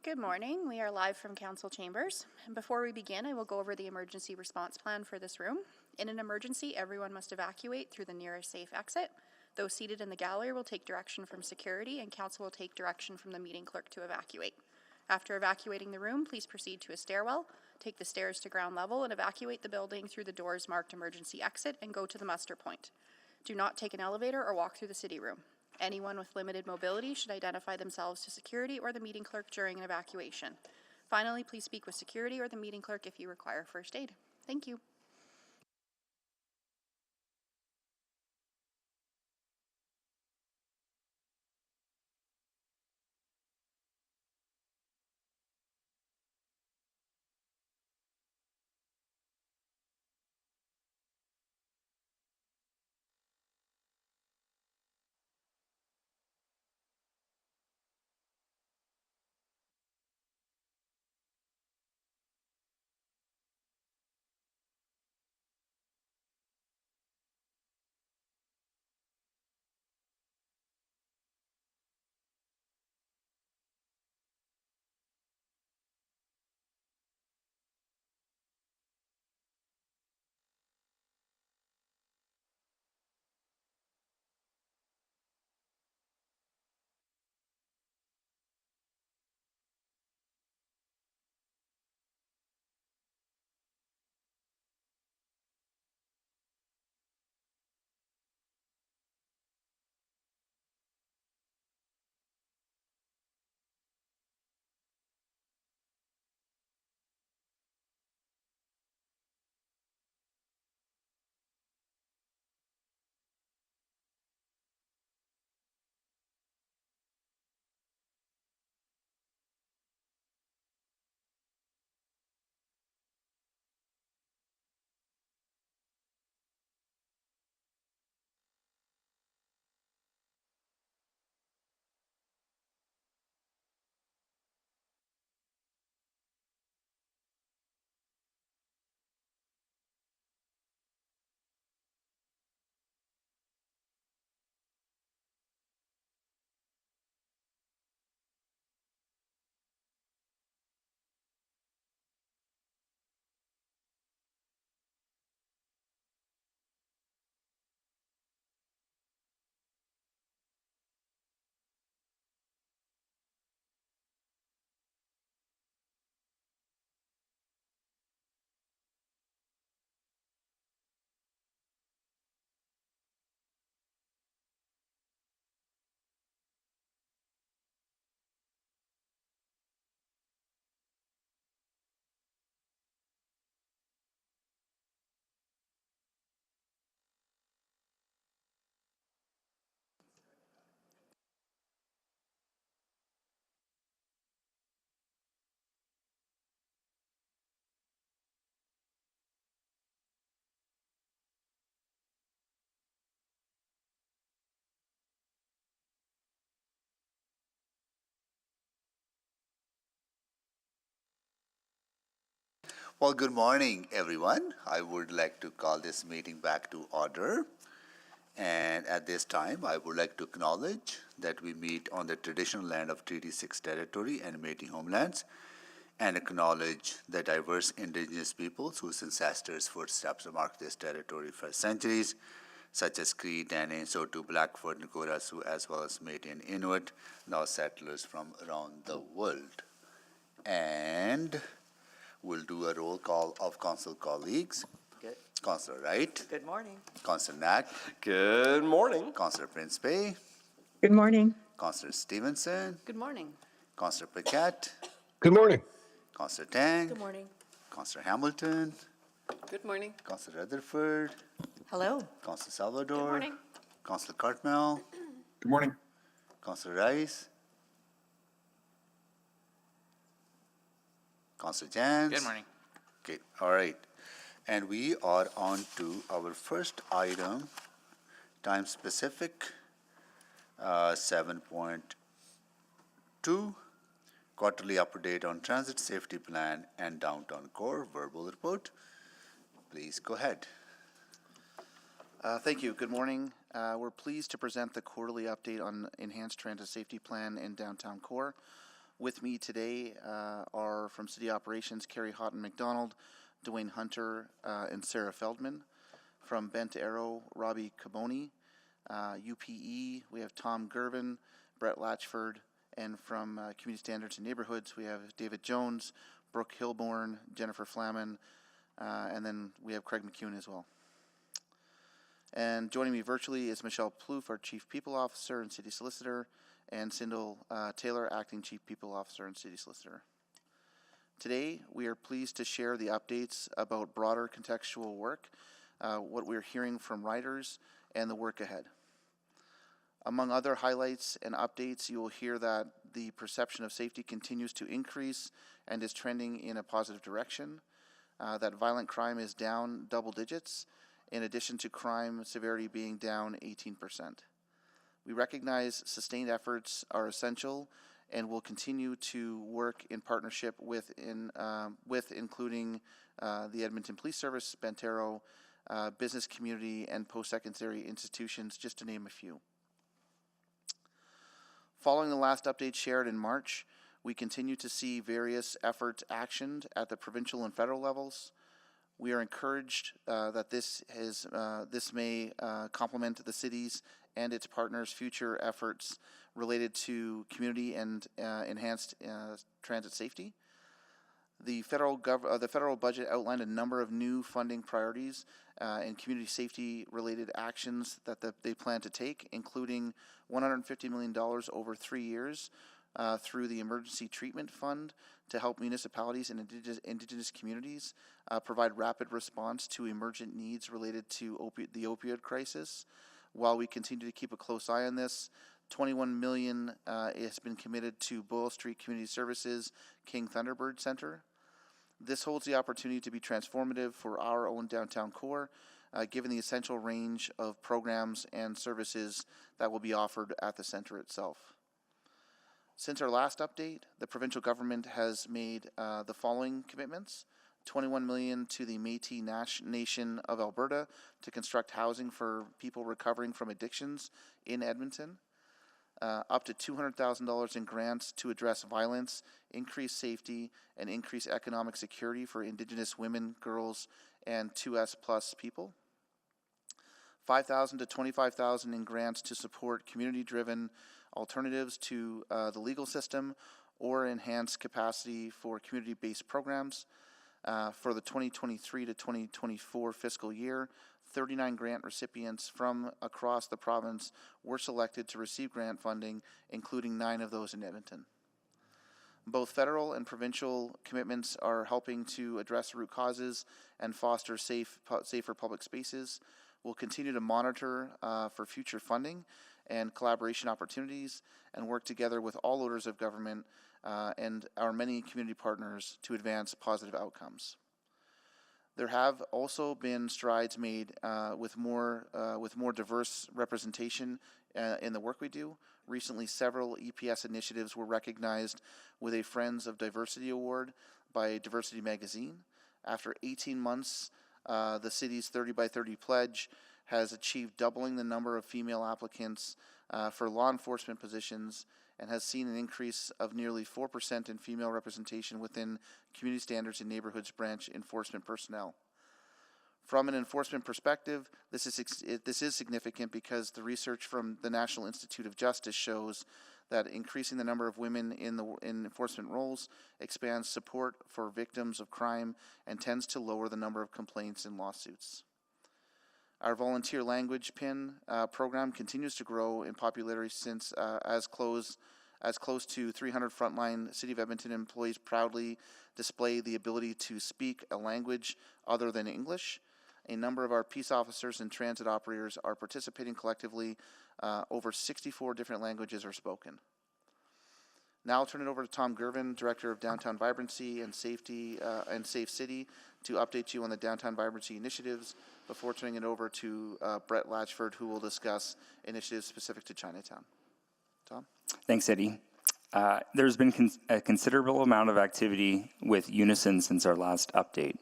Good morning. We are live from Council Chambers. And before we begin, I will go over the emergency response plan for this room. In an emergency, everyone must evacuate through the nearest safe exit. Those seated in the gallery will take direction from security, and Council will take direction from the meeting clerk to evacuate. After evacuating the room, please proceed to a stairwell, take the stairs to ground level, and evacuate the building through the doors marked emergency exit and go to the muster point. Do not take an elevator or walk through the city room. Anyone with limited mobility should identify themselves to security or the meeting clerk during an evacuation. Finally, please speak with security or the meeting clerk if you require first aid. Thank you. Well, good morning, everyone. I would like to call this meeting back to order. And at this time, I would like to acknowledge that we meet on the traditional land of Treaty 6 territory and Métis homelands, and acknowledge the diverse Indigenous peoples whose ancestors' footsteps mark this territory for centuries, such as Cree, Dene, Saulteaux, Blackfoot, Nakota, Sioux, as well as Métis and Inuit, now settlers from around the world. And we'll do a roll call of council colleagues. Good. Councillor Wright. Good morning. Councillor Knack. Good morning. Councillor Prince Bay. Good morning. Councillor Stevenson. Good morning. Councillor Paquette. Good morning. Councillor Tang. Good morning. Councillor Hamilton. Good morning. Councillor Rutherford. Hello. Councillor Salvador. Good morning. Councillor Cartmel. Good morning. Councillor Rice. Councillor Jans. Good morning. Okay, all right. And we are on to our first item, time specific, 7.2, quarterly update on transit safety plan and downtown core, verbal report. Please go ahead. Thank you. Good morning. We're pleased to present the quarterly update on enhanced transit safety plan in downtown core. With me today are from City Operations, Carrie Houghton-McDonald, Dwayne Hunter, and Sarah Feldman. From Bent Arrow, Robbie Caboni. UPE, we have Tom Gervin, Brett Latchford, and from Community Standards and Neighborhoods, we have David Jones, Brooke Hilborn, Jennifer Flaman, and then we have Craig McCune as well. And joining me virtually is Michelle Plouffe, our Chief People Officer and City Solicitor, and Sindel Taylor, Acting Chief People Officer and City Solicitor. Today, we are pleased to share the updates about broader contextual work, what we're hearing from riders, and the work ahead. Among other highlights and updates, you will hear that the perception of safety continues to increase and is trending in a positive direction, that violent crime is down double digits, in addition to crime severity being down 18%. We recognize sustained efforts are essential and will continue to work in partnership with including the Edmonton Police Service, Bent Arrow, business community, and post-secondary institutions, just to name a few. Following the last update shared in March, we continue to see various efforts actioned at the provincial and federal levels. We are encouraged that this may complement the city's and its partners' future efforts related to community and enhanced transit safety. The federal budget outlined a number of new funding priorities and community safety-related actions that they plan to take, including $150 million over 3 years through the Emergency Treatment Fund to help municipalities and Indigenous communities provide rapid response to emergent needs related to the opioid crisis. While we continue to keep a close eye on this, $21 million has been committed to Boyle Street Community Services King Thunderbird Center. This holds the opportunity to be transformative for our own downtown core, given the essential range of programs and services that will be offered at the center itself. Since our last update, the provincial government has made the following commitments: $21 million to the Métis Nation of Alberta to construct housing for people recovering from addictions in Edmonton, up to $200,000 in grants to address violence, increase safety, and increase economic security for Indigenous women, girls, and 2S plus people, $5,000 to $25,000 in grants to support community-driven alternatives to the legal system or enhance capacity for community-based programs. For the 2023 to 2024 fiscal year, 39 grant recipients from across the province were selected to receive grant funding, including 9 of those in Edmonton. Both federal and provincial commitments are helping to address root causes and foster safer public spaces. We'll continue to monitor for future funding and collaboration opportunities and work together with all orders of government and our many community partners to advance positive outcomes. There have also been strides made with more diverse representation in the work we do. Recently, several EPS initiatives were recognized with a Friends of Diversity Award by Diversity Magazine. After 18 months, the city's 30 by 30 pledge has achieved doubling the number of female applicants for law enforcement positions and has seen an increase of nearly 4% in female representation within Community Standards and Neighborhoods branch enforcement personnel. From an enforcement perspective, this is significant because the research from the National Institute of Justice shows that increasing the number of women in enforcement roles expands support for victims of crime and tends to lower the number of complaints and lawsuits. Our volunteer language PIN program continues to grow in popularity since as close to 300 frontline City of Edmonton employees proudly display the ability to speak a language other than English. A number of our peace officers and transit operators are participating collectively. Over 64 different languages are spoken. Now I'll turn it over to Tom Gervin, Director of Downtown Vibrancy and Safety and Safe City, to update you on the Downtown Vibrancy initiatives before turning it over to Brett Latchford, who will discuss initiatives specific to Chinatown. Tom? Thanks, Eddie. There's been a considerable amount of activity with Unison since our last update.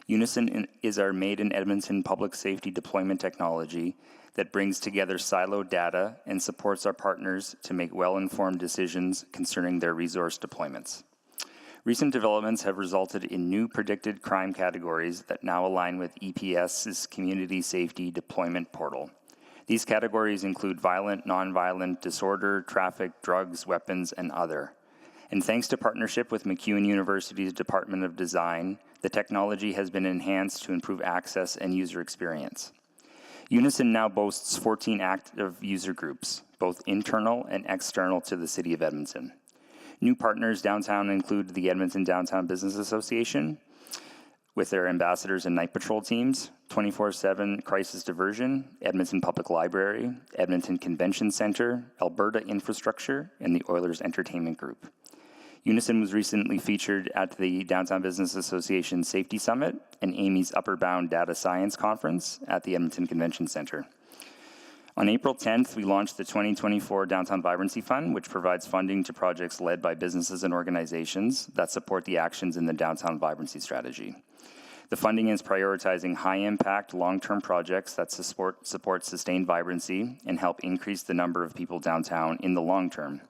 Unison is our made in Edmonton public safety deployment technology that brings together siloed data and supports our partners to make well-informed decisions concerning their resource deployments. Recent developments have resulted in new predicted crime categories that now align with EPS's Community Safety Deployment Portal. These categories include violent, nonviolent, disorder, traffic, drugs, weapons, and other. And thanks to partnership with MacEwan University's Department of Design, the technology has been enhanced to improve access and user experience. Unison now boasts 14 active user groups, both internal and external to the City of Edmonton. New partners downtown include the Edmonton Downtown Business Association, with their ambassadors and night patrol teams, 24/7 Crisis Diversion, Edmonton Public Library, Edmonton Convention Centre, Alberta Infrastructure, and the Oilers Entertainment Group. Unison was recently featured at the Downtown Business Association Safety Summit and Amy's Upper Bound Data Science Conference at the Edmonton Convention Centre. On April 10th, we launched the 2024 Downtown Vibrancy Fund, which provides funding to projects led by businesses and organizations that support the actions in the Downtown Vibrancy Strategy. The funding is prioritizing high-impact, long-term projects that support sustained vibrancy and help increase the number of people downtown in the long term.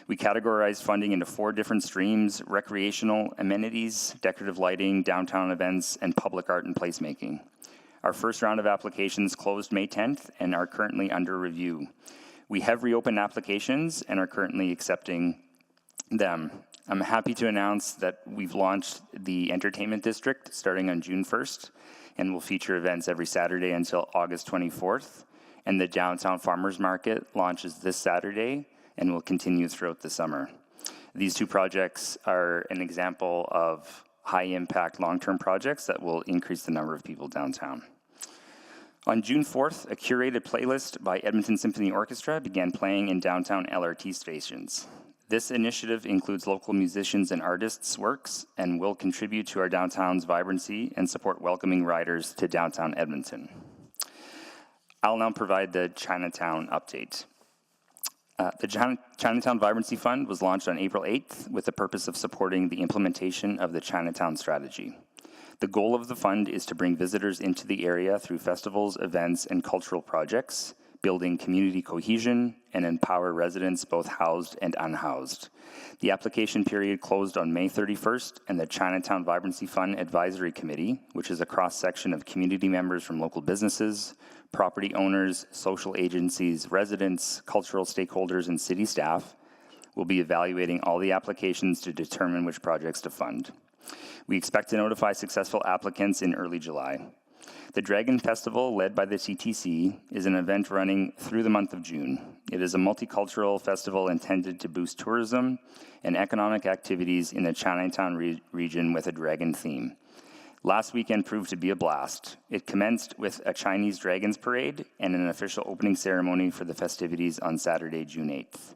We categorize funding into 4 different streams: recreational, amenities, decorative lighting, downtown events, and public art and placemaking. Our first round of applications closed May 10th and are currently under review. We have reopened applications and are currently accepting them. I'm happy to announce that we've launched the Entertainment District starting on June 1st and will feature events every Saturday until August 24th. And the Downtown Farmers Market launches this Saturday and will continue throughout the summer. These 2 projects are an example of high-impact long-term projects that will increase the number of people downtown. On June 4th, a curated playlist by Edmonton Symphony Orchestra began playing in downtown LRT stations. This initiative includes local musicians and artists' works and will contribute to our downtown's vibrancy and support welcoming riders to downtown Edmonton. I'll now provide the Chinatown update. The Chinatown Vibrancy Fund was launched on April 8th with the purpose of supporting the implementation of the Chinatown strategy. The goal of the fund is to bring visitors into the area through festivals, events, and cultural projects, building community cohesion, and empower residents both housed and unhoused. The application period closed on May 31st, and the Chinatown Vibrancy Fund Advisory Committee, which is a cross-section of community members from local businesses, property owners, social agencies, residents, cultural stakeholders, and city staff, will be evaluating all the applications to determine which projects to fund. We expect to notify successful applicants in early July. The Dragon Festival, led by the CTC, is an event running through the month of June. It is a multicultural festival intended to boost tourism and economic activities in the Chinatown region with a dragon theme. Last weekend proved to be a blast. It commenced with a Chinese Dragons Parade and an official opening ceremony for the festivities on Saturday, June 8th.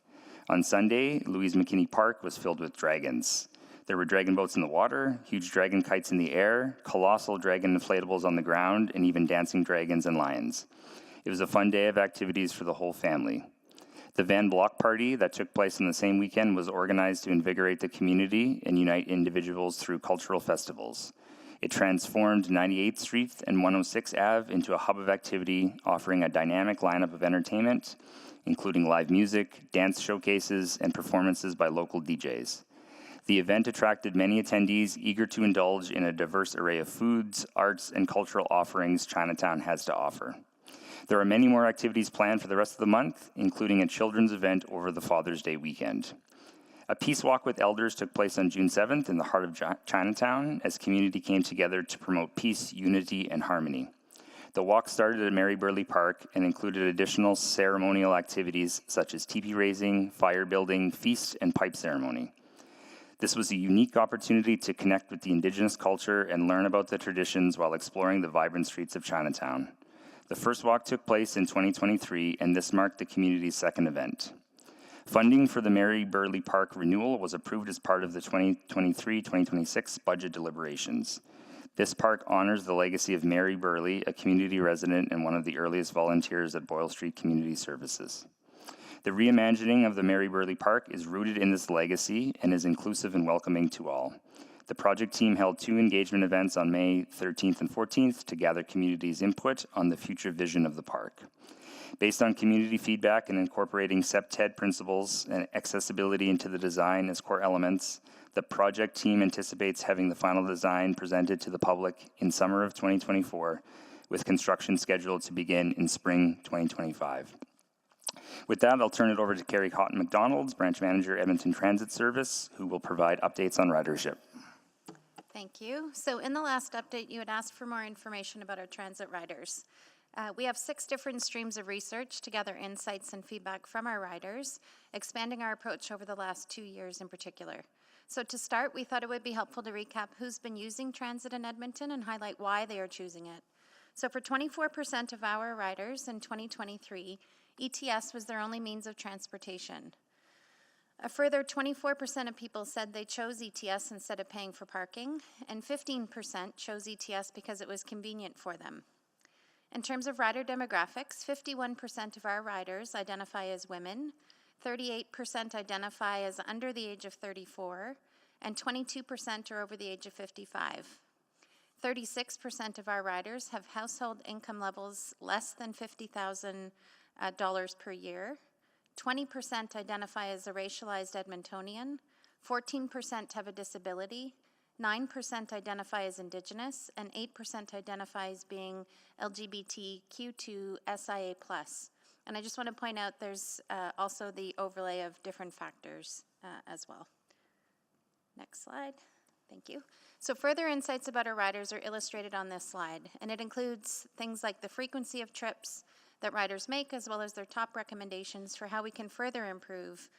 On Sunday, Louise McKinney Park was filled with dragons. There were dragon boats in the water, huge dragon kites in the air, colossal dragon inflatables on the ground, and even dancing dragons and lions. It was a fun day of activities for the whole family. The Van Block Party that took place on the same weekend was organized to invigorate the community and unite individuals through cultural festivals. It transformed 98th Street and 106 Ave into a hub of activity, offering a dynamic lineup of entertainment, including live music, dance showcases, and performances by local DJs. The event attracted many attendees eager to indulge in a diverse array of foods, arts, and cultural offerings Chinatown has to offer. There are many more activities planned for the rest of the month, including a children's event over the Father's Day weekend. A peace walk with elders took place on June 7th in the heart of Chinatown as community came together to promote peace, unity, and harmony. The walk started at Mary Burley Park and included additional ceremonial activities such as teepee raising, fire building, feast, and pipe ceremony. This was a unique opportunity to connect with the Indigenous culture and learn about the traditions while exploring the vibrant streets of Chinatown. The first walk took place in 2023, and this marked the community's second event. Funding for the Mary Burley Park renewal was approved as part of the 2023-2026 budget deliberations. This park honors the legacy of Mary Burley, a community resident and one of the earliest volunteers at Boyle Street Community Services. The reimagining of the Mary Burley Park is rooted in this legacy and is inclusive and welcoming to all. The project team held 2 engagement events on May 13th and 14th to gather community's input on the future vision of the park. Based on community feedback and incorporating CEPTED principles and accessibility into the design as core elements, the project team anticipates having the final design presented to the public in summer of 2024, with construction scheduled to begin in spring 2025. With that, I'll turn it over to Carrie Cotton McDonald, Branch Manager, Edmonton Transit Service, who will provide updates on ridership. Thank you. So in the last update, you had asked for more information about our transit riders. We have 6 different streams of research to gather insights and feedback from our riders, expanding our approach over the last 2 years in particular. So to start, we thought it would be helpful to recap who's been using transit in Edmonton and highlight why they are choosing it. So for 24% of our riders in 2023, ETS was their only means of transportation. A further 24% of people said they chose ETS instead of paying for parking, and 15% chose ETS because it was convenient for them. In terms of rider demographics, 51% of our riders identify as women, 38% identify as under the age of 34, and 22% are over the age of 55. 36% of our riders have household income levels less than $50,000 per year. 20% identify as a racialized Edmontonian, 14% have a disability, 9% identify as Indigenous, and 8% identify as being LGBTQ2 SIA+. And I just want to point out there's also the overlay of different factors as well. Next slide. Thank you. So further insights about our riders are illustrated on this slide, and it includes things like the frequency of trips that riders make, as well as their top recommendations for how we can further improve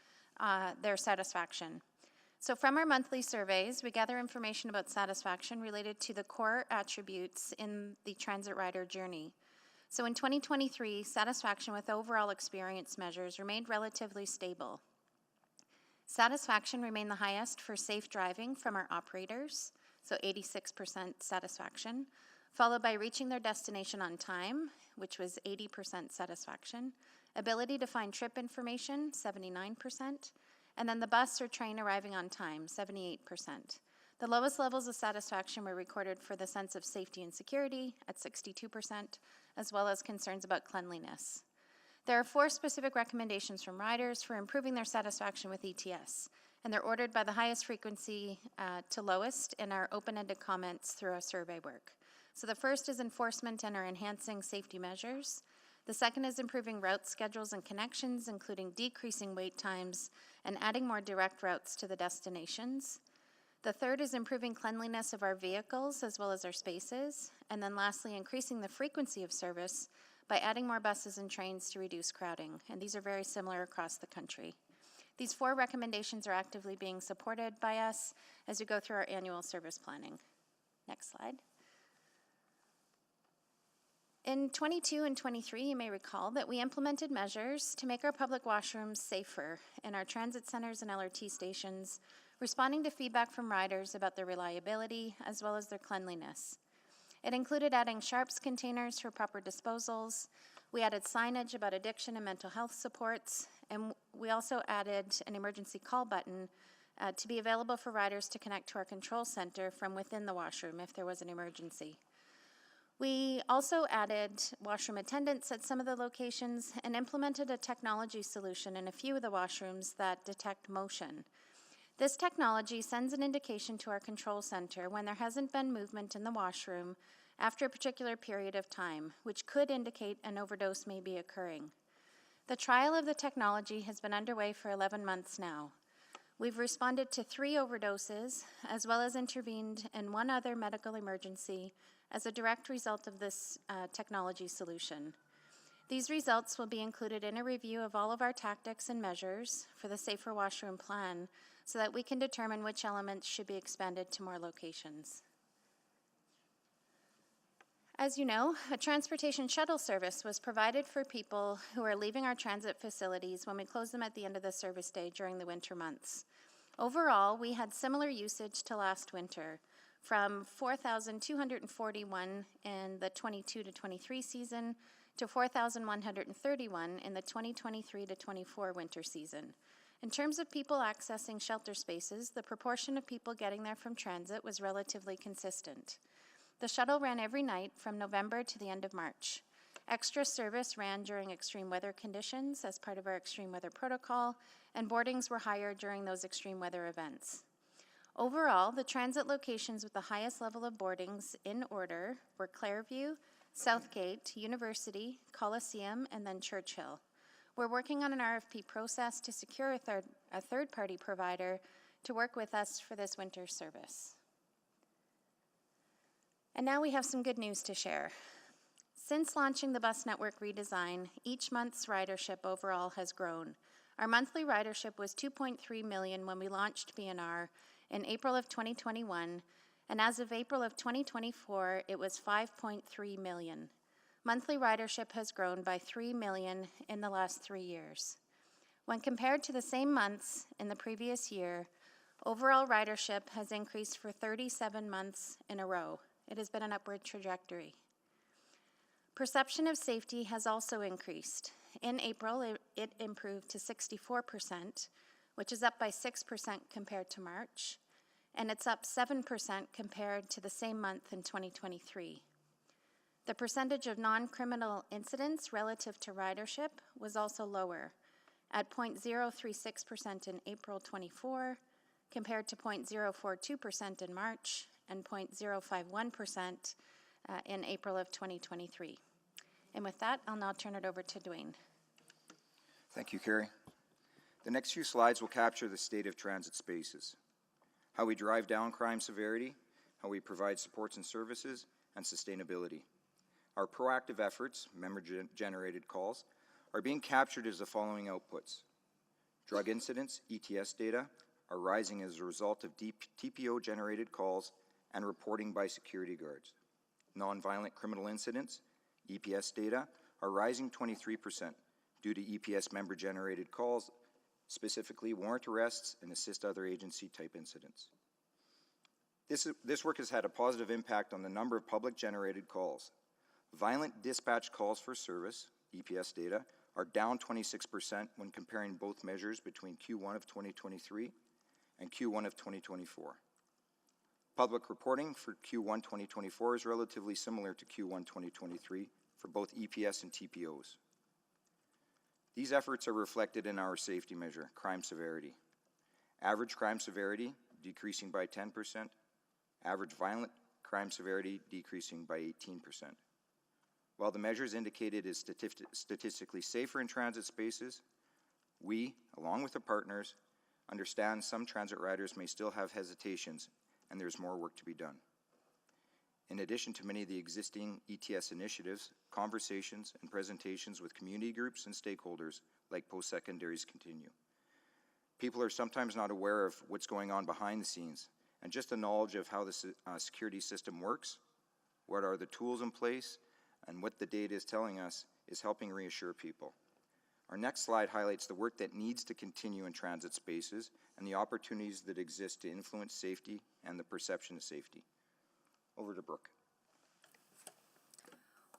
their satisfaction. So from our monthly surveys, we gather information about satisfaction related to the core attributes in the transit rider journey. So in 2023, satisfaction with overall experience measures remained relatively stable. Satisfaction remained the highest for safe driving from our operators, so 86% satisfaction, followed by reaching their destination on time, which was 80% satisfaction, ability to find trip information, 79%, and then the bus or train arriving on time, 78%. The lowest levels of satisfaction were recorded for the sense of safety and security at 62%, as well as concerns about cleanliness. There are 4 specific recommendations from riders for improving their satisfaction with ETS, and they're ordered by the highest frequency to lowest in our open-ended comments through our survey work. So the first is enforcement and our enhancing safety measures. The second is improving route schedules and connections, including decreasing wait times and adding more direct routes to the destinations. The third is improving cleanliness of our vehicles as well as our spaces. And then lastly, increasing the frequency of service by adding more buses and trains to reduce crowding. And these are very similar across the country. These 4 recommendations are actively being supported by us as we go through our annual service planning. Next slide. In 22 and 23, you may recall that we implemented measures to make our public washrooms safer in our transit centers and LRT stations, responding to feedback from riders about their reliability as well as their cleanliness. It included adding sharps containers for proper disposals. We added signage about addiction and mental health supports, and we also added an emergency call button to be available for riders to connect to our control center from within the washroom if there was an emergency. We also added washroom attendants at some of the locations and implemented a technology solution in a few of the washrooms that detect motion. This technology sends an indication to our control center when there hasn't been movement in the washroom after a particular period of time, which could indicate an overdose may be occurring. The trial of the technology has been underway for 11 months now. We've responded to 3 overdoses, as well as intervened in 1 other medical emergency as a direct result of this technology solution. These results will be included in a review of all of our tactics and measures for the Safer Washroom Plan so that we can determine which elements should be expanded to more locations. As you know, a transportation shuttle service was provided for people who are leaving our transit facilities when we close them at the end of the service day during the winter months. Overall, we had similar usage to last winter, from 4,241 in the 22 to 23 season to 4,131 in the 2023 to 24 winter season. In terms of people accessing shelter spaces, the proportion of people getting there from transit was relatively consistent. The shuttle ran every night from November to the end of March. Extra service ran during extreme weather conditions as part of our extreme weather protocol, and boardings were higher during those extreme weather events. Overall, the transit locations with the highest level of boardings in order were Clairview, Southgate, University, Coliseum, and then Churchill. We're working on an RFP process to secure a third-party provider to work with us for this winter service. And now we have some good news to share. Since launching the bus network redesign, each month's ridership overall has grown. Our monthly ridership was 2.3 million when we launched BNR in April of 2021, and as of April of 2024, it was 5.3 million. Monthly ridership has grown by 3 million in the last 3 years. When compared to the same months in the previous year, overall ridership has increased for 37 months in a row. It has been an upward trajectory. Perception of safety has also increased. In April, it improved to 64%, which is up by 6% compared to March, and it's up 7% compared to the same month in 2023. The percentage of non-criminal incidents relative to ridership was also lower, at 0.036% in April 24, compared to 0.042% in March and 0.051% in April of 2023. And with that, I'll now turn it over to Dwayne. Thank you, Carrie. The next few slides will capture the state of transit spaces, how we drive down crime severity, how we provide supports and services, and sustainability. Our proactive efforts, member-generated calls, are being captured as the following outputs. Drug incidents, ETS data, are rising as a result of TPO-generated calls and reporting by security guards. Nonviolent criminal incidents, EPS data, are rising 23% due to EPS member-generated calls, specifically warrant arrests and assist other agency-type incidents. This work has had a positive impact on the number of public-generated calls. Violent dispatch calls for service, EPS data, are down 26% when comparing both measures between Q1 of 2023 and Q1 of 2024. Public reporting for Q1 2024 is relatively similar to Q1 2023 for both EPS and TPOs. These efforts are reflected in our safety measure, crime severity. Average crime severity decreasing by 10%, average violent crime severity decreasing by 18%. While the measures indicated is statistically safer in transit spaces, we, along with the partners, understand some transit riders may still have hesitations and there's more work to be done. In addition to many of the existing ETS initiatives, conversations and presentations with community groups and stakeholders like post-secondaries continue. People are sometimes not aware of what's going on behind the scenes, and just the knowledge of how the security system works, what are the tools in place, and what the data is telling us is helping reassure people. Our next slide highlights the work that needs to continue in transit spaces and the opportunities that exist to influence safety and the perception of safety. Over to Brooke.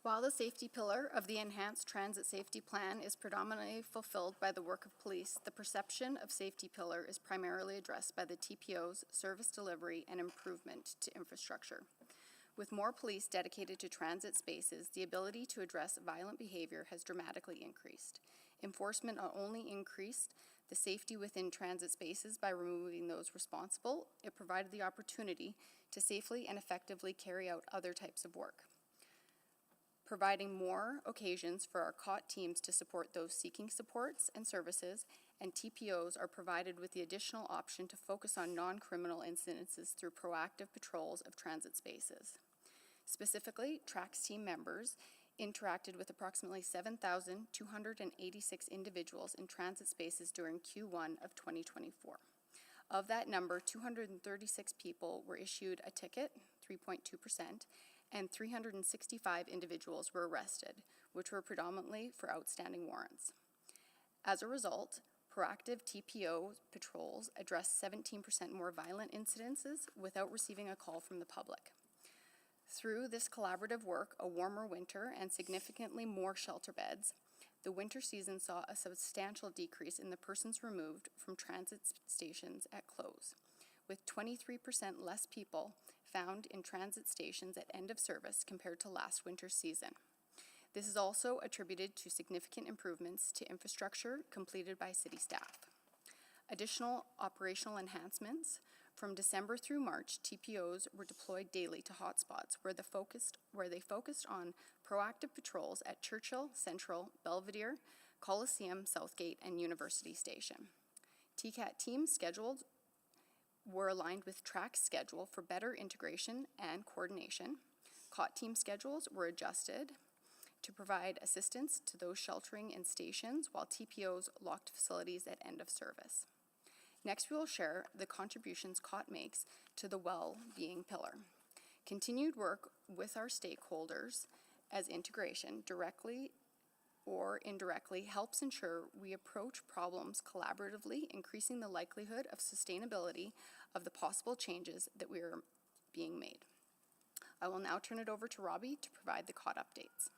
While the safety pillar of the Enhanced Transit Safety Plan is predominantly fulfilled by the work of police, the perception of safety pillar is primarily addressed by the TPO's service delivery and improvement to infrastructure. With more police dedicated to transit spaces, the ability to address violent behavior has dramatically increased. Enforcement not only increased the safety within transit spaces by removing those responsible, it provided the opportunity to safely and effectively carry out other types of work. Providing more occasions for our COT teams to support those seeking supports and services, and TPOs are provided with the additional option to focus on non-criminal incidences through proactive patrols of transit spaces. Specifically, TRAX team members interacted with approximately 7,286 individuals in transit spaces during Q1 of 2024. Of that number, 236 people were issued a ticket, 3.2%, and 365 individuals were arrested, which were predominantly for outstanding warrants. As a result, proactive TPO patrols addressed 17% more violent incidences without receiving a call from the public. Through this collaborative work, a warmer winter and significantly more shelter beds, The winter season saw a substantial decrease in the persons removed from transit stations at close, with 23% less people found in transit stations at end of service compared to last winter's season. This is also attributed to significant improvements to infrastructure completed by city staff. Additional operational enhancements. From December through March, TPOs were deployed daily to hotspots where they focused on proactive patrols at Churchill, Central, Belvedere, Coliseum, Southgate, and University Station. TCAT teams were aligned with TRAC's schedule for better integration and coordination. COT team schedules were adjusted to provide assistance to those sheltering in stations while TPOs locked facilities at end of service. Next, we will share the contributions COT makes to the well-being pillar. Continued work with our stakeholders as integration, directly or indirectly, helps ensure we approach problems collaboratively, increasing the likelihood of sustainability of the possible changes that we are being made. I will now turn it over to Robbie to provide the COT updates.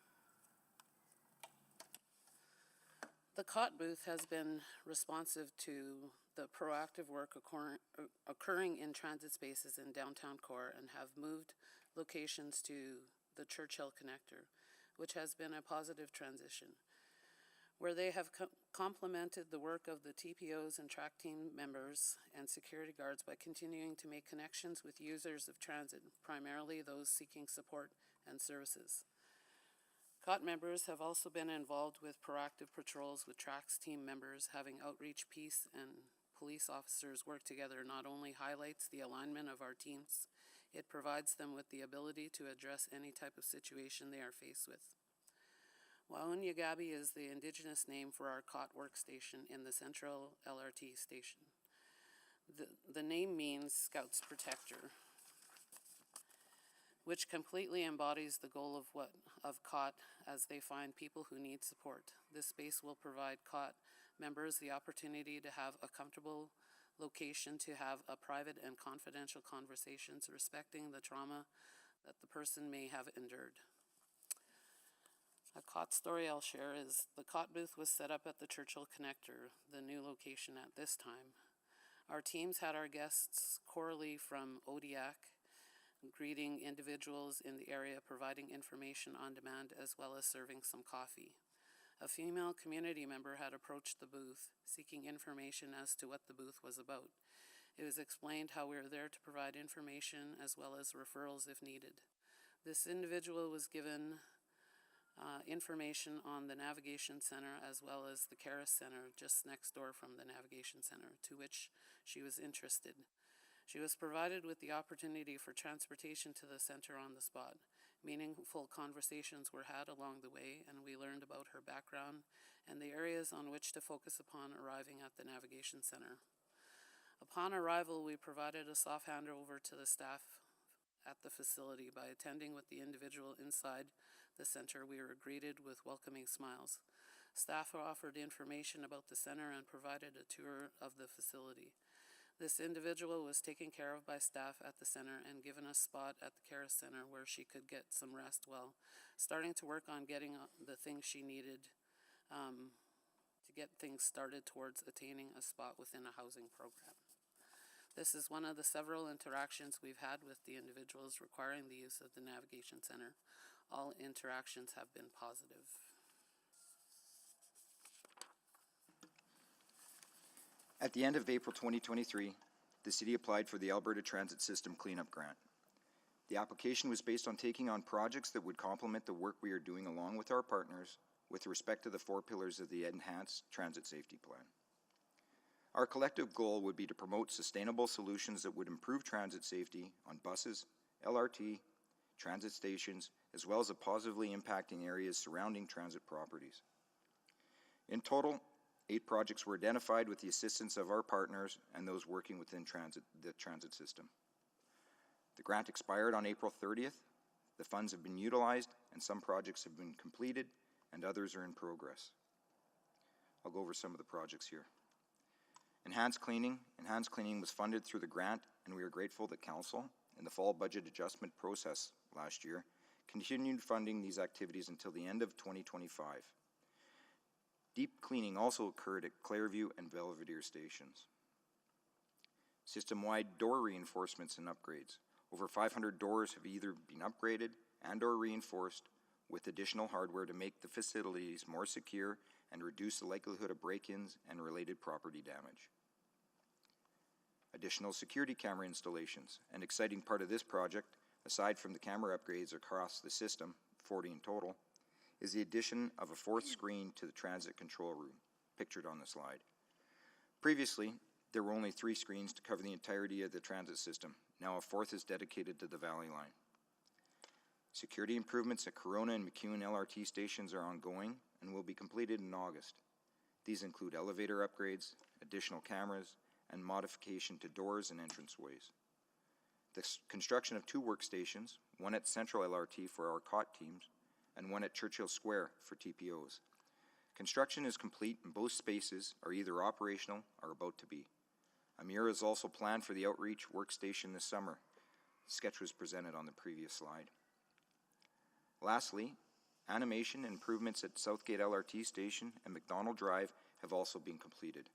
The COT booth has been responsive to the proactive work occurring in transit spaces in downtown core and have moved locations to the Churchill connector, which has been a positive transition, where they have complemented the work of the TPOs and track team members and security guards by continuing to make connections with users of transit, primarily those seeking support and services. COT members have also been involved with proactive patrols with TRAC's team members. Having outreach, peace, and police officers work together not only highlights the alignment of our teams, it provides them with the ability to address any type of situation they are faced with. Waonyagabi is the Indigenous name for our COT workstation in the Central LRT station. The name means Scouts Protector, which completely embodies the goal of COT as they find people who need support. This space will provide COT members the opportunity to have a comfortable location to have a private and confidential conversations respecting the trauma that the person may have endured. A COT story I'll share is the COT booth was set up at the Churchill Connector, the new location at this time. Our teams had our guests Coralie from Odiak greeting individuals in the area, providing information on demand, as well as serving some coffee. A female community member had approached the booth, seeking information as to what the booth was about. It was explained how we were there to provide information as well as referrals if needed. This individual was given information on the Navigation Center as well as the Caris Center just next door from the Navigation Center, to which she was interested. She was provided with the opportunity for transportation to the center on the spot. Meaningful conversations were had along the way, and we learned about her background and the areas on which to focus upon arriving at the Navigation Center. Upon arrival, we provided a soft handover to the staff at the facility. By attending with the individual inside the center, we were greeted with welcoming smiles. Staff offered information about the center and provided a tour of the facility. This individual was taken care of by staff at the center and given a spot at the Caris Center where she could get some rest while starting to work on getting the things she needed to get things started towards attaining a spot within a housing program. This is one of the several interactions we've had with the individuals requiring the use of the Navigation Center. All interactions have been positive. At the end of April 2023, the City applied for the Alberta Transit System Cleanup Grant. The application was based on taking on projects that would complement the work we are doing along with our partners with respect to the 4 pillars of the Enhanced Transit Safety Plan. Our collective goal would be to promote sustainable solutions that would improve transit safety on buses, LRT, transit stations, as well as positively impacting areas surrounding transit properties. In total, 8 projects were identified with the assistance of our partners and those working within the transit system. The grant expired on April 30th. The funds have been utilized and some projects have been completed and others are in progress. I'll go over some of the projects here. Enhanced cleaning. Enhanced cleaning was funded through the grant, and we are grateful that Council, in the fall budget adjustment process last year, continued funding these activities until the end of 2025. Deep cleaning also occurred at Clairview and Belvedere stations. System-wide door reinforcements and upgrades. Over 500 doors have either been upgraded and or reinforced with additional hardware to make the facilities more secure and reduce the likelihood of break-ins and related property damage. Additional security camera installations. An exciting part of this project, aside from the camera upgrades across the system, 40 in total, is the addition of a fourth screen to the transit control room, pictured on the slide. Previously, there were only 3 screens to cover the entirety of the transit system. Now a fourth is dedicated to the Valley Line. Security improvements at Corona and McEwen LRT stations are ongoing and will be completed in August. These include elevator upgrades, additional cameras, and modification to doors and entranceways. The construction of 2 workstations, one at Central LRT for our COT teams, and one at Churchill Square for TPOs. Construction is complete and both spaces are either operational or about to be. A mirror is also planned for the outreach workstation this summer. The sketch was presented on the previous slide. Lastly, animation improvements at Southgate LRT Station and McDonald Drive have also been completed.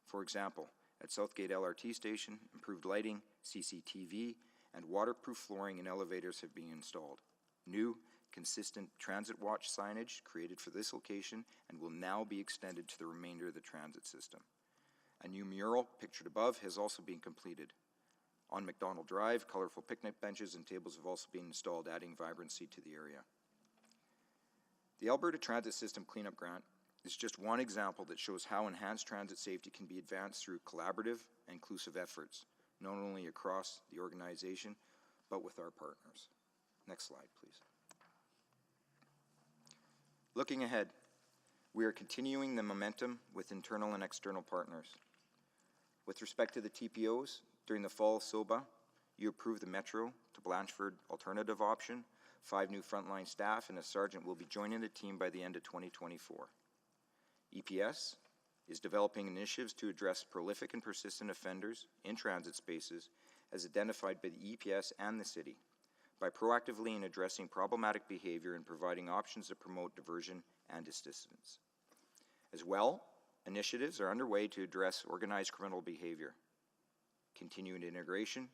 For example, at Southgate LRT Station, improved lighting, CCTV, and waterproof flooring and elevators have been installed. New, consistent transit watch signage created for this location and will now be extended to the remainder of the transit system. A new mural, pictured above, has also been completed. On McDonald Drive, colorful picnic benches and tables have also been installed, adding vibrancy to the area. The Alberta Transit System Cleanup Grant is just one example that shows how enhanced transit safety can be advanced through collaborative and inclusive efforts, not only across the organization, but with our partners. Next slide, please. Looking ahead, we are continuing the momentum with internal and external partners. With respect to the TPOs, during the fall SOBA, you approved the Metro to Blanchford alternative option. 5 new frontline staff and a sergeant will be joining the team by the end of 2024. EPS is developing initiatives to address prolific and persistent offenders in transit spaces as identified by the EPS and the city, by proactively in addressing problematic behavior and providing options that promote diversion and assistance. As well, initiatives are underway to address organized criminal behavior. Continuing integration,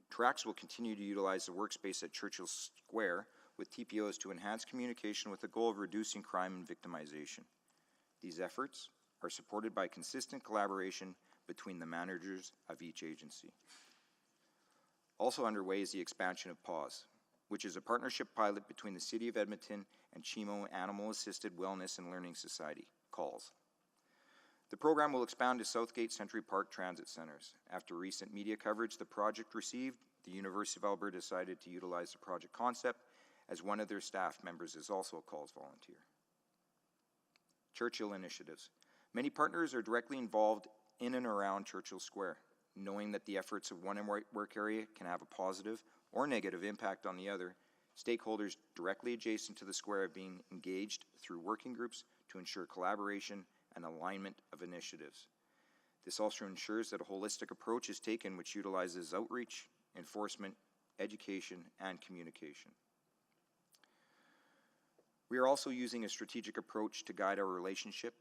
TRACS will continue to utilize the workspace at Churchill Square with TPOs to enhance communication with the goal of reducing crime and victimization. These efforts are supported by consistent collaboration between the managers of each agency. Also underway is the expansion of PAWS, which is a partnership pilot between the City of Edmonton and Chimo Animal Assisted Wellness and Learning Society, CALS. The program will expand to Southgate Century Park Transit Centers. After recent media coverage the project received, the University of Alberta decided to utilize the project concept as one of their staff members is also a CALS volunteer. Churchill initiatives. Many partners are directly involved in and around Churchill Square, knowing that the efforts of one work area can have a positive or negative impact on the other. Stakeholders directly adjacent to the square are being engaged through working groups to ensure collaboration and alignment of initiatives. This also ensures that a holistic approach is taken which utilizes outreach, enforcement, education, and communication. We are also using a strategic approach to guide our relationships,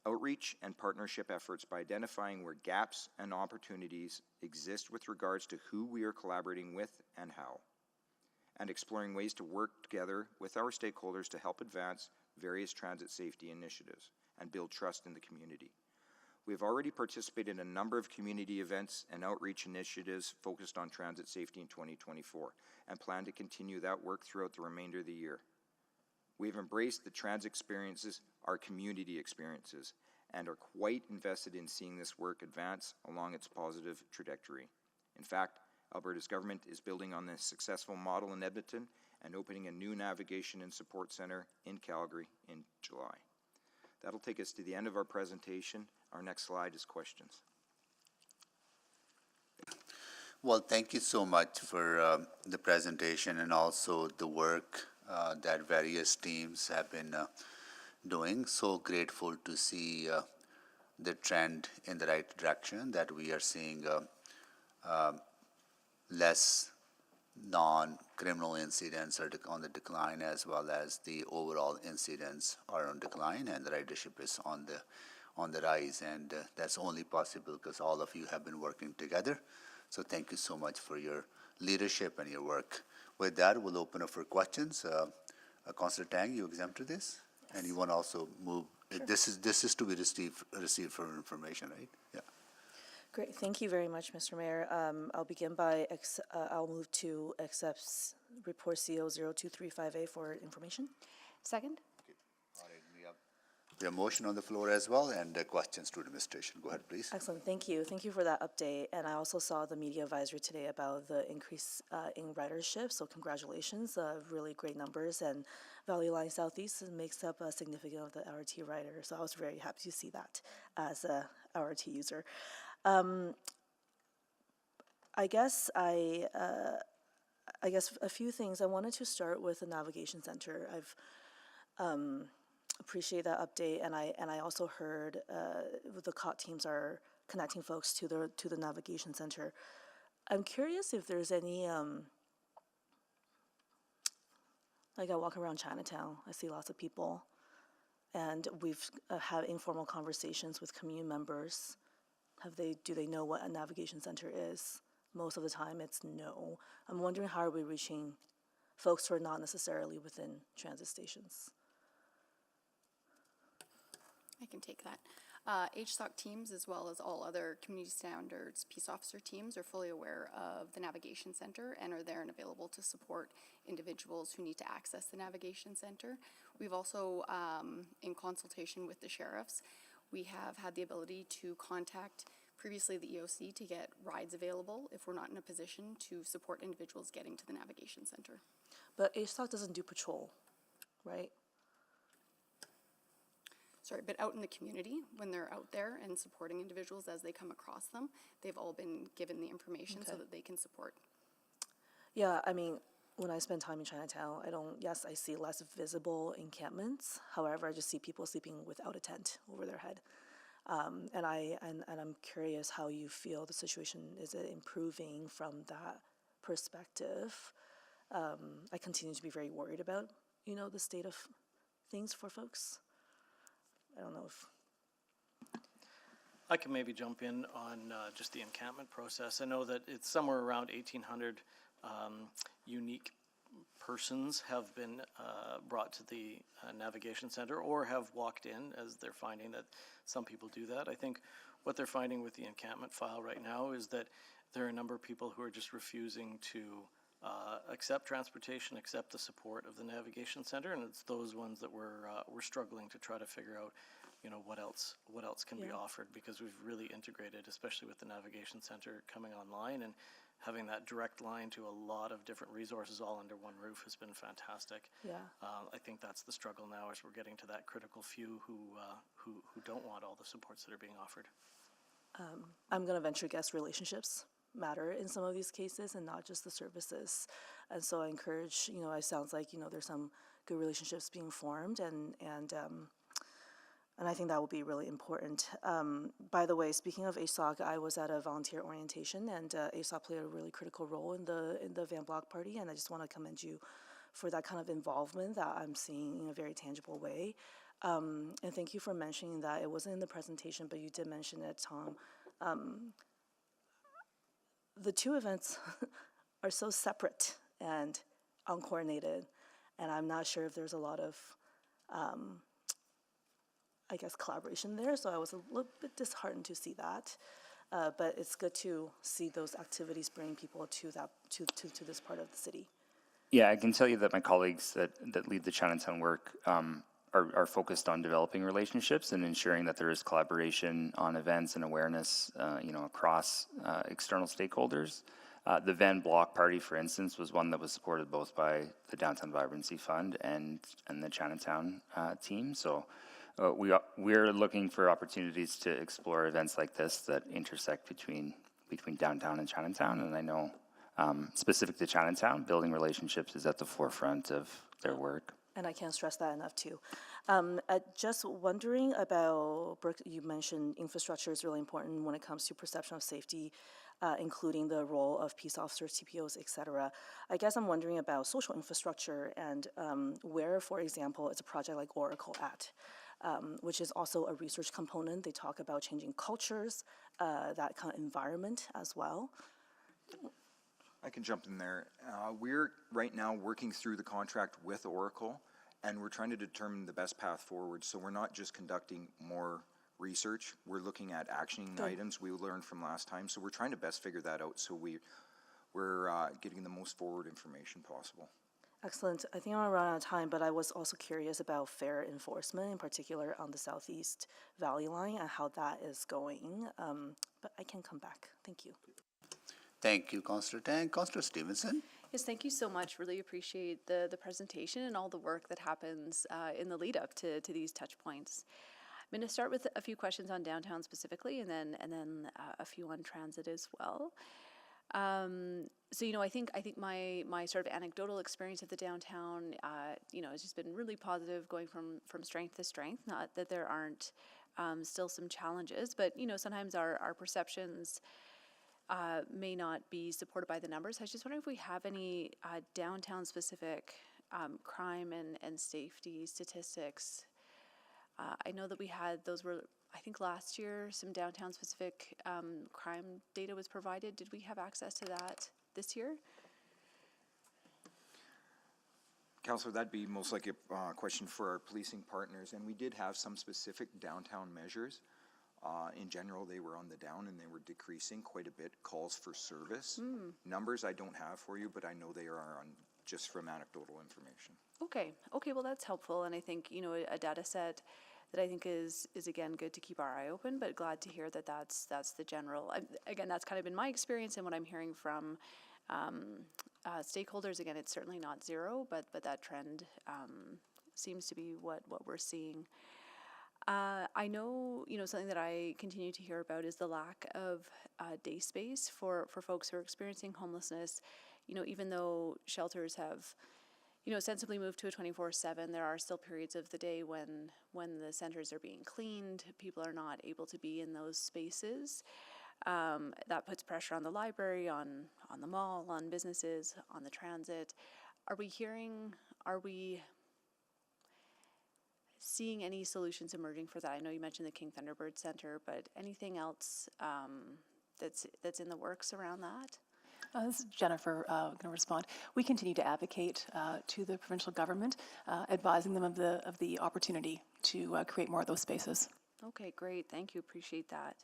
outreach, and partnership efforts by identifying where gaps and opportunities exist with regards to who we are collaborating with and how, and exploring ways to work together with our stakeholders to help advance various transit safety initiatives and build trust in the community. We have already participated in a number of community events and outreach initiatives focused on transit safety in 2024 and plan to continue that work throughout the remainder of the year. We've embraced the transit experiences, our community experiences, and are quite invested in seeing this work advance along its positive trajectory. In fact, Alberta's government is building on this successful model in Edmonton and opening a new navigation and support center in Calgary in July. That'll take us to the end of our presentation. Our next slide is questions. Well, thank you so much for the presentation and also the work that various teams have been doing. So grateful to see the trend in the right direction, that we are seeing less criminal incidents are on the decline, as well as the overall incidents are on decline, and the ridership is on the rise. And that's only possible because all of you have been working together. So thank you so much for your leadership and your work. With that, we'll open up for questions. Councillor Tang, you exempt to this? Yes. And you want to also move, sure. This is to be received for information, right? Yeah. Great, thank you very much, Mr. Mayor. I'll begin by, I'll move to accept report CO 0235A for information. Second? All right, we have a motion on the floor as well, and questions to administration. Go ahead, please. Excellent, thank you. Thank you for that update. And I also saw the media advisory today about the increase in ridership, so congratulations, really great numbers. And Valley Line Southeast makes up a significant of the RT rider, so I was very happy to see that as a RT user. I guess a few things. I wanted to start with the navigation center. I've appreciate that update, and I also heard the COT teams are connecting folks to the navigation center. I'm curious if there's any like I walk around Chinatown, I see lots of people, and we've had informal conversations with community members. Do they know what a navigation center is? Most of the time it's no. I'm wondering, how are we reaching folks who are not necessarily within transit stations? I can take that. HSOC teams, as well as all other community standards peace officer teams, are fully aware of the navigation center and are there and available to support individuals who need to access the navigation center. We've also, in consultation with the sheriffs, we have had the ability to contact previously the EOC to get rides available if we're not in a position to support individuals getting to the navigation center. But HSOC doesn't do patrol, right? Sorry, but out in the community, when they're out there and supporting individuals as they come across them, they've all been given the information so that they can support. Yeah, I mean, when I spend time in Chinatown, I see less visible encampments. However, I just see people sleeping without a tent over their head. And I'm curious how you feel the situation, is it improving from that perspective? I continue to be very worried about, the state of things for folks. I don't know if... I can maybe jump in on just the encampment process. I know that it's somewhere around 1,800 unique persons have been brought to the navigation center or have walked in, as they're finding that some people do that. I think what they're finding with the encampment file right now is that there are a number of people who are just refusing to accept transportation, accept the support of the navigation center, and it's those ones that we're struggling to try to figure out, what else can be offered, because we've really integrated, especially with the navigation center coming online, and having that direct line to a lot of different resources all under one roof has been fantastic. Yeah. I think that's the struggle now, as we're getting to that critical few who don't want all the supports that are being offered. I'm going to venture guess relationships matter in some of these cases and not just the services. And so I encourage, it sounds like, there's some good relationships being formed, and I think that will be really important. By the way, speaking of ASOC, I was at a volunteer orientation, and ASOC played a really critical role in the Van Block Party, and I just want to commend you for that kind of involvement that I'm seeing in a very tangible way. And thank you for mentioning that. It wasn't in the presentation, but you did mention it, Tom. The two events are so separate and uncoordinated, and I'm not sure if there's a lot of collaboration there, so I was a little bit disheartened to see that. But it's good to see those activities bring people to this part of the city. Yeah, I can tell you that my colleagues that lead the Chinatown work are focused on developing relationships and ensuring that there is collaboration on events and awareness, across external stakeholders. The Van Block Party, for instance, was one that was supported both by the Downtown Vibrancy Fund and the Chinatown team. So we're looking for opportunities to explore events like this that intersect between downtown and Chinatown. And I know, specific to Chinatown, building relationships is at the forefront of their work. And I can't stress that enough, too. Just wondering about, Brooke, you mentioned infrastructure is really important when it comes to perception of safety. including the role of peace officers, TPOs, et cetera. I guess I'm wondering about social infrastructure and where, for example, is a project like Oracle at, which is also a research component. They talk about changing cultures, that kind of environment as well. I can jump in there. We're right now working through the contract with Oracle, and we're trying to determine the best path forward. So we're not just conducting more research, we're looking at actioning items we learned from last time. So we're trying to best figure that out so we're getting the most forward information possible. Excellent. I think I'm gonna run out of time, but I was also curious about fare enforcement, in particular on the Southeast Valley line and how that is going. But I can come back. Thank you. Thank you, Councillor Tang. Councillor Stevenson. Yes, thank you so much. Really appreciate the presentation and all the work that happens in the lead up to these touch points. I'm going to start with a few questions on downtown specifically, and then a few on transit as well. So I think my sort of anecdotal experience of the downtown, has just been really positive, going from strength to strength. Not that there aren't still some challenges, but sometimes our perceptions may not be supported by the numbers. I was just wondering if we have any downtown specific crime and safety statistics. I know that those were, I think last year, some downtown specific crime data was provided. Did we have access to that this year? Councillor, that'd be most like a question for our policing partners, and we did have some specific downtown measures. In general, they were on the down and they were decreasing quite a bit. Calls for service. Numbers I don't have for you, but I know they are on just from anecdotal information. Okay, well that's helpful, and I think a data set that I think is again good to keep our eye open, but glad to hear that that's the general. Again, that's kind of been my experience and what I'm hearing from stakeholders. Again, it's certainly not zero, but that trend seems to be what we're seeing. I know, something that I continue to hear about is the lack of day space for folks who are experiencing homelessness. Even though shelters have, sensibly moved to a 24/7, there are still periods of the day when the centers are being cleaned, people are not able to be in those spaces. That puts pressure on the library, on the mall, on businesses, on the transit. Are we seeing any solutions emerging for that? I know you mentioned the King Thunderbird Center, but anything else that's in the works around that? This is Jennifer going to respond. We continue to advocate to the provincial government, advising them of the opportunity to create more of those spaces. Okay, great. Thank you. Appreciate that.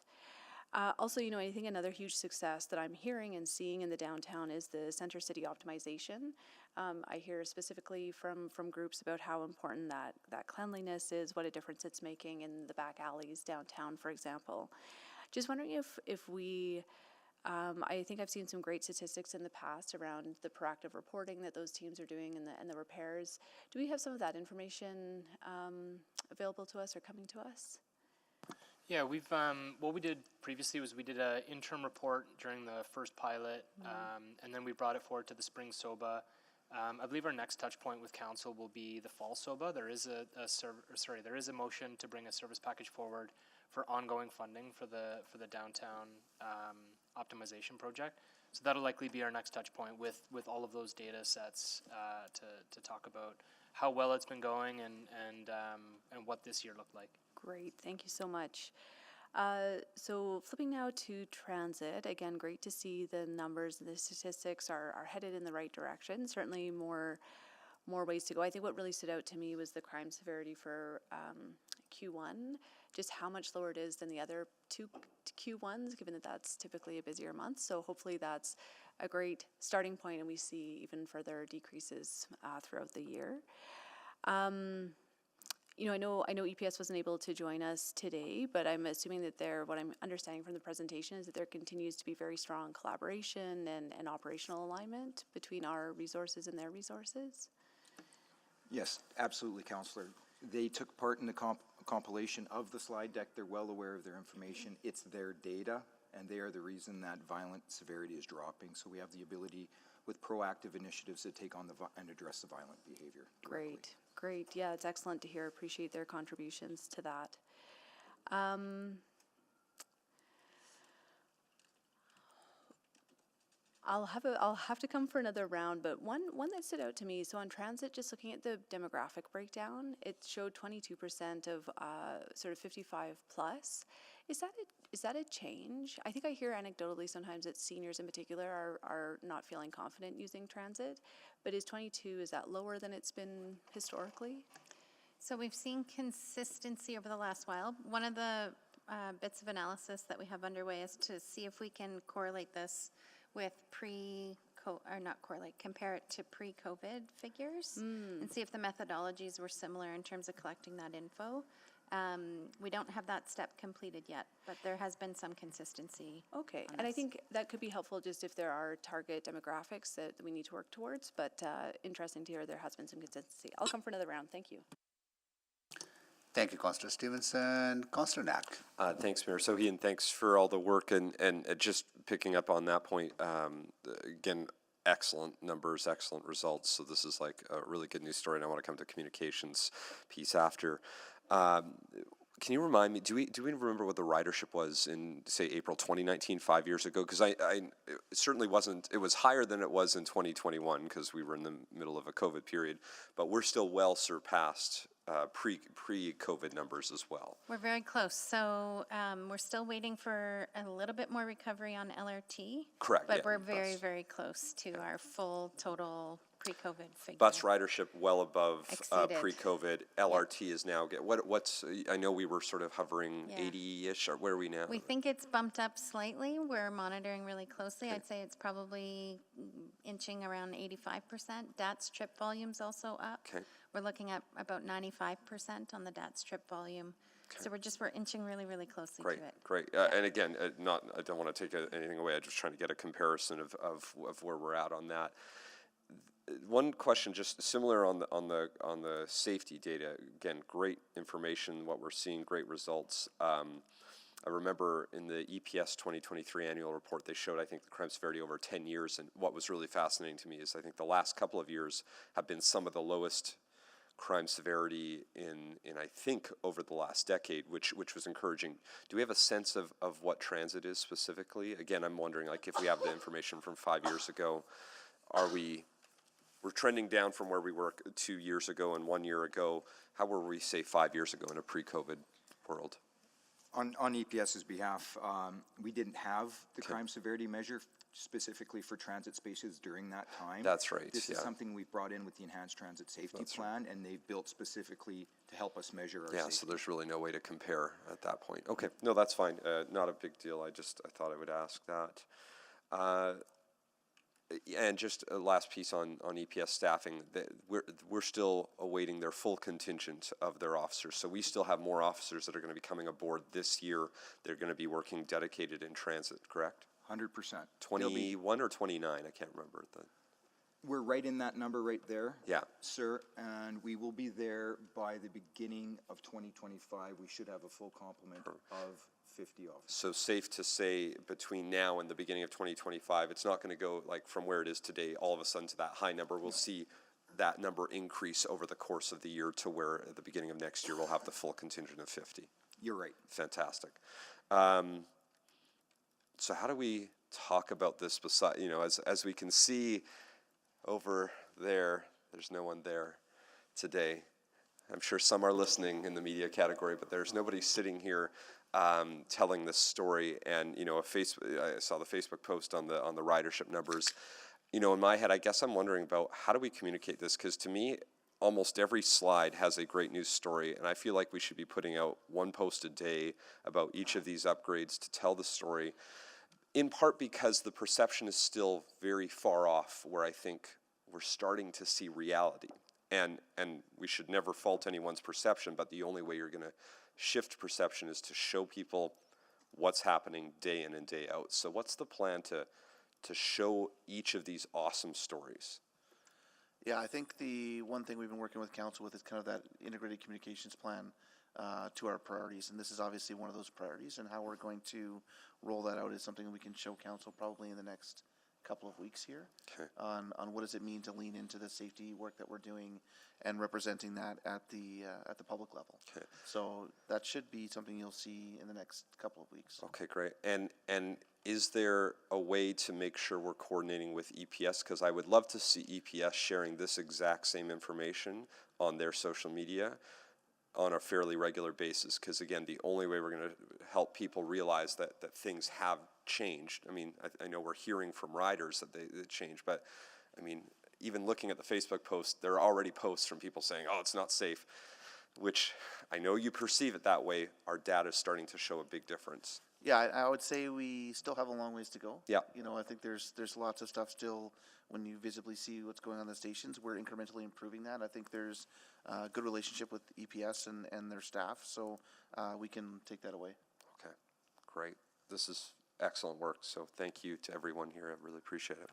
Also, I think another huge success that I'm hearing and seeing in the downtown is the center city optimization. I hear specifically from groups about how important that cleanliness is, what a difference it's making in the back alleys downtown, for example. Just wondering if we, I think I've seen some great statistics in the past around the proactive reporting that those teams are doing and the repairs. Do we have some of that information available to us or coming to us? Yeah, we've what we did previously was we did an interim report during the first pilot, and then we brought it forward to the spring SOBA. I believe our next touch point with council will be the fall SOBA. There is there is a motion to bring a service package forward for ongoing funding for the downtown optimization project. So that'll likely be our next touch point with all of those data sets to talk about how well it's been going and what this year looked like. Great, thank you so much. So flipping now to transit, again, great to see the numbers, the statistics are headed in the right direction. Certainly more ways to go. I think what really stood out to me was the crime severity for Q1, just how much lower it is than the other two Q1s, given that that's typically a busier month. So hopefully that's a great starting point and we see even further decreases throughout the year. I know EPS wasn't able to join us today, but I'm assuming that what I'm understanding from the presentation is that there continues to be very strong collaboration and operational alignment between our resources and their resources. Yes, absolutely, Councillor. They took part in the compilation of the slide deck. They're well aware of their information. It's their data, and they are the reason that violent severity is dropping. So we have the ability with proactive initiatives to take on and address the violent behavior directly. Great. Yeah, it's excellent to hear. Appreciate their contributions to that. I'll have to come for another round, but one that stood out to me. So on transit, just looking at the demographic breakdown, it showed 22% of sort of 55 plus. Is that a change? I think I hear anecdotally sometimes that seniors in particular are not feeling confident using transit, but is 22, is that lower than it's been historically? So we've seen consistency over the last while. One of the bits of analysis that we have underway is to see if we can correlate this with compare it to pre-COVID figures and see if the methodologies were similar in terms of collecting that info. We don't have that step completed yet, but there has been some consistency. Okay, and I think that could be helpful just if there are target demographics that we need to work towards, but interesting to hear there has been some consistency. I'll come for another round. Thank you. Thank you, Councillor Stevenson. Councillor Knack. Thanks, Mayor Sohi, and thanks for all the work. And just picking up on that point, again, excellent numbers, excellent results. So this is like a really good news story, and I want to come to communications piece after. Can you remind me, do we remember what the ridership was in, say, April 2019, 5 years ago? Because it certainly wasn't, it was higher than it was in 2021 because we were in the middle of a COVID period, but we're still well surpassed pre-COVID numbers as well. We're very close. So we're still waiting for a little bit more recovery on LRT. Correct. But yeah, we're very, very close to our full total pre-COVID figure. Bus ridership well above Exceeded. pre-COVID. LRT is now what's I know we were sort of hovering 80-ish. Or where are we now? We think it's bumped up slightly. We're monitoring really closely. I'd say it's probably inching around 85%. DATS trip volume's also up. Okay. We're looking at about 95% on the DATS trip volume. Okay. So we're inching really, really closely to it. Great. And again, I don't want to take anything away. I'm just trying to get a comparison of where we're at on that. One question, just similar on the safety data. Again, great information. What we're seeing, great results. I remember in the EPS 2023 annual report, they showed, I think, the crime severity over 10 years. And what was really fascinating to me is I think the last couple of years have been some of the lowest crime severity in I think over the last decade, which was encouraging. Do we have a sense of what transit is specifically? Again, I'm wondering, like, if we have the information from 5 years ago, we're trending down from where we were 2 years ago and 1 year ago. How were we, say, 5 years ago in a pre-COVID world? On EPS's behalf, we didn't have the crime severity measure specifically for transit spaces during that time. That's right. This is something we've brought in with the Enhanced Transit Safety Plan, and they've built specifically to help us measure our safety. So there's really no way to compare at that point. Okay, no, that's fine. Not a big deal. I thought I would ask that. And just a last piece on EPS staffing, we're still awaiting their full contingent of their officers. So we still have more officers that are going to be coming aboard this year. They're going to be working dedicated in transit, correct? 100%. 21 or 29, I can't remember. We're right in that number right there, sir, and we will be there by the beginning of 2025. We should have a full complement of 50 officers. So safe to say between now and the beginning of 2025, it's not going to go like from where it is today all of a sudden to that high number. We'll see that number increase over the course of the year to where at the beginning of next year we'll have the full contingent of 50. You're right. Fantastic. So how do we talk about this beside, as we can see over there, there's no one there today. I'm sure some are listening in the media category, but there's nobody sitting here telling this story. And I saw the Facebook post on the ridership numbers. In my head, I guess I'm wondering about how do we communicate this? Because to me, almost every slide has a great news story, and I feel like we should be putting out one post a day about each of these upgrades to tell the story. In part because the perception is still very far off where I think we're starting to see reality. And we should never fault anyone's perception, but the only way you're going to shift perception is to show people what's happening day in and day out. So what's the plan to show each of these awesome stories? Yeah, I think the one thing we've been working with council with is kind of that integrated communications plan to our priorities, and this is obviously one of those priorities, and how we're going to roll that out is something we can show council probably in the next couple of weeks here. Okay. On what does it mean to lean into the safety work that we're doing and representing that at the public level. Okay. So that should be something you'll see in the next couple of weeks. Okay, great. And is there a way to make sure we're coordinating with EPS? Because I would love to see EPS sharing this exact same information on their social media on a fairly regular basis. Because again, the only way we're going to help people realize that things have changed. I mean, I know we're hearing from riders that they changed, but I mean, even looking at the Facebook posts, there are already posts from people saying, oh, it's not safe, which I know you perceive it that way. Our data is starting to show a big difference. Yeah, I would say we still have a long ways to go. Yeah. You know, I think there's lots of stuff still when you visibly see what's going on in the stations. We're incrementally improving that. I think there's a good relationship with EPS and their staff, so we can take that away. Okay, great. This is excellent work, so thank you to everyone here. I really appreciate it.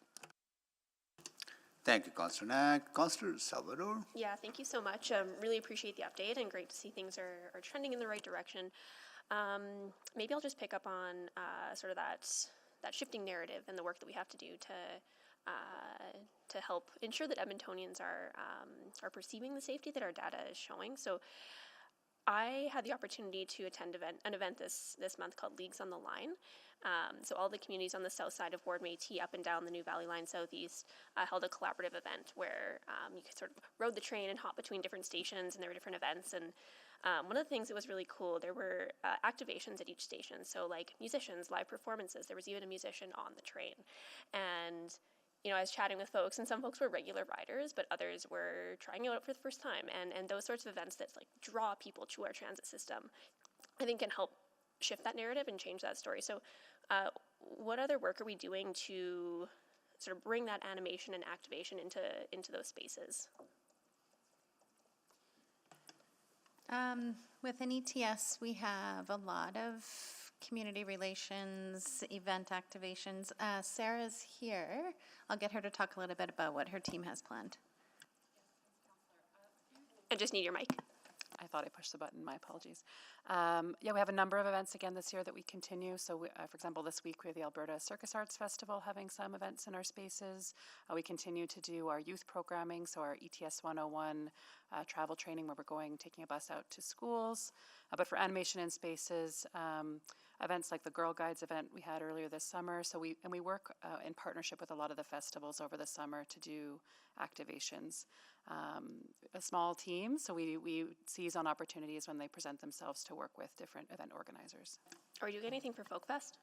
Thank you, Councillor Knack. Councillor Salvador? Yeah, thank you so much. Really appreciate the update and great to see things are trending in the right direction. Maybe I'll just pick up on sort of that shifting narrative and the work that we have to do to help ensure that Edmontonians are perceiving the safety that our data is showing. So I had the opportunity to attend an event this month called Leagues on the Line. So all the communities on the south side of Ward Métis up and down the New Valley Line Southeast held a collaborative event where you could sort of rode the train and hop between different stations, and there were different events. And one of the things that was really cool, there were activations at each station. So like musicians, live performances. There was even a musician on the train. And you know, I was chatting with folks, and some folks were regular riders, but others were trying it out for the first time. And those sorts of events that like draw people to our transit system, I think can help shift that narrative and change that story. So what other work are we doing to sort of bring that animation and activation into those spaces? Within ETS, we have a lot of community relations, event activations. Sarah's here. I'll get her to talk a little bit about what her team has planned. I just need your mic. I thought I pushed the button. My apologies. Yeah, we have a number of events again this year that we continue. So, for example, this week we have the Alberta Circus Arts Festival having some events in our spaces. We continue to do our youth programming, so our ETS 101 travel training where we're taking a bus out to schools. But for animation in spaces, events like the Girl Guides event we had earlier this summer. So we work in partnership with a lot of the festivals over the summer to do activations. A small team, so we seize on opportunities when they present themselves to work with different event organizers. Are you doing anything for Folk Fest?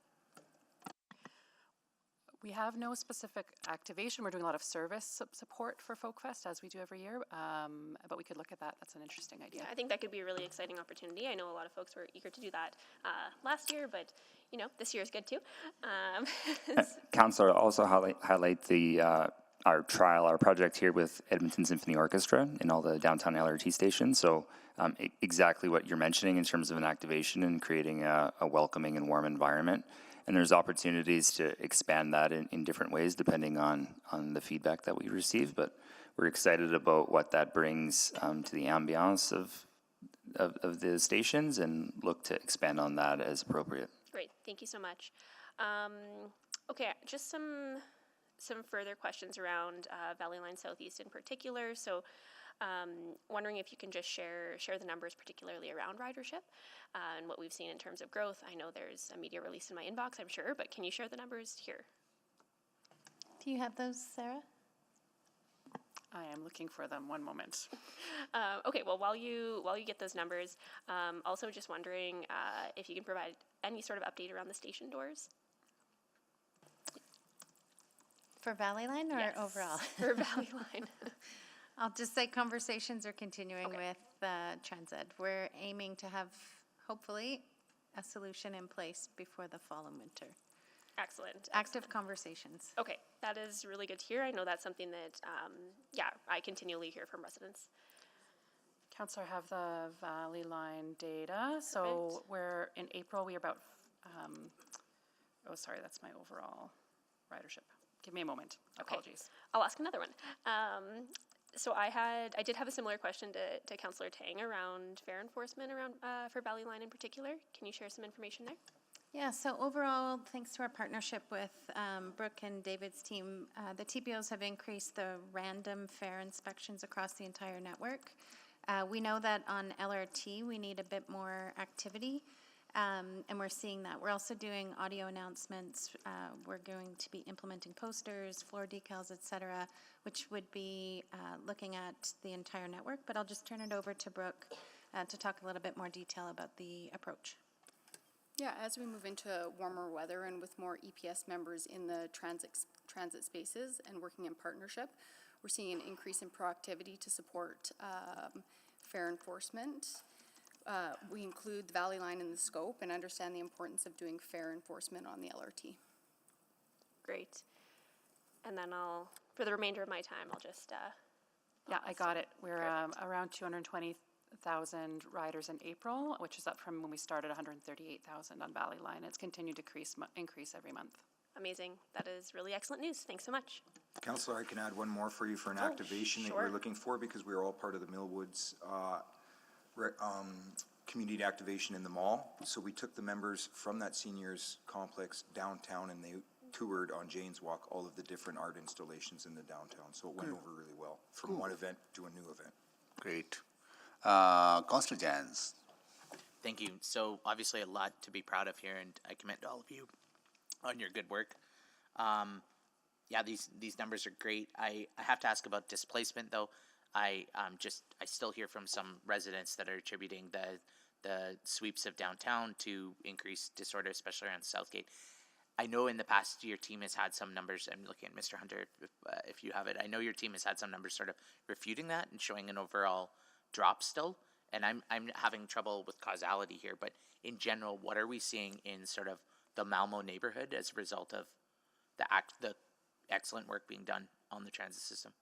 We have no specific activation. We're doing a lot of service support for Folk Fest, as we do every year, but we could look at that. That's an interesting idea. Yeah, I think that could be a really exciting opportunity. I know a lot of folks were eager to do that last year, but you know, this year is good too. Councillor, also highlight the our project here with Edmonton Symphony Orchestra in all the downtown LRT stations. So exactly what you're mentioning in terms of an activation and creating a welcoming and warm environment. And there's opportunities to expand that in different ways depending on the feedback that we receive. But we're excited about what that brings to the ambiance of the stations and look to expand on that as appropriate. Great, thank you so much. Okay, just some further questions around Valley Line Southeast in particular. So wondering if you can just share the numbers, particularly around ridership and what we've seen in terms of growth. I know there's a media release in my inbox, I'm sure, but can you share the numbers here? Do you have those, Sarah? I am looking for them. One moment. Okay, well, while you get those numbers, also just wondering if you can provide any sort of update around the station doors. For Valley Line or Yes, overall? For Valley Line. I'll just say conversations are continuing with Transit. We're aiming to have, hopefully, a solution in place before the fall and winter. Excellent. Active conversations. Okay, that is really good to hear. I know that's something that, I continually hear from residents. Councillor, have the Valley Line data. So we're in April, we are about, sorry, that's my overall ridership. Give me a moment. Apologies. Okay. I'll ask another one. So I did have a similar question to Councillor Tang around fare enforcement around for Valley Line in particular. Can you share some information there? Yeah, so overall, thanks to our partnership with Brooke and David's team, the TPOs have increased the random fare inspections across the entire network. We know that on LRT, we need a bit more activity, and we're seeing that. We're also doing audio announcements. We're going to be implementing posters, floor decals, et cetera, which would be looking at the entire network. But I'll just turn it over to Brooke to talk a little bit more detail about the approach. Yeah, as we move into warmer weather and with more EPS members in the transit spaces and working in partnership, we're seeing an increase in proactivity to support fare enforcement. We include the Valley Line in the scope and understand the importance of doing fare enforcement on the LRT. Great. And then for the remainder of my time, I'll just... Yeah, I got it. We're around 220,000 riders in April, which is up from when we started 138,000 on Valley Line. It's continued to increase every month. Amazing. That is really excellent news. Thanks so much. Councillor, I can add one more for you for an activation that we're looking for, because we are all part of the Millwoods community activation in the mall. So we took the members from that seniors complex downtown, and they toured on Jane's Walk all of the different art installations in the downtown. So it went over really well from one event to a new event. Great. Councillor Jans. Thank you. So obviously a lot to be proud of here, and I commend all of you on your good work. Yeah, these numbers are great. I have to ask about displacement though. I still hear from some residents that are attributing the sweeps of downtown to increased disorder, especially around Southgate. I know in the past your team has had some numbers. I'm looking at Mr. Hunter if you have it. I know your team has had some numbers sort of refuting that and showing an overall drop still. And I'm having trouble with causality here, but in general, what are we seeing in sort of the Malmo neighborhood as a result of the excellent work being done on the transit system?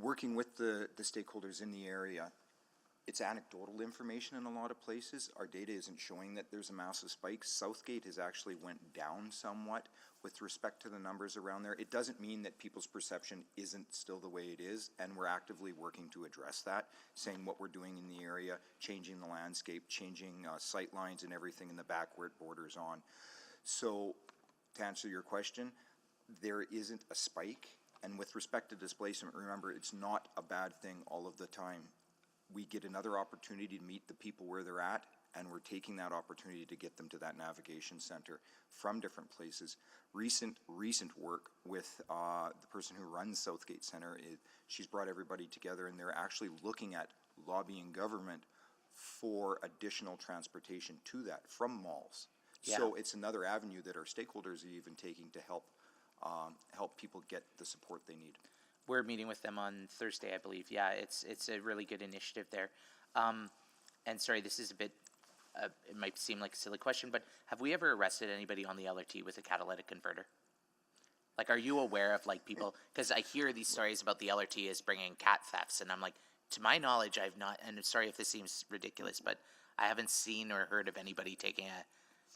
Working with the stakeholders in the area, it's anecdotal information in a lot of places. Our data isn't showing that there's a massive spike. Southgate has actually went down somewhat with respect to the numbers around there. It doesn't mean that people's perception isn't still the way it is, and we're actively working to address that, saying what we're doing in the area, changing the landscape, changing sight lines and everything in the back where it borders on. So to answer your question, there isn't a spike. And with respect to displacement, remember, it's not a bad thing all of the time. We get another opportunity to meet the people where they're at, and we're taking that opportunity to get them to that navigation center from different places. Recent work with the person who runs Southgate Center, she's brought everybody together, and they're actually looking at lobbying government for additional transportation to that from malls. Yeah. So it's another avenue that our stakeholders are even taking to help people get the support they need. We're meeting with them on Thursday, I believe. Yeah, it's a really good initiative there. And sorry, this is a bit, it might seem like a silly question, but have we ever arrested anybody on the LRT with a catalytic converter? Like, are you aware of like people, because I hear these stories about the LRT is bringing cat thefts, and I'm like, to my knowledge, I've not, and sorry if this seems ridiculous, but I haven't seen or heard of anybody taking a...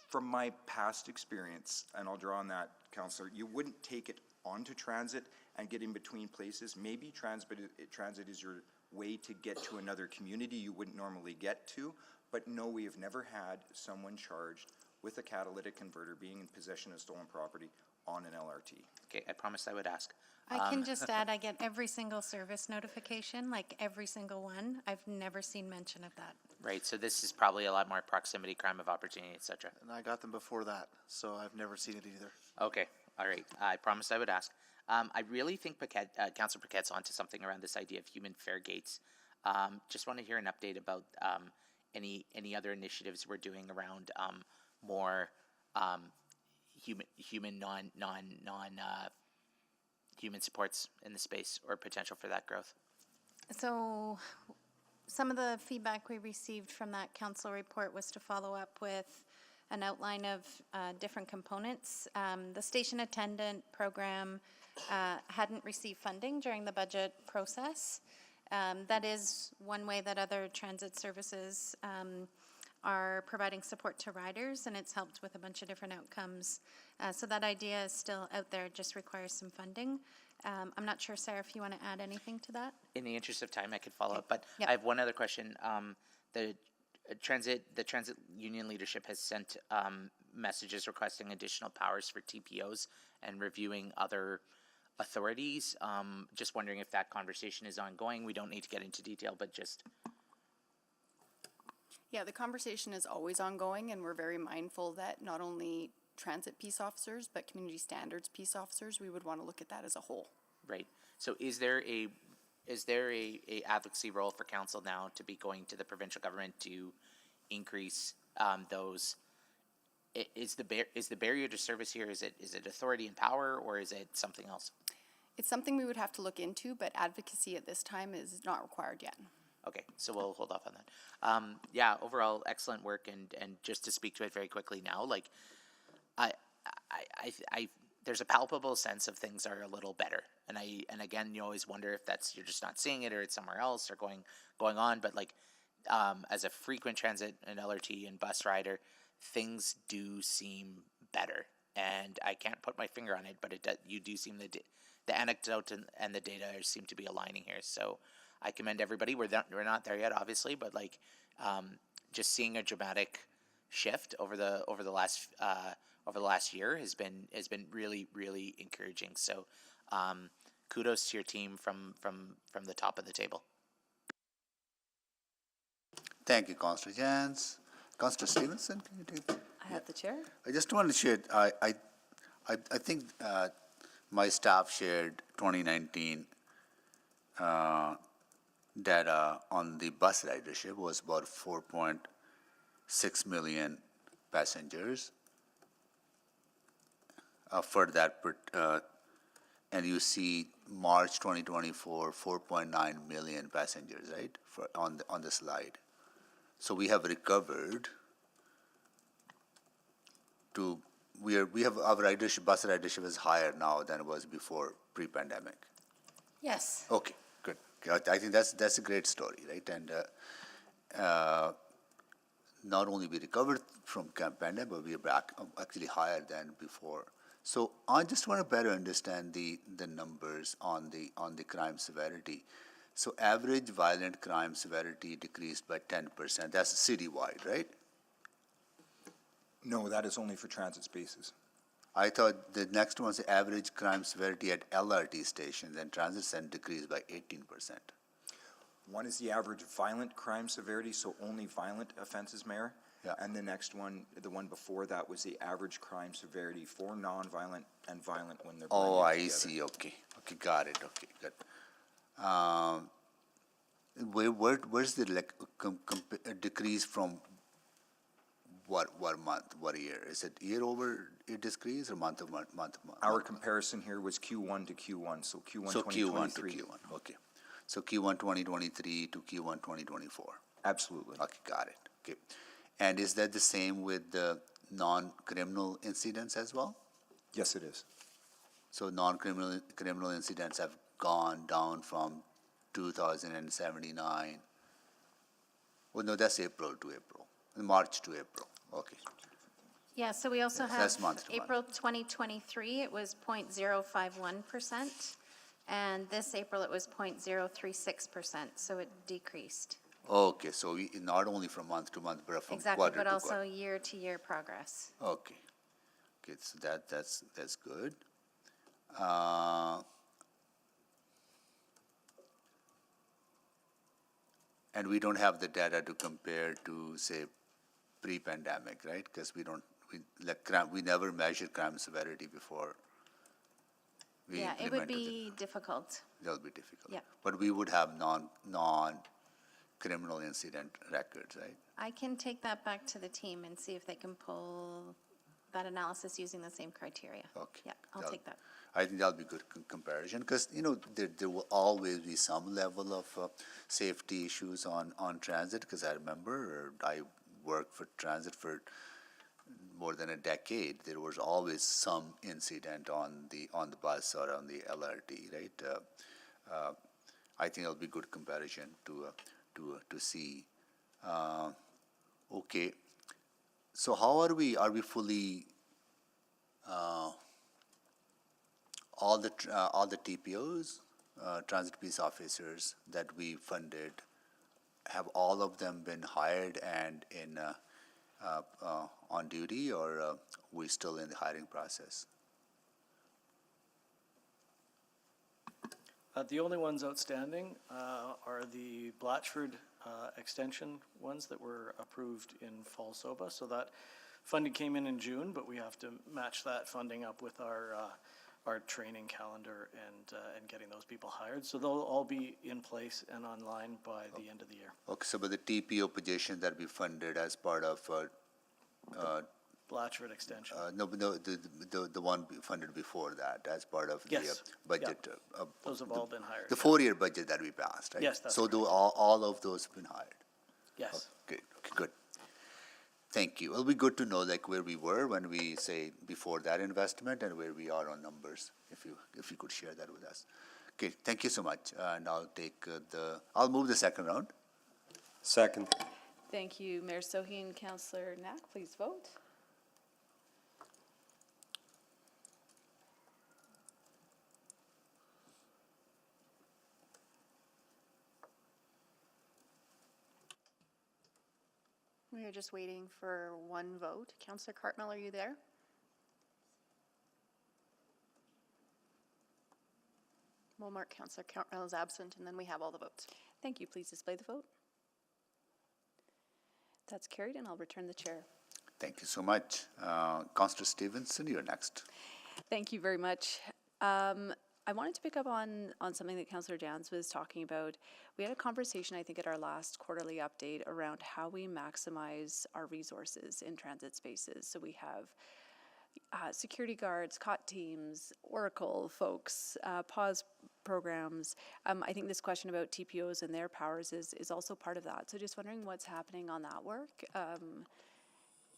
From my past experience, and I'll draw on that, Councillor, you wouldn't take it onto transit and get in between places. Maybe transit is your way to get to another community you wouldn't normally get to, but no, we have never had someone charged with a catalytic converter being in possession of stolen property on an LRT. Okay, I promised I would ask. I can just add, I get every single service notification, like every single one. I've never seen mention of that. Right, so this is probably a lot more proximity, crime of opportunity, etc. And I got them before that, so I've never seen it either. Okay, all right. I promised I would ask. I really think Councillor Paquette's onto something around this idea of human fare gates. Just want to hear an update about any other initiatives we're doing around more human human supports in the space, or potential for that growth. So some of the feedback we received from that council report was to follow up with an outline of different components. The station attendant program hadn't received funding during the budget process. That is one way that other transit services are providing support to riders, and it's helped with a bunch of different outcomes. So that idea is still out there, just requires some funding. I'm not sure, Sarah, if you want to add anything to that? In the interest of time, I could follow up, but yep. I have one other question. The the transit union leadership has sent messages requesting additional powers for TPOs and reviewing other authorities. Just wondering if that conversation is ongoing. We don't need to get into detail, but just. Yeah, the conversation is always ongoing, and we're very mindful that not only transit peace officers, but community standards peace officers, we would want to look at that as a whole. Right. So is there a advocacy role for council now to be going to the provincial government to increase those? Is the barrier to service here, is it authority and power, or is it something else? It's something we would have to look into, but advocacy at this time is not required yet. Okay, so we'll hold off on that. Yeah, overall excellent work, and just to speak to it very quickly now, like I there's a palpable sense of things are a little better, and again, you always wonder if that's you're just not seeing it or it's somewhere else or going on, but like as a frequent transit and LRT and bus rider, things do seem better, and I can't put my finger on it, but you do seem the anecdote and the data seem to be aligning here. So I commend everybody. We're not there yet, obviously, but like just seeing a dramatic shift over the last year has been really, really encouraging. So kudos to your team from the top of the table. Thank you, Councillor Jans. Councillor Stevenson, can you take that? I have the chair. I just want to share, I think my staff shared 2019 data on the bus ridership was about 4.6 million passengers for that, and you see March 2024, 4.9 million passengers, right, on the slide. So we have recovered to we have our ridership, bus ridership is higher now than it was before pre-pandemic. Yes. Okay, good. I think that's a great story, right? And not only we recovered from pandemic, but we are back actually higher than before. So I just want to better understand the numbers on the crime severity. So average violent crime severity decreased by 10%. That's citywide, right? No, that is only for transit spaces. I thought the next one's the average crime severity at LRT stations and transit center decreased by 18%. One is the average violent crime severity, so only violent offenses, Mayor. Yeah. And the next one, the one before that, was the average crime severity for non-violent and violent when they're blended together. I see. Okay, got it. Okay, good. Where's the decrease from what month, what year? Is it year over year decrease or month of month? Our comparison here was Q1 to Q1, so Q1 2023. Q1 to Q1, okay. So Q1 2023 to Q1 2024. Absolutely. Okay, got it. Okay. And is that the same with the non-criminal incidents as well? Yes, it is. So criminal incidents have gone down from 2,079. Well, no, that's April to April. March to April. Okay. Yeah, so we also have That's month to month. April 2023, it was 0.051%, and this April it was 0.036%, so it decreased. Okay, so we, not only from month to month, but from Exactly, quarter but to also quarter. year-to-year progress. Okay. Okay, so that's good. And we don't have the data to compare to, say, pre-pandemic, right? Because we never measured crime severity before. Yeah, it would be difficult. That'll be difficult. Yeah. But we would have non-criminal incident records, right? I can take that back to the team and see if they can pull that analysis using the same criteria. Okay. Yeah, I'll take that. I think that'll be good comparison because, there will always be some level of safety issues on transit because I remember I worked for transit for more than a decade. There was always some incident on the bus or on the LRT, right? I think it'll be good comparison to see. Okay, so how are we fully all the TPOs, transit peace officers that we funded have all of them been hired and on duty, or we still in the hiring process? The only ones outstanding are the Blatchford extension ones that were approved in fall SOBA. So that funding came in June, but we have to match that funding up with our training calendar and getting those people hired. So they'll all be in place and online by the end of the year. Okay, so but the TPO position that we funded as part of Blatchford extension. no, the one funded before that as part of the Yes, budget. Those have all been hired. The 4-year budget that we passed, right? Yes, that's so correct. all of those have been hired. Yes. Okay, good. Thank you. It'll be good to know like where we were when we say before that investment and where we are on numbers. If you could share that with us. Okay, thank you so much. And I'll take I'll move the second round. Second. Thank you, Mayor Sohi and Councillor Knack. Please vote. We are just waiting for one vote. Councillor Cartmell, are you there? We'll mark Councillor Cartmell as absent, and then we have all the votes. Thank you. Please display the vote. That's carried, and I'll return the chair. Thank you so much. Councillor Stevenson, you're next. Thank you very much. I wanted to pick up on something that Councillor Jans was talking about. We had a conversation, I think, at our last quarterly update around how we maximize our resources in transit spaces. So we have security guards, COT teams, Oracle folks, pause programs. I think this question about TPOs and their powers is also part of that. So just wondering what's happening on that work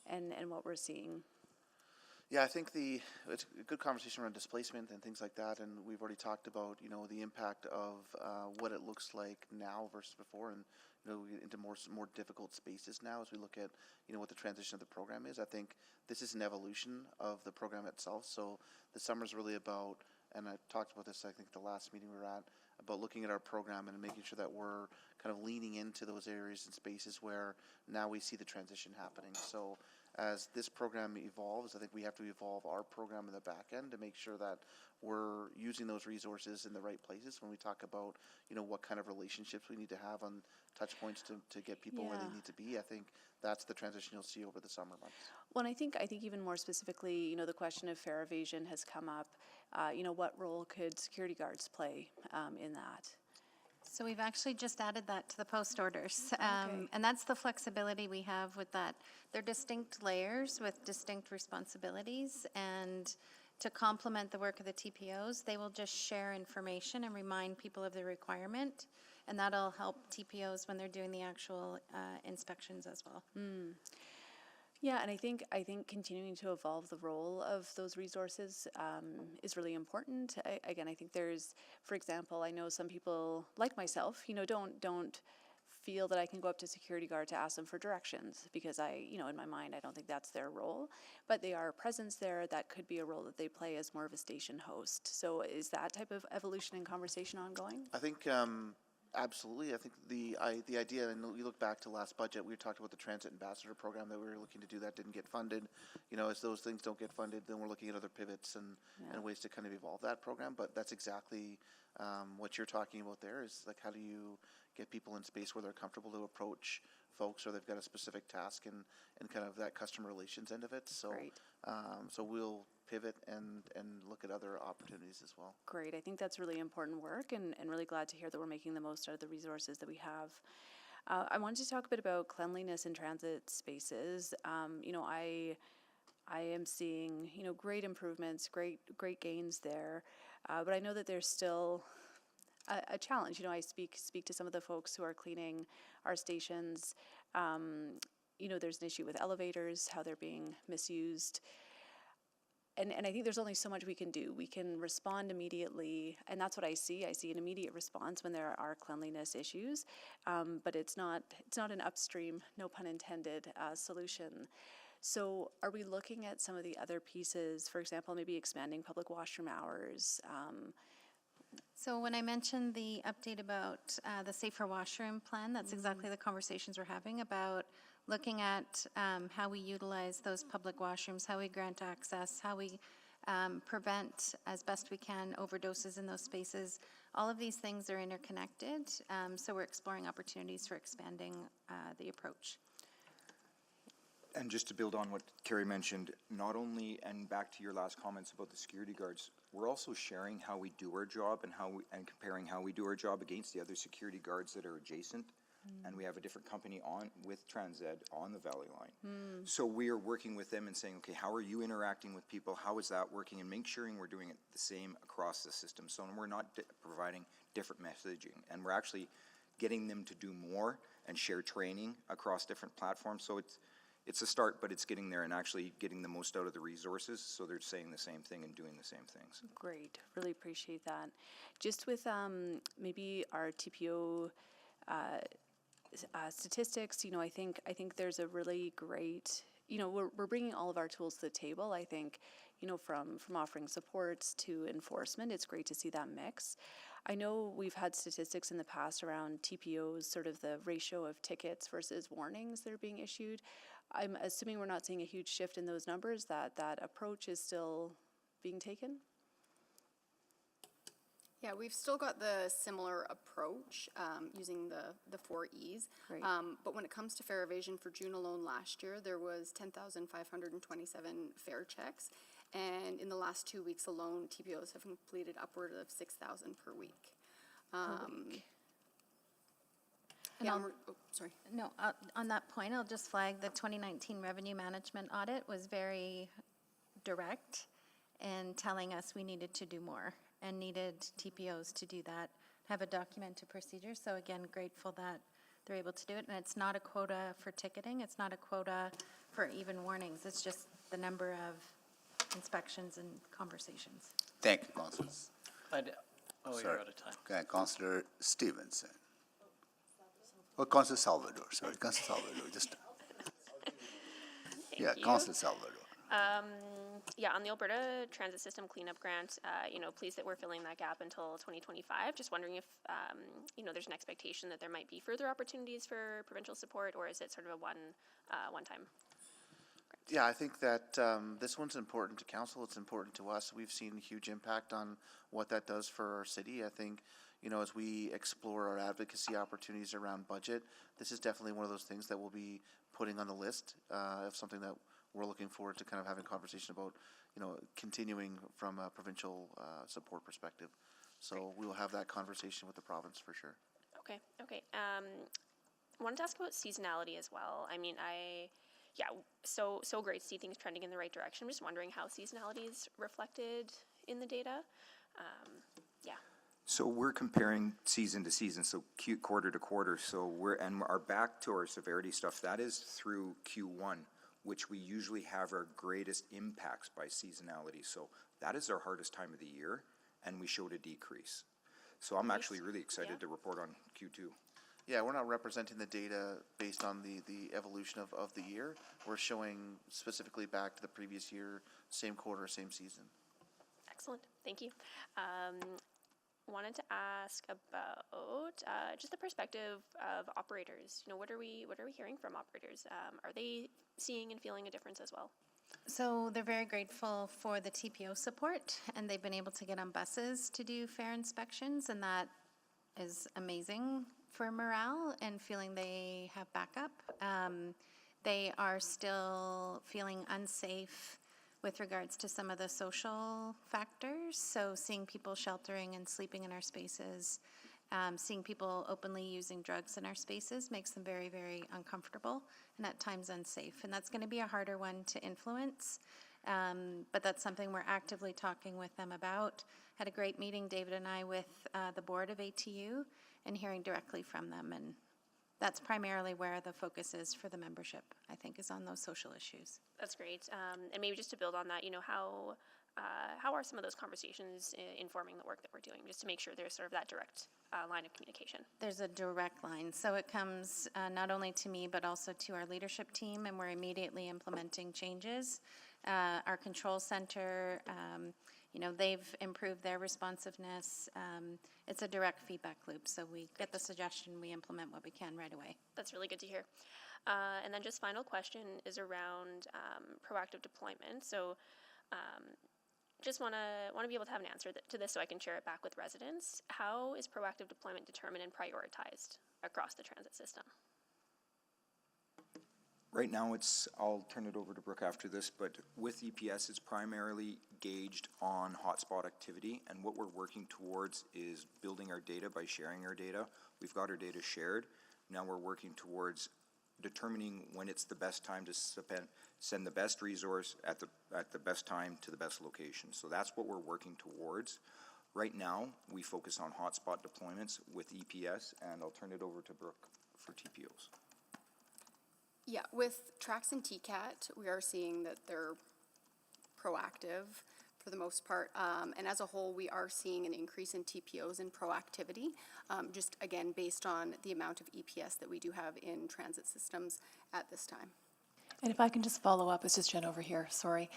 and what we're seeing. Yeah, I think it's a good conversation around displacement and things like that, and we've already talked about, the impact of what it looks like now versus before, and, we get into more difficult spaces now as we look at, what the transition of the program is. I think this is an evolution of the program itself, so the summer's really about, and I talked about this, I think, the last meeting we were at, about looking at our program and making sure that we're kind of leaning into those areas and spaces where now we see the transition happening. So as this program evolves, I think we have to evolve our program in the back end to make sure that we're using those resources in the right places when we talk about, what kind of relationships we need to have on touch points to get people where they need to be. I think that's the transition you'll see over the summer months. Well, and I think even more specifically, the question of fare evasion has come up. What role could security guards play in that? So we've actually just added that to the post orders. Okay. And that's the flexibility we have with that. They're distinct layers with distinct responsibilities, and to complement the work of the TPOs, they will just share information and remind people of the requirement, and that'll help TPOs when they're doing the actual inspections as well. Yeah, and I think continuing to evolve the role of those resources is really important. I think there's, for example, I know some people like myself, don't feel that I can go up to security guard to ask them for directions because in my mind, I don't think that's their role, but they are a presence there. That could be a role that they play as more of a station host. So is that type of evolution and conversation ongoing? I think absolutely. I think the idea, and you look back to last budget, we talked about the transit ambassador program that we were looking to do that didn't get funded. As those things don't get funded, then we're looking at other pivots and ways to kind of evolve that program. But that's exactly what you're talking about there is like, how do you get people in space where they're comfortable to approach folks or they've got a specific task and kind of that customer relations end of it. So, so we'll pivot and look at other opportunities as well. Great. I think that's really important work and really glad to hear that we're making the most out of the resources that we have. I wanted to talk a bit about cleanliness in transit spaces. I am seeing, great improvements, great gains there, but I know that there's still a challenge. I speak to some of the folks who are cleaning our stations. There's an issue with elevators, how they're being misused. And I think there's only so much we can do. We can respond immediately, and that's what I see. I see an immediate response when there are cleanliness issues, but it's not an upstream, no pun intended, solution. So are we looking at some of the other pieces, for example, maybe expanding public washroom hours, So when I mentioned the update about the safer washroom plan, that's exactly the conversations we're having about looking at how we utilize those public washrooms, how we grant access, how we prevent as best we can overdoses in those spaces. All of these things are interconnected, so we're exploring opportunities for expanding the approach. And just to build on what Carrie mentioned, not only, and back to your last comments about the security guards, we're also sharing how we do our job and comparing how we do our job against the other security guards that are adjacent. And we have a different company with TransEd on the Valley Line. So we are working with them and saying, okay, how are you interacting with people? How is that working? And make sure we're doing it the same across the system. So we're not providing different messaging. And we're actually getting them to do more and share training across different platforms. So it's a start, but it's getting there and actually getting the most out of the resources. So they're saying the same thing and doing the same things. Great, really appreciate that. Just with maybe our TPO statistics, I think there's a really great, we're bringing all of our tools to the table. I think, from offering supports to enforcement, it's great to see that mix. I know we've had statistics in the past around TPOs, sort of the ratio of tickets versus warnings that are being issued. I'm assuming we're not seeing a huge shift in those numbers, that approach is still being taken? Yeah, we've still got the similar approach using the 4 E's. Right. But when it comes to fare evasion, for June alone last year, there was 10,527 fare checks. And in the last 2 weeks alone, TPOs have completed upward of 6,000 per week. Sorry. No, on that point, I'll just flag the 2019 revenue management audit was very direct in telling us we needed to do more and needed TPOs to do that, have a documented procedure. So again, grateful that they're able to do it. And it's not a quota for ticketing. It's not a quota for even warnings. It's just the number of inspections and conversations. Thank you, Councillor. You're out of time. Okay, Councillor Stevenson. Oh, Councillor Salvador, sorry, Councillor Salvador, just. Yeah, Councillor Salvador. Yeah, on the Alberta Transit System Cleanup Grant, pleased that we're filling that gap until 2025. Just wondering if, there's an expectation that there might be further opportunities for provincial support, or is it sort of a one-time? Yeah, I think that this one's important to council. It's important to us. We've seen a huge impact on what that does for our city. I think, as we explore our advocacy opportunities around budget, this is definitely one of those things that we'll be putting on the list of something that we're looking forward to kind of having a conversation about, continuing from a provincial support perspective. So we will have that conversation with the province for sure. Okay. Wanted to ask about seasonality as well. I mean, so great to see things trending in the right direction. I'm just wondering how seasonality is reflected in the data. So we're comparing season to season, so quarter to quarter. So our back to our severity stuff, that is through Q1, which we usually have our greatest impacts by seasonality. So that is our hardest time of the year, and we showed a decrease. So I'm actually really excited to report on Q2. Yeah, we're not representing the data based on the evolution of the year. We're showing specifically back to the previous year, same quarter, same season. Excellent, thank you. Wanted to ask about just the perspective of operators. What are we hearing from operators? Are they seeing and feeling a difference as well? So they're very grateful for the TPO support, and they've been able to get on buses to do fare inspections, and that is amazing for morale and feeling they have backup. They are still feeling unsafe with regards to some of the social factors. So seeing people sheltering and sleeping in our spaces, seeing people openly using drugs in our spaces makes them very, very uncomfortable and at times unsafe. And that's going to be a harder one to influence. But that's something we're actively talking with them about. Had a great meeting, David and I, with the board of ATU and hearing directly from them. And that's primarily where the focus is for the membership, I think, is on those social issues. That's great. And maybe just to build on that, how are some of those conversations informing the work that we're doing, just to make sure there's sort of that direct line of communication? There's a direct line. So it comes not only to me, but also to our leadership team, and we're immediately implementing changes. Our control center you know, they've improved their responsiveness. It's a direct feedback loop, so we get the suggestion, we implement what we can right away. That's really good to hear. And then just final question is around proactive deployment. So just want to be able to have an answer to this so I can share it back with residents. How is proactive deployment determined and prioritized across the transit system? Right now, I'll turn it over to Brooke after this, but with EPS, it's primarily gauged on hotspot activity, and what we're working towards is building our data by sharing our data. We've got our data shared. Now we're working towards determining when it's the best time to send the best resource at the best time to the best location. So that's what we're working towards. Right now, we focus on hotspot deployments with EPS, and I'll turn it over to Brooke for TPOs. Yeah, with TRAX and TCAT, we are seeing that they're proactive for the most part. And as a whole, we are seeing an increase in TPOs and proactivity, just again, based on the amount of EPS that we do have in transit systems at this time. And if I can just follow up, it's just Jen over here, sorry.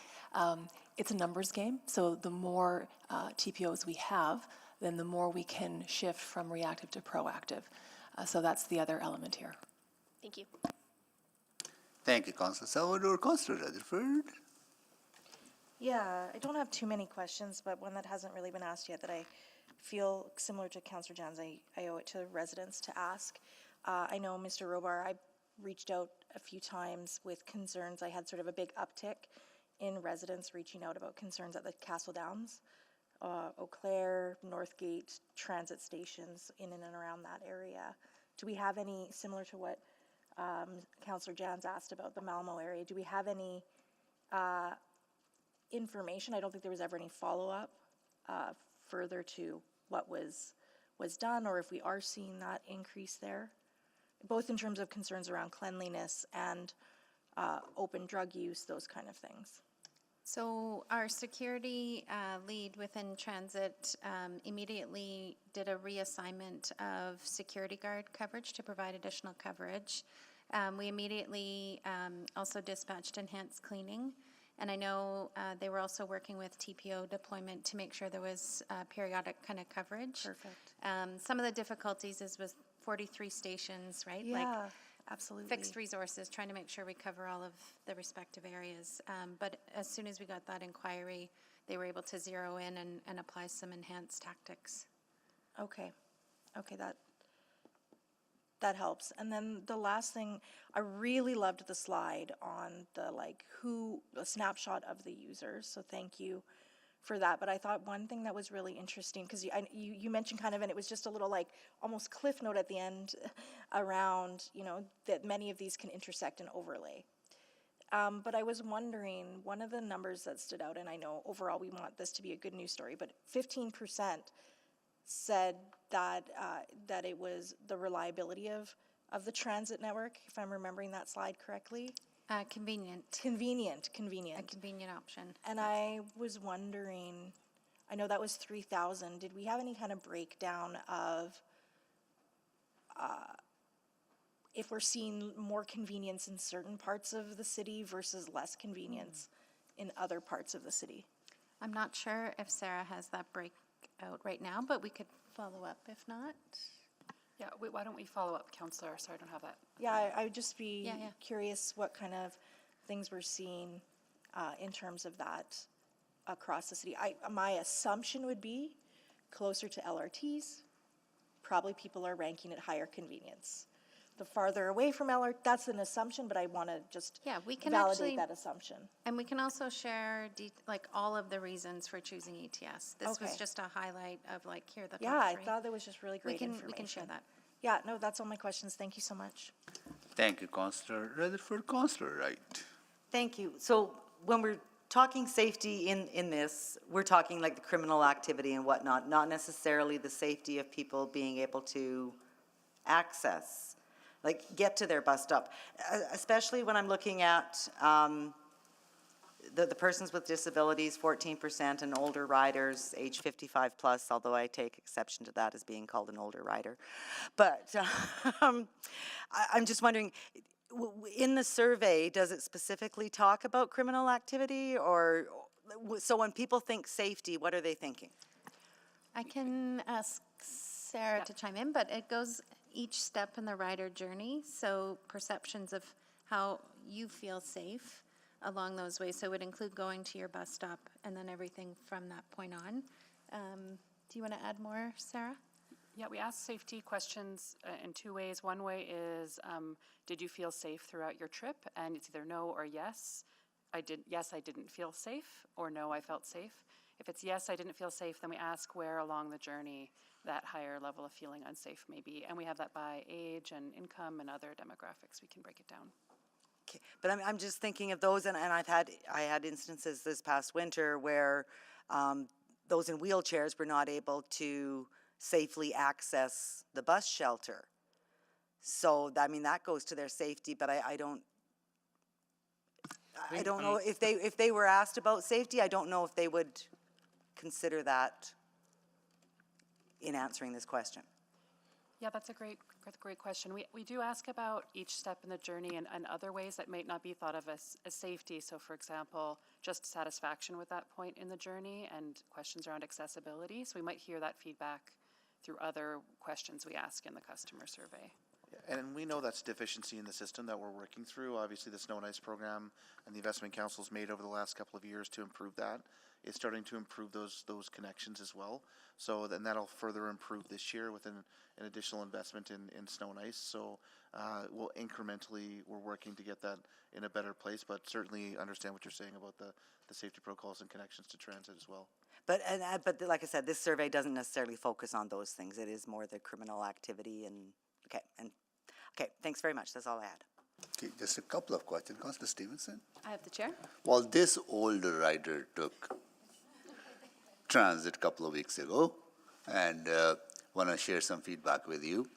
It's a numbers game, so the more TPOs we have, then the more we can shift from reactive to proactive. So that's the other element here. Thank you. Thank you, Councillor Salvador. Councillor Rutherford. Yeah, I don't have too many questions, but one that hasn't really been asked yet that I feel similar to Councillor Jans, I owe it to residents to ask. I know Mr. Robar, I reached out a few times with concerns. I had sort of a big uptick in residents reaching out about concerns at the Castle Downs, Eau Claire, Northgate transit stations in and around that area. Do we have any, similar to what Councillor Jans asked about the Malmo area, do we have any information? I don't think there was ever any follow-up further to what was done, or if we are seeing that increase there, both in terms of concerns around cleanliness and open drug use, those kind of things. So our security lead within transit immediately did a reassignment of security guard coverage to provide additional coverage. We immediately also dispatched enhanced cleaning, and I know they were also working with TPO deployment to make sure there was periodic kind of coverage. Perfect. Some of the difficulties is with 43 stations, right? Yeah, like absolutely. Fixed resources, trying to make sure we cover all of the respective areas. But as soon as we got that inquiry, they were able to zero in and apply some enhanced tactics. Okay, that helps. And then the last thing, I really loved the slide on the a snapshot of the users, so thank you for that. But I thought one thing that was really interesting, because you mentioned kind of, and it was just a little almost cliff note at the end around, that many of these can intersect and overlay. But I was wondering, one of the numbers that stood out, and I know overall we want this to be a good news story, but 15% said that that it was the reliability of the transit network, if I'm remembering that slide correctly. Convenient. Convenient. A convenient option. And I was wondering, I know that was 3,000. Did we have any kind of breakdown of if we're seeing more convenience in certain parts of the city versus less convenience in other parts of the city? I'm not sure if Sarah has that breakout right now, but we could follow up if not. Yeah, why don't we follow up, Councillor? Sorry, I don't have that. Yeah, I would just be Yeah. curious what kind of things we're seeing in terms of that across the city. My assumption would be closer to LRTs. Probably people are ranking at higher convenience. The farther away from LRT, that's an assumption, but I want to just we can validate that assumption. And we can also share all of the reasons for choosing ETS. This was Okay. just a highlight of here are the top Yeah, I three. thought that was just really great information. We can share that. Yeah, no, that's all my questions. Thank you so much. Thank you, Councillor Rutherford. Councillor Wright. Thank you. So when we're talking safety in this, we're talking like the criminal activity and whatnot, not necessarily the safety of people being able to access, get to their bus stop, especially when I'm looking at the persons with disabilities, 14%, and older riders, age 55 plus, although I take exception to that as being called an older rider. But I'm just wondering, in the survey, does it specifically talk about criminal activity, or so when people think safety, what are they thinking? I can ask Sarah to chime in, but it goes each step in the rider journey. So perceptions of how you feel safe along those ways. So it would include going to your bus stop and then everything from that point on. Do you want to add more, Sarah? Yeah, we ask safety questions in two ways. One way is, did you feel safe throughout your trip? And it's either no or yes. Yes, I didn't feel safe, or no, I felt safe. If it's yes, I didn't feel safe, then we ask where along the journey that higher level of feeling unsafe may be. And we have that by age and income and other demographics. We can break it down. Okay, but I'm just thinking of those, and I had instances this past winter where those in wheelchairs were not able to safely access the bus shelter. So, I mean, that goes to their safety, but I don't know if they were asked about safety, I don't know if they would consider that in answering this question. Yeah, that's a great question. We do ask about each step in the journey and other ways that might not be thought of as safety. So, for example, just satisfaction with that point in the journey and questions around accessibility. So we might hear that feedback through other questions we ask in the customer survey. And we know that's deficiency in the system that we're working through. Obviously, the Snow and Ice program and the investment council's made over the last couple of years to improve that. It's starting to improve those connections as well. So then that'll further improve this year with an additional investment in Snow and Ice. So we'll incrementally, we're working to get that in a better place, but certainly understand what you're saying about the safety protocols and connections to transit as well. But like I said, this survey doesn't necessarily focus on those things. It is more the criminal activity and okay, thanks very much. That's all I had. Okay, just a couple of questions. Councillor Stevenson? I have the chair. Well, this older rider took transit a couple of weeks ago, and want to share some feedback with you.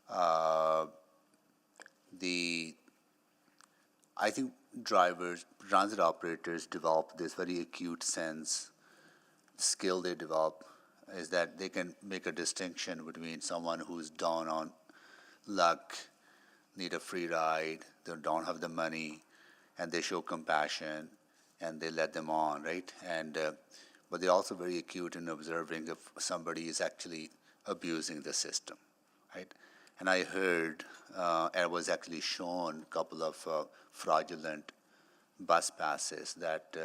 I think drivers, transit operators develop this very acute sense, skill they develop is that they can make a distinction between someone who's down on luck, need a free ride, they don't have the money, and they show compassion, and they let them on, right? And but they're also very acute in observing if somebody is actually abusing the system, right? And I heard, I was actually shown a couple of fraudulent bus passes that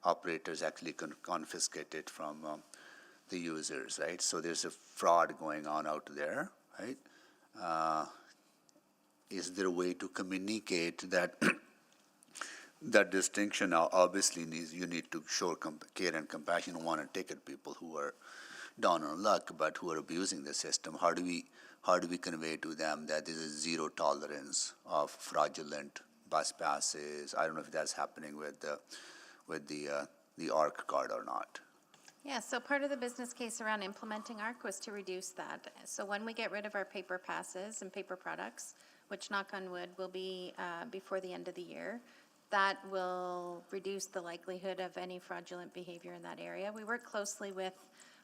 operators actually confiscated from the users, right? So there's a fraud going on out there, right? Is there a way to communicate that that distinction? Obviously, you need to show care and compassion. You don't want to take at people who are down on luck, but who are abusing the system. How do we convey to them that this is zero tolerance of fraudulent bus passes? I don't know if that's happening with the ARC card or not. Yeah, so part of the business case around implementing ARC was to reduce that. So when we get rid of our paper passes and paper products, which knock on wood will be before the end of the year, that will reduce the likelihood of any fraudulent behavior in that area. We work closely with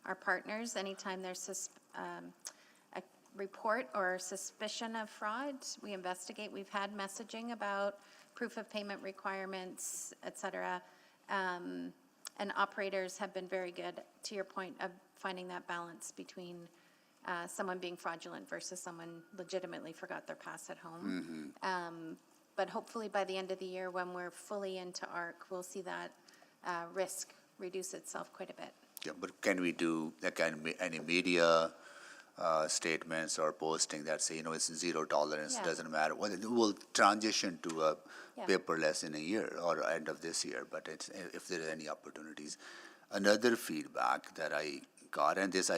our partners anytime there's a report or suspicion of fraud. We investigate. We've had messaging about proof of payment requirements, et cetera. And operators have been very good, to your point, of finding that balance between someone being fraudulent versus someone legitimately forgot their pass at home. Mm-hmm. But hopefully by the end of the year, when we're fully into ARC, we'll see that risk reduce itself quite a bit. Yeah, but can we do any media statements or posting that say, it's zero tolerance, doesn't matter? Well, we'll transition to a paperless in a year or end of this year, but if there are any opportunities. Another feedback that I got, and this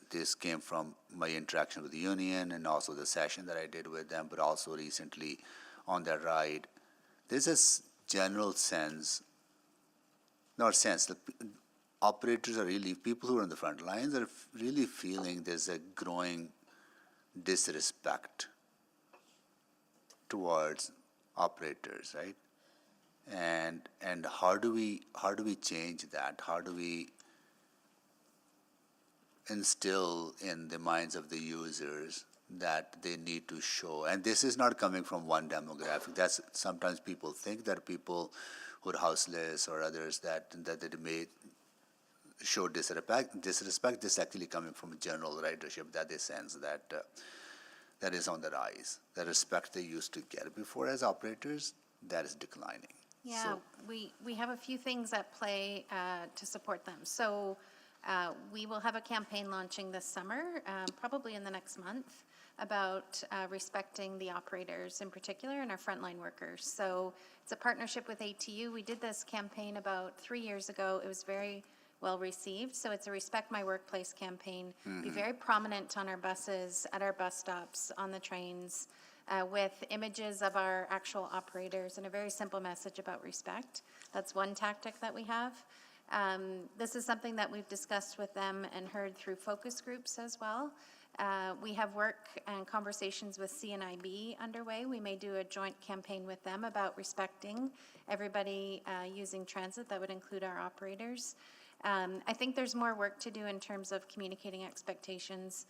this came from my interaction with the union and also the session that I did with them, but also recently on that ride, there's this general sense, the operators are really, people who are on the front lines are really feeling there's a growing disrespect towards operators, right? And how do we change that? How do we instill in the minds of the users that they need to show. And this is not coming from one demographic. That's sometimes people think that people who are houseless or others that they may show disrespect. This is actually coming from general ridership that they sense that that is on the rise. The respect they used to get before as operators, that is declining. Yeah, So, we have a few things at play to support them. So we will have a campaign launching this summer, probably in the next month, about respecting the operators in particular and our frontline workers. So it's a partnership with ATU. We did this campaign about 3 years ago. It was very well received. So it's a Respect My Workplace campaign. Be very prominent on our buses, at our bus stops, on the trains, with images of our actual operators and a very simple message about respect. That's one tactic that we have. This is something that we've discussed with them and heard through focus groups as well. We have work and conversations with CNIB underway. We may do a joint campaign with them about respecting everybody using transit. That would include our operators. I think there's more work to do in terms of communicating expectations.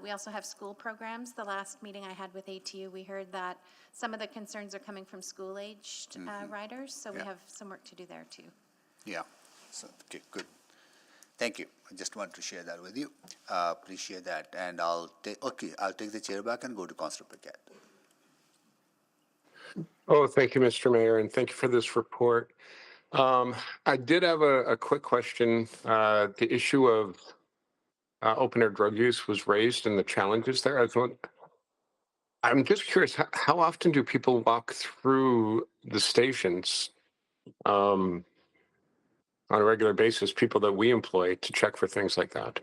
We also have school programs. The last meeting I had with ATU, we heard that some of the concerns are coming from school-aged riders, so we have some work to do there too. yeah. So, okay, good. Thank you. I just wanted to share that with you. Appreciate that. And I'll take the chair back and go to Councillor Paquette. Oh, thank you, Mr. Mayor, and thank you for this report. I did have a quick question. The issue of open-air drug use was raised and the challenges there. I'm just curious, how often do people walk through the stations on a regular basis, people that we employ to check for things like that?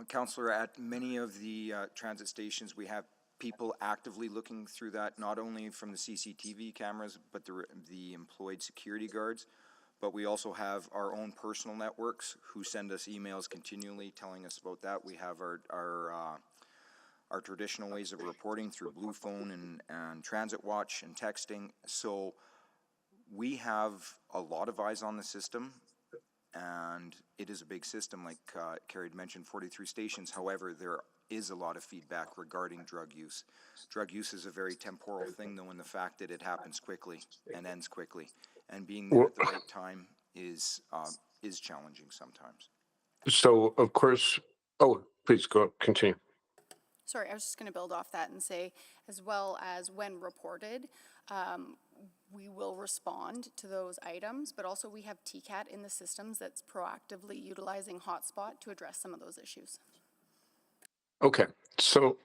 Councillor, at many of the transit stations, we have people actively looking through that, not only from the CCTV cameras, but the employed security guards. But we also have our own personal networks who send us emails continually telling us about that. We have our traditional ways of reporting through Blue Phone and Transit Watch and texting. So we have a lot of eyes on the system, and it is a big system, like Carrie had mentioned, 43 stations. However, there is a lot of feedback regarding drug use. Drug use is a very temporal thing, though, in the fact that it happens quickly and ends quickly. And being there at the right time is challenging sometimes. So, of course, please continue. Sorry, I was just going to build off that and say, as well as when reported, we will respond to those items, but also we have TCAT in the systems that's proactively utilizing Hotspot to address some of those issues. Okay, so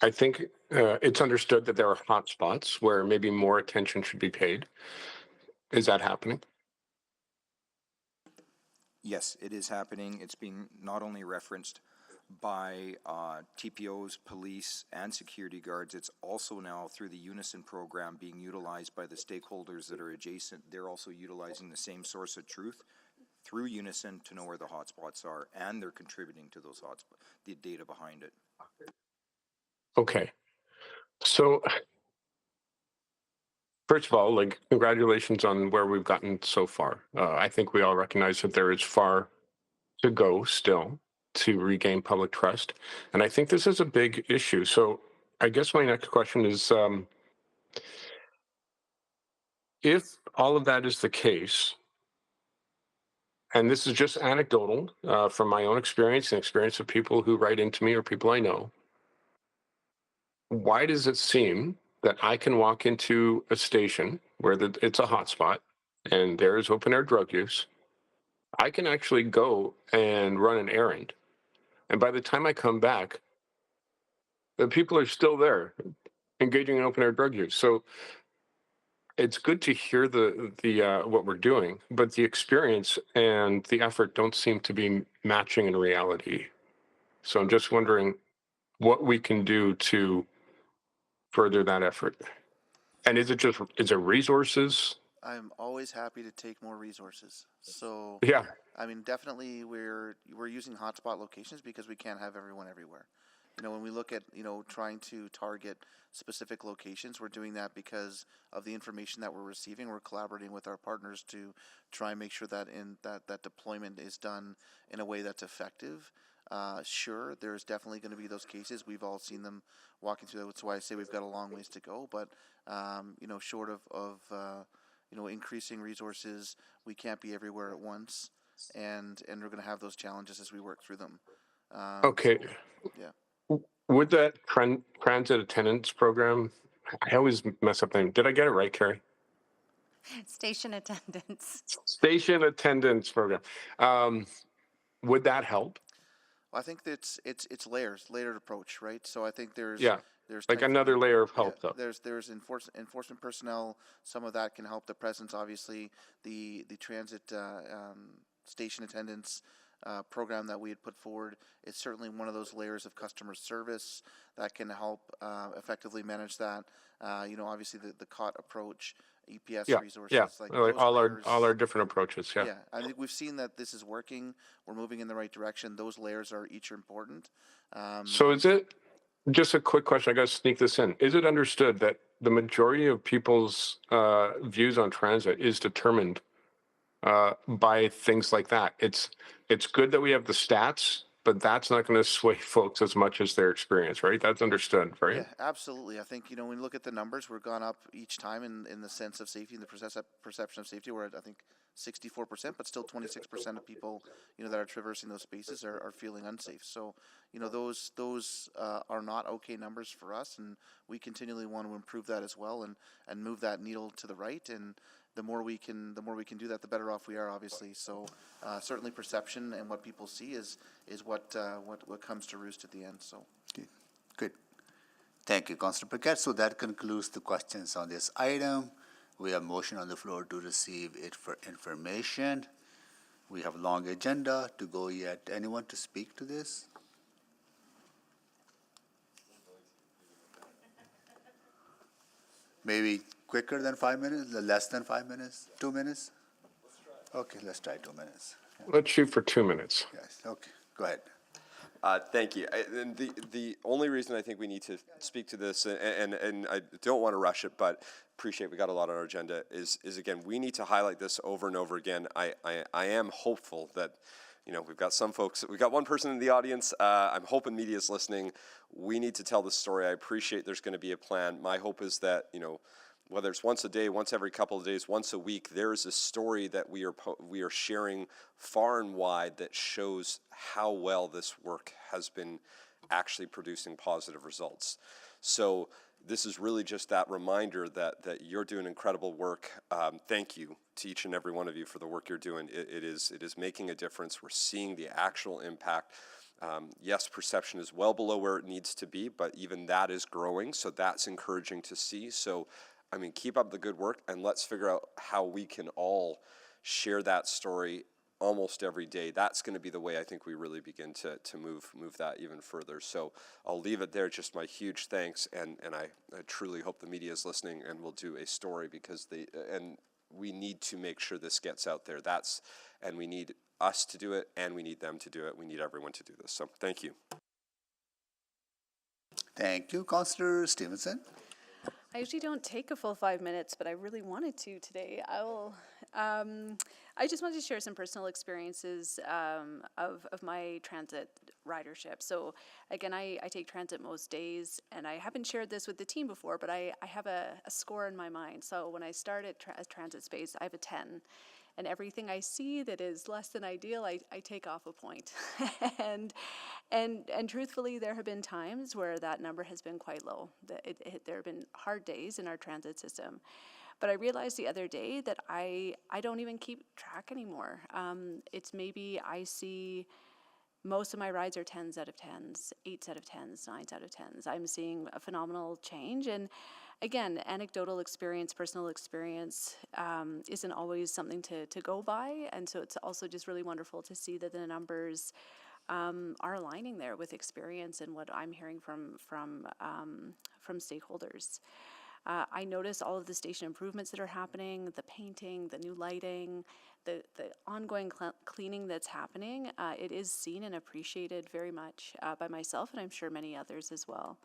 I think it's understood that there are hotspots where maybe more attention should be paid. Is that happening? Yes, it is happening. It's being not only referenced by TPOs, police, and security guards, it's also now through the Unison program being utilized by the stakeholders that are adjacent. They're also utilizing the same source of truth through Unison to know where the hotspots are, and they're contributing to those hotspots, the data behind it. Okay, so first of all, congratulations on where we've gotten so far. I think we all recognize that there is far to go still to regain public trust. And I think this is a big issue. So I guess my next question is, if all of that is the case, and this is just anecdotal from my own experience and experience of people who write into me or people I know, why does it seem that I can walk into a station where it's a hotspot and there is open air drug use? I can actually go and run an errand. And by the time I come back, the people are still there engaging in open air drug use. So it's good to hear the what we're doing, but the experience and the effort don't seem to be matching in reality. So I'm just wondering what we can do to further that effort. And is it resources? I'm always happy to take more resources. So Yeah. I mean, definitely we're using hotspot locations because we can't have everyone everywhere. when we look at, trying to target specific locations, we're doing that because of the information that we're receiving. We're collaborating with our partners to try and make sure that that deployment is done in a way that's effective. Sure, there's definitely going to be those cases. We've all seen them walking through. That's why I say we've got a long ways to go. But short of increasing resources, we can't be everywhere at once, and we're going to have those challenges as we work through them. Okay. So, yeah. With that transit attendance program, I always mess up the name. Did I get it right, Carrie? Station attendants. Station attendance program. Would that help? Well, I think that it's layered approach, right? So I think there's like another layer of help, though. There's enforcement personnel. Some of that can help the presence, obviously. The transit station attendants program that we had put forward is certainly one of those layers of customer service that can help effectively manage that. Obviously the COT approach, EPS resources, like all our different approaches. Yeah, I think we've seen that this is working. We're moving in the right direction. Those layers are each important. So is it, just a quick question, I got to sneak this in. Is it understood that the majority of people's views on transit is determined by things like that? It's good that we have the stats, but that's not going to sway folks as much as their experience, right? That's understood, right? Yeah, absolutely. I think, when you look at the numbers, we're gone up each time in the sense of safety and the perception of safety. We're at, I think, 64%, but still 26% of people, that are traversing those spaces are feeling unsafe. So, those are not okay numbers for us, and we continually want to improve that as well and move that needle to the right. And the more we can do that, the better off we are, obviously. So certainly perception and what people see is what comes to roost at the end. So Good. Thank you, Councillor Paquette. So that concludes the questions on this item. We have motion on the floor to receive it for information. We have a long agenda to go yet. Anyone to speak to this? Maybe quicker than 5 minutes, less than 5 minutes, 2 minutes? Okay, let's try 2 minutes. Let's shoot for 2 minutes. Yes, okay, go ahead. Thank you. And the only reason I think we need to speak to this, and I don't want to rush it, but appreciate we got a lot on our agenda, is again, we need to highlight this over and over again. I am hopeful that, we've got some folks, we've got one person in the audience. I'm hoping media's listening. We need to tell the story. I appreciate there's going to be a plan. My hope is that, whether it's once a day, once every couple of days, once a week, there is a story that we are sharing far and wide that shows how well this work has been actually producing positive results. So this is really just that reminder that you're doing incredible work. Thank you to each and every one of you for the work you're doing. It is making a difference. We're seeing the actual impact. Yes, perception is well below where it needs to be, but even that is growing, so that's encouraging to see. So, keep up the good work, and let's figure out how we can all share that story almost every day. That's going to be the way I think we really begin to move that even further. So I'll leave it there. Just my huge thanks, and I truly hope the media is listening and will do a story, because we need to make sure this gets out there. And we need us to do it, and we need them to do it. We need everyone to do this. So thank you. Thank you, Councillor Stevenson. I usually don't take a full 5 minutes, but I really wanted to today. I just wanted to share some personal experiences of my transit ridership. So again, I take transit most days, and I haven't shared this with the team before, but I have a score in my mind. So when I start at transit space, I have a 10. And everything I see that is less than ideal, I take off a point. and truthfully, there have been times where that number has been quite low. There have been hard days in our transit system. But I realized the other day that I don't even keep track anymore. It's maybe I see most of my rides are 10s out of 10s, 8s out of 10s, 9s out of 10s. I'm seeing a phenomenal change. And again, anecdotal experience, personal experience isn't always something to go by. And so it's also just really wonderful to see that the numbers are aligning there with experience and what I'm hearing from stakeholders. I notice all of the station improvements that are happening, the painting, the new lighting, the ongoing cleaning that's happening. It is seen and appreciated very much by myself, and I'm sure many others as well.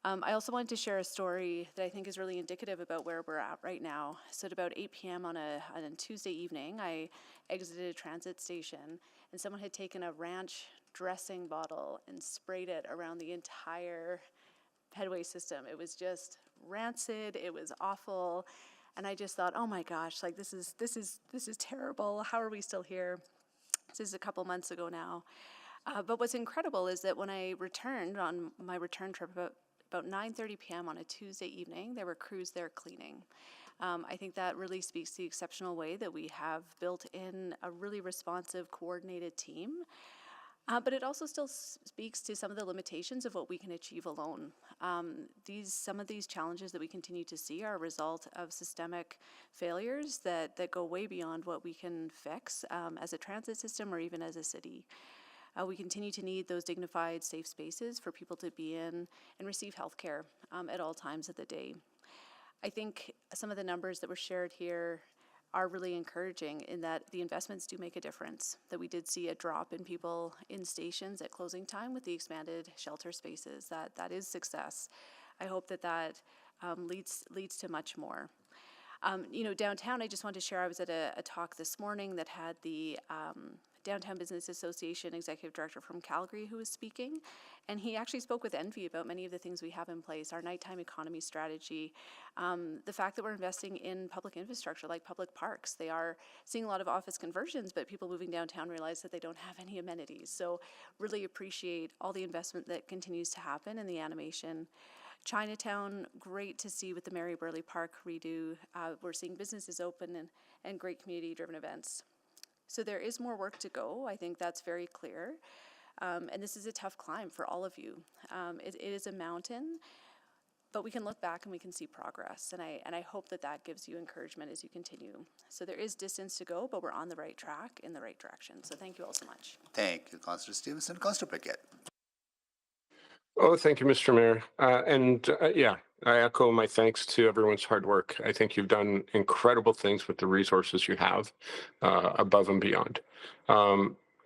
I also wanted to share a story that I think is really indicative about where we're at right now. So at about 8 p.m. on a Tuesday evening, I exited a transit station, and someone had taken a ranch dressing bottle and sprayed it around the entire headway system. It was just rancid, it was awful, and I just thought, oh my gosh, like this is terrible. How are we still here? This is a couple months ago now. But what's incredible is that when I returned on my return trip about 9:30 p.m. on a Tuesday evening, there were crews there cleaning. I think that really speaks to the exceptional way that we have built in a really responsive, coordinated team. But it also still speaks to some of the limitations of what we can achieve alone. Some of these challenges that we continue to see are a result of systemic failures that go way beyond what we can fix as a transit system or even as a city. We continue to need those dignified, safe spaces for people to be in and receive health care at all times of the day. I think some of the numbers that were shared here are really encouraging in that the investments do make a difference, that we did see a drop in people in stations at closing time with the expanded shelter spaces. That is success. I hope that leads to much more. Downtown, I just wanted to share, I was at a talk this morning that had the Downtown Business Association Executive Director from Calgary who was speaking, and he actually spoke with envy about many of the things we have in place, our nighttime economy strategy, the fact that we're investing in public infrastructure like public parks. They are seeing a lot of office conversions, but people moving downtown realize that they don't have any amenities. So really appreciate all the investment that continues to happen in the animation. Chinatown, great to see with the Mary Burley Park redo. We're seeing businesses open and great community-driven events. So there is more work to go. I think that's very clear. And this is a tough climb for all of you. It is a mountain, but we can look back and we can see progress. And I hope that gives you encouragement as you continue. So there is distance to go, but we're on the right track in the right direction. So thank you all so much. Thank you, Councillor Stevenson. Councillor Paquette. Oh, thank you, Mr. Mayor. I echo my thanks to everyone's hard work. I think you've done incredible things with the resources you have above and beyond.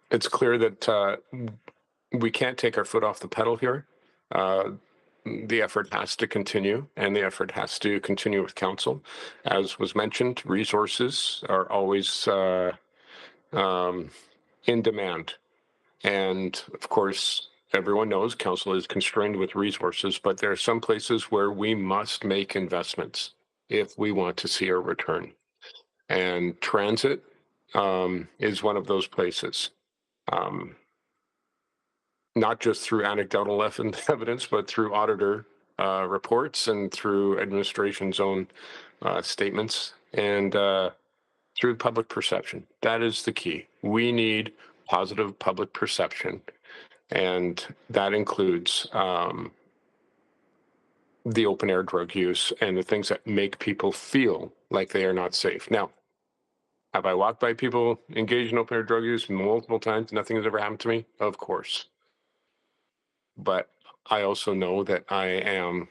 It's clear that we can't take our foot off the pedal here. The effort has to continue, and the effort has to continue with council. As was mentioned, resources are always in demand. And of course, everyone knows council is constrained with resources, but there are some places where we must make investments if we want to see a return. And transit is one of those places. Not just through anecdotal evidence, but through auditor reports and through administration's own statements and through public perception. That is the key. We need positive public perception, and that includes the open air drug use and the things that make people feel like they are not safe. Now, have I walked by people engaged in open air drug use multiple times? Nothing has ever happened to me? Of course. But I also know that I am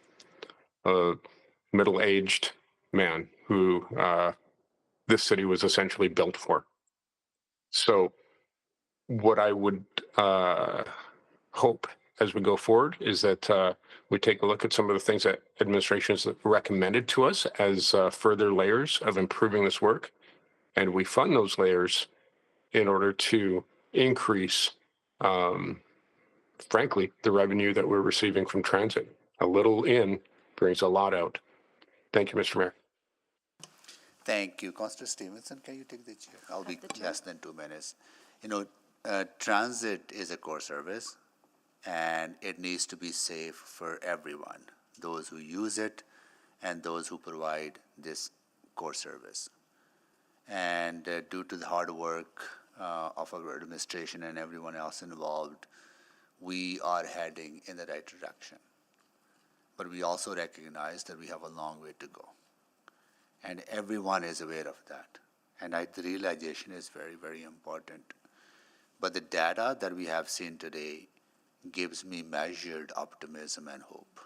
a middle-aged man who this city was essentially built for. So what I would hope as we go forward is that we take a look at some of the things that administration has recommended to us as further layers of improving this work, and we fund those layers in order to increase, frankly, the revenue that we're receiving from transit. A little in brings a lot out. Thank you, Mr. Mayor. Thank you. Councillor Stevenson, can you take the chair? I'll be less than 2 minutes. Transit is a core service, and it needs to be safe for everyone, those who use it and those who provide this core service. And due to the hard work of our administration and everyone else involved, we are heading in the right direction. But we also recognize that we have a long way to go. And everyone is aware of that. And the realization is very, very important. But the data that we have seen today gives me measured optimism and hope.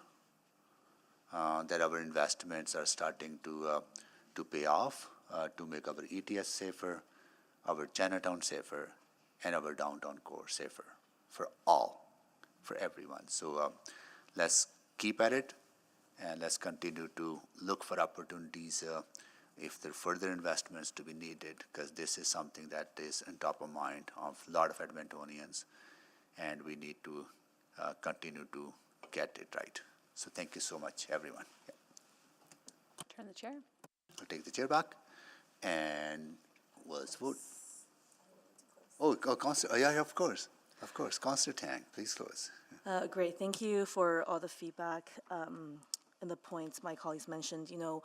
that our investments are starting to pay off, to make our ETS safer, our Chinatown safer, and our downtown core safer for all, for everyone. So let's keep at it, and let's continue to look for opportunities if there are further investments to be needed, because this is something that is on top of mind of a lot of Edmontonians, and we need to continue to get it right. So thank you so much, everyone. Yeah. Turn the chair. I'll take the chair back, and let's vote. Oh, yeah, of course. Councillor Tang, please close. Great, thank you for all the feedback and the points my colleagues mentioned. You know,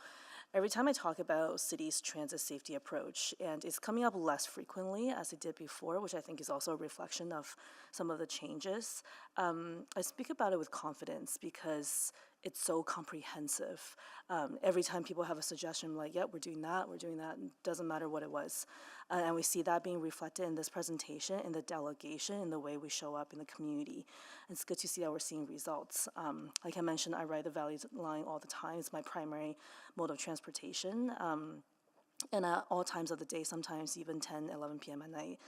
every time I talk about city's transit safety approach, and it's coming up less frequently as it did before, which I think is also a reflection of some of the changes, I speak about it with confidence because it's so comprehensive. Every time people have a suggestion, I'm like, yep, we're doing that, and doesn't matter what it was. And we see that being reflected in this presentation, in the delegation, in the way we show up in the community. It's good to see that we're seeing results. Like I mentioned, I ride the Valley line all the time. It's my primary mode of transportation. And at all times of the day, sometimes even 10, 11 p.m. at night.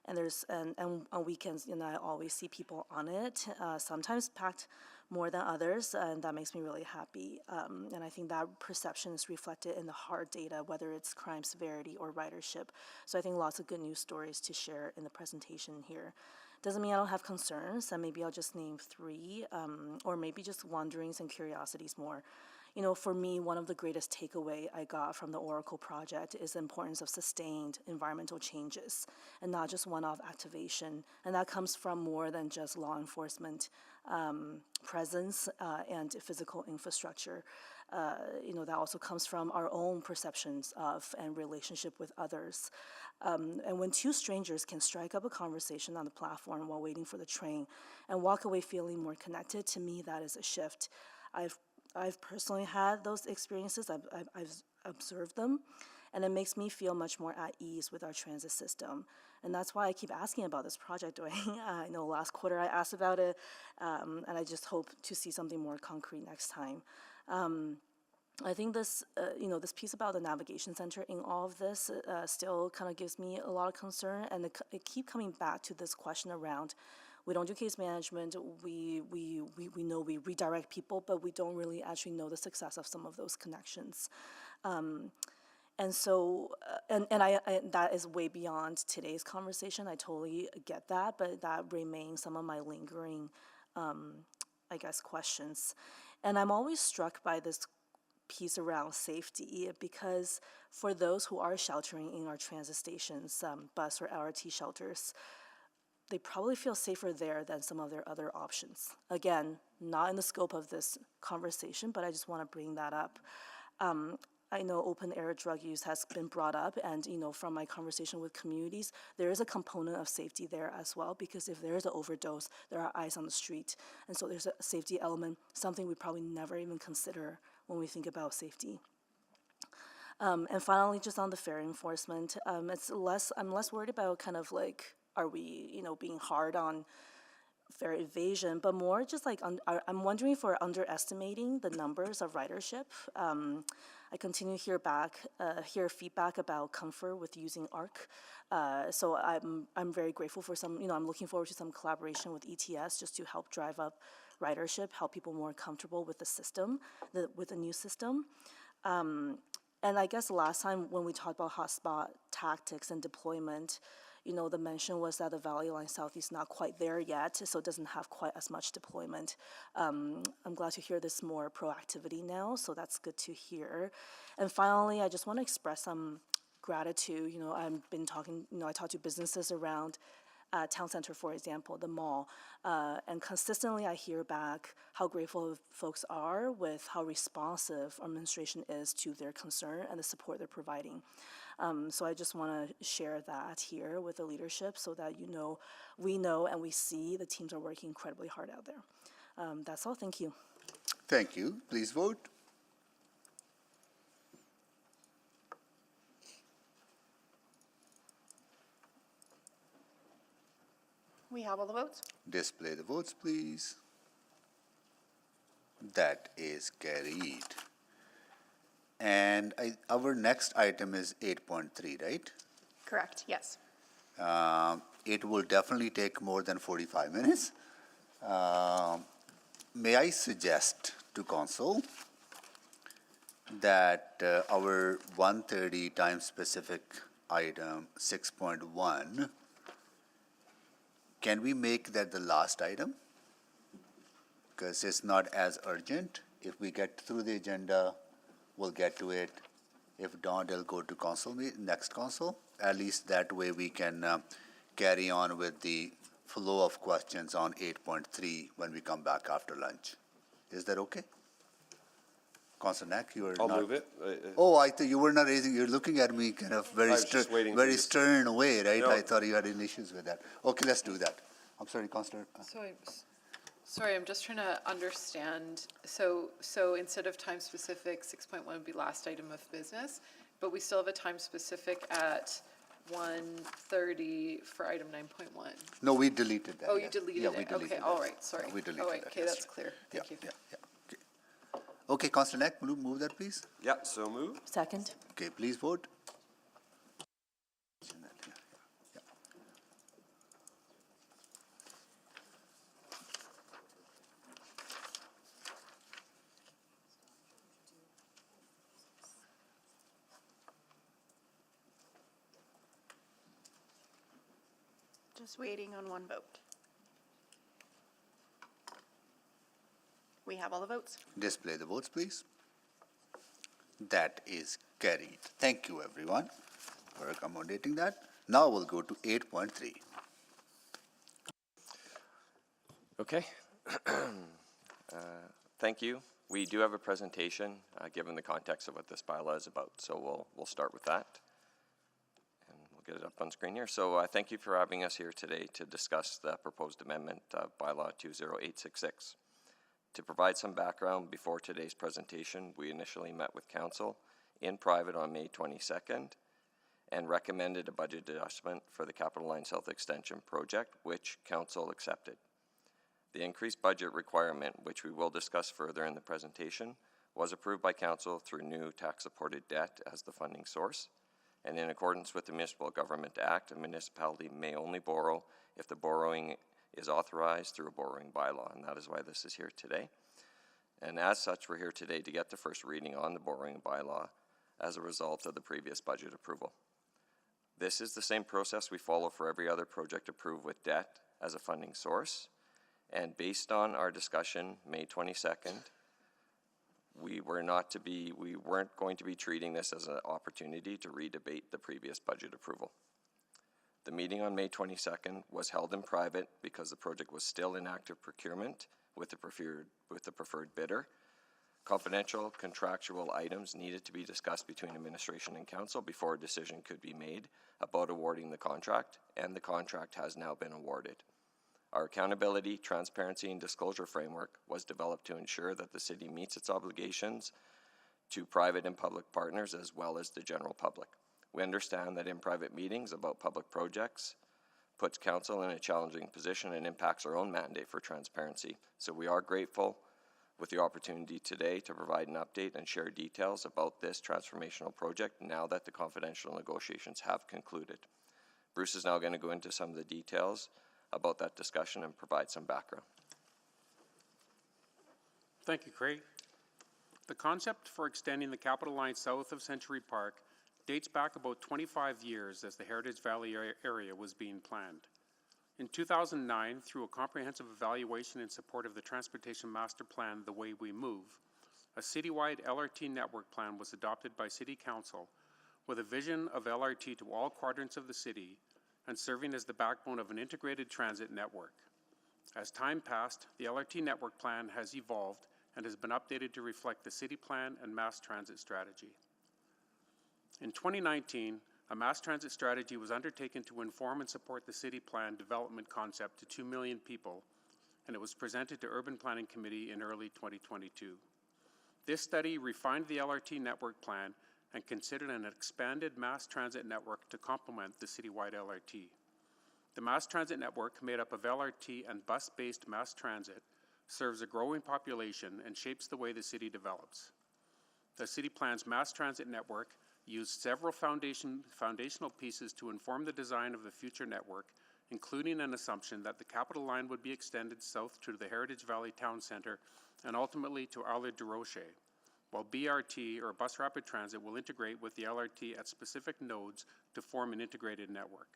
And on weekends, you know, I always see people on it, sometimes packed more than others, and that makes me really happy. And I think that perception is reflected in the hard data, whether it's crime severity or ridership. So I think lots of good news stories to share in the presentation here. Doesn't mean I don't have concerns, and maybe I'll just name 3, or maybe just wonderings and curiosities more. You know, for me, one of the greatest takeaway I got from the Oracle project is the importance of sustained environmental changes and not just one-off activation. And that comes from more than just law enforcement presence and physical infrastructure. You know, that also comes from our own perceptions of and relationship with others. And when 2 strangers can strike up a conversation on the platform while waiting for the train and walk away feeling more connected, to me, that is a shift. I've personally had those experiences. I've observed them, and it makes me feel much more at ease with our transit system. And that's why I keep asking about this project, Dwayne. I know last quarter I asked about it, and I just hope to see something more concrete next time. I think this, you know, this piece about the navigation center in all of this still kind of gives me a lot of concern, and it keep coming back to this question around, we don't do case management, we know we redirect people, but we don't really actually know the success of some of those connections. And so, and that is way beyond today's conversation. I totally get that, but that remains some of my lingering, I guess, questions. And I'm always struck by this piece around safety, because for those who are sheltering in our transit stations, bus or LRT shelters, they probably feel safer there than some of their other options. Again, not in the scope of this conversation, but I just want to bring that up. I know open air drug use has been brought up, and you know, from my conversation with communities, there is a component of safety there as well, because if there is an overdose, there are eyes on the street. And so there's a safety element, something we probably never even consider when we think about safety. And finally, just on the fare enforcement, I'm less worried about kind of like, are we, you know, being hard on fare evasion, but more just like, I'm wondering if we're underestimating the numbers of ridership. I continue to hear feedback about comfort with using ARC. So I'm very grateful for some, you know, I'm looking forward to some collaboration with ETS just to help drive up ridership, help people more comfortable with the system, with the new system. And I guess last time when we talked about hotspot tactics and deployment, you know, the mention was that the Valley Line South is not quite there yet, so it doesn't have quite as much deployment. I'm glad to hear this more proactivity now, so that's good to hear. And finally, I just want to express some gratitude. You know, I've been talking, you know, I talk to businesses around Town Center, for example, the mall, and consistently I hear back how grateful folks are with how responsive our administration is to their concern and the support they're providing. So I just want to share that here with the leadership so that you know, we know and we see the teams are working incredibly hard out there. That's all. Thank you. Thank you. Please vote. We have all the votes. Display the votes, please. That is carried. And our next item is 8.3, right? Correct, yes. It will definitely take more than 45 minutes. May I suggest to council that our 1:30 time specific item 6.1, can we make that the last item? Because it's not as urgent. If we get through the agenda, we'll get to it. If not, it'll go to council next council. At least that way we can carry on with the flow of questions on 8.3 when we come back after lunch. Is that okay? Councilor Knack, you are I'll not... move it. Oh, I thought you were not raising, you're looking at me kind of I was just waiting for very you to- stern way, right? No. I thought you had any issues with that. Okay, let's do that. I'm sorry, Councilor. Sorry, I'm just trying to understand. So instead of time specific, 6.1 would be last item of business, but we still have a time specific at 1:30 for item 9.1. No, we deleted that. Oh, you yes. deleted Yeah, it? we deleted Okay, that. all right, sorry. We deleted Oh, wait, that, okay, yes. that's clear. Thank you. Okay, Councilor Knack, will you move that, please? Yeah, so move. Second. Okay, please vote. Just waiting on one vote. We have all the votes. Display the votes, please. That is carried. Thank you, everyone, for accommodating that. Now we'll go to 8.3. Okay. Thank you. We do have a presentation, given the context of what this bylaw is about, so we'll start with that. And we'll get it up on screen here. So thank you for having us here today to discuss the proposed amendment of Bylaw 20866. To provide some background before today's presentation, we initially met with council in private on May 22nd and recommended a budget adjustment for the Capital Line South Extension project, which council accepted. The increased budget requirement, which we will discuss further in the presentation, was approved by council through new tax-supported debt as the funding source. And in accordance with the Municipal Government Act, a municipality may only borrow if the borrowing is authorized through a borrowing bylaw, and that is why this is here today. And as such, we're here today to get the first reading on the borrowing bylaw as a result of the previous budget approval. This is the same process we follow for every other project approved with debt as a funding source. And based on our discussion May 22nd, we weren't going to be treating this as an opportunity to redebate the previous budget approval. The meeting on May 22nd was held in private because the project was still in active procurement with the preferred bidder. Confidential contractual items needed to be discussed between administration and council before a decision could be made about awarding the contract, and the contract has now been awarded. Our accountability, transparency, and disclosure framework was developed to ensure that the city meets its obligations to private and public partners as well as the general public. We understand that in private meetings about public projects puts council in a challenging position and impacts our own mandate for transparency. So we are grateful with the opportunity today to provide an update and share details about this transformational project now that the confidential negotiations have concluded. Bruce is now going to go into some of the details about that discussion and provide some background. Thank you, Craig. The concept for extending the Capital Line south of Century Park dates back about 25 years as the Heritage Valley area was being planned. In 2009, through a comprehensive evaluation in support of the Transportation Master Plan, The Way We Move, a citywide LRT network plan was adopted by City Council with a vision of LRT to all quadrants of the city and serving as the backbone of an integrated transit network. As time passed, the LRT network plan has evolved and has been updated to reflect the city plan and mass transit strategy. In 2019, a mass transit strategy was undertaken to inform and support the city plan development concept to 2 million people, and it was presented to Urban Planning Committee in early 2022. This study refined the LRT network plan and considered an expanded mass transit network to complement the citywide LRT. The mass transit network, made up of LRT and bus-based mass transit, serves a growing population, and shapes the way the city develops. The city plan's mass transit network used several foundational pieces to inform the design of the future network, including an assumption that the Capital Line would be extended south to the Heritage Valley Town Centre and ultimately to Allard de Rocher, while BRT, or Bus Rapid Transit, will integrate with the LRT at specific nodes to form an integrated network.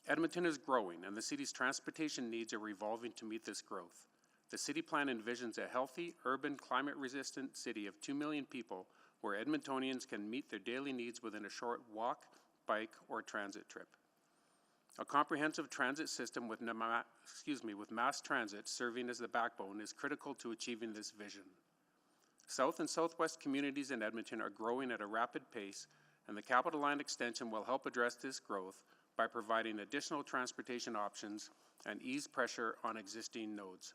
Edmonton is growing, and the city's transportation needs are evolving to meet this growth. The city plan envisions a healthy, urban, climate-resistant city of 2 million people where Edmontonians can meet their daily needs within a short walk, bike, or transit trip. A comprehensive transit system with mass transit serving as the backbone is critical to achieving this vision. South and southwest communities in Edmonton are growing at a rapid pace, and the Capital Line extension will help address this growth by providing additional transportation options and ease pressure on existing nodes.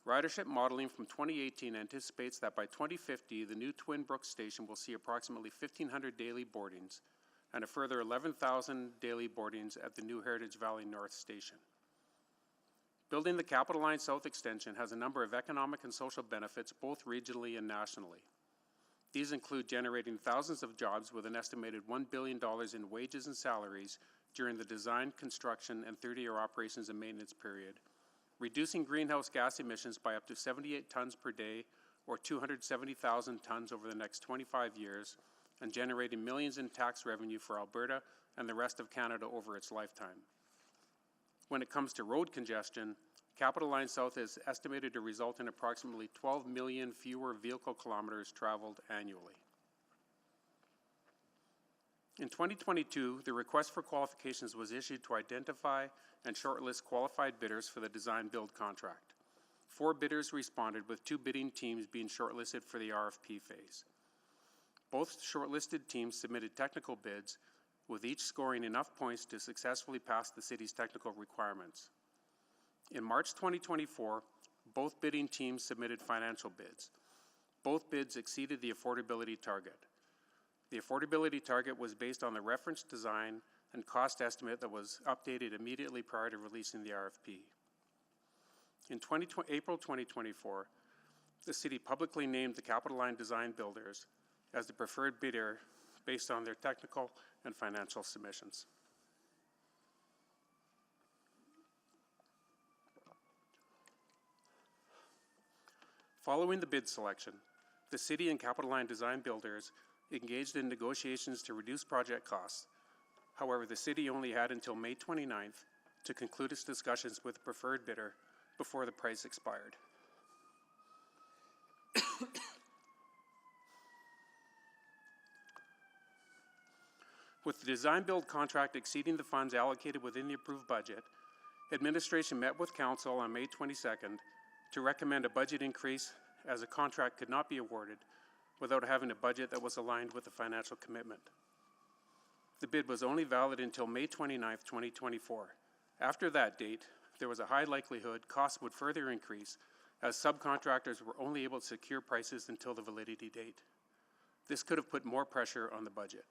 Ridership modeling from 2018 anticipates that by 2050, the new Twin Brooks station will see approximately 1,500 daily boardings and a further 11,000 daily boardings at the new Heritage Valley North station. Building the Capital Line South extension has a number of economic and social benefits, both regionally and nationally. These include generating thousands of jobs with an estimated $1 billion in wages and salaries during the design, construction, and 30-year operations and maintenance period, reducing greenhouse gas emissions by up to 78 tons per day, or 270,000 tons over the next 25 years, and generating millions in tax revenue for Alberta and the rest of Canada over its lifetime. When it comes to road congestion, Capital Line South is estimated to result in approximately 12 million fewer vehicle kilometers traveled annually. In 2022, the request for qualifications was issued to identify and shortlist qualified bidders for the design-build contract. 4 bidders responded, with 2 bidding teams being shortlisted for the RFP phase. Both shortlisted teams submitted technical bids, with each scoring enough points to successfully pass the city's technical requirements. In March 2024, both bidding teams submitted financial bids. Both bids exceeded the affordability target. The affordability target was based on the reference design and cost estimate that was updated immediately prior to releasing the RFP. In April 2024, the city publicly named the Capital Line design builders as the preferred bidder based on their technical and financial submissions. Following the bid selection, the city and Capital Line design builders engaged in negotiations to reduce project costs. However, the city only had until May 29th to conclude its discussions with the preferred bidder before the price expired. With the design-build contract exceeding the funds allocated within the approved budget, administration met with council on May 22nd to recommend a budget increase, as a contract could not be awarded without having a budget that was aligned with the financial commitment. The bid was only valid until May 29th, 2024. After that date, there was a high likelihood costs would further increase, as subcontractors were only able to secure prices until the validity date. This could have put more pressure on the budget.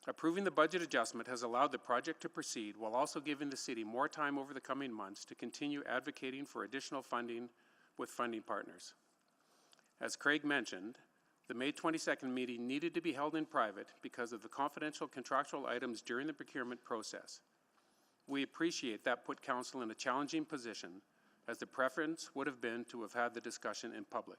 Approving the budget adjustment has allowed the project to proceed while also giving the city more time over the coming months to continue advocating for additional funding with funding partners. As Craig mentioned, the May 22nd meeting needed to be held in private because of the confidential contractual items during the procurement process. We appreciate that put council in a challenging position, as the preference would have been to have had the discussion in public.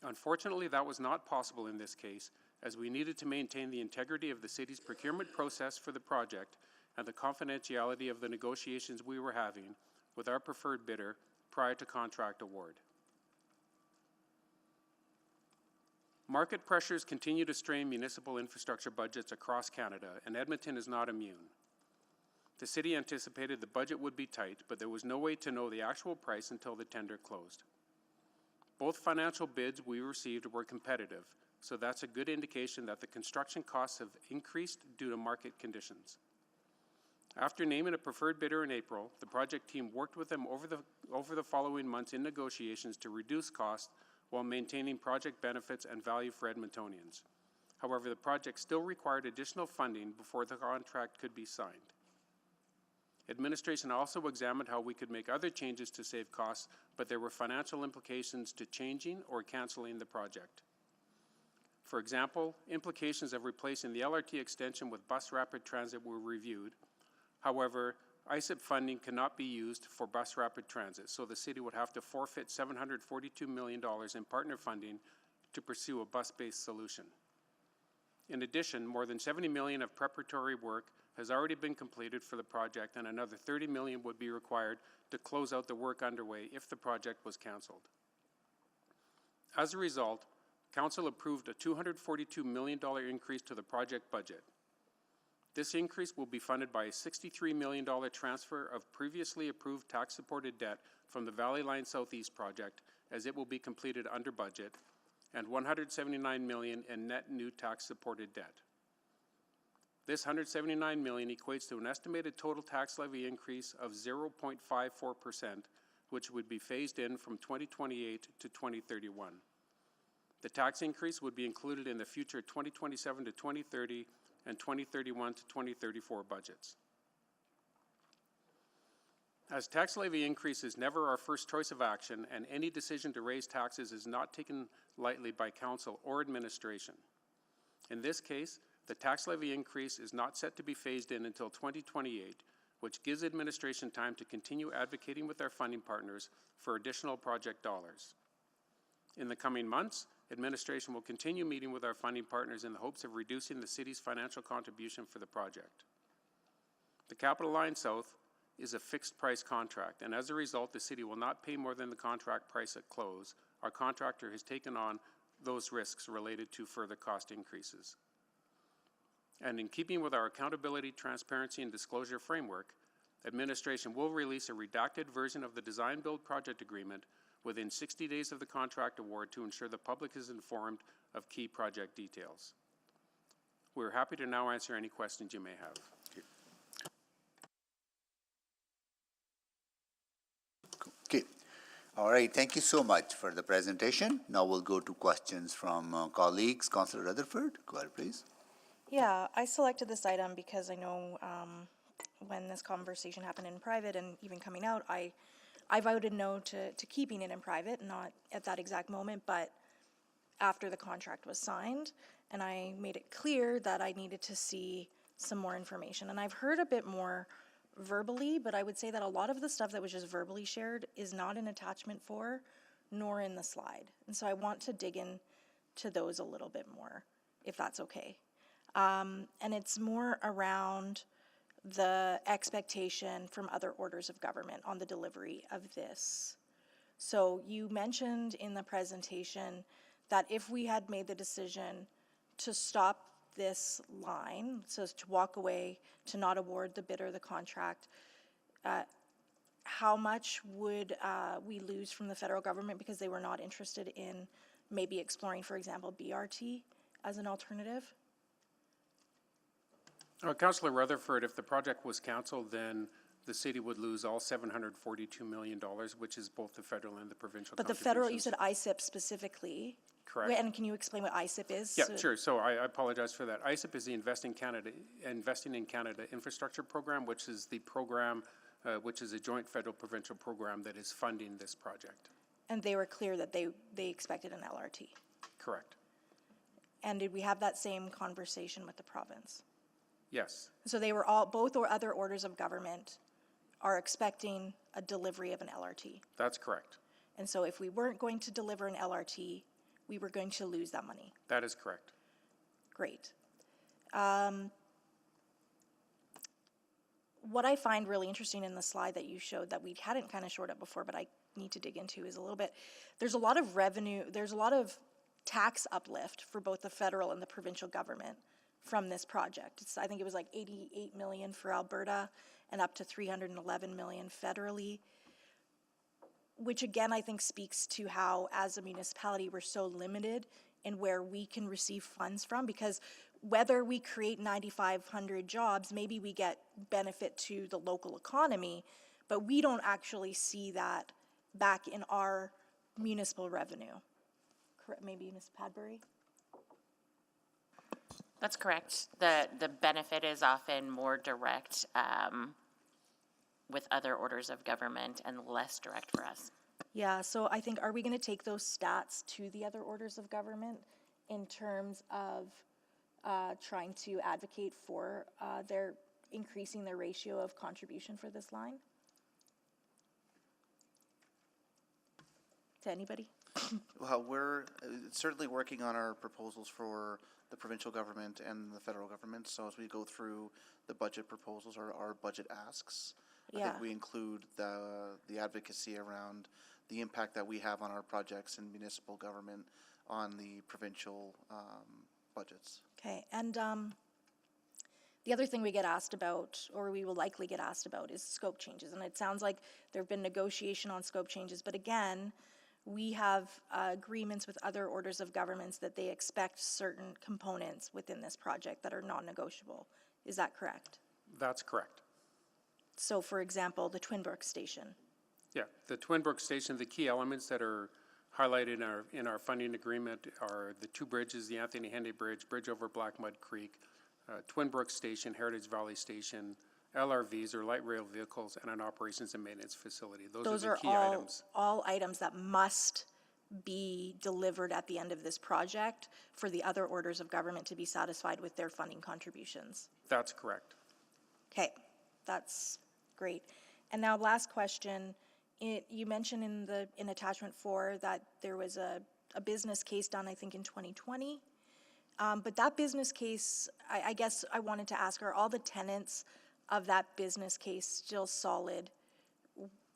Unfortunately, that was not possible in this case, as we needed to maintain the integrity of the city's procurement process for the project and the confidentiality of the negotiations we were having with our preferred bidder prior to contract award. Market pressures continue to strain municipal infrastructure budgets across Canada, and Edmonton is not immune. The city anticipated the budget would be tight, but there was no way to know the actual price until the tender closed. Both financial bids we received were competitive, so that's a good indication that the construction costs have increased due to market conditions. After naming a preferred bidder in April, the project team worked with them over the following months in negotiations to reduce costs while maintaining project benefits and value for Edmontonians. However, the project still required additional funding before the contract could be signed. Administration also examined how we could make other changes to save costs, but there were financial implications to changing or canceling the project. For example, implications of replacing the LRT extension with bus rapid transit were reviewed. However, ISIP funding cannot be used for bus rapid transit, so the city would have to forfeit $742 million in partner funding to pursue a bus-based solution. In addition, more than $70 million of preparatory work has already been completed for the project, and another $30 million would be required to close out the work underway if the project was canceled. As a result, Council approved a $242 million increase to the project budget. This increase will be funded by a $63 million transfer of previously approved tax-supported debt from the Valley Line Southeast project, as it will be completed under budget, and $179 million in net new tax-supported debt. This $179 million equates to an estimated total tax levy increase of 0.54%, which would be phased in from 2028 to 2031. The tax increase would be included in the future 2027 to 2030 and 2031 to 2034 budgets. As tax levy increase is never our first choice of action, and any decision to raise taxes is not taken lightly by Council or administration. In this case, the tax levy increase is not set to be phased in until 2028, which gives administration time to continue advocating with our funding partners for additional project dollars. In the coming months, administration will continue meeting with our funding partners in the hopes of reducing the city's financial contribution for the project. The Capital Line South is a fixed price contract, and as a result, the city will not pay more than the contract price at close. Our contractor has taken on those risks related to further cost increases. And in keeping with our accountability, transparency, and disclosure framework, administration will release a redacted version of the design-build project agreement within 60 days of the contract award to ensure the public is informed of key project details. We're happy to now answer any questions you may have. Okay. All right. Thank you so much for the presentation. Now we'll go to questions from colleagues. Councillor Rutherford, go ahead, please. Yeah, I selected this item because I know when this conversation happened in private and even coming out, I voted no to keeping it in private, not at that exact moment, but after the contract was signed. And I made it clear that I needed to see some more information. And I've heard a bit more verbally, but I would say that a lot of the stuff that was just verbally shared is not in attachment 4, nor in the slide. And so I want to dig in to those a little bit more, if that's okay. And it's more around the expectation from other orders of government on the delivery of this. So you mentioned in the presentation that if we had made the decision to stop this line, so to walk away, to not award the bidder the contract, how much would we lose from the federal government because they were not interested in maybe exploring, for example, BRT as an alternative? Councillor Rutherford, if the project was cancelled, then the city would lose all $742 million, which is both the federal and the provincial But the federal, you said ISIP specifically. Correct. And can you explain what ISIP is? Yeah, sure. So I apologize for that. ISIP is the Investing in Canada Infrastructure Program, which is the program, which is a joint federal provincial program that is funding this project. And they were clear that they expected an LRT. Correct. And did we have that same conversation with the province? Yes. So they were both or other orders of government are expecting a delivery of an LRT. That's correct. And so if we weren't going to deliver an LRT, we were going to lose that money. That is correct. Great. What I find really interesting in the slide that you showed that we hadn't kind of showed up before, but I need to dig into is a little bit, there's a lot of revenue, there's a lot of tax uplift for both the federal and the provincial government from this project. I think it was like 88 million for Alberta and up to 311 million federally, which again I think speaks to how as a municipality we're so limited in where we can receive funds from, because whether we create 9,500 jobs, maybe we get benefit to the local economy, but we don't actually see that back in our municipal revenue. Correct? Maybe Ms. Padbury? That's correct. The benefit is often more direct with other orders of government and less direct for us. Yeah, so I think, are we going to take those stats to the other orders of government in terms of trying to advocate for their increasing their ratio of contribution for this line? To anybody? Well, we're certainly working on our proposals for the provincial government and the federal government. So as we go through the budget proposals or our budget asks, I think we include the advocacy around the impact that we have on our projects and municipal government on the provincial budgets. Okay, and the other thing we get asked about, or we will likely get asked about, is scope changes. And it sounds like there have been negotiation on scope changes, but again, we have agreements with other orders of governments that they expect certain components within this project that are non-negotiable. Is that correct? That's correct. So, for example, the Twin Brook Station. Yeah, the Twin Brook Station, the key elements that are highlighted in our funding agreement are the two bridges, the Anthony Henday Bridge, bridge over Black Mud Creek, Twin Brook Station, Heritage Valley Station, LRVs or light rail vehicles, and an operations and maintenance facility. Those are the key items. All items that must be delivered at the end of this project for the other orders of government to be satisfied with their funding contributions. That's correct. Okay, that's great. And now last question, you mentioned in attachment 4 that there was a business case done, I think, in 2020. But that business case, I guess I wanted to ask, are all the tenants of that business case still solid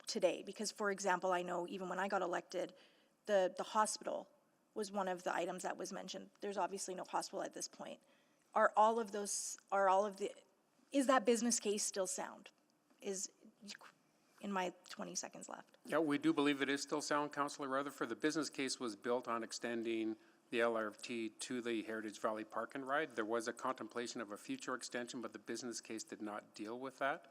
today? Because, for example, I know even when I got elected, the hospital was one of the items that was mentioned. There's obviously no hospital at this point. Is that business case still sound? In my 20 seconds left. Yeah, we do believe it is still sound, Councillor Rutherford. The business case was built on extending the LRT to the Heritage Valley Park and Ride. There was a contemplation of a future extension, but the business case did not deal with that.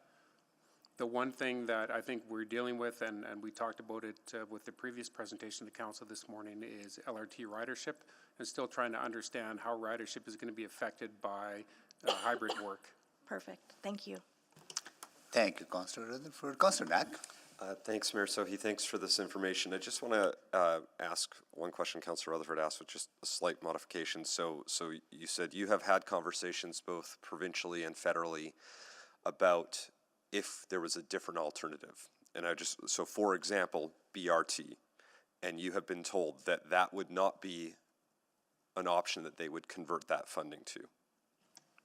The one thing that I think we're dealing with, and we talked about it with the previous presentation to Council this morning, is LRT ridership, and still trying to understand how ridership is going to be affected by hybrid work. Perfect. Thank you. Thank you, Councillor Rutherford. Councillor Knack. Thanks, Mayor Sohi. Thanks for this information. I just want to ask one question Councillor Rutherford asked with just a slight modification. So you said you have had conversations both provincially and federally about if there was a different alternative. And so for example, BRT, and you have been told that that would not be an option that they would convert that funding to.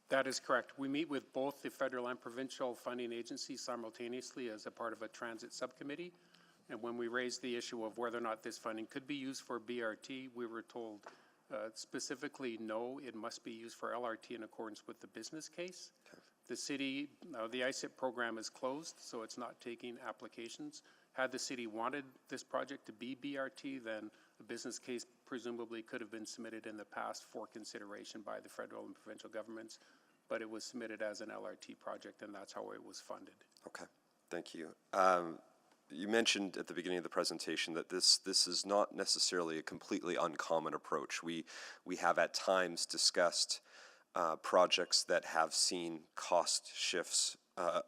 That is correct. We meet with both the federal and provincial funding agencies simultaneously as a part of a transit subcommittee. And when we raised the issue of whether or not this funding could be used for BRT, we were told specifically, no, it must be used for LRT in accordance with the business case. Okay. The city, the ISIP program is closed, so it's not taking applications. Had the city wanted this project to be BRT, then the business case presumably could have been submitted in the past for consideration by the federal and provincial governments, but it was submitted as an LRT project, and that's how it was funded. Okay, thank you. You mentioned at the beginning of the presentation that this is not necessarily a completely uncommon approach. We have at times discussed projects that have seen cost shifts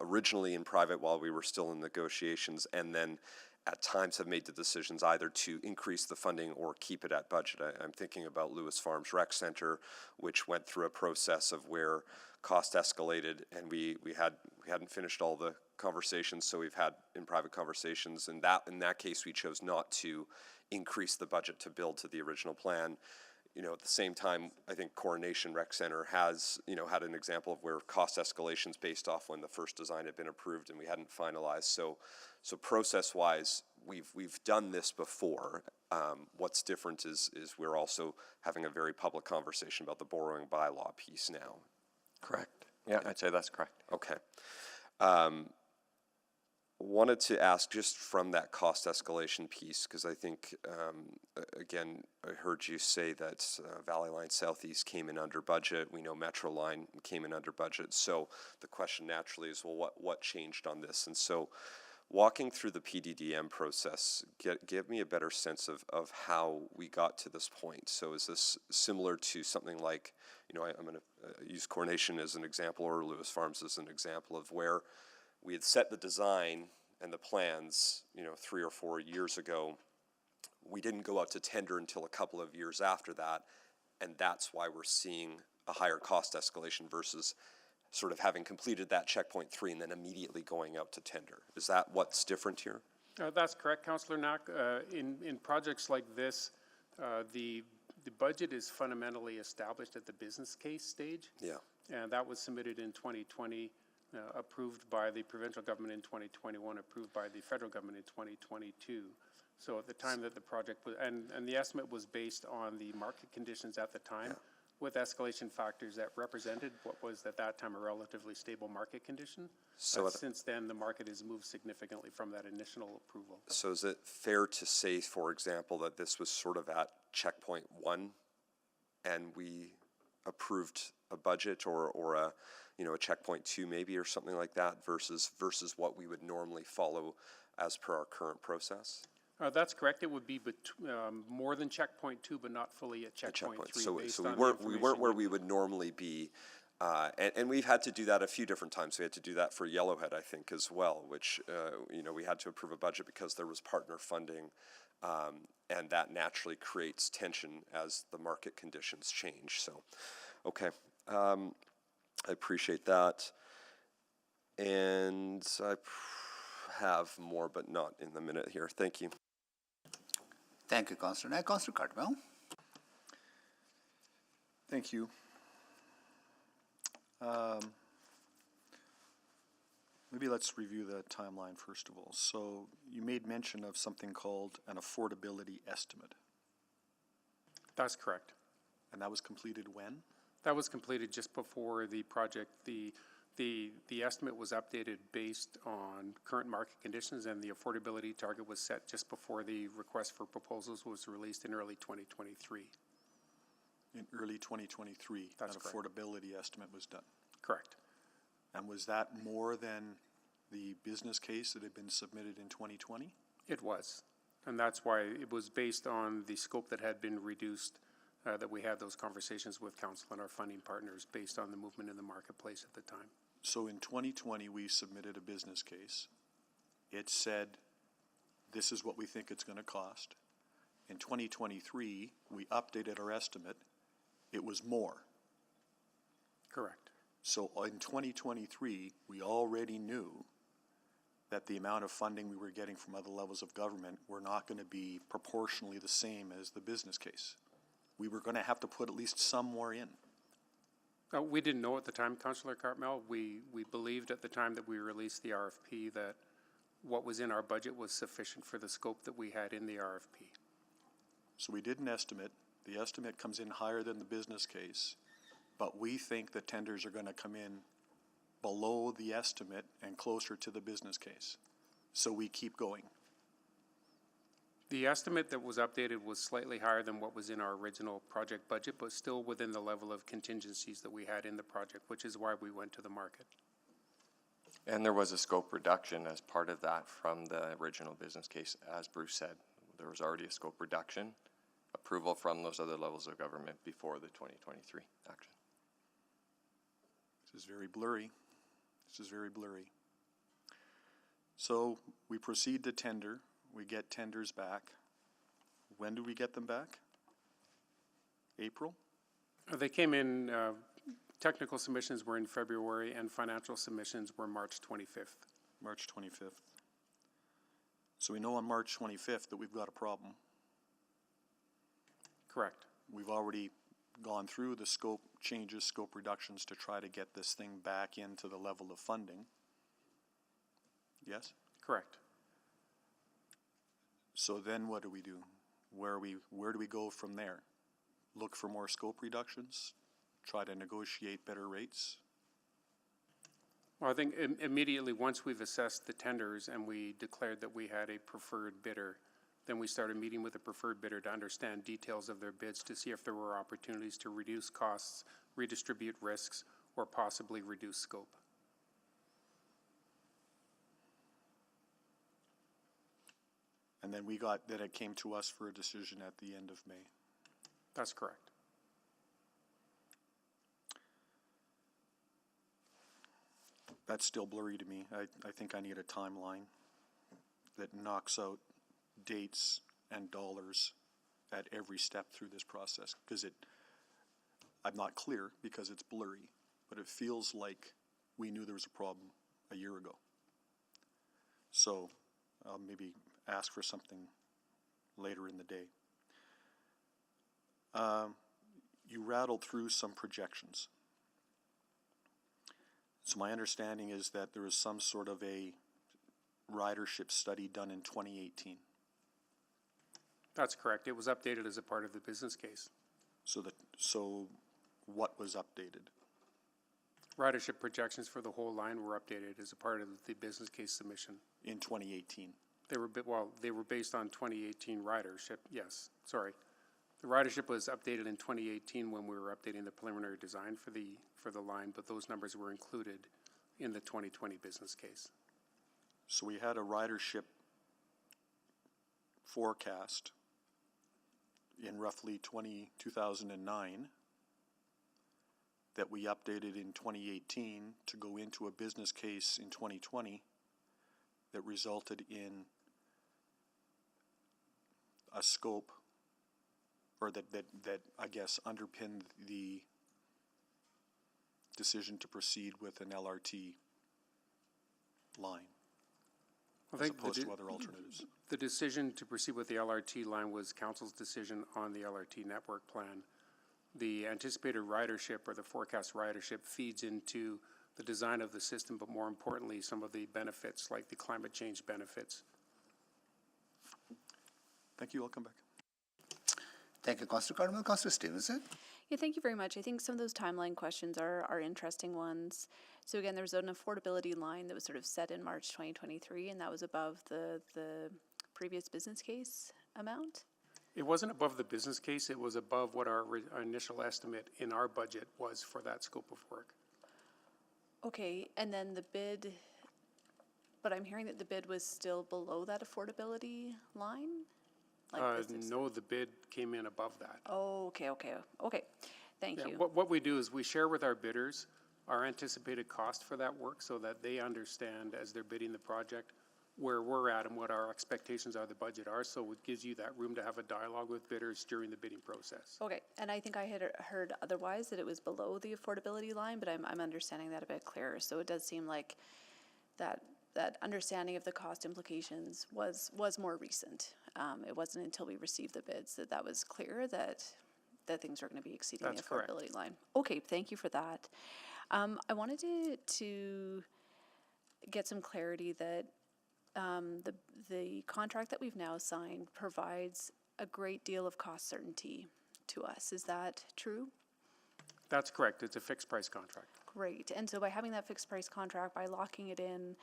originally in private while we were still in negotiations, and then at times have made the decisions either to increase the funding or keep it at budget. I'm thinking about Lewis Farms Rec Center, which went through a process of where cost escalated, and we hadn't finished all the conversations, so we've had in private conversations, and in that case we chose not to increase the budget to build to the original plan. At the same time, I think Coronation Rec Center has, had an example of where cost escalations based off when the first design had been approved and we hadn't finalized. So process-wise, we've done this before. What's different is we're also having a very public conversation about the borrowing bylaw piece now. Correct. Yeah, I'd say that's correct. Okay. Wanted to ask just from that cost escalation piece, because I think, again, I heard you say that Valley Line Southeast came in under budget. We know Metro Line came in under budget. So the question naturally is, well, what changed on this? And so walking through the PDDM process, give me a better sense of how we got to this point. So is this similar to something like, I'm going to use Coronation as an example, or Lewis Farms as an example of where we had set the design and the plans, 3 or 4 years ago. We didn't go out to tender until a couple of years after that, and that's why we're seeing a higher cost escalation versus sort of having completed that checkpoint 3 and then immediately going out to tender. Is that what's different here? That's correct, Councillor Knack. In projects like this, the budget is fundamentally established at the business case stage. Yeah. And that was submitted in 2020, approved by the provincial government in 2021, approved by the federal government in 2022. So at the time that the project was, and the estimate was based on the market conditions at the time, with escalation factors that represented what was at that time a relatively stable market condition. So since then, the market has moved significantly from that initial approval. So is it fair to say, for example, that this was sort of at checkpoint 1 and we approved a budget or a checkpoint 2 maybe or something like that versus what we would normally follow as per our current process? That's correct. It would be more than checkpoint 2, but not fully at checkpoint 3. So we weren't where we would normally be, and we've had to do that a few different times. We had to do that for Yellowhead, I think, as well, which we had to approve a budget because there was partner funding, and that naturally creates tension as the market conditions change. So, okay, I appreciate that, and I have more, but not in the minute here. Thank you. Thank you, Councillor Knack. Councillor Cartwell. Thank you. Maybe let's review the timeline first of all. So you made mention of something called an affordability estimate. That's correct. And that was completed when? That was completed just before the project. The estimate was updated based on current market conditions, and the affordability target was set just before the request for proposals was released in early 2023. In early 2023, That's an correct. affordability estimate was done. Correct. And was that more than the business case that had been submitted in 2020? It was, and that's why it was based on the scope that had been reduced, that we had those conversations with council and our funding partners based on the movement in the marketplace at the time. So in 2020, we submitted a business case. It said, this is what we think it's going to cost. In 2023, we updated our estimate. It was more. Correct. So in 2023, we already knew that the amount of funding we were getting from other levels of government were not going to be proportionally the same as the business case. We were going to have to put at least some more in. We didn't know at the time, Councillor Cartmel. We believed at the time that we released the RFP that what was in our budget was sufficient for the scope that we had in the RFP. So we did an estimate. The estimate comes in higher than the business case, but we think the tenders are going to come in below the estimate and closer to the business case. So we keep going. The estimate that was updated was slightly higher than what was in our original project budget, but still within the level of contingencies that we had in the project, which is why we went to the market. And there was a scope reduction as part of that from the original business case, as Bruce said. There was already a scope reduction, approval from those other levels of government before the 2023 action. This is very blurry. This is very blurry. So we proceed to tender. We get tenders back. When do we get them back? April? They came in, technical submissions were in February and financial submissions were March 25th. March 25th. So we know on March 25th that we've got a problem. Correct. We've already gone through the scope changes, scope reductions to try to get this thing back into the level of funding. Yes? Correct. So then what do we do? Where do we go from there? Look for more scope reductions? Try to negotiate better rates? Well, I think immediately once we've assessed the tenders and we declared that we had a preferred bidder, then we started meeting with the preferred bidder to understand details of their bids to see if there were opportunities to reduce costs, redistribute risks, or possibly reduce scope. And then it came to us for a decision at the end of May. That's correct. That's still blurry to me. I think I need a timeline that knocks out dates and dollars at every step through this process, because I'm not clear because it's blurry, but it feels like we knew there was a problem a year ago. So I'll maybe ask for something later in the day. You rattled through some projections. So my understanding is that there was some sort of a ridership study done in 2018. That's correct. It was updated as a part of the business case. So what was updated? Ridership projections for the whole line were updated as a part of the business case submission. In 2018? They were based on 2018 ridership, yes, sorry. The ridership was updated in 2018 when we were updating the preliminary design for the line, but those numbers were included in the 2020 business case. So we had a ridership forecast in roughly 2009 that we updated in 2018 to go into a business case in 2020 that resulted in a scope, or that I guess underpinned the decision to proceed with an LRT line as opposed to other alternatives. The decision to proceed with the LRT line was council's decision on the LRT network plan. The anticipated ridership or the forecast ridership feeds into the design of the system, but more importantly, some of the benefits like the climate change benefits. Thank you. I'll come back. Thank you, Councillor Cardinal. Councillor Stevenson. Yeah, thank you very much. I think some of those timeline questions are interesting ones. So again, there was an affordability line that was sort of set in March 2023, and that was above the previous business case amount? It wasn't above the business case. It was above what our initial estimate in our budget was for that scope of work. Okay, and then the bid, but I'm hearing that the bid was still below that affordability line? No, the bid came in above that. Oh, okay. Thank you. What we do is we share with our bidders our anticipated cost for that work so that they understand as they're bidding the project where we're at and what our expectations are, the budget are. So it gives you that room to have a dialogue with bidders during the bidding process. Okay, and I think I had heard otherwise, that it was below the affordability line, but I'm understanding that a bit clearer. So it does seem like that understanding of the cost implications was more recent. It wasn't until we received the bids that was clear that things are going to be exceeding the affordability line. Okay, thank you for that. I wanted to get some clarity that the contract that we've now signed provides a great deal of cost certainty to us. Is that true? That's correct. It's a fixed price contract. Great. And so by having that fixed price contract, by locking it in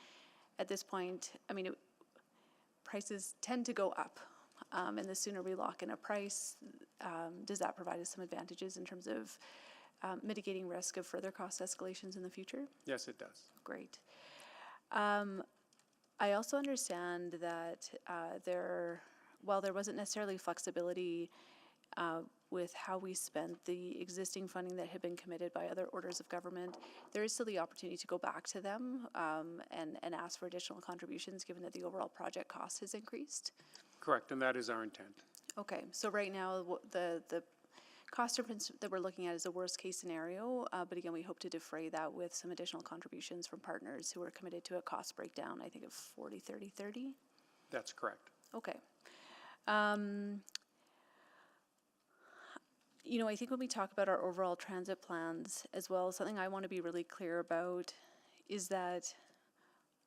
at this point, I mean, prices tend to go up. And the sooner we lock in a price, does that provide us some advantages in terms of mitigating risk of further cost escalations in the future? Yes, it does. Great. I also understand that while there wasn't necessarily flexibility with how we spent the existing funding that had been committed by other orders of government, there is still the opportunity to go back to them and ask for additional contributions, given that the overall project cost has increased. Correct, and that is our intent. Okay, so right now the cost difference that we're looking at is a worst case scenario, but again, we hope to defray that with some additional contributions from partners who are committed to a cost breakdown, I think of 40-30-30. That's correct. Okay. You know, I think when we talk about our overall transit plans as well, something I want to be really clear about is that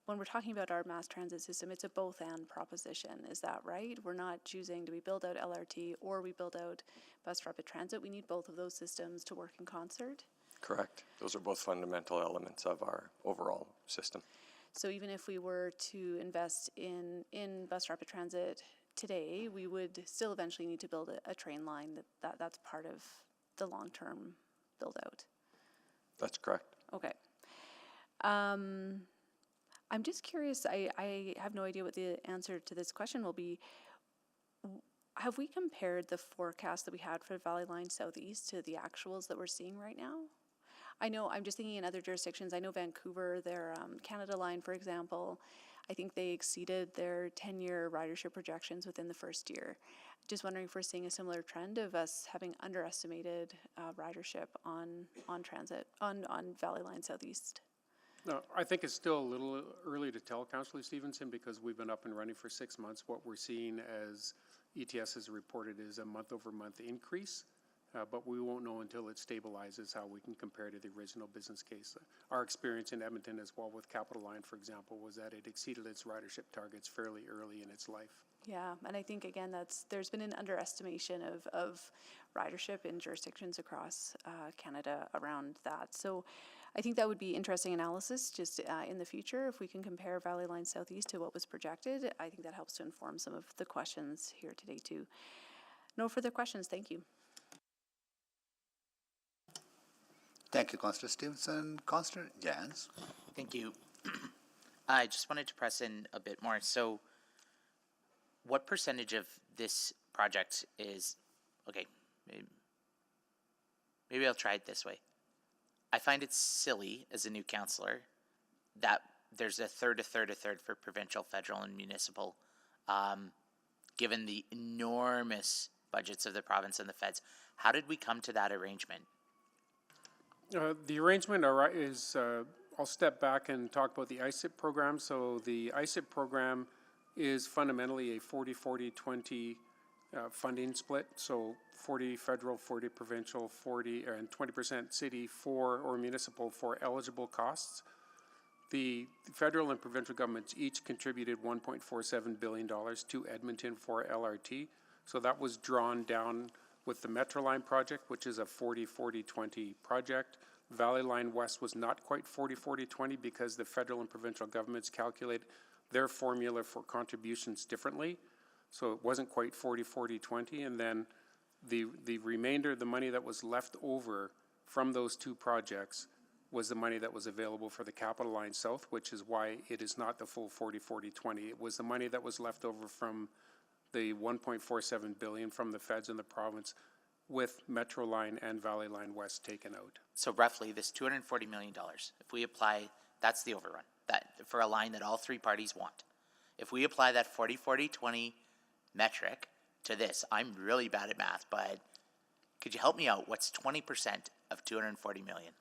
when we're talking about our mass transit system, it's a both and proposition. Is that right? We're not choosing, do we build out LRT or we build out bus rapid transit? We need both of those systems to work in concert. Correct. Those are both fundamental elements of our overall system. So even if we were to invest in bus rapid transit today, we would still eventually need to build a train line that's part of the long-term build-out. That's correct. Okay. I'm just curious, I have no idea what the answer to this question will be. Have we compared the forecast that we had for Valley Line Southeast to the actuals that we're seeing right now? I know, I'm just thinking in other jurisdictions, I know Vancouver, their Canada Line, for example, I think they exceeded their 10-year ridership projections within the first year. Just wondering if we're seeing a similar trend of us having underestimated ridership on transit, on Valley Line Southeast. No, I think it's still a little early to tell, Councillor Stevenson, because we've been up and running for 6 months. What we're seeing, as ETS has reported, is a month-over-month increase, but we won't know until it stabilizes how we can compare to the original business case. Our experience in Edmonton as well with Capital Line, for example, was that it exceeded its ridership targets fairly early in its life. Yeah, and I think, again, there's been an underestimation of ridership in jurisdictions across Canada around that. So I think that would be interesting analysis just in the future. If we can compare Valley Line Southeast to what was projected, I think that helps to inform some of the questions here today too. No further questions, thank you. Thank you, Councillor Stevenson. Councillor Jans. Thank you. I just wanted to press in a bit more. So what percentage of this project is, okay, maybe I'll try it this way. I find it silly as a new councillor that there's a third for provincial, federal, and municipal, given the enormous budgets of the province and the feds. How did we come to that arrangement? The arrangement is, I'll step back and talk about the ISIP program. So the ISIP program is fundamentally a 40-40-20 funding split. So 40 federal, 40 provincial, 40 and 20% city or municipal for eligible costs. The federal and provincial governments each contributed $1.47 billion to Edmonton for LRT. So that was drawn down with the Metro Line project, which is a 40-40-20 project. Valley Line West was not quite 40-40-20 because the federal and provincial governments calculate their formula for contributions differently. So it wasn't quite 40-40-20. And then the remainder, the money that was left over from those two projects, was the money that was available for the Capital Line South, which is why it is not the full 40-40-20. It was the money that was left over from the $1.47 billion from the feds and the province, with Metro Line and Valley Line West taken out. So roughly this $240 million, if we apply, that's the overrun, that for a line that all three parties want. If we apply that 40-40-20 metric to this, I'm really bad at math, but could you help me out? What's 20% of $240 million?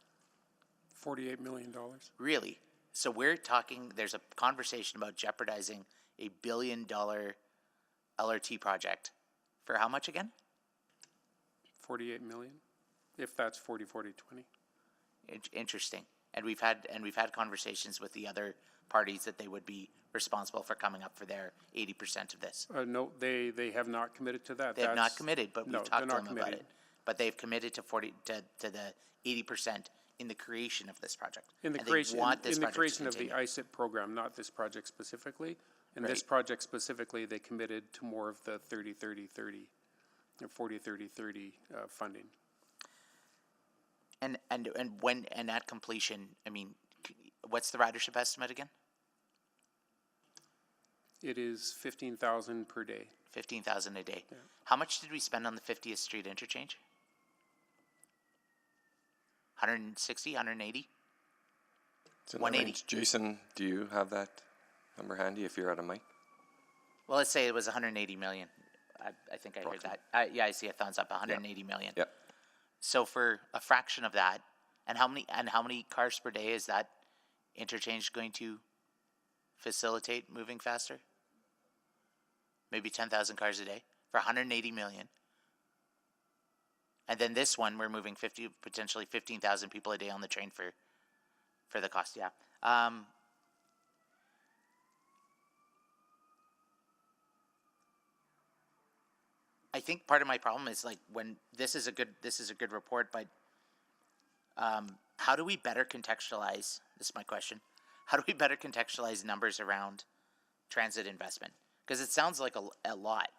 $48 million. Really? So we're talking, there's a conversation about jeopardizing a $1 billion LRT project for how much again? 48 million, if that's 40-40-20. Interesting. And we've had conversations with the other parties that they would be responsible for coming up for their 80% of this. No, they have not committed to that. They have not committed, but we've talked to them committed. about it. But they've committed to the 80% in the creation of this project. In the and creation, this in the creation of continue. the ISIP program, not this project specifically. And Right. this project specifically, they committed to more of the 30-30-30, or 40-30-30 funding. And when at completion, I mean, what's the ridership estimate again? It is 15,000 per day. 15,000 a day. Yeah. How much did we spend on the 50th Street interchange? 160, 180? It's in that 180. range. Jason, do you have that number handy if you're at a mic? Well, let's say it was 180 million. I think I heard that. Yeah, I see a thumbs up. 180 million. Yep. So for a fraction of that, and how many cars per day is that interchange going to facilitate moving faster? Maybe 10,000 cars a day for 180 million. And then this one, we're moving potentially 15,000 people a day on the train for the cost. Yeah. I think part of my problem is like when this is a good report, but how do we better contextualize? This is my question. How do we better contextualize numbers around transit investment? Because it sounds like a lot,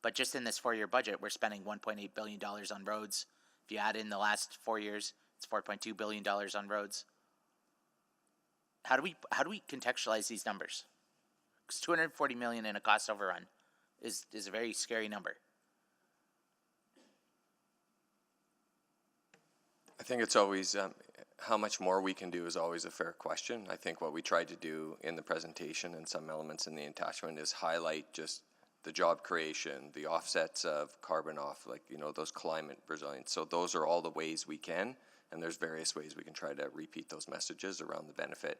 but just in this 4-year budget, we're spending $1.8 billion on roads. If you add in the last 4 years, it's $4.2 billion on roads. How do we contextualize these numbers? Because $240 million in a cost overrun is a very scary number. I think it's always How much more we can do is always a fair question. I think what we tried to do in the presentation and some elements in the attachment is highlight just the job creation, the offsets of carbon off, like, you know, those climate resilience. So those are all the ways we can, and there's various ways we can try to repeat those messages around the benefit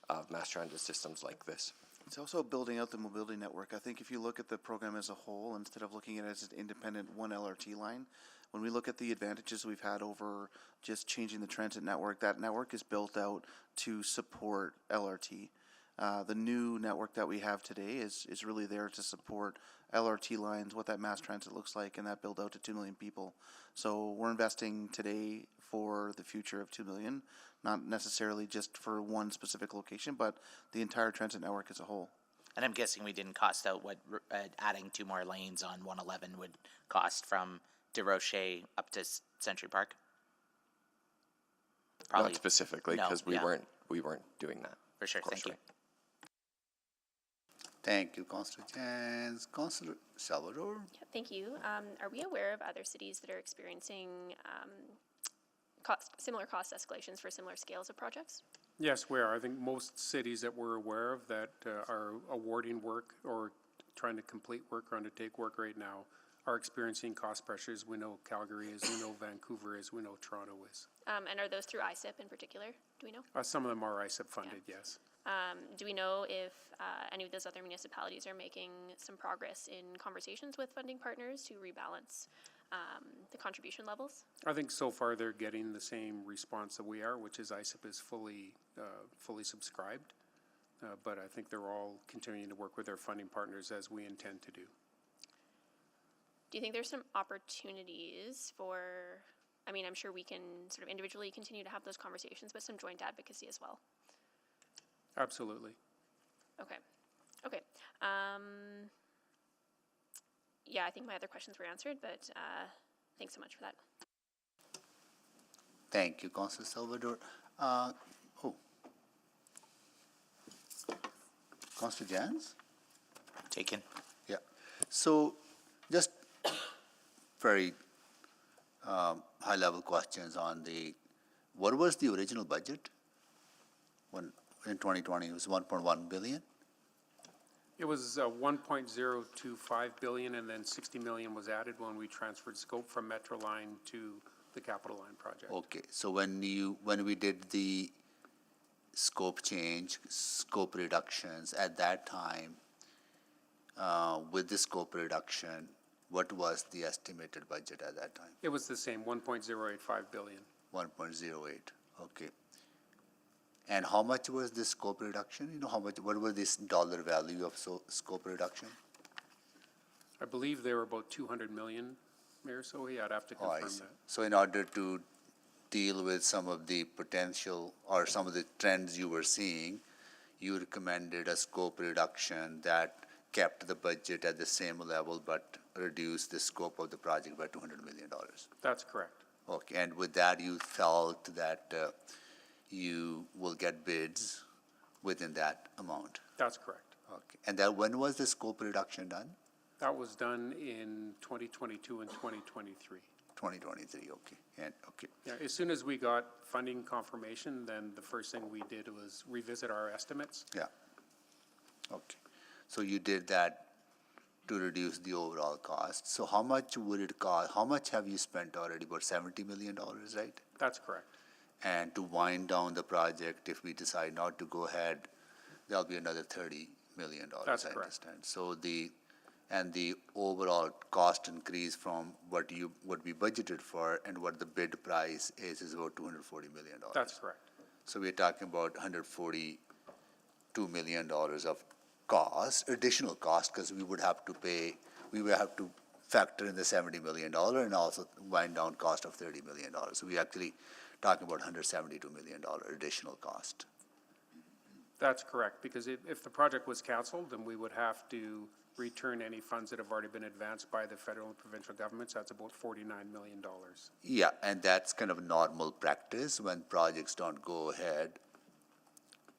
of mass transit systems like this. It's also building out the mobility network. I think if you look at the program as a whole, instead of looking at it as an independent one LRT line, when we look at the advantages we've had over just changing the transit network, that network is built out to support LRT. The new network that we have today is really there to support LRT lines, what that mass transit looks like, and that build out to 2 million people. So we're investing today for the future of 2 million, not necessarily just for one specific location, but the entire transit network as a whole. And I'm guessing we didn't cost out what adding 2 more lanes on 111 would cost from De Rocher up to Century Park? Probably Not specifically, because we weren't doing that. For sure, thank you. Thank you, Councillor Jans. Councillor Salvador? Yeah, thank you. Are we aware of other cities that are experiencing similar cost escalations for similar scales of projects? Yes, we are. I think most cities that we're aware of that are awarding work or trying to complete work or undertake work right now are experiencing cost pressures. We know Calgary is, we know Vancouver is, we know Toronto is. And are those through ISIP in particular? Do we know? Some of them are ISIP funded, yes. Do we know if any of those other municipalities are making some progress in conversations with funding partners to rebalance the contribution levels? I think so far they're getting the same response that we are, which is ISIP is fully subscribed. But I think they're all continuing to work with their funding partners as we intend to do. Do you think there's some opportunities for, I mean, I'm sure we can sort of individually continue to have those conversations, but some joint advocacy as well? Absolutely. Okay. Okay. Yeah, I think my other questions were answered, but thanks so much for that. Thank you, Councillor Salvador. Councillor Jans? Taken. Yeah. So just very high-level questions on what was the original budget when in 2020? It was 1.1 billion? It was 1.025 billion, and then 60 million was added when we transferred scope from Metro Line to the Capital Line project. Okay, so when we did the scope change, scope reductions at that time, with the scope reduction, what was the estimated budget at that time? It was the same, 1.085 billion. 1.08, okay. And how much was this scope reduction? You know, what was this dollar value of scope reduction? I believe they were about 200 million, Mayor Sohi. I'd have to confirm that. So in order to deal with some of the potential or some of the trends you were seeing, you recommended a scope reduction that kept the budget at the same level but reduced the scope of the project by $200 million. That's correct. Okay, and with that you felt that you will get bids within that amount? That's correct. Okay, and that when was the scope reduction done? That was done in 2022 and 2023. 2023, okay. And okay. Yeah, as soon as we got funding confirmation, then the first thing we did was revisit our estimates. Yeah. Okay. So you did that to reduce the overall cost. So how much would it cost? How much have you spent already? About $70 million, right? That's correct. And to wind down the project, if we decide not to go ahead, there'll be another $30 million. That's I correct. understand. So the overall cost increase from what we budgeted for and what the bid price is about $240 million. That's correct. So we're talking about $142 million of cost, additional cost, because we would have to factor in the $70 million and also wind down cost of $30 million. So we're actually talking about $172 million additional cost. That's correct, because if the project was canceled, then we would have to return any funds that have already been advanced by the federal and provincial governments. That's about $49 million. Yeah, and that's kind of normal practice when projects don't go ahead.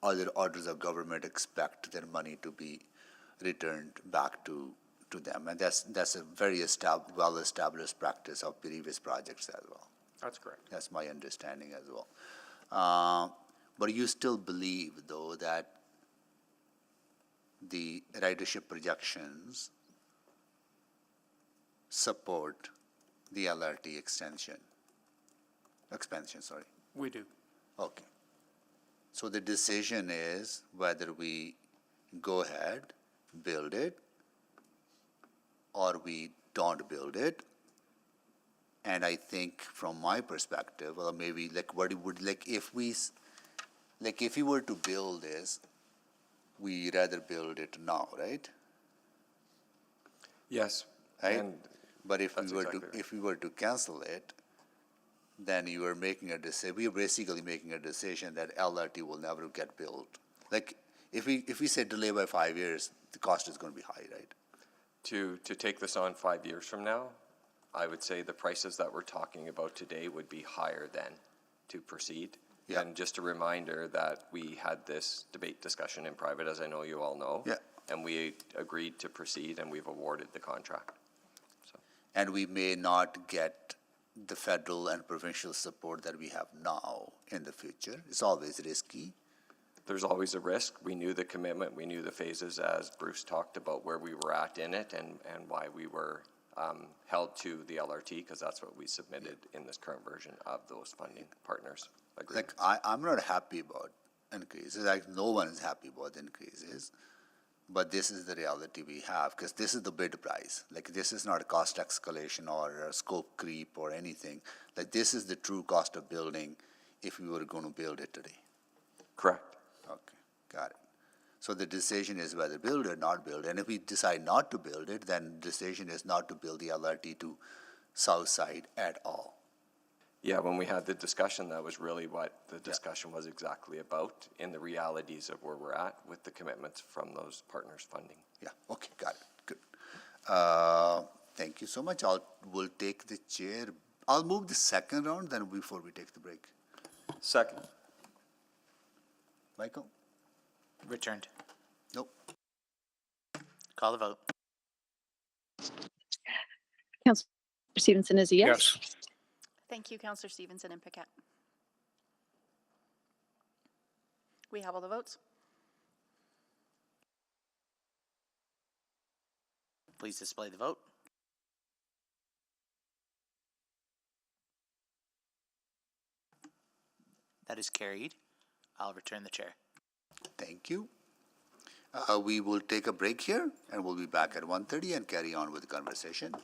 Other orders of government expect their money to be returned back to them, and that's a very well-established practice of previous projects as well. That's correct. That's my understanding as well. But you still believe, though, that the ridership projections support the LRT expansion, sorry. We do. Okay. So the decision is whether we go ahead, build it, or we don't build it. And I think from my perspective, or maybe like what it would, like if we were to build this, we rather build it now, right? Yes. Right? And But if that's we were exactly to, right. if we were to cancel it, then you are making a decision, we are basically making a decision that LRT will never get built. Like, if we say delay by 5 years, the cost is gonna be high, right? To take this on 5 years from now, I would say the prices that we're talking about today would be higher than to proceed. Yeah. And just a reminder that we had this discussion in private, as I know you all know. Yeah. And we agreed to proceed, and we've awarded the contract. And we may not get the federal and provincial support that we have now in the future. It's always risky. There's always a risk. We knew the commitment, we knew the phases, as Bruce talked about where we were at in it and why we were held to the LRT, because that's what we submitted in this current version of those funding partners agreements. Like, I'm not happy about increases, like no one is happy about increases, but this is the reality we have, because this is the bid price. Like, this is not a cost escalation or a scope creep or anything. Like, this is the true cost of building if we were gonna build it today. Correct. Okay, got it. So the decision is whether build or not build, and if we decide not to build it, then the decision is not to build the LRT to south side at all. Yeah, when we had the discussion, that was really what the discussion was exactly about, in the realities of where we're at with the commitments from those partners funding. Yeah, okay, got it, good. Thank you so much. We'll take the chair. I'll move the second round then before we take the break. Second. Michael? Returned. Nope. Call the vote. Councillor Stevenson is a yes. Yes. Thank you, Councillor Stevenson and Paquette. We have all the votes. Please display the vote. That is carried. I'll return the chair. Thank you. We will take a break here, and we'll be back at 1:30 and carry on with the conversation.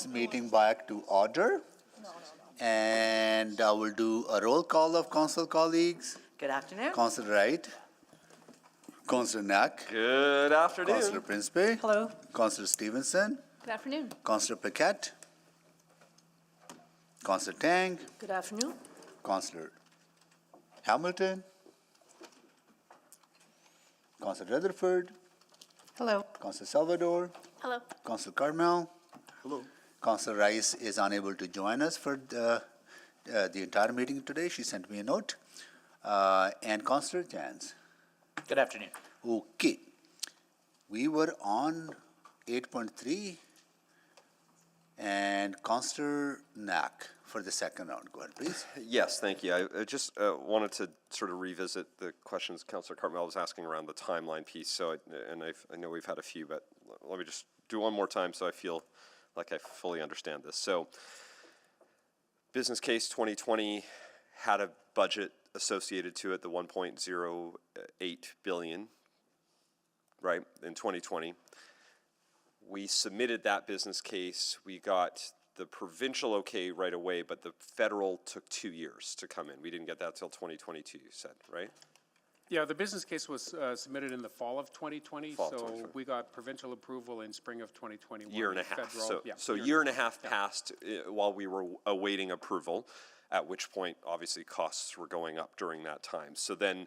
this meeting back to order. And I will do a roll call of council colleagues. Good afternoon. Councillor Wright. Councillor Knack. Good afternoon. Councillor Principe. Hello. Councillor Stevenson. Good afternoon. Councillor Paquette. Councillor Tang. Good afternoon. Councillor Hamilton. Councillor Rutherford. Hello. Councillor Salvador. Hello. Councillor Carmel. Hello. Councillor Rice is unable to join us for the entire meeting today. She sent me a note. And Councillor Jans. Good afternoon. Okay. We were on 8.3 and Councillor Knack for the second round. Go ahead, please. Yes, thank you. I just wanted to sort of revisit the questions Councillor Carmel was asking around the timeline piece. So, I know we've had a few, but let me just do one more time so I feel like I fully understand this. So, business case 2020 had a budget associated to it, the 1.08 billion, right, in 2020. We submitted that business case. We got the provincial okay right away, but the federal took 2 years to come in. We didn't get that till 2022, you said, right? Yeah, the business case was submitted in the fall of 2020, Fall of so 2020. we got provincial approval in spring of 2021. Year and a half. Federal- So yeah, year and a half passed while we were awaiting approval, at which point, obviously, costs were going up during that time. So then,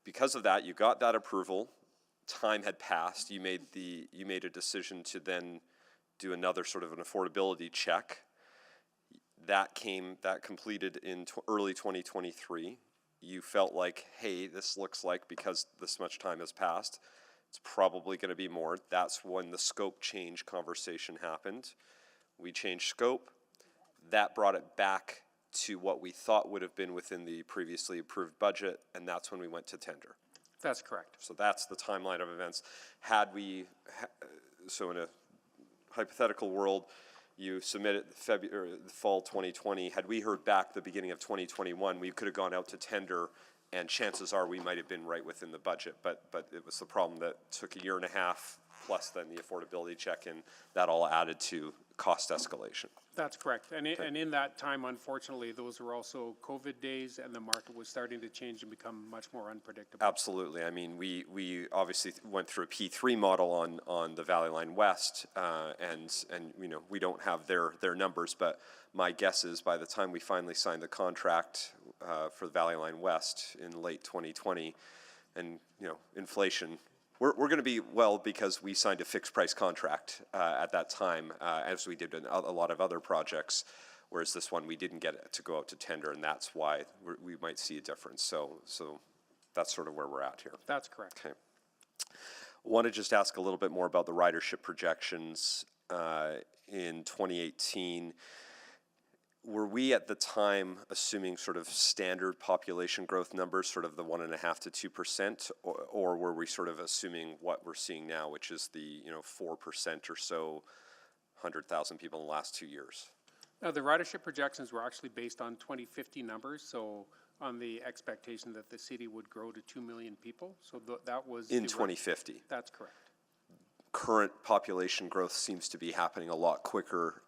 because of that, you got that approval, time had passed, you made a decision to then do another sort of an affordability check. That completed in early 2023. You felt like, hey, this looks like, because this much time has passed, it's probably going to be more. That's when the scope change conversation happened. We changed scope. That brought it back to what we thought would have been within the previously approved budget, and that's when we went to tender. That's correct. So that's the timeline of events. So in a hypothetical world, you submitted the fall 2020. Had we heard back the beginning of 2021, we could have gone out to tender, and chances are we might have been right within the budget. But it was the problem that took a year and a half, plus then the affordability check, and that all added to cost escalation. That's correct. And in that time, unfortunately, those were also COVID days, and the market was starting to change and become much more unpredictable. Absolutely. I mean, we obviously went through a P3 model on the Valley Line West, and we don't have their numbers, but my guess is by the time we finally signed the contract for the Valley Line West in late 2020, and inflation. We're going to be well because we signed a fixed price contract at that time, as we did in a lot of other projects, whereas this one we didn't get it to go out to tender, and that's why we might see a difference. So that's sort of where we're at here. That's correct. Okay. Want to just ask a little bit more about the ridership projections in 2018. Were we at the time assuming sort of standard population growth numbers, sort of the 1.5% to 2%, or were we sort of assuming what we're seeing now, which is the 4% or so, 100,000 people in the last 2 years? The ridership projections were actually based on 2050 numbers, so on the expectation that the city would grow to 2 million people. So that was in 2050. That's correct. Current population growth seems to be happening a lot quicker,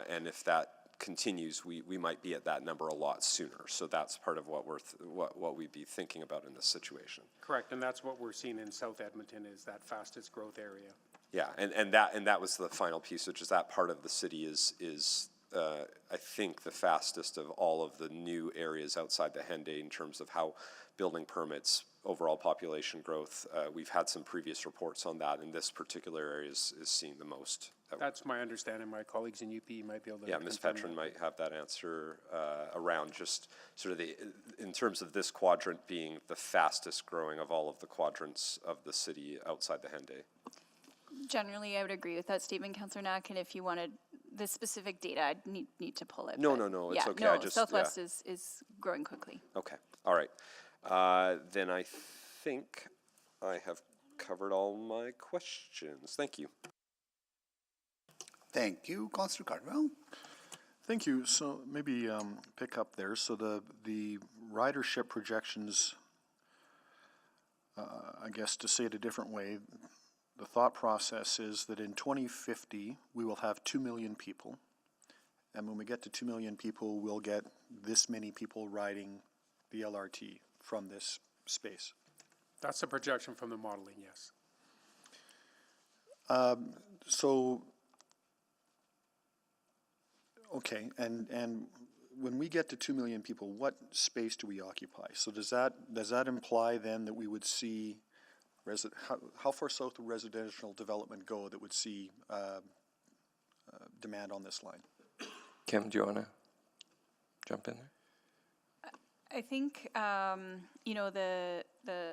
and if that continues, we might be at that number a lot sooner. So that's part of what what we'd be thinking about in this situation. Correct, and that's what we're seeing in South Edmonton, is that fastest growth area. Yeah, and that was the final piece, which is that part of the city is I think the fastest of all of the new areas outside the Henday in terms of how building permits, overall population growth. We've had some previous reports on that, and this particular area is seeing the most. That's my understanding. My colleagues in UP might be able to. Yeah, Ms. confirm Petrin that. might have that answer around just sort of in terms of this quadrant being the fastest growing of all of the quadrants of the city outside the Henday. Generally, I would agree with that statement, Councillor Knack, and if you wanted the specific data, I'd need to pull it. No, but no, it's yeah, okay. No, I just, Southwest is growing quickly. Okay, all right. Then I think I have covered all my questions. Thank you. Thank you, Councillor Cardwell. Thank you. So maybe pick up there. So the ridership projections, I guess to say it a different way, the thought process is that in 2050 we will have 2 million people And when we get to 2 million people, we'll get this many people riding the LRT from this space. That's a projection from the modeling, yes. Okay, and when we get to 2 million people, what space do we occupy? So does that imply then that we would see, how far south would residential development go that would see demand on this line? Kim, do you want to jump in there? I think, you know,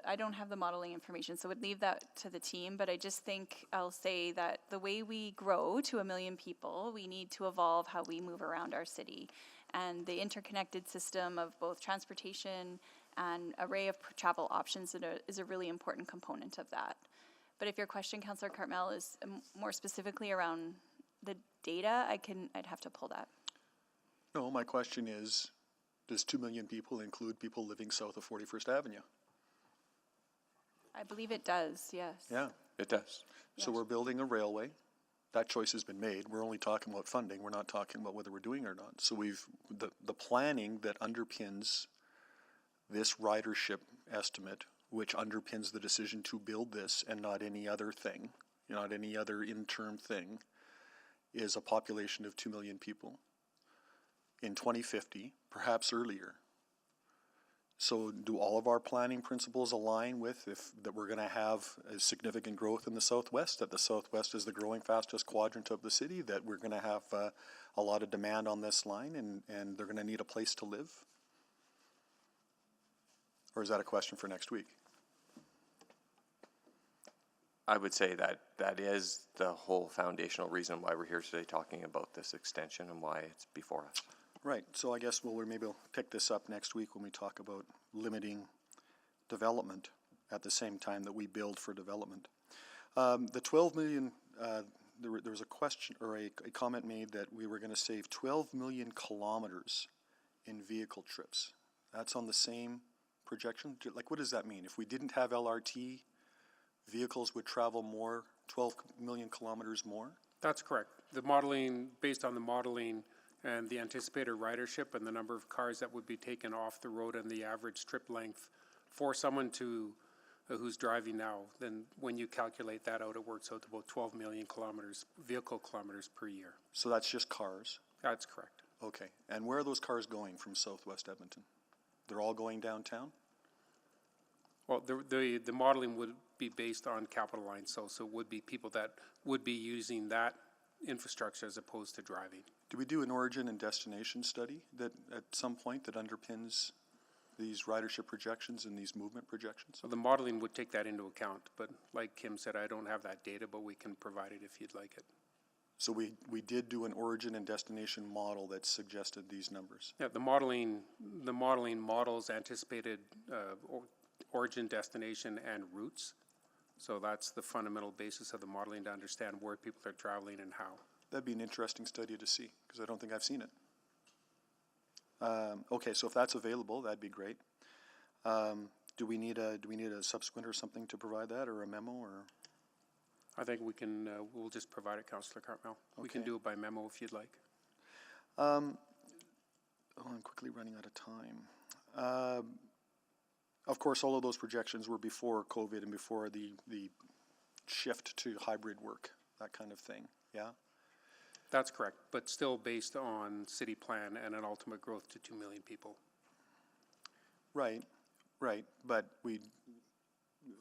I don't have the modeling information, so would leave that to the team, but I just think I'll say that the way we grow to 1 million people, we need to evolve how we move around our city. And the interconnected system of both transportation and array of travel options is a really important component of that. But if your question, Councillor Cartmel, is more specifically around the data, I'd have to pull that. No, my question is, does 2 million people include people living south of 41st Avenue? I believe it does, yes. Yeah. It does. So we're building a railway. That choice has been made. We're only talking about funding. We're not talking about whether we're doing it or not. So the planning that underpins this ridership estimate, which underpins the decision to build this and not any other thing, not any other interim thing, is a population of 2 million people in 2050, perhaps earlier. So do all of our planning principles align with that we're going to have a significant growth in the Southwest, that the Southwest is the growing fastest quadrant of the city, that we're going to have a lot of demand on this line and they're going to need a place to live? Or is that a question for next week? I would say that is the whole foundational reason why we're here today talking about this extension and why it's before us. Right, so I guess maybe we'll pick this up next week when we talk about limiting development at the same time that we build for development. The 12 million, there was a question or a comment made that we were going to save 12 million kilometers in vehicle trips. That's on the same projection? Like, what does that mean? If we didn't have LRT, vehicles would travel more, 12 million kilometers more? That's correct. The modeling, based on the modeling and the anticipated ridership and the number of cars that would be taken off the road and the average trip length for someone who's driving now, then when you calculate that out, it works out to about 12 million vehicle kilometers per year. So that's just cars? That's correct. Okay, and where are those cars going from Southwest Edmonton? They're all going downtown? Well, the modeling would be based on Capital Line South, so it would be people that would be using that infrastructure as opposed to driving. Do we do an origin and destination study that at some point that underpins these ridership projections and these movement projections? So the modeling would take that into account, but like Kim said, I don't have that data, but we can provide it if you'd like it. So we did do an origin and destination model that suggested these numbers? Yeah, the modeling models anticipated origin, destination, and routes. So that's the fundamental basis of the modeling to understand where people are traveling and how. That'd be an interesting study to see, because I don't think I've seen it. Okay, so if that's available, that'd be great. Do we need a subsequent or something to provide that, or a memo, or? I think we can. We'll just provide it, Councillor Cartmel. Okay. We can do it by memo if you'd like. I'm quickly running out of time. Of course, all of those projections were before COVID and before the shift to hybrid work, that kind of thing. Yeah. That's correct, but still based on city plan and an ultimate growth to 2 million people. Right, but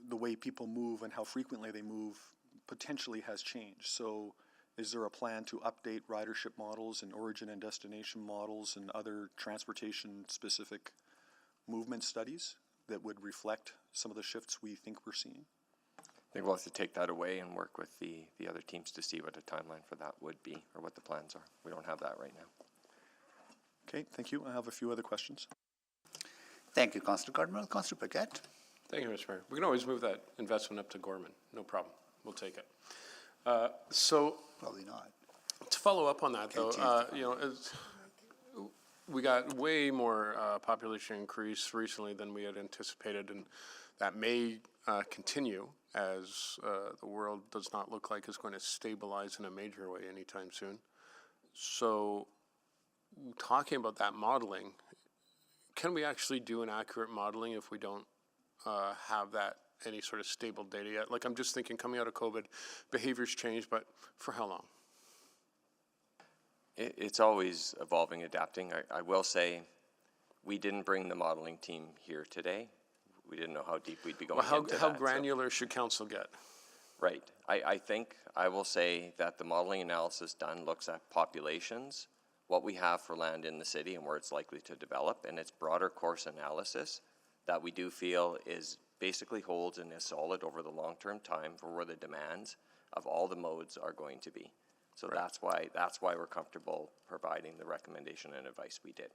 the way people move and how frequently they move potentially has changed. So is there a plan to update ridership models and origin and destination models and other transportation-specific movement studies that would reflect some of the shifts we think we're seeing? I think we'll have to take that away and work with the other teams to see what a timeline for that would be or what the plans are. We don't have that right now. Okay, thank you. I have a few other questions. Thank you, Councillor Cardinal. Councillor Paquette. Thank you, Mr. Mayor. We can always move that investment up to Gorman. No problem. We'll take it. Probably not. To follow up on that, though, we got way more population increase recently than we had anticipated, and that may continue as the world does not look like it's going to stabilize in a major way anytime soon. So talking about that modeling, can we actually do an accurate modeling if we don't have that any sort of stable data yet? Like, I'm just thinking, coming out of COVID, behaviors change, but for how long? It's always evolving, adapting. I will say, we didn't bring the modeling team here today. We didn't know how deep we'd be going into that. How granular should council get? Right. I think I will say that the modeling analysis done looks at populations, what we have for land in the city and where it's likely to develop, and it's broader course analysis that we do feel is basically holds and is solid over the long-term time for where the demands of all the modes are going to be. So that's why we're comfortable providing the recommendation and advice we did.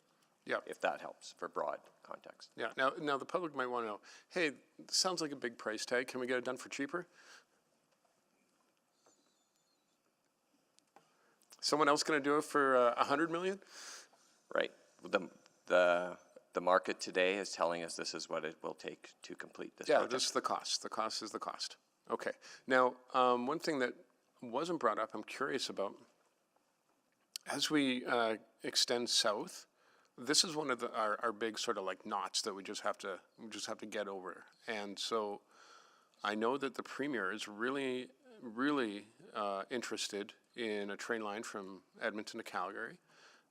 Yeah. If that helps for broad context. Yeah. Now the public might want to know, hey, this sounds like a big price tag. Can we get it done for cheaper? Someone else going to do it for $100 million? Right. The market today is telling us this is what it will take to complete this project. Yeah, this is the cost. The cost is the cost. Okay. Now, one thing that wasn't brought up, I'm curious about, as we extend south, this is one of our big sort of like knots that we just have to get over. And so I know that the Premier is really, really interested in a train line from Edmonton to Calgary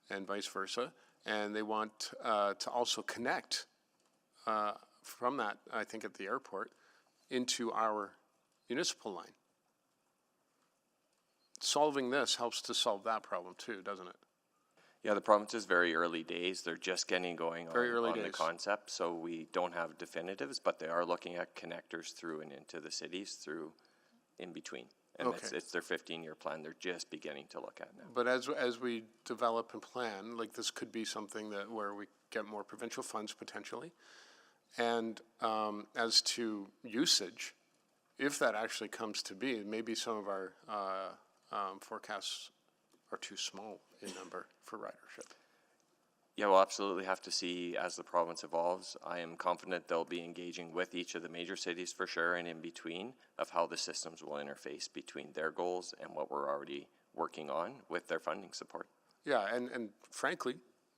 and vice versa. And they want to also connect from that, I think, at the airport into our municipal line. Solving this helps to solve that problem too, doesn't it? Yeah, the province is very early days. They're just getting going on the concept, so we don't have definitives, but they are looking at connectors through and into the cities through in between. And it's their 15-year plan. They're just beginning to look at now. But as we develop and plan, like this could be something that where we get more provincial funds potentially. And as to usage, if that actually comes to be, maybe some of our forecasts are too small in number for ridership. Yeah, we'll absolutely have to see as the province evolves. I am confident they'll be engaging with each of the major cities for sure and in between of how the systems will interface between their goals and what we're already working on with their funding support. Yeah, and frankly,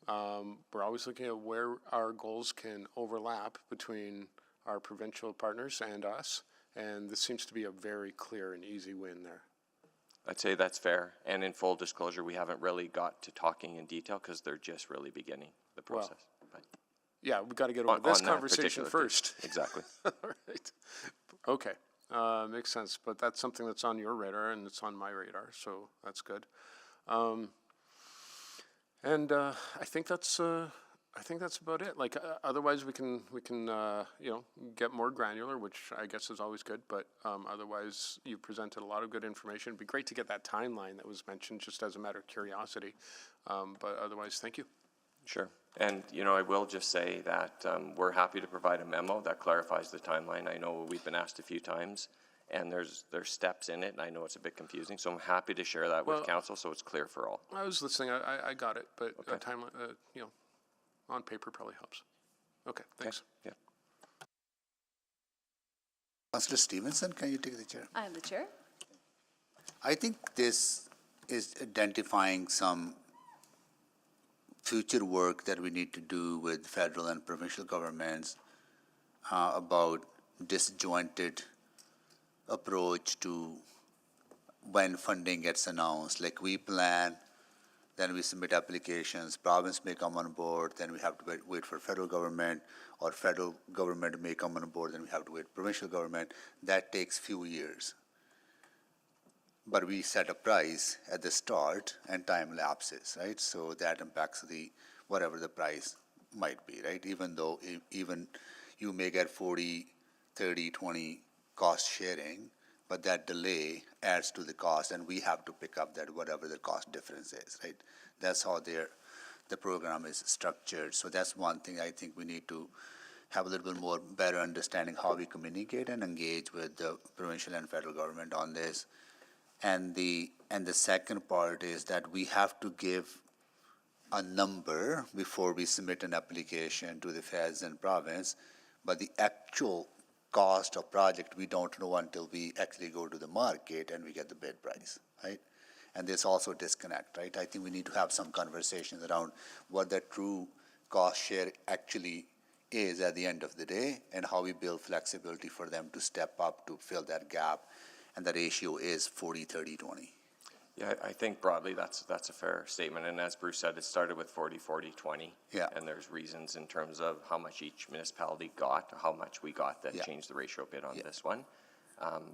we're always looking at where our goals can overlap between our provincial partners and us, and this seems to be a very clear and easy win there. I'd say that's fair. And in full disclosure, we haven't really got to talking in detail because they're just really beginning the process. Well, yeah, we've got to get over this conversation first. Exactly. All right. Okay. Makes sense. But that's something that's on your radar and it's on my radar, so that's good. And I think that's about it. Like otherwise, we can get more granular, which I guess is always good. But otherwise, you presented a lot of good information. It'd be great to get that timeline that was mentioned, just as a matter of curiosity. But otherwise, thank you. Sure. And I will just say that we're happy to provide a memo that clarifies the timeline. I know we've been asked a few times, and there's steps in it, and I know it's a bit confusing. So I'm happy to share that with council, so it's clear for all. I was listening. I got it, but a timeline, on paper probably helps. Okay, thanks. Yeah. Councillor Stevenson, can you take the chair? I am the chair. I think this is identifying some future work that we need to do with federal and provincial governments about disjointed approach to when funding gets announced. Like we plan, then we submit applications, province may come on board, then we have to wait for federal government, or federal government may come on board, then we have to wait provincial government. That takes few years. But we set a price at the start and time lapses, right? So that impacts whatever the price might be, right? Even though even you may get 40, 30, 20 cost sharing, but that delay adds to the cost, and we have to pick up that whatever the cost difference is, right? That's how the program is structured. So that's one thing I think we need to have a little bit more better understanding how we communicate and engage with the provincial and federal government on this. And the second part is that we have to give a number before we submit an application to the feds and province, but the actual cost of project we don't know until we actually go to the market and we get the bid price, right? And there's also disconnect, right? I think we need to have some conversations around what the true cost share actually is at the end of the day, and how we build flexibility for them to step up to fill that gap. And the ratio is 40-30-20. Yeah, I think broadly that's a fair statement. And as Bruce said, it started with 40-40-20. Yeah. And there's reasons in terms of how much each municipality got, how much we got that changed the ratio a bit on this one.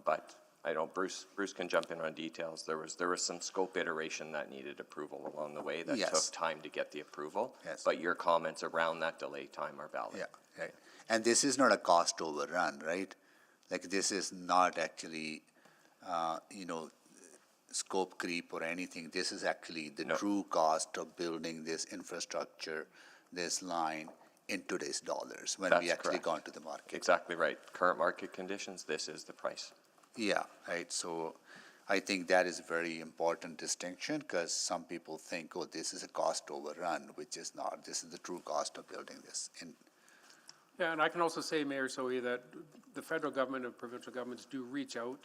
But I know Bruce can jump in on details. There was some scope iteration that needed approval along the way that took time to get the approval. Yes. But your comments around that delay time are valid. Yeah, right. And this is not a cost overrun, right? Like, this is not actually, scope creep or anything. This is actually the true cost of building this infrastructure, this line, in today's dollars, when we actually go into the market. Exactly right. Current market conditions, this is the price. Yeah, right. So I think that is a very important distinction, because some people think, oh, this is a cost overrun, which is not. This is the true cost of building this. Yeah, and I can also say, Mayor Sohi, that the federal government and provincial governments do reach out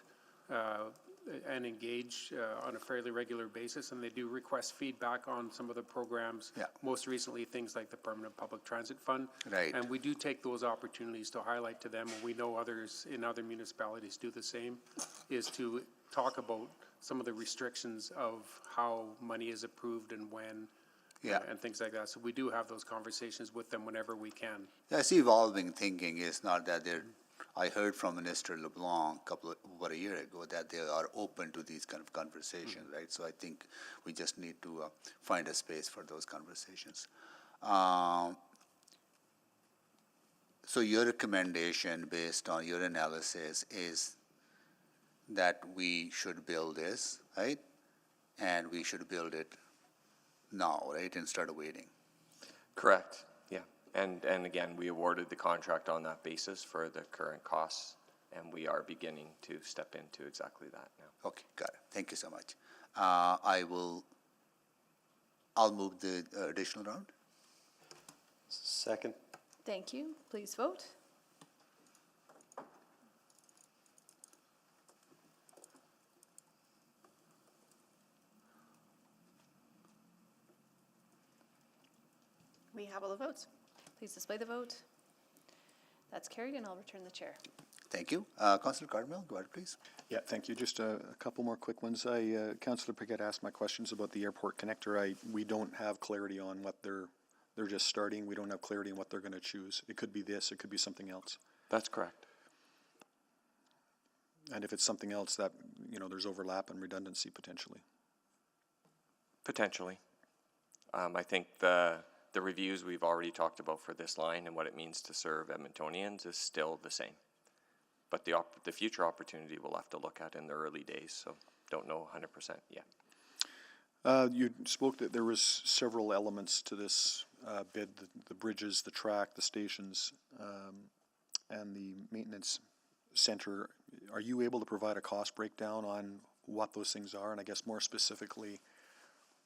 and engage on a fairly regular basis, and they do request feedback on some of the programs. Yeah. Most recently, things like the Permanent Public Transit Fund. Right. And we do take those opportunities to highlight to them, and we know others in other municipalities do the same, is to talk about some of the restrictions of how money is approved and when. And things like that. So we do have those conversations with them whenever we can. That's evolving thinking. Is not that they're. I heard from Minister LeBlanc about a year ago that they are open to these kind of conversations, right? So I think we just need to find a space for those conversations. So your recommendation, based on your analysis, is that we should build this, right? And we should build it now, right, instead of waiting. Correct. Yeah. And again, we awarded the contract on that basis for the current costs, and we are beginning to step into exactly that now. Okay, got it. Thank you so much. I'll move the additional round. Second. Thank you. Please vote. We have all the votes. Please display the vote. That's carried, and I'll return the chair. Thank you. Councillor Cardinal, go ahead, please. Yeah, thank you. Just a couple more quick ones. Councillor Pickett asked my questions about the airport connector. We don't have clarity on what they're just starting. We don't have clarity on what they're going to choose. It could be this, it could be something else. That's correct. And if it's something else, that, there's overlap and redundancy potentially. Potentially. I think the reviews we've already talked about for this line and what it means to serve Edmontonians is still the same. But the future opportunity we'll have to look at in the early days, so don't know 100% yet. You spoke that there was several elements to this bid, the bridges, the track, the stations, and the maintenance center. Are you able to provide a cost breakdown on what those things are? And I guess more specifically,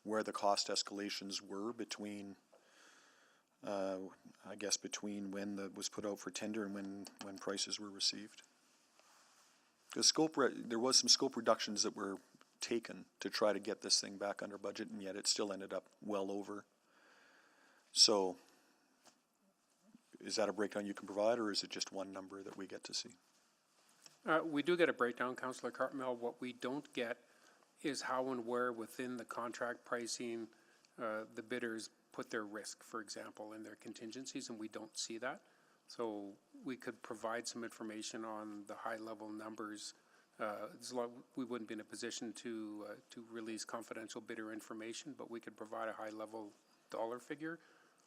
where the cost escalations were between when that was put out for tender and when prices were received? Because there was some scope reductions that were taken to try to get this thing back under budget, and yet it still ended up well over. So is that a breakdown you can provide, or is it just one number that we get to see? We do get a breakdown, Councillor Cartmel. What we don't get is how and where within the contract pricing the bidders put their risk, for example, in their contingencies, and we don't see that. So we could provide some information on the high-level numbers. We wouldn't be in a position to release confidential bidder information, but we could provide a high-level dollar figure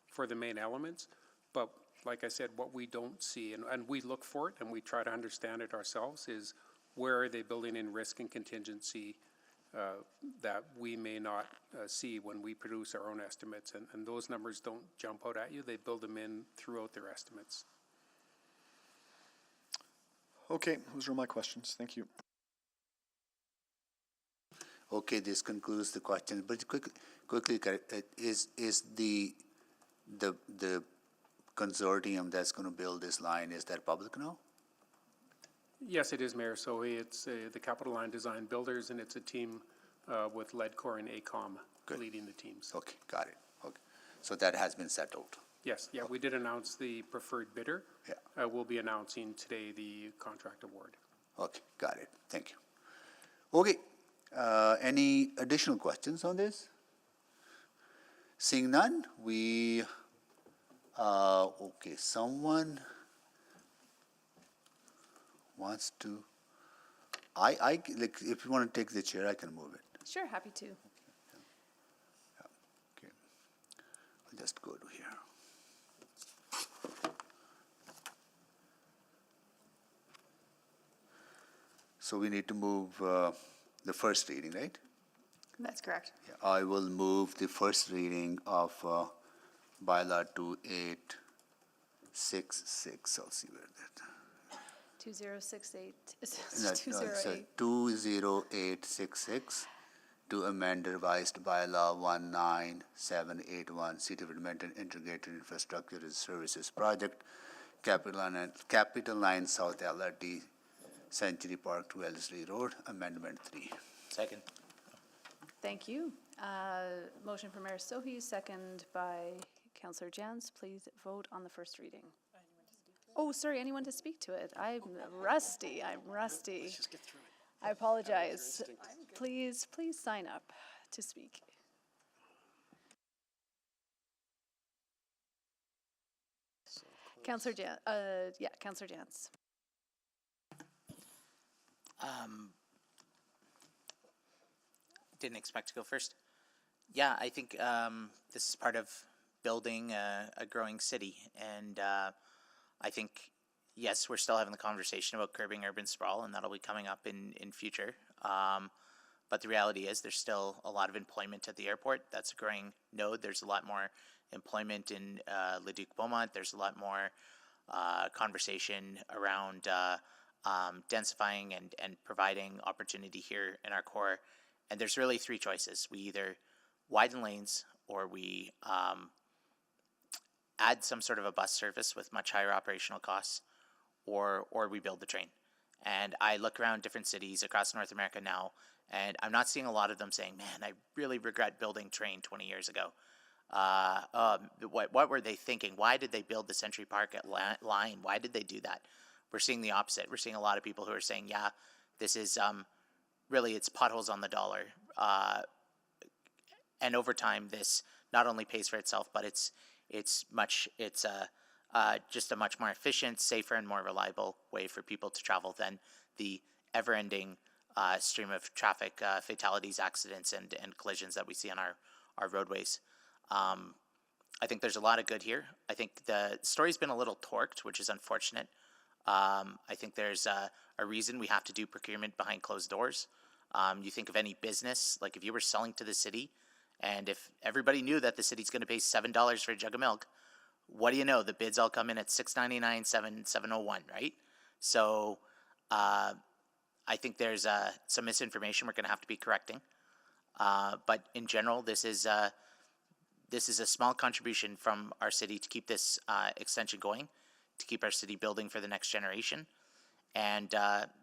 for the main elements. But like I said, what we don't see, and we look for it and we try to understand it ourselves, is where are they building in risk and contingency that we may not see when we produce our own estimates. And those numbers don't jump out at you. They build them in throughout their estimates. Okay, those are my questions. Thank you. Okay, this concludes the questions. But quickly, is the consortium that's going to build this line, is that public now? Yes, it is, Mayor Sohi. It's the Capital Line Design Builders, and it's a team with Ledcor and ACOM leading the teams. Okay, got it. Okay. So that has been settled. Yes, yeah, we did announce the preferred bidder. Yeah. We'll be announcing today the contract award. Okay, got it. Thank you. Okay, any additional questions on this? Seeing none, okay, someone wants to, like, if you want to take the chair, I can move it. Sure, happy to. Okay, I'll just go to here. So we need to move the first reading, right? That's correct. Yeah, I will move the first reading of Bylaw 2866. I'll see where that. 2068, No, it's 208. 20866 to amend the revised Bylaw 19781, City of Edmonton Integrated Infrastructure and Services Project, Capital Line South LRT, Century Park to Wellesley Road, Amendment 3. Second. Thank you. Motion from Mayor Sohi, second by Councillor Jans. Please vote on the first reading. Oh, sorry, anyone to speak to it? I'm rusty. Let's just get through it. I apologize. Please sign up to speak. Councillor Jans, Councillor Jans. Didn't expect to go first. Yeah, I think this is part of building a growing city, and I think, yes, we're still having the conversation about curbing urban sprawl, and that'll be coming up in future. But the reality is there's still a lot of employment at the airport. That's a growing node. There's a lot more employment in Leduc-Beaumont. There's a lot more conversation around densifying and providing opportunity here in our core. And there's really three choices. We either widen lanes, or we add some sort of a bus service with much higher operational costs, or we build the train. And I look around different cities across North America now, and I'm not seeing a lot of them saying, man, I really regret building train 20 years ago. What were they thinking? Why did they build the Century Park at line? Why did they do that? We're seeing the opposite. We're seeing a lot of people who are saying, yeah, this is really, it's potholes on the dollar. And over time, this not only pays for itself, but it's just a much more efficient, safer, and more reliable way for people to travel than the ever-ending stream of traffic fatalities, accidents, and collisions that we see on our roadways. I think there's a lot of good here. I think the story's been a little torqued, which is unfortunate. I think there's a reason we have to do procurement behind closed doors. You think of any business, like if you were selling to the city, and if everybody knew that the city's going to pay $7 for a jug of milk, what do you know? The bids all come in at $6.99, $7.01, right? So I think there's some misinformation we're going to have to be correcting. But in general, this is a small contribution from our city to keep this extension going, to keep our city building for the next generation. And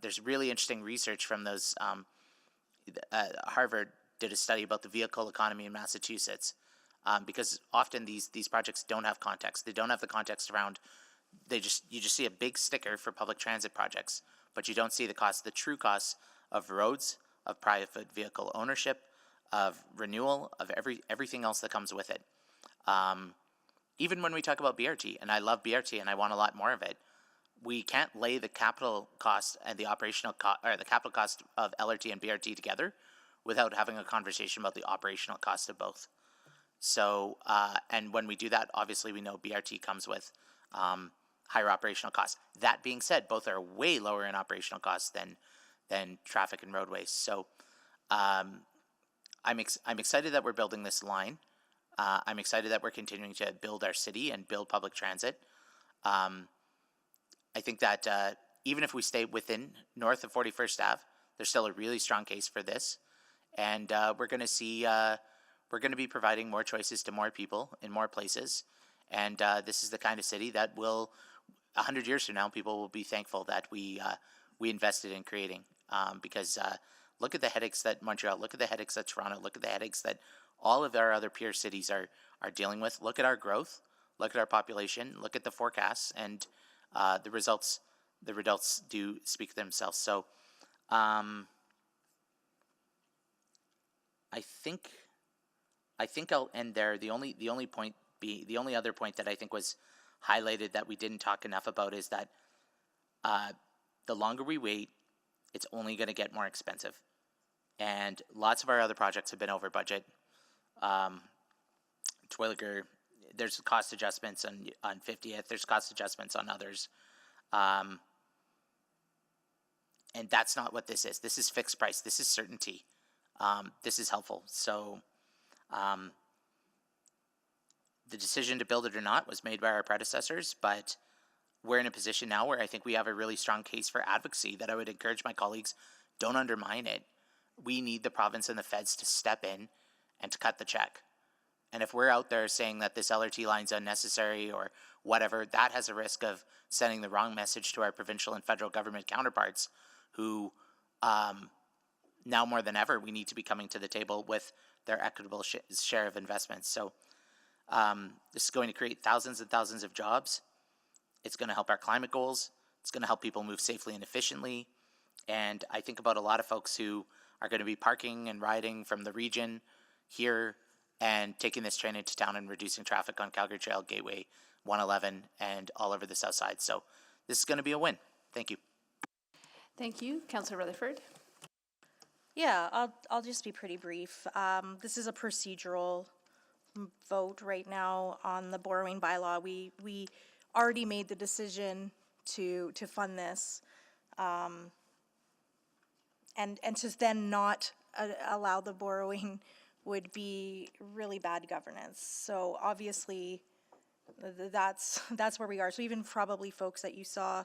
there's really interesting research from those. Harvard did a study about the vehicle economy in Massachusetts, because often these projects don't have context. They don't have the context around. You just see a big sticker for public transit projects, but you don't see the true costs of roads, of private vehicle ownership, of renewal, of everything else that comes with it. Even when we talk about BRT, and I love BRT and I want a lot more of it, we can't lay the capital cost and the operational or the capital cost of LRT and BRT together without having a conversation about the operational cost of both. So, and when we do that, obviously we know BRT comes with higher operational costs. That being said, both are way lower in operational costs than traffic and roadways. So, I'm excited that we're building this line. I'm excited that we're continuing to build our city and build public transit. I think that even if we stay within north of 41st Ave, there's still a really strong case for this. And we're going to be providing more choices to more people in more places. And this is the kind of city that will, 100 years from now, people will be thankful that we invested in creating. Because Look at the headaches that Montreal, look at the headaches that Toronto, look at the headaches that all of our other peer cities are dealing with. Look at our growth, look at our population, look at the forecasts, and the results do speak for themselves. So I think I'll end there. The only other point that I think was highlighted that we didn't talk enough about is that the longer we wait, it's only going to get more expensive. And lots of our other projects have been over budget. Twilliger, there's cost adjustments on 50th, there's cost adjustments on others. And that's not what this is. This is fixed price. This is certainty. This is helpful. So the decision to build it or not was made by our predecessors, but we're in a position now where I think we have a really strong case for advocacy that I would encourage my colleagues, don't undermine it. We need the province and the feds to step in and to cut the check. And if we're out there saying that this LRT line's unnecessary or whatever, that has a risk of sending the wrong message to our provincial and federal government counterparts who, now more than ever, we need to be coming to the table with their equitable share of investments. So this is going to create thousands and thousands of jobs. It's going to help our climate goals. It's going to help people move safely and efficiently. And I think about a lot of folks who are going to be parking and riding from the region here and taking this train into town and reducing traffic on Calgary Trail, Gateway, 111, and all over the south side. So this is going to be a win. Thank you. Thank you. Councillor Rutherford. Yeah, I'll just be pretty brief. This is a procedural vote right now on the borrowing bylaw. We already made the decision to fund this, and to then not allow the borrowing would be really bad governance. So obviously, that's where we are. So even probably folks that you saw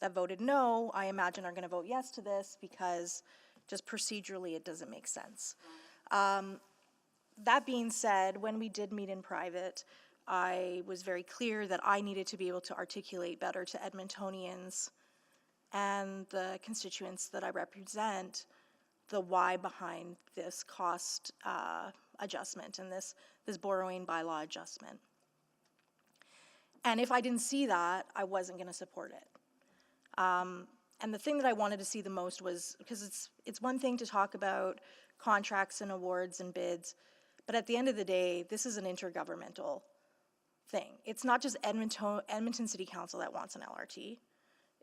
that voted no, I imagine are going to vote yes to this because just procedurally it doesn't make sense. That being said, when we did meet in private, I was very clear that I needed to be able to articulate better to Edmontonians and the constituents that I represent the why behind this cost adjustment and this borrowing bylaw adjustment. And if I didn't see that, I wasn't going to support it. And the thing that I wanted to see the most was, because it's one thing to talk about contracts and awards and bids, but at the end of the day, this is an intergovernmental thing. It's not just Edmonton City Council that wants an LRT.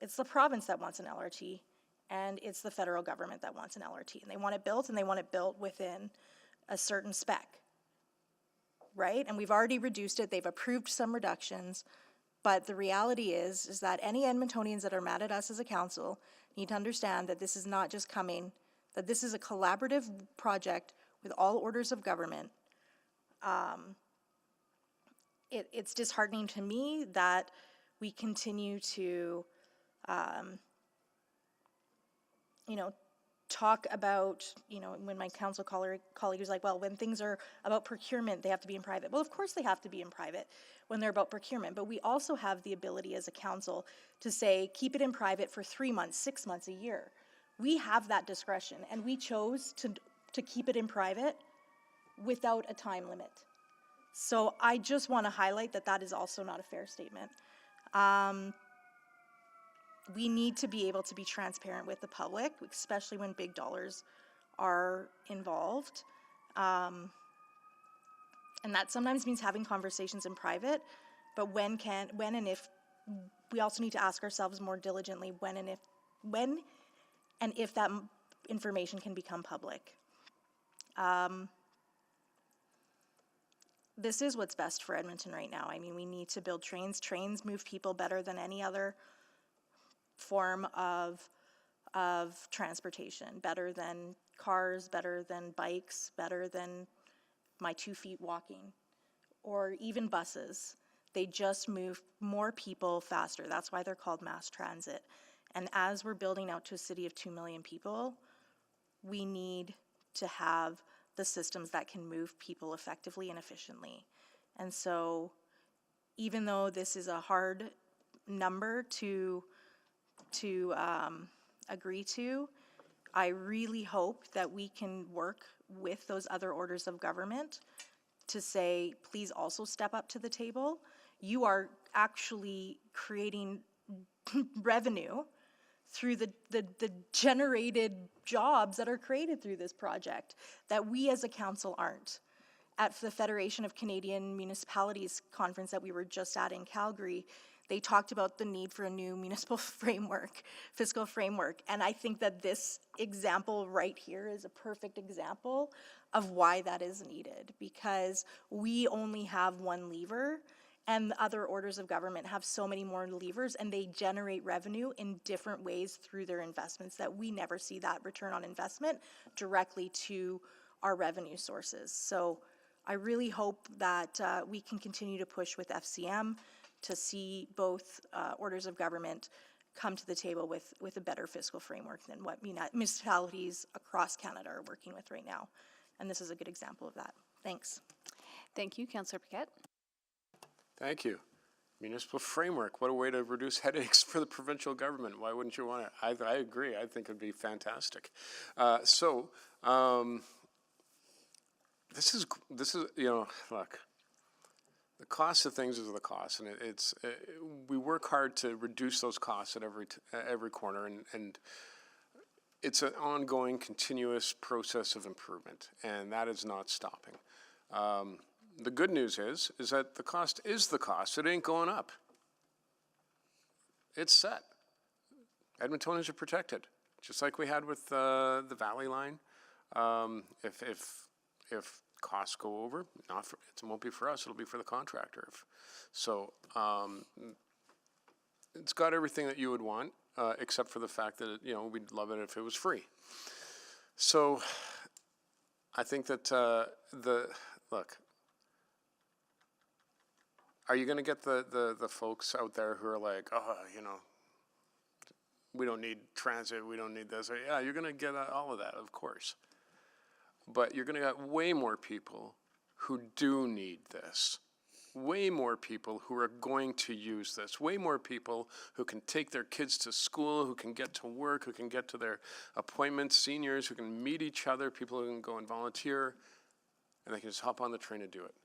It's the province that wants an LRT, and it's the federal government that wants an LRT. And they want it built, and they want it built within a certain spec, right? And we've already reduced it. They've approved some reductions. But the reality is that any Edmontonians that are mad at us as a council need to understand that this is not just coming, that this is a collaborative project with all orders of government. It's disheartening to me that we continue to, talk about, when my council colleague was like, well, when things are about procurement, they have to be in private. Well, of course they have to be in private when they're about procurement, but we also have the ability as a council to say, keep it in private for 3 months, 6 months, a year. We have that discretion, and we chose to keep it in private without a time limit. So I just want to highlight that that is also not a fair statement. We need to be able to be transparent with the public, especially when big dollars are involved. And that sometimes means having conversations in private, but when and if, we also need to ask ourselves more diligently when and if that information can become public. This is what's best for Edmonton right now. I mean, we need to build trains. Trains move people better than any other form of transportation, better than cars, better than bikes, better than my 2 feet walking, or even buses. They just move more people faster. That's why they're called mass transit. And as we're building out to a city of 2 million people, we need to have the systems that can move people effectively and efficiently. And so even though this is a hard number to agree to, I really hope that we can work with those other orders of government to say, please also step up to the table. You are actually creating revenue through the generated jobs that are created through this project that we as a council aren't. At the Federation of Canadian Municipalities conference that we were just at in Calgary, they talked about the need for a new municipal framework, fiscal framework. And I think that this example right here is a perfect example of why that is needed, because we only have one lever and the other orders of government have so many more levers, and they generate revenue in different ways through their investments that we never see that return on investment directly to our revenue sources. So I really hope that we can continue to push with FCM to see both orders of government come to the table with a better fiscal framework than what municipalities across Canada are working with right now. And this is a good example of that. Thanks. Thank you, Councillor Paquette. Thank you. Municipal framework, what a way to reduce headaches for the provincial government. Why wouldn't you want it? I agree. I think it'd be fantastic. This is, you know, look, the cost of things is the cost, and we work hard to reduce those costs at every corner, and it's an ongoing, continuous process of improvement, and that is not stopping. The good news is that the cost is the cost. It ain't going up. It's set. Edmontonians are protected, just like we had with the Valley Line. If costs go over, it won't be for us, it'll be for the contractor. It's got everything that you would want, except for the fact that, you know, we'd love it if it was free. So I think that look, are you going to get the folks out there who are like, oh, you know, we don't need transit, we don't need this? Yeah, you're going to get all of that, of course. But you're going to get way more people who do need this. Way more people who are going to use this. Way more people who can take their kids to school, who can get to work, who can get to their appointments, seniors who can meet each other, people who can go and volunteer, and they can just hop on the train and do it.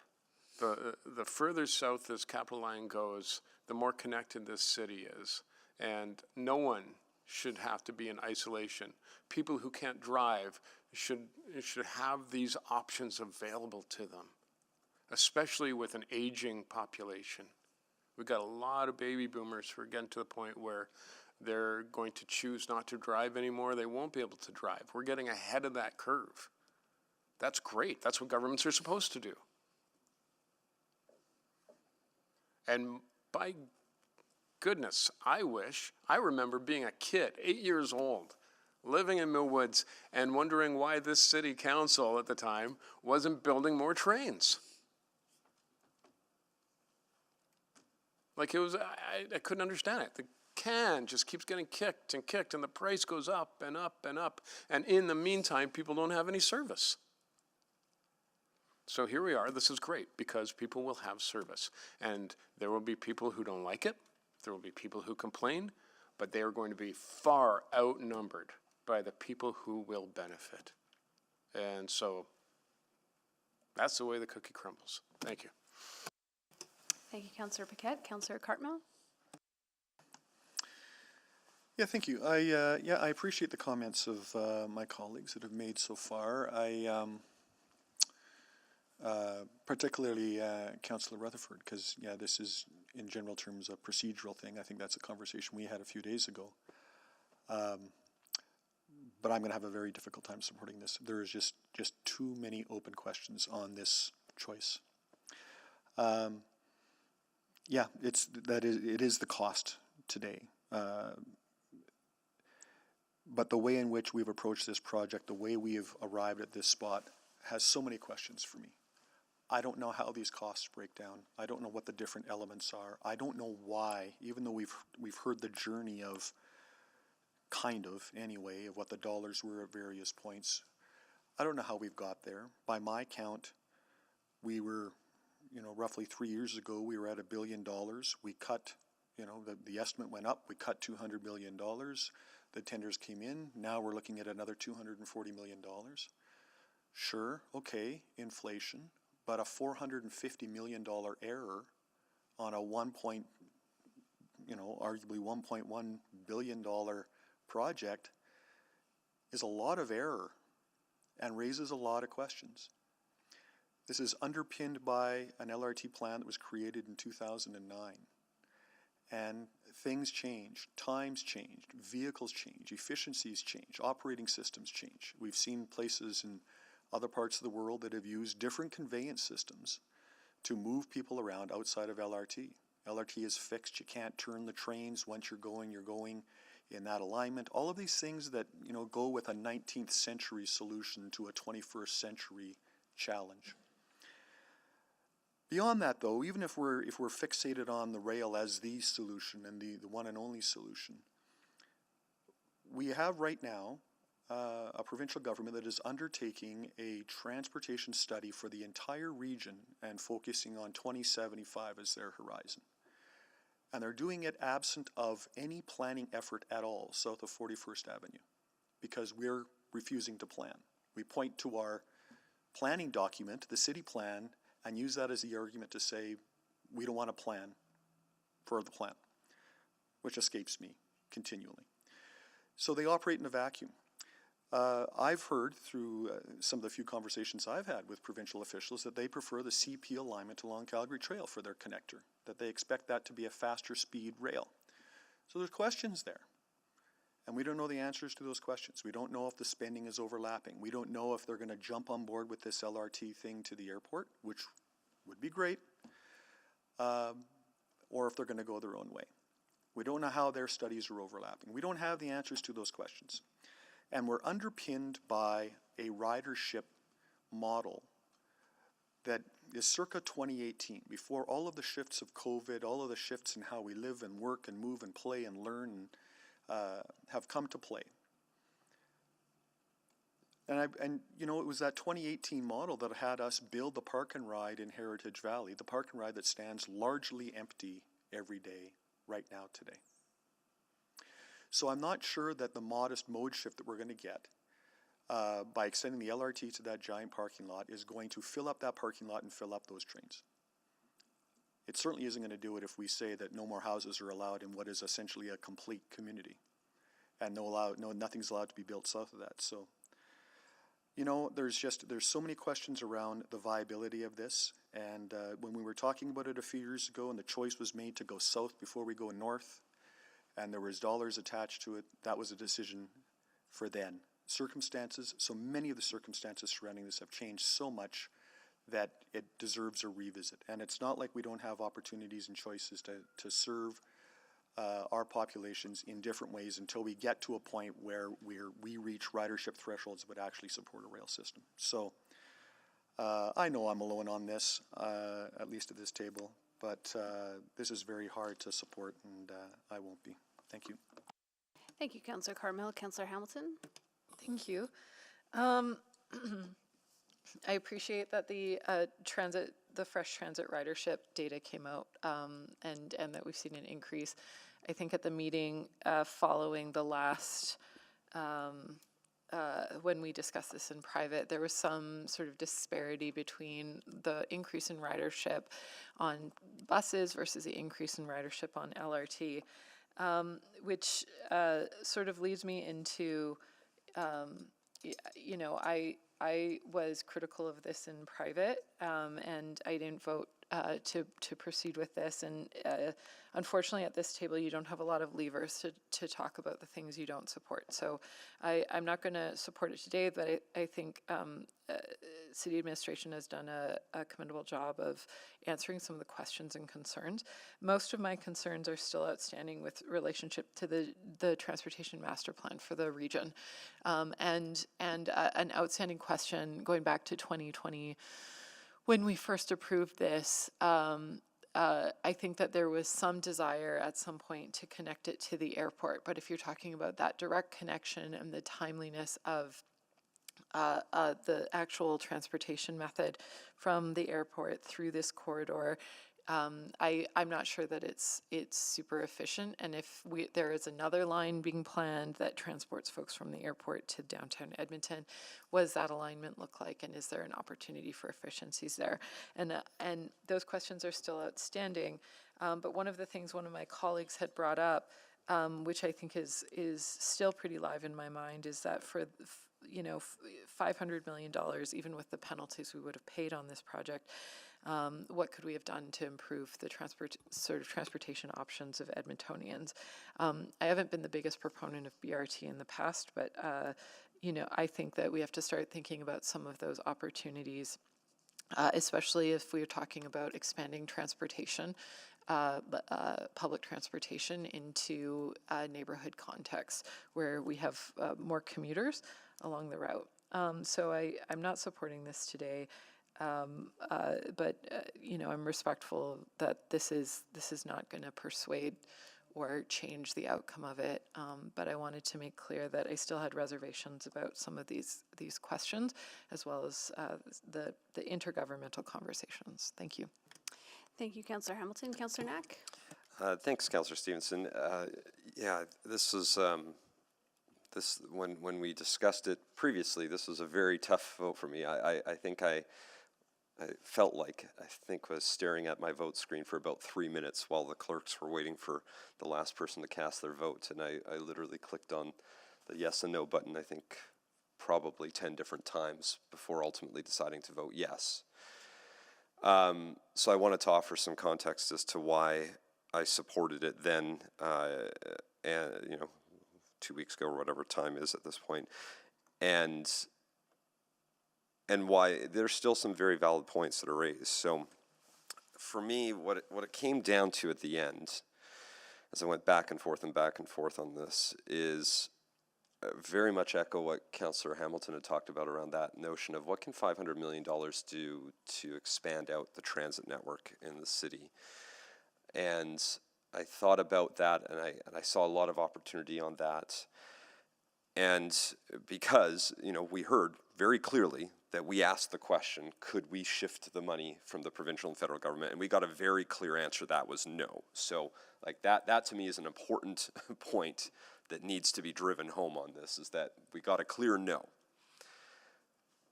The further south this Capital Line goes, the more connected this city is. And no one should have to be in isolation. People who can't drive should have these options available to them, especially with an aging population. We've got a lot of baby boomers who are getting to the point where they're going to choose not to drive anymore. They won't be able to drive. We're getting ahead of that curve. That's great. That's what governments are supposed to do. And by goodness, I remember being a kid, 8 years old, living in Millwoods and wondering why this city council at the time wasn't building more trains. Like it was, I couldn't understand it. The can just keeps getting kicked and kicked, and the price goes up and up and up. And in the meantime, people don't have any service. So here we are. This is great because people will have service. And there will be people who don't like it. There will be people who complain. But they are going to be far outnumbered by the people who will benefit. And so that's the way the cookie crumbles. Thank you. Thank you, Councillor Paquette. Councillor Cartmel? Yeah, thank you. I appreciate the comments of my colleagues that have made so far. Particularly Councillor Rutherford, because this is in general terms a procedural thing. I think that's a conversation we had a few days ago. But I'm going to have a very difficult time supporting this. There is just too many open questions on this choice. It is the cost today. But the way in which we've approached this project, the way we have arrived at this spot, has so many questions for me. I don't know how these costs break down. I don't know what the different elements are. I don't know why, even though we've heard the journey of, kind of anyway, of what the dollars were at various points. I don't know how we've got there. By my count, we were, roughly 3 years ago, we were at $1 billion. We cut You know, the estimate went up, we cut $200 million, the tenders came in, now we're looking at another $240 million. Sure, okay, inflation, but a $450 million error on a arguably $1.1 billion project is a lot of error and raises a lot of questions. This is underpinned by an LRT plan that was created in 2009. And things change, times change, vehicles change, efficiencies change, operating systems change. We've seen places in other parts of the world that have used different conveyance systems to move people around outside of LRT. LRT is fixed, you can't turn the trains. Once you're going in that alignment. All of these things that, you know, go with a 19th century solution to a 21st century challenge. Beyond that, though, even if we're fixated on the rail as the solution and the one and only solution, we have right now a provincial government that is undertaking a transportation study for the entire region and focusing on 2075 as their horizon. And they're doing it absent of any planning effort at all south of 41st Avenue because we're refusing to plan. We point to our planning document, the city plan, and use that as the argument to say we don't want to plan for the plan, which escapes me continually. So they operate in a vacuum. I've heard through some of the few conversations I've had with provincial officials that they prefer the CP alignment along Calgary Trail for their connector, that they expect that to be a faster speed rail. So there's questions there. And we don't know the answers to those questions. We don't know if the spending is overlapping. We don't know if they're going to jump on board with this LRT thing to the airport, which would be great, or if they're going to go their own way. We don't know how their studies are overlapping. We don't have the answers to those questions. And we're underpinned by a ridership model that is circa 2018, before all of the shifts of COVID, all of the shifts in how we live and work and move and play and learn and have come to play. And you know, it was that 2018 model that had us build the park and ride in Heritage Valley, the park and ride that stands largely empty every day right now today. So I'm not sure that the modest mode shift that we're going to get by extending the LRT to that giant parking lot is going to fill up that parking lot and fill up those trains. It certainly isn't going to do it if we say that no more houses are allowed in what is essentially a complete community, and nothing's allowed to be built south of that. So, you know, there's so many questions around the viability of this. And when we were talking about it a few years ago, and the choice was made to go south before we go north, and there was dollars attached to it, that was a decision for then. Circumstances, so many of the circumstances surrounding this have changed so much that it deserves a revisit. And it's not like we don't have opportunities and choices to serve our populations in different ways until we get to a point where we reach ridership thresholds that would actually support a rail system. So I know I'm alone on this, at least at this table, but this is very hard to support, and I won't be. Thank you. Thank you, Councillor Carmel. Councillor Hamilton? Thank you. I appreciate that the fresh transit ridership data came out, and that we've seen an increase. I think at the meeting following the last, when we discussed this in private, there was some sort of disparity between the increase in ridership on buses versus the increase in ridership on LRT, which sort of leads me into, you know, I was critical of this in private, and I didn't vote to proceed with this. And unfortunately, at this table, you don't have a lot of levers to talk about the things you don't support. So I'm not going to support it today, but I think city administration has done a commendable job of answering some of the questions and concerns. Most of my concerns are still outstanding with relationship to the transportation master plan for the region. And an outstanding question going back to 2020, when we first approved this, I think that there was some desire at some point to connect it to the airport. But if you're talking about that direct connection and the timeliness of the actual transportation method from the airport through this corridor, I'm not sure that it's super efficient, and if there is another line being planned that transports folks from the airport to downtown Edmonton, what does that alignment look like, and is there an opportunity for efficiencies there? And those questions are still outstanding, but one of the things one of my colleagues had brought up, which I think is still pretty live in my mind, is that for $500 million, even with the penalties we would have paid on this project, what could we have done to improve the transportation options of Edmontonians? I haven't been the biggest proponent of BRT in the past, but I think that we have to start thinking about some of those opportunities, especially if we're talking about expanding transportation, public transportation into neighborhood contexts where we have more commuters along the route. So I'm not supporting this today. But I'm respectful that this is not going to persuade or change the outcome of it. But I wanted to make clear that I still had reservations about some of these questions, as well as the intergovernmental conversations. Thank you. Thank you, Councillor Hamilton. Councillor Knack? Thanks, Councillor Stevenson. Yeah, this was when we discussed it previously, this was a very tough vote for me. I think I felt like was staring at my vote screen for about 3 minutes while the clerks were waiting for the last person to cast their vote, and I literally clicked on the yes and no button, I think probably 10 different times before ultimately deciding to vote yes. So I wanted to offer some context as to why I supported it then, and 2 weeks ago or whatever time is at this point, and why there's still some very valid points that are raised. So for me, what it came down to at the end, as I went back and forth on this, is very much echo what Councillor Hamilton had talked about around that notion of what can $500 million do to expand out the transit network in the city. And I thought about that, and I saw a lot of opportunity on that. And because, we heard very clearly that we asked the question, could we shift the money from the provincial and federal government? And we got a very clear answer, that was no. So that to me is an important point that needs to be driven home on this, is that we got a clear no.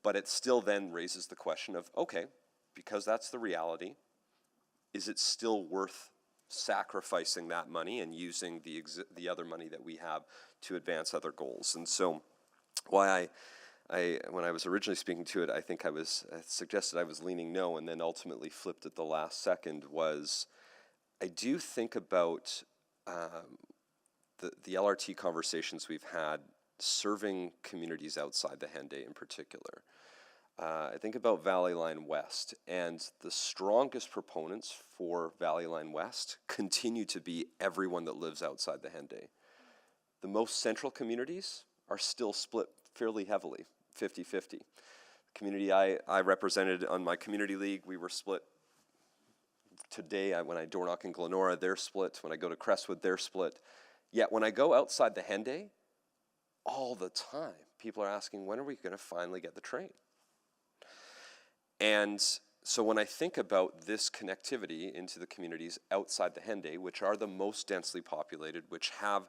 But it still then raises the question of, okay, because that's the reality, is it still worth sacrificing that money and using the other money that we have to advance other goals? And so why when I was originally speaking to it, I think I suggested I was leaning no, and then ultimately flipped at the last second, was I do think about the LRT conversations we've had serving communities outside the Henday in particular. I think about Valley Line West, and the strongest proponents for Valley Line West continue to be everyone that lives outside the Henday. The most central communities are still split fairly heavily, 50-50. The community I represented on my community league, we were split. Today, when I door knock in Glenora, they're split. When I go to Crestwood, they're split. Yet when I go outside the Henday, all the time, people are asking, when are we going to finally get the train? And so when I think about this connectivity into the communities outside the Henday, which are the most densely populated, which have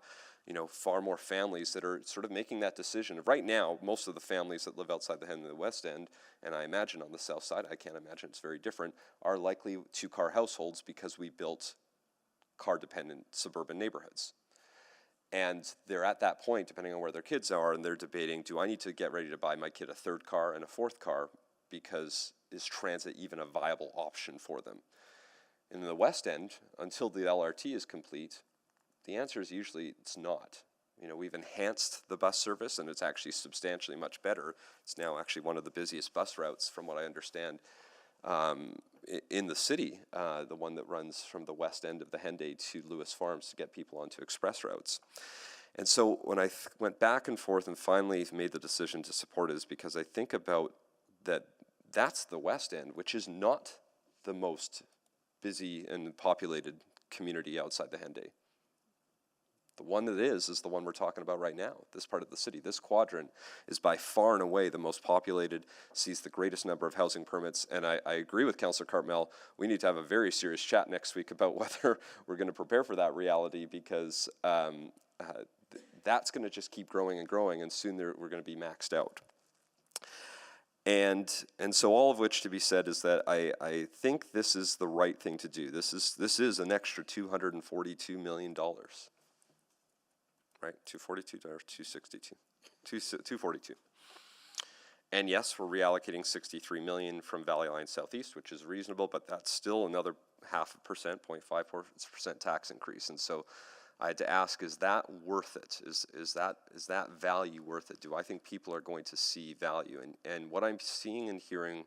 far more families that are sort of making that decision. Right now, most of the families that live outside the Henday in the West End, and I imagine on the South Side, I can't imagine it's very different, are likely two-car households because we built car-dependent suburban neighborhoods. And they're at that point, depending on where their kids are, and they're debating, do I need to get ready to buy my kid a third car and a fourth car, because is transit even a viable option for them? In the West End, until the LRT is complete, the answer is usually it's not. We've enhanced the bus service, and it's actually substantially much better. It's now actually one of the busiest bus routes, from what I understand, in the city, the one that runs from the west end of the Henday to Lewis Farms to get people onto express routes. And so when I went back and forth and finally made the decision to support it, is because I think about that's the West End, which is not the most busy and populated community outside the Henday. The one that is the one we're talking about right now, this part of the city. This quadrant is by far and away the most populated, sees the greatest number of housing permits, and I agree with Councillor Cartmel, we need to have a very serious chat next week about whether we're going to prepare for that reality, because that's going to just keep growing and growing, and soon we're going to be maxed out. And so all of which to be said is that I think this is the right thing to do. This is an extra $242 million. Right, 242 or 262, 242. And yes, we're reallocating 63 million from Valley Line Southeast, which is reasonable, but that's still another 0.5%, 0.54% tax increase. And so I had to ask, is that worth it? Is that value worth it? Do I think people are going to see value? And what I'm seeing and hearing,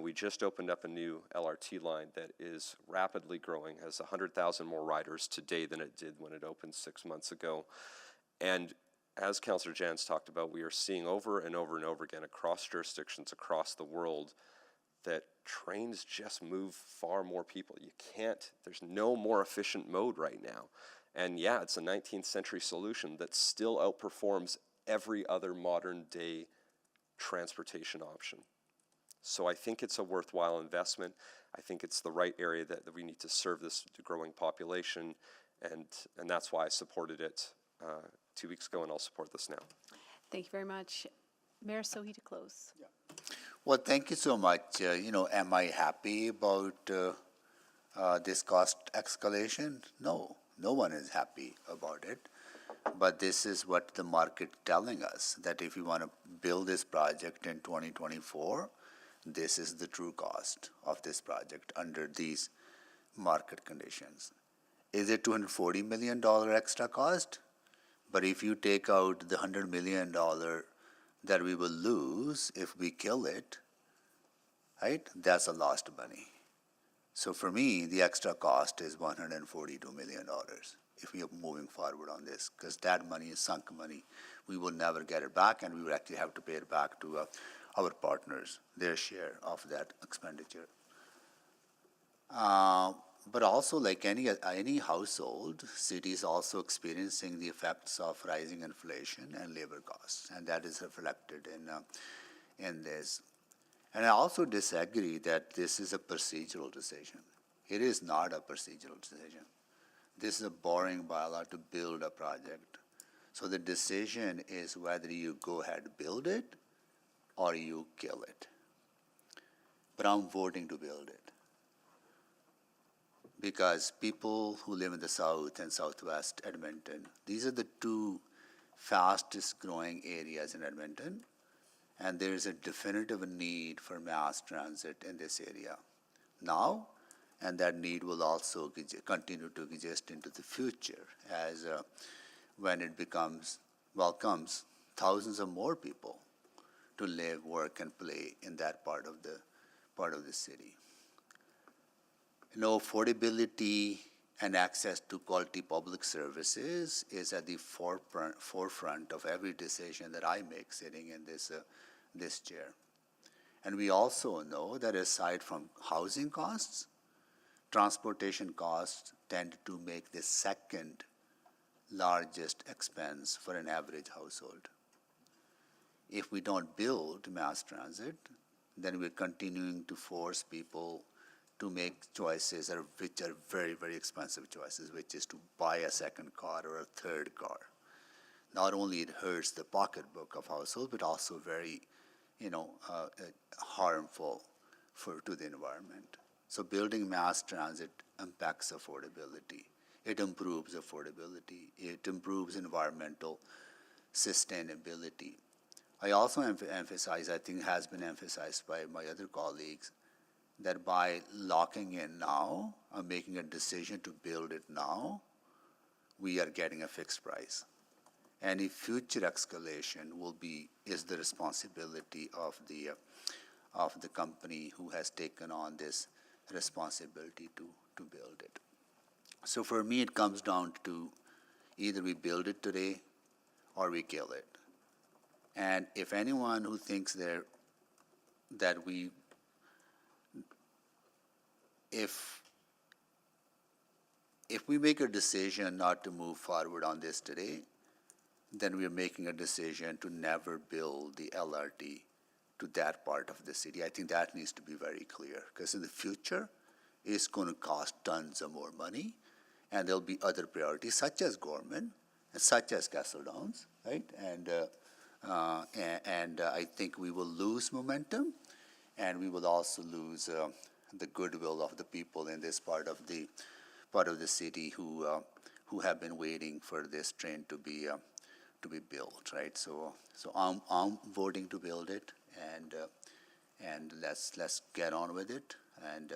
we just opened up a new LRT line that is rapidly growing, has 100,000 more riders today than it did when it opened 6 months ago. And as Councillor Jans talked about, we are seeing over and over and over again across jurisdictions across the world that trains just move far more people. There's no more efficient mode right now. And yeah, it's a 19th century solution that still outperforms every other modern day transportation option. So I think it's a worthwhile investment. I think it's the right area that we need to serve this growing population, and that's why I supported it 2 weeks ago, and I'll support this now. Thank you very much. Mayor Sohi to close. Yeah. Well, thank you so much. Am I happy about this cost escalation? No, no one is happy about it. But this is what the market telling us, that if you want to build this project in 2024, this is the true cost of this project under these market conditions. Is it $240 million extra cost? But if you take out the $100 million that we will lose if we kill it, right, that's a lost money. So for me, the extra cost is $142 million if we are moving forward on this, because that money is sunk money. We will never get it back, and we will actually have to pay it back to our partners, their share of that expenditure. But also, like any household, city is also experiencing the effects of rising inflation and labor costs, and that is reflected in this. And I also disagree that this is a procedural decision. It is not a procedural decision. This is a boring bylaw to build a project. So the decision is whether you go ahead and build it or you kill it. But I'm voting to build it, because people who live in the south and southwest Edmonton, these are the two fastest growing areas in Edmonton, and there is a definitive need for mass transit in this area now, and that need will also continue to exist into the future as when it welcomes thousands of more people to live, work, and play in that part of the city. Affordability and access to quality public services is at the forefront of every decision that I make sitting in this chair. And we also know that aside from housing costs, transportation costs tend to make the second largest expense for an average household. If we don't build mass transit, then we're continuing to force people to make choices which are very, very expensive choices, which is to buy a second car or a third car. Not only it hurts the pocketbook of households, but also very, harmful to the environment. So building mass transit impacts affordability. It improves affordability. It improves environmental sustainability. I also emphasize, I think has been emphasized by my other colleagues, that by locking in now, or making a decision to build it now, we are getting a fixed price. Any future escalation is the responsibility of the company who has taken on this responsibility to build it. So for me, it comes down to either we build it today or we kill it. And if anyone who thinks if we make a decision not to move forward on this today, then we are making a decision to never build the LRT to that part of the city. I think that needs to be very clear, because in the future, it's going to cost tons of more money, and there'll be other priorities, such as Gorman, and such as Castle Downs, right? And I think we will lose momentum, and we will also lose the goodwill of the people in this part of the city who have been waiting for this train to be built, right? So I'm voting to build it, and let's get on with it and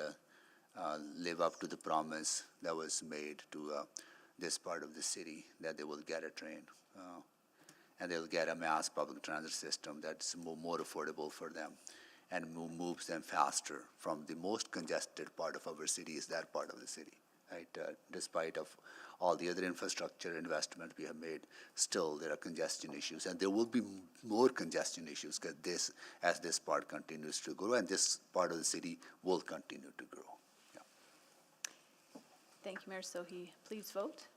live up to the promise that was made to this part of the city, that they will get a train and they'll get a mass public transit system that's more affordable for them and moves them faster from the most congested part of our city is that part of the city, right? Despite of all the other infrastructure investment we have made, still there are congestion issues, and there will be more congestion issues as this part continues to grow, and this part of the city will continue to grow. Yeah. Thank you, Mayor Sohi. Please vote.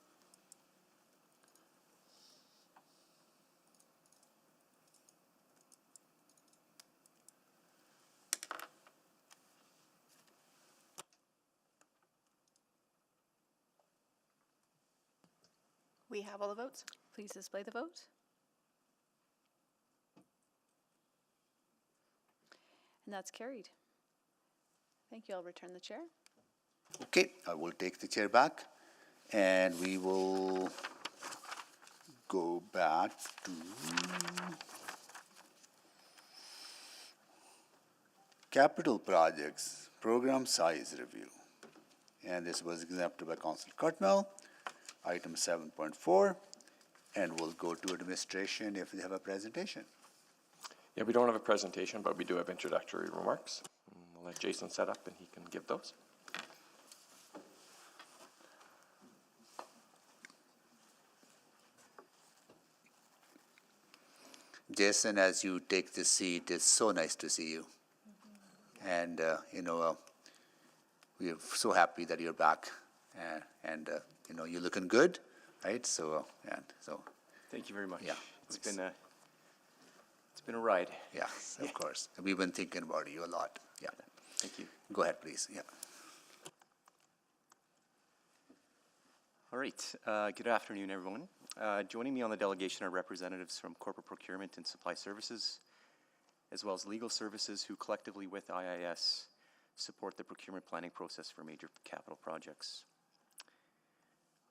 We have all the votes. Please display the vote. And that's carried. Thank you. I'll return the chair. Okay, I will take the chair back, and we will go back to capital projects, program size review. And this was exempted by Councillor Cutmell, item 7.4, and we'll go to administration if they have a presentation. Yeah, we don't have a presentation, but we do have introductory remarks. We'll let Jason set up and he can give those. Jason, as you take this seat, it's so nice to see you. And, we are so happy that you're back. And you're looking good, right? So. Thank you very much. Yeah. It's been a ride. Yes, of course. We've been thinking about you a lot. Yeah. Thank you. Go ahead, please. Yeah. All right. Good afternoon, everyone. Joining me on the delegation are representatives from corporate procurement and supply services, as well as legal services who collectively with IIS support the procurement planning process for major capital projects.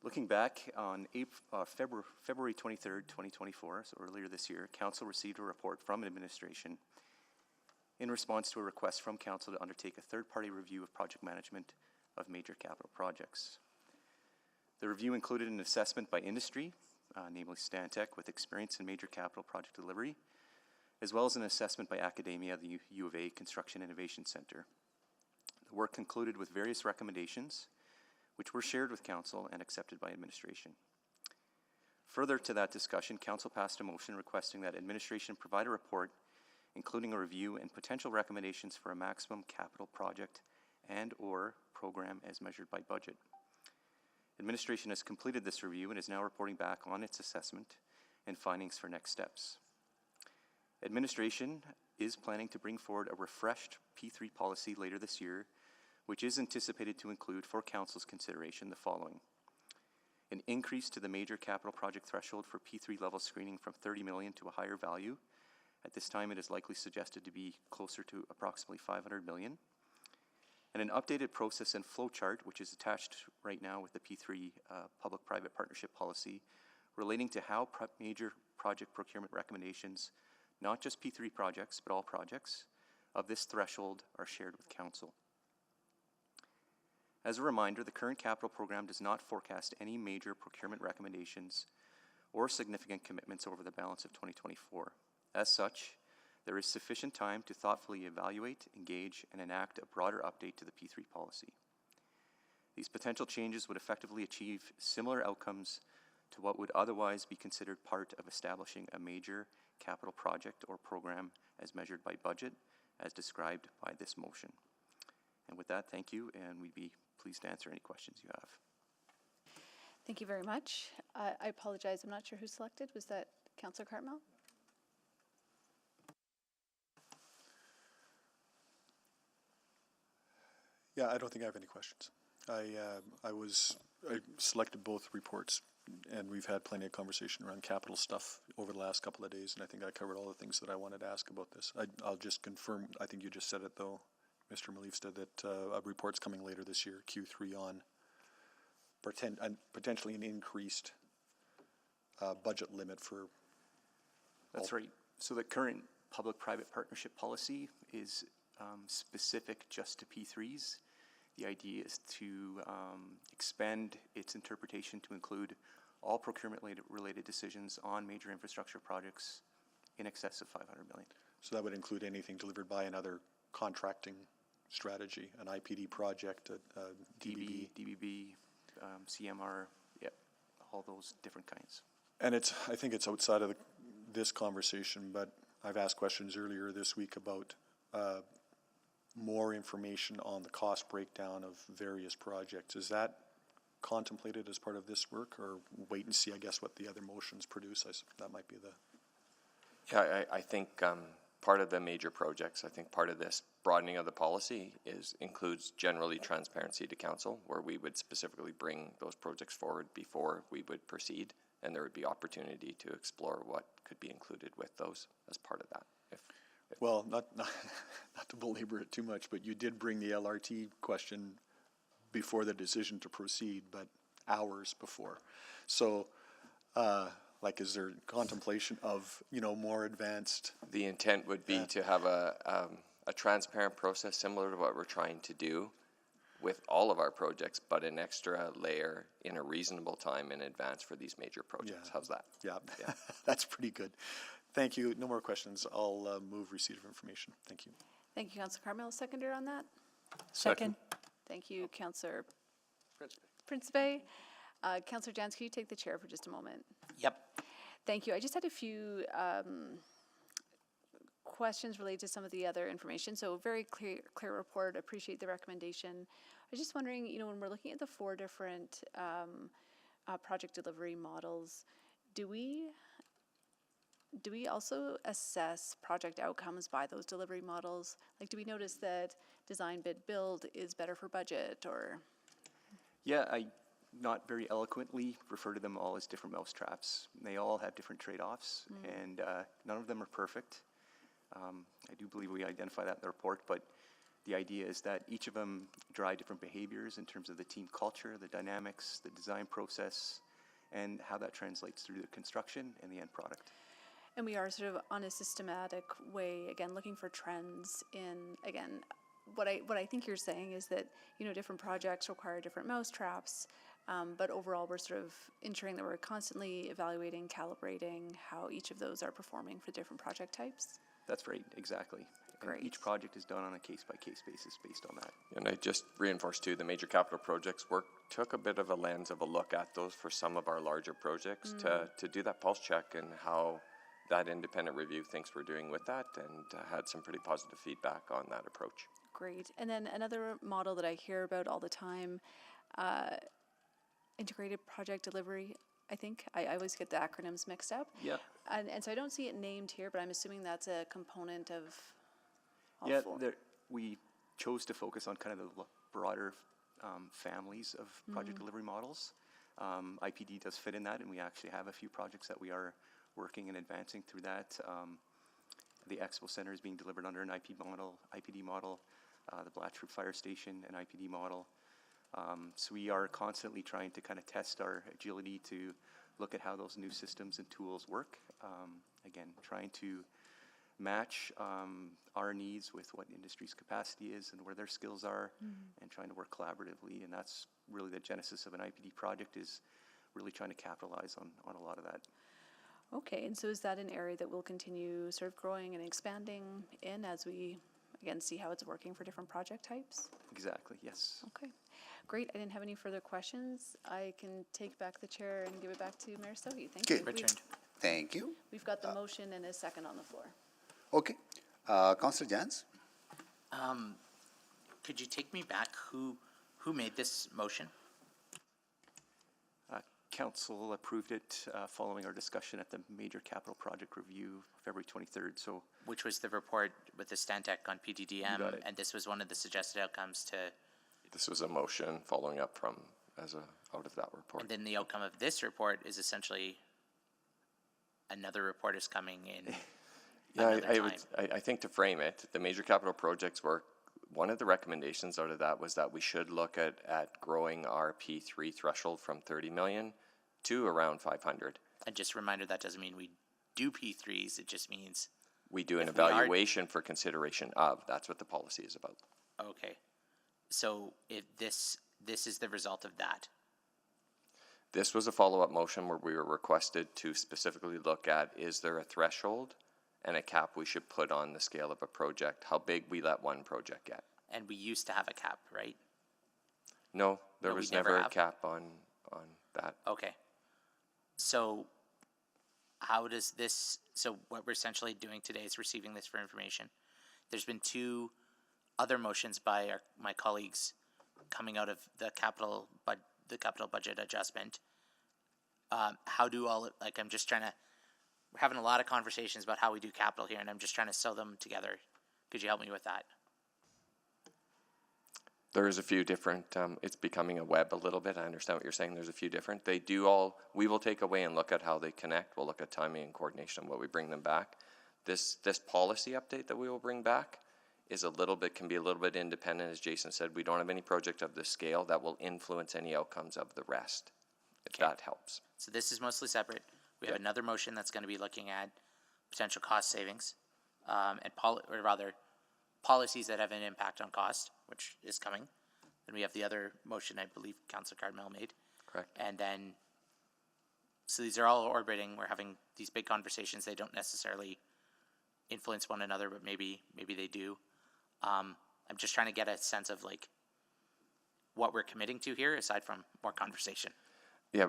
Looking back on February 23rd, 2024, so earlier this year, Council received a report from administration in response to a request from Council to undertake a third-party review of project management of major capital projects. The review included an assessment by industry, namely Stantec, with experience in major capital project delivery, as well as an assessment by academia, the U of A Construction Innovation Center. The work concluded with various recommendations, which were shared with Council and accepted by administration. Further to that discussion, Council passed a motion requesting that administration provide a report including a review and potential recommendations for a maximum capital project and/or program as measured by budget. Administration has completed this review and is now reporting back on its assessment and findings for next steps. Administration is planning to bring forward a refreshed P3 policy later this year, which is anticipated to include for Council's consideration the following: an increase to the major capital project threshold for P3 level screening from 30 million to a higher value. At this time, it is likely suggested to be closer to approximately 500 million. And an updated process and flow chart, which is attached right now with the P3 public-private partnership policy, relating to how major project procurement recommendations, not just P3 projects, but all projects of this threshold, are shared with Council. As a reminder, the current capital program does not forecast any major procurement recommendations or significant commitments over the balance of 2024. As such, there is sufficient time to thoughtfully evaluate, engage, and enact a broader update to the P3 policy. These potential changes would effectively achieve similar outcomes to what would otherwise be considered part of establishing a major capital project or program as measured by budget, as described by this motion. And with that, thank you, and we'd be pleased to answer any questions you have. Thank you very much. I apologize, I'm not sure who selected. Was that Councillor Cartmel? Yeah, I don't think I have any questions. I selected both reports, and we've had plenty of conversation around capital stuff over the last couple of days, and I think I covered all the things that I wanted to ask about this. I'll just confirm, I think you just said it though, Mr. Maleevstad, that a report's coming later this year, Q3, on potentially an increased budget limit for. That's right. So the current public-private partnership policy is specific just to P3s. The idea is to expand its interpretation to include all procurement-related decisions on major infrastructure projects in excess of $500 million. So that would include anything delivered by another contracting strategy, an IPD project, a DBB. DBB, CMR, yeah, all those different kinds. And I think it's outside of this conversation, but I've asked questions earlier this week about more information on the cost breakdown of various projects. Is that contemplated as part of this work, or wait and see, I guess, what the other motions produce? That might be the... Yeah, I think part of the major projects, I think part of this broadening of the policy includes generally transparency to council, where we would specifically bring those projects forward before we would proceed, and there would be opportunity to explore what could be included with those as part of that. Well, not to belabor it too much, but you did bring the LRT question before the decision to proceed, but hours before. So, like, is there contemplation of, more advanced? The intent would be to have a transparent process similar to what we're trying to do with all of our projects, but an extra layer in a reasonable time in advance for these major projects. Yeah. How's that? Yeah, that's pretty good. Thank you. No more questions. I'll move receipt of information. Thank you. Thank you, Councillor Cartmel. Seconder on that? Second. Thank you, Councillor Principe. Councillor Jans, can you take the chair for just a moment? Yep. Thank you. I just had a few questions related to some of the other information. So very clear report. Appreciate the recommendation. I was just wondering, when we're looking at the 4 different project delivery models, do we also assess project outcomes by those delivery models? Like, do we notice that design, bid, build is better for budget, or? Yeah, I not very eloquently refer to them all as different mousetraps. They all have different trade-offs, and none of them are perfect. I do believe we identify that in the report, but the idea is that each of them drive different behaviors in terms of the team culture, the dynamics, the design process, and how that translates through the construction and the end product. And we are sort of on a systematic way, again, looking for trends in, again, what I think you're saying is that, different projects require different mousetraps, but overall we're sort of ensuring that we're constantly evaluating, calibrating how each of those are performing for different project types. That's right, exactly. Great. And each project is done on a case-by-case basis based on that. And I just reinforce too, the major capital projects work took a bit of a lens of a look at those for some of our larger projects to do that pulse check and how that independent review thinks we're doing with that, and had some pretty positive feedback on that approach. Great. And then another model that I hear about all the time, integrated project delivery, I think. I always get the acronyms mixed up. Yeah. And so I don't see it named here, but I'm assuming that's a component of all Yeah, 4. we chose to focus on kind of the broader families of project delivery models. IPD does fit in that, and we actually have a few projects that we are working and advancing through that. The Expo Center is being delivered under an IPD model, the Blatchford Fire Station, an IPD model. So we are constantly trying to kind of test our agility to look at how those new systems and tools work. Again, trying to match our needs with what industry's capacity is and where their skills are, and trying to work collaboratively. And that's really the genesis of an IPD project, is really trying to capitalize on a lot of that. Okay, and so is that an area that will continue sort of growing and expanding in as we, again, see how it's working for different project types? Exactly, yes. Okay, great. I didn't have any further questions. I can take back the chair and give it back to Mayor Sohi. Thank you. Richard. Thank you. We've got the motion and a second on the floor. Okay. Councillor Jans? Could you take me back? Who made this motion? Council approved it following our discussion at the Major Capital Project Review, February 23rd, so. Which was the report with the Stantec on PDDM, got it. and this was one of the suggested outcomes to, This was a motion following up from, out of that report. and then the outcome of this report is essentially another report is coming in Yeah, another time. I think to frame it, the major capital projects work, one of the recommendations out of that was that we should look at growing our P3 threshold from 30 million to around 500. And just a reminder, that doesn't mean we do P3s, it just means, We do an If we are- evaluation for consideration of, that's what the policy is about. okay. So this is the result of that. This was a follow-up motion where we were requested to specifically look at, is there a threshold and a cap we should put on the scale of a project, how big we let one project get? And we used to have a cap, right? No, there No, we was never never a have? cap on that. Okay. So how does this, so what we're essentially doing today is receiving this for information. There's been two other motions by my colleagues coming out of the capital budget adjustment. How do all, like, I'm just trying to, we're having a lot of conversations about how we do capital here, and I'm just trying to sew them together. Could you help me with that? There's a few different, it's becoming a web a little bit. I understand what you're saying. There's a few different. We will take away and look at how they connect. We'll look at timing and coordination of what we bring them back. This policy update that we will bring back can be a little bit independent. As Jason said, we don't have any project of this scale that will influence any outcomes of the rest, if that helps. So this is mostly separate. We have another motion that's going to be looking at potential cost savings, and policies that have an impact on cost, which is coming. Then we have the other motion I believe Councillor Cardinal made. Correct. And then, so these are all orbiting. We're having these big conversations. They don't necessarily influence one another, but maybe they do. I'm just trying to get a sense of like what we're committing to here, aside from more conversation. Yeah,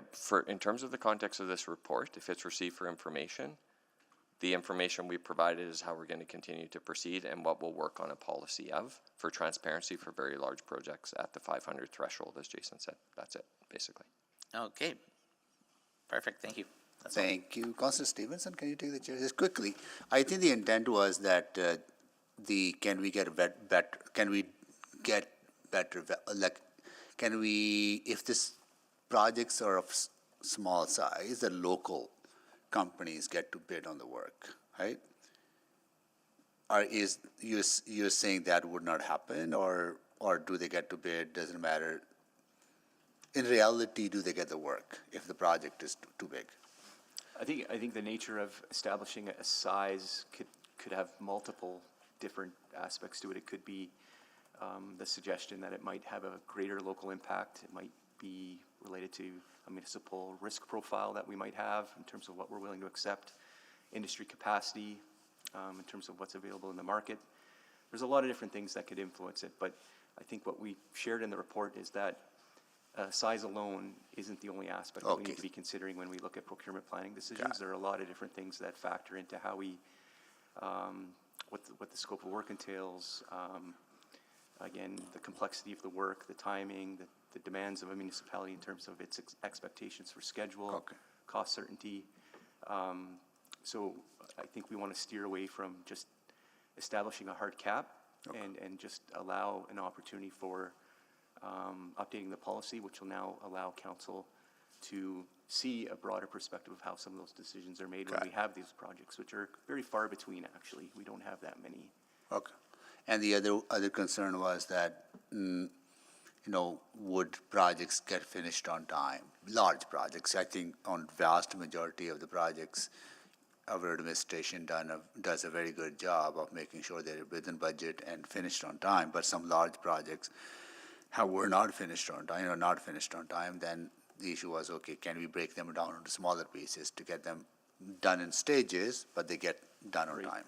in terms of the context of this report, if it's received for information, the information we provided is how we're going to continue to proceed and what we'll work on a policy of for transparency for very large projects at the 500 threshold, as Jason said. That's it, basically. Okay. Perfect. Thank you. Thank you. Councillor Stevenson, can you take the chair just quickly? I think the intent was that can we get better, if this projects are of small size, the local companies get to bid on the work, right? You're saying that would not happen, or do they get to bid? Doesn't matter. In reality, do they get the work if the project is too big? I think the nature of establishing a size could have multiple different aspects to it. It could be the suggestion that it might have a greater local impact. It might be related to a municipal risk profile that we might have in terms of what we're willing to accept, industry capacity, in terms of what's available in the market. There's a lot of different things that could influence it, but I think what we shared in the report is that size alone isn't the only aspect that we need to be considering when we look at procurement planning decisions. There are a lot of different things that factor into how we, what the scope of work entails, again, the complexity of the work, the timing, the demands of a municipality in terms of its expectations for schedule, cost certainty. So I think we want to steer away from just establishing a hard cap and just allow an opportunity for updating the policy, which will now allow council to see a broader perspective of how some of those decisions are made when we have these projects, which are very far between, actually. We don't have that many. Okay. And the other concern was that, would projects get finished on time? Large projects, I think on vast majority of the projects, our administration does a very good job of making sure they're within budget and finished on time, but some large projects were not finished on time, then the issue was, okay, can we break them down into smaller pieces to get them done in stages, but they get done on time?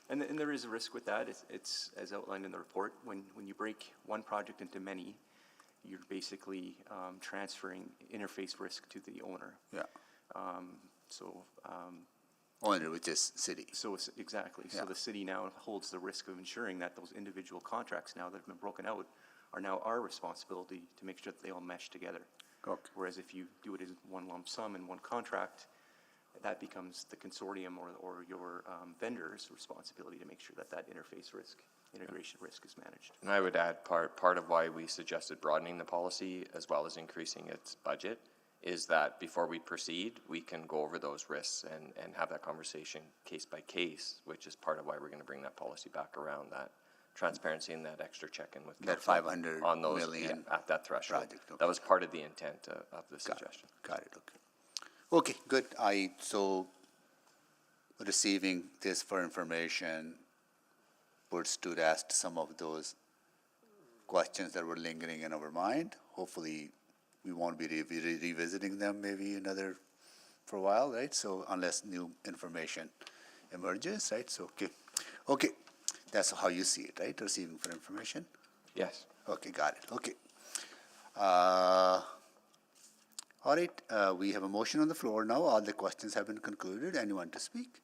And there is a risk with that. It's as outlined in the report. When you break one project into many, you're basically transferring interface risk to the owner. Yeah. Owner, which is city. So exactly. Yeah. So the city now holds the risk of ensuring that those individual contracts now that have been broken out are now our responsibility to make sure that they all mesh together. Okay. Whereas if you do it as one lump sum in one contract, that becomes the consortium or your vendor's responsibility to make sure that that interface risk, integration risk is managed. And I would add part of why we suggested broadening the policy as well as increasing its budget is that before we proceed, we can go over those risks and have that conversation case by case, which is part of why we're going to bring that policy back around, that transparency and that extra check-in with That council 500 on those, million at that threshold. project, okay. That was part of the intent of the suggestion. Got it, okay. Okay, good. So receiving this for information puts to rest some of those questions that were lingering in our mind. Hopefully, we won't be revisiting them maybe for a while, right? So unless new information emerges, right? So, okay. That's how you see it, right? Receiving for information? Yes. Okay, got it. Okay. All right, we have a motion on the floor now. All the questions have been concluded. Anyone to speak?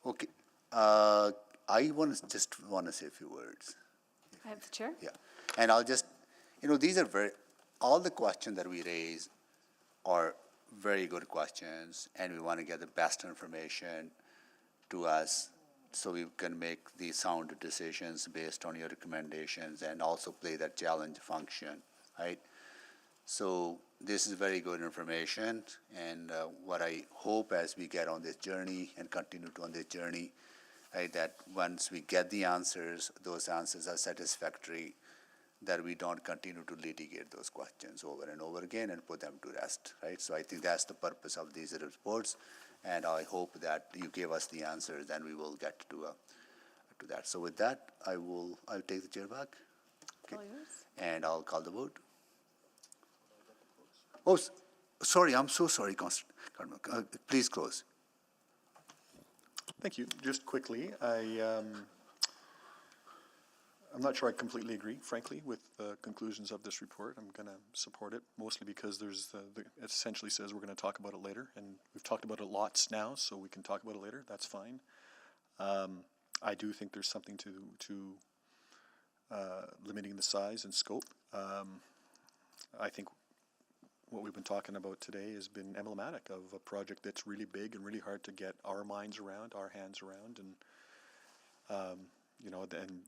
Okay. I just want to say a few words. I have the chair. Yeah. And I'll just, these are all the questions that we raise are very good questions, and we want to get the best information to us so we can make the sound decisions based on your recommendations and also play that challenge function, right? So this is very good information, and what I hope as we get on this journey and continue to on this journey, right, that once we get the answers, those answers are satisfactory, that we don't continue to litigate those questions over and over again and put them to rest, right? So I think that's the purpose of these reports, and I hope that you give us the answers, and we will get to that. So with that, I'll take the chair back. Okay. All yours. And I'll call the vote. Oh, sorry, I'm so sorry, please close. Thank you. Just quickly, I'm not sure I completely agree, frankly, with the conclusions of this report. I'm going to support it, mostly because it essentially says we're going to talk about it later, and we've talked about it lots now, so we can talk about it later. That's fine. I do think there's something to limiting the size and scope. I think what we've been talking about today has been emblematic of a project that's really big and really hard to get our minds around, our hands around, and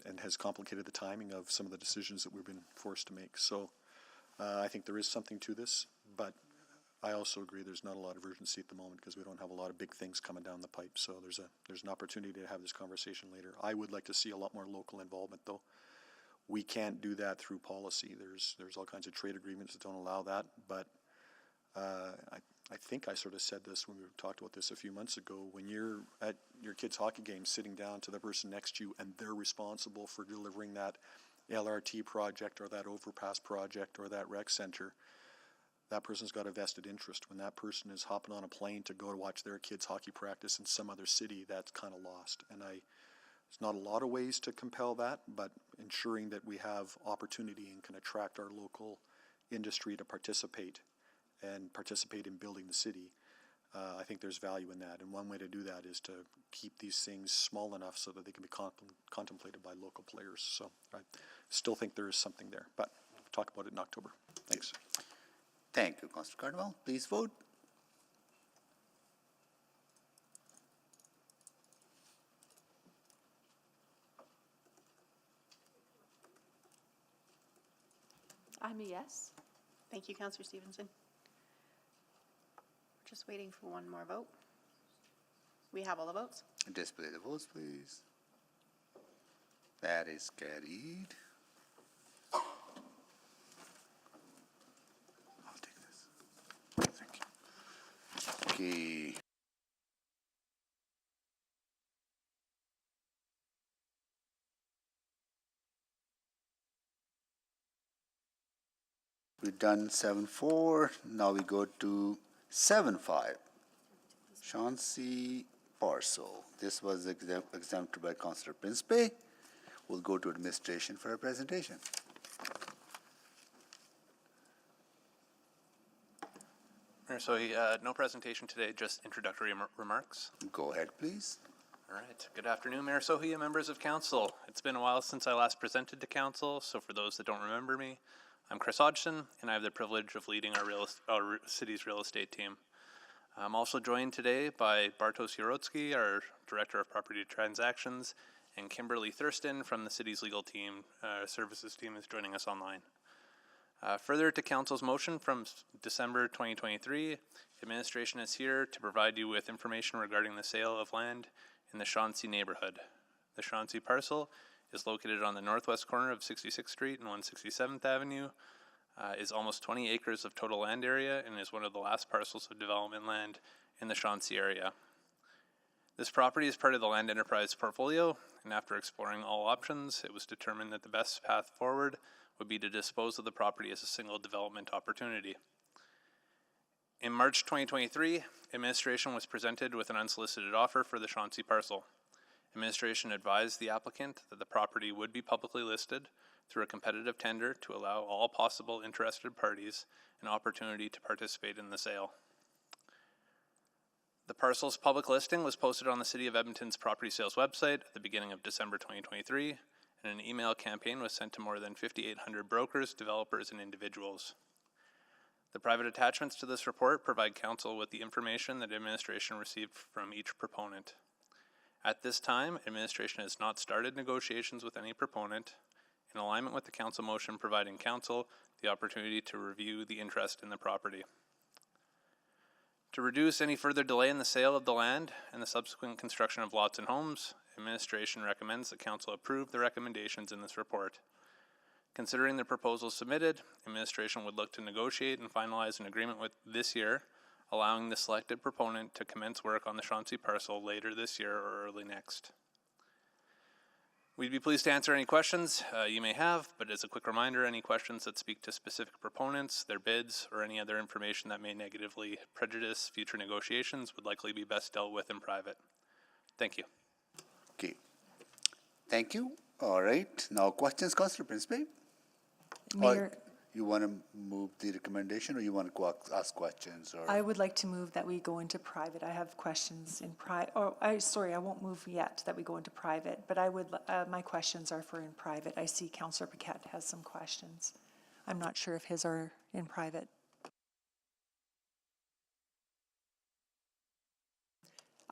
and has complicated the timing of some of the decisions that we've been forced to make. So I think there is something to this, but I also agree there's not a lot of urgency at the moment because we don't have a lot of big things coming down the pipe. So there's an opportunity to have this conversation later. I would like to see a lot more local involvement, though. We can't do that through policy. There's all kinds of trade agreements that don't allow that, but I think I sort of said this when we talked about this a few months ago. When you're at your kid's hockey game sitting down to the person next to you and they're responsible for delivering that LRT project or that overpass project or that rec center, that person's got a vested interest. When that person is hopping on a plane to go to watch their kids hockey practice in some other city, that's kind of lost. And there's not a lot of ways to compel that, but ensuring that we have opportunity and can attract our local industry to participate in building the city, I think there's value in that. And one way to do that is to keep these things small enough so that they can be contemplated by local players. So I still think there is something there, but we'll talk about it in October. Thanks. Thank you, Councillor Cardwell. Please vote. I'm a yes. Thank you, Councillor Stevenson. Just waiting for one more vote. We have all the votes. Display the votes, please. That is carried. I'll take this. Thank you. Okay. We've done 7-4. Now we go to 7-5. Chauncey Parcel. This was exempted by Councillor Principe. We'll go to administration for a presentation. So no presentation today, just introductory remarks. Go ahead, please. All right. Good afternoon, Mayor Sohi and members of council. It's been a while since I last presented to council, so for those that don't remember me, I'm Chris Hodgson, and I have the privilege of leading our city's real estate team. I'm also joined today by Bartosz Yarotsky, our Director of Property Transactions, and Kimberly Thurston from the city's legal team, services team is joining us online. Further to council's motion from December 2023, administration is here to provide you with information regarding the sale of land in the Chauncey neighborhood. The Chauncey parcel is located on the northwest corner of 66th Street and 167th Avenue, is almost 20 acres of total land area, and is one of the last parcels of development land in the Chauncey area. This property is part of the land enterprise portfolio, and after exploring all options, it was determined that the best path forward would be to dispose of the property as a single development opportunity. In March 2023, administration was presented with an unsolicited offer for the Chauncey parcel. Administration advised the applicant that the property would be publicly listed through a competitive tender to allow all possible interested parties an opportunity to participate in the sale. The parcel's public listing was posted on the City of Edmonton's property sales website at the beginning of December 2023, and an email campaign was sent to more than 5,800 brokers, developers, and individuals. The private attachments to this report provide council with the information that administration received from each proponent. At this time, administration has not started negotiations with any proponent, in alignment with the council motion providing council the opportunity to review the interest in the property. To reduce any further delay in the sale of the land and the subsequent construction of lots and homes, administration recommends that council approve the recommendations in this report. Considering the proposals submitted, administration would look to negotiate and finalize an agreement with this year, allowing the selected proponent to commence work on the Chauncey parcel later this year or early next. We'd be pleased to answer any questions you may have, but as a quick reminder, any questions that speak to specific proponents, their bids, or any other information that may negatively prejudice future negotiations would likely be best dealt with in private. Thank you. Okay. Thank you. All right. Now questions, Councillor Principe? Mayor, You want to move the recommendation, or you want to ask questions? Or I would like to move that we go into private. I have questions in private. Sorry, I won't move yet that we go into private, but I would. My questions are for in private. I see Councillor Paquette has some questions. I'm not sure if his are in private.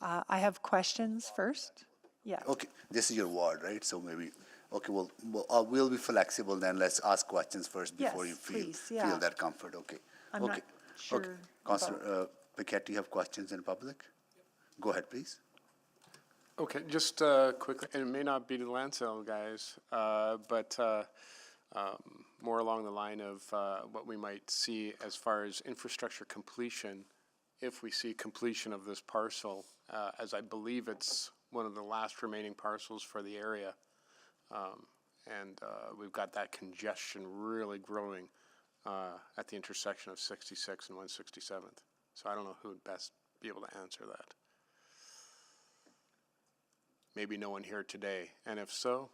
I have questions first. Yeah. Okay, this is your ward, right? So maybe, okay, we'll be flexible then. Let's ask questions first before Yes, you please, yeah. feel that comfort. Okay. I'm okay. not sure. Okay. Councillor Paquette, do you have questions in public? Go ahead, please. Okay, just quickly, and it may not be the land sale, guys, but more along the line of what we might see as far as infrastructure completion, if we see completion of this parcel, as I believe it's one of the last remaining parcels for the area. And we've got that congestion really growing at the intersection of 66 and 167th. So I don't know who would best be able to answer that. Maybe no one here today, and if so,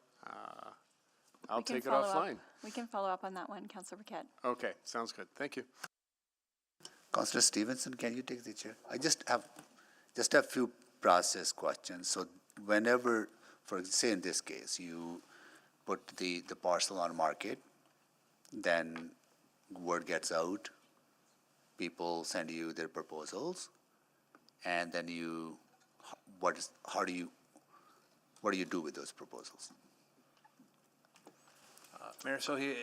I'll take it offline. We can follow up on that one, Councillor Paquette. Okay, sounds good. Thank you. Councillor Stevenson, can you take the chair? I just have a few process questions. So whenever, for say in this case, you put the parcel on market, then word gets out, people send you their proposals, and then what do you do with those proposals? Mayor Sohi,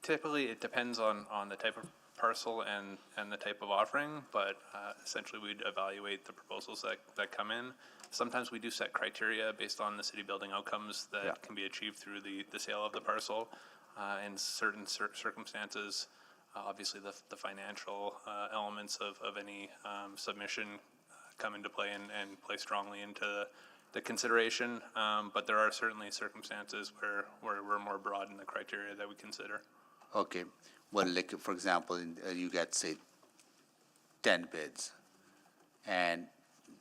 typically it depends on the type of parcel and the type of offering, but essentially we'd evaluate the proposals that come in. Sometimes we do set criteria based on the city building outcomes that can be achieved through the sale of the parcel. In certain circumstances, obviously the financial elements of any submission come into play and play strongly into the consideration, but there are certainly circumstances where we're more broad in the criteria that we consider. Okay. Well, like for example, you get say 10 bids, and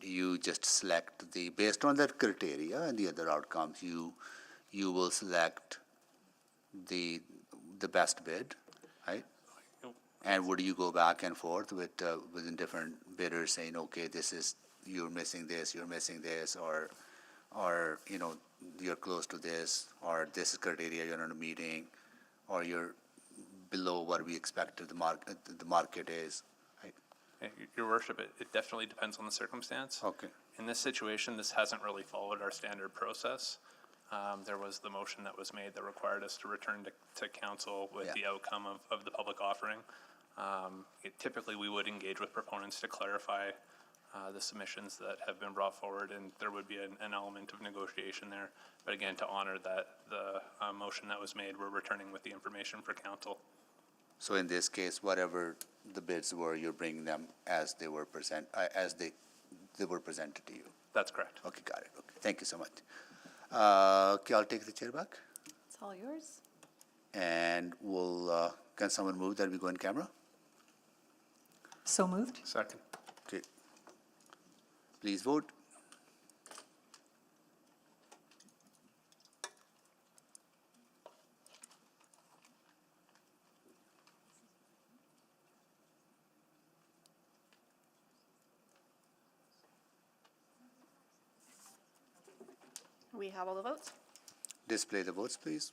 you just select based on that criteria and the other outcomes, you will select the best bid, right? And would you go back and forth within different bidders saying, okay, this is, you're missing this, or, you know, you're close to this, or this is criteria you're not meeting, or you're below what we expected the market is? Your worship, it definitely depends on the circumstance. Okay. In this situation, this hasn't really followed our standard process. There was the motion that was made that required us to return to council with the outcome of the public offering. Typically, we would engage with proponents to clarify the submissions that have been brought forward, and there would be an element of negotiation there. But again, to honor that, the motion that was made, we're returning with the information for council. So in this case, whatever the bids were, you're bringing them as they were they were presented to you? That's correct. Okay, got it. Okay, thank you so much. Okay, I'll take the chair back. It's all yours. And we'll, can someone move that we go in camera? So moved. Second. Okay. Please vote. We have all the votes. Display the votes, please.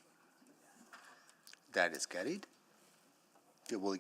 That is carried. Okay, we'll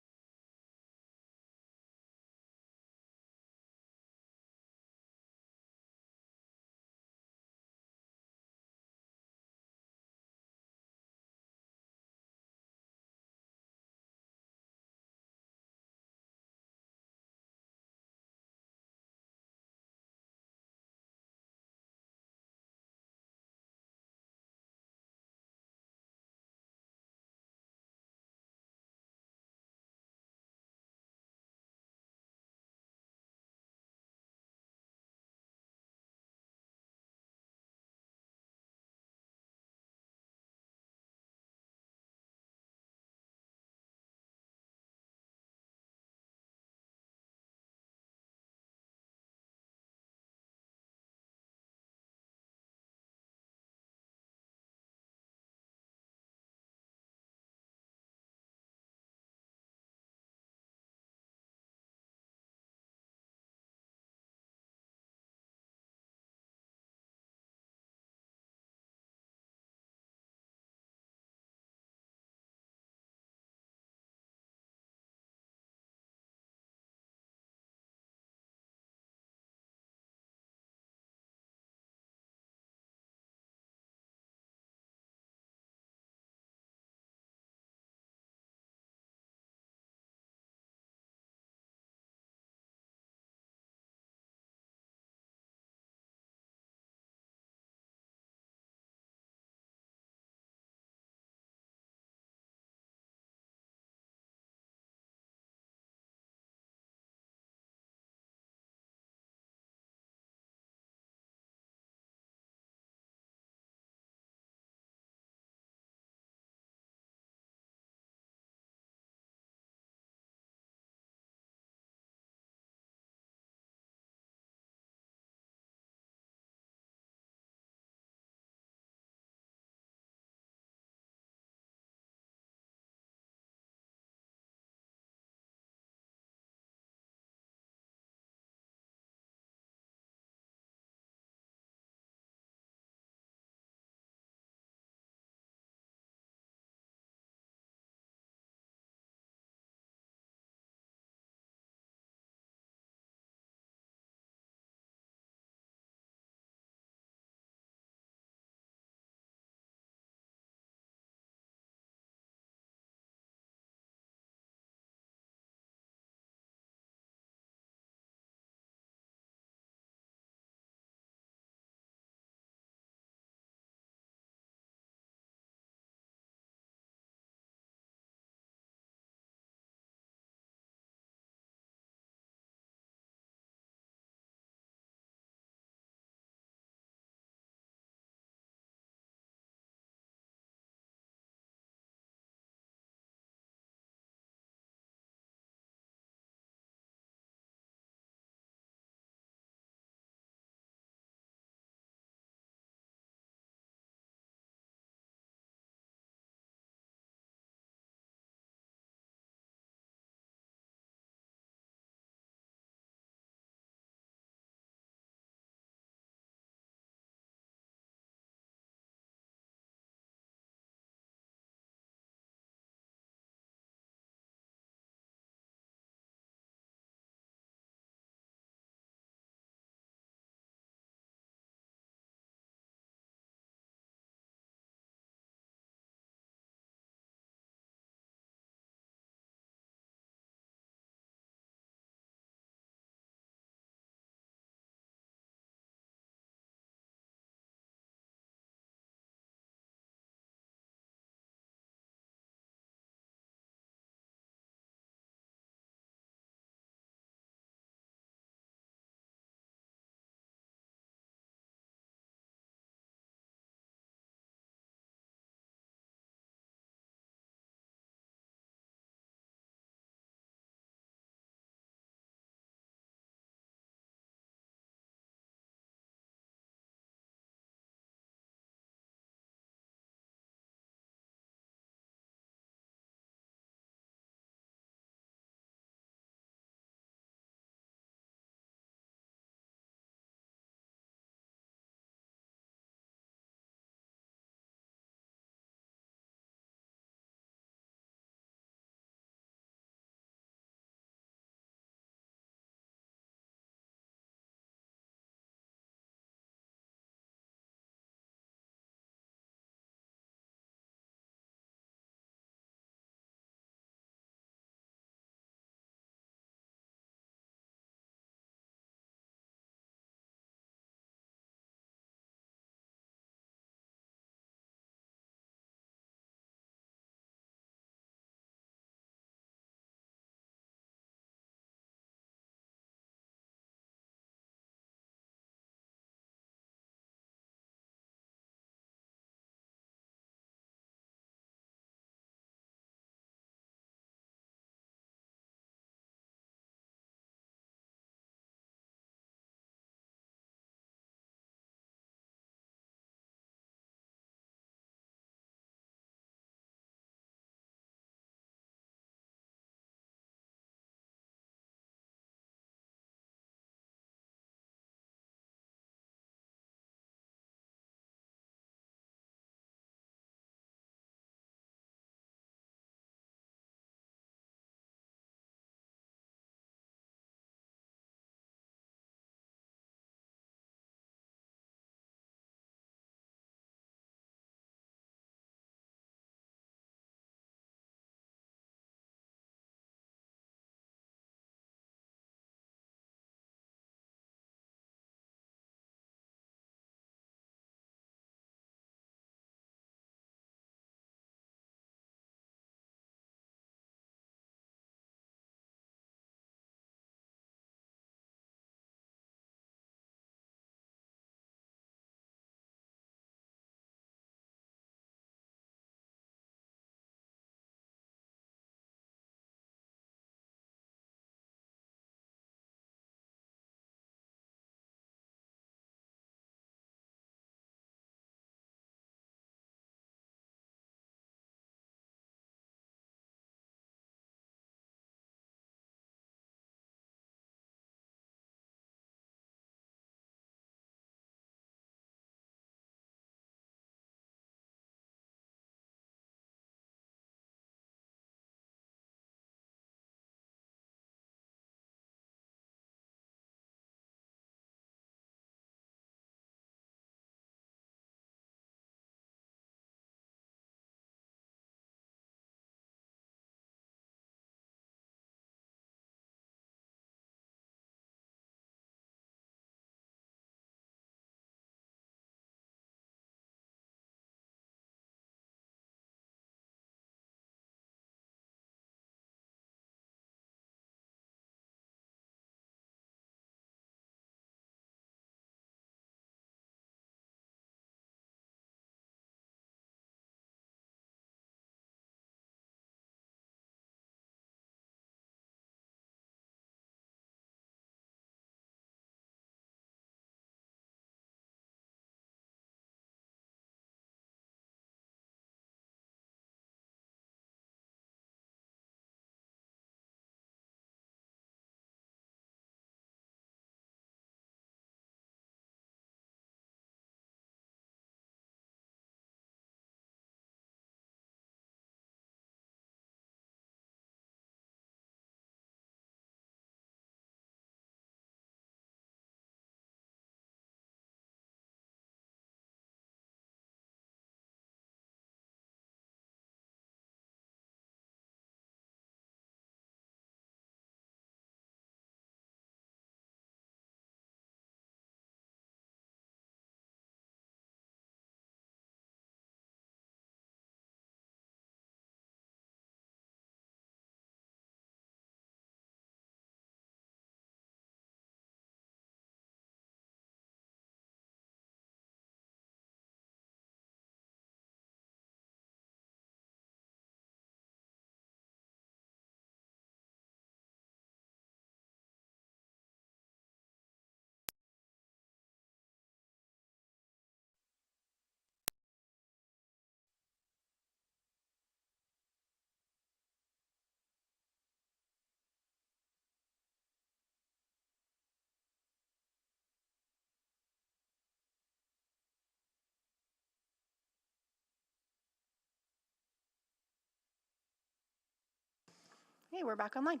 Okay, we're back online.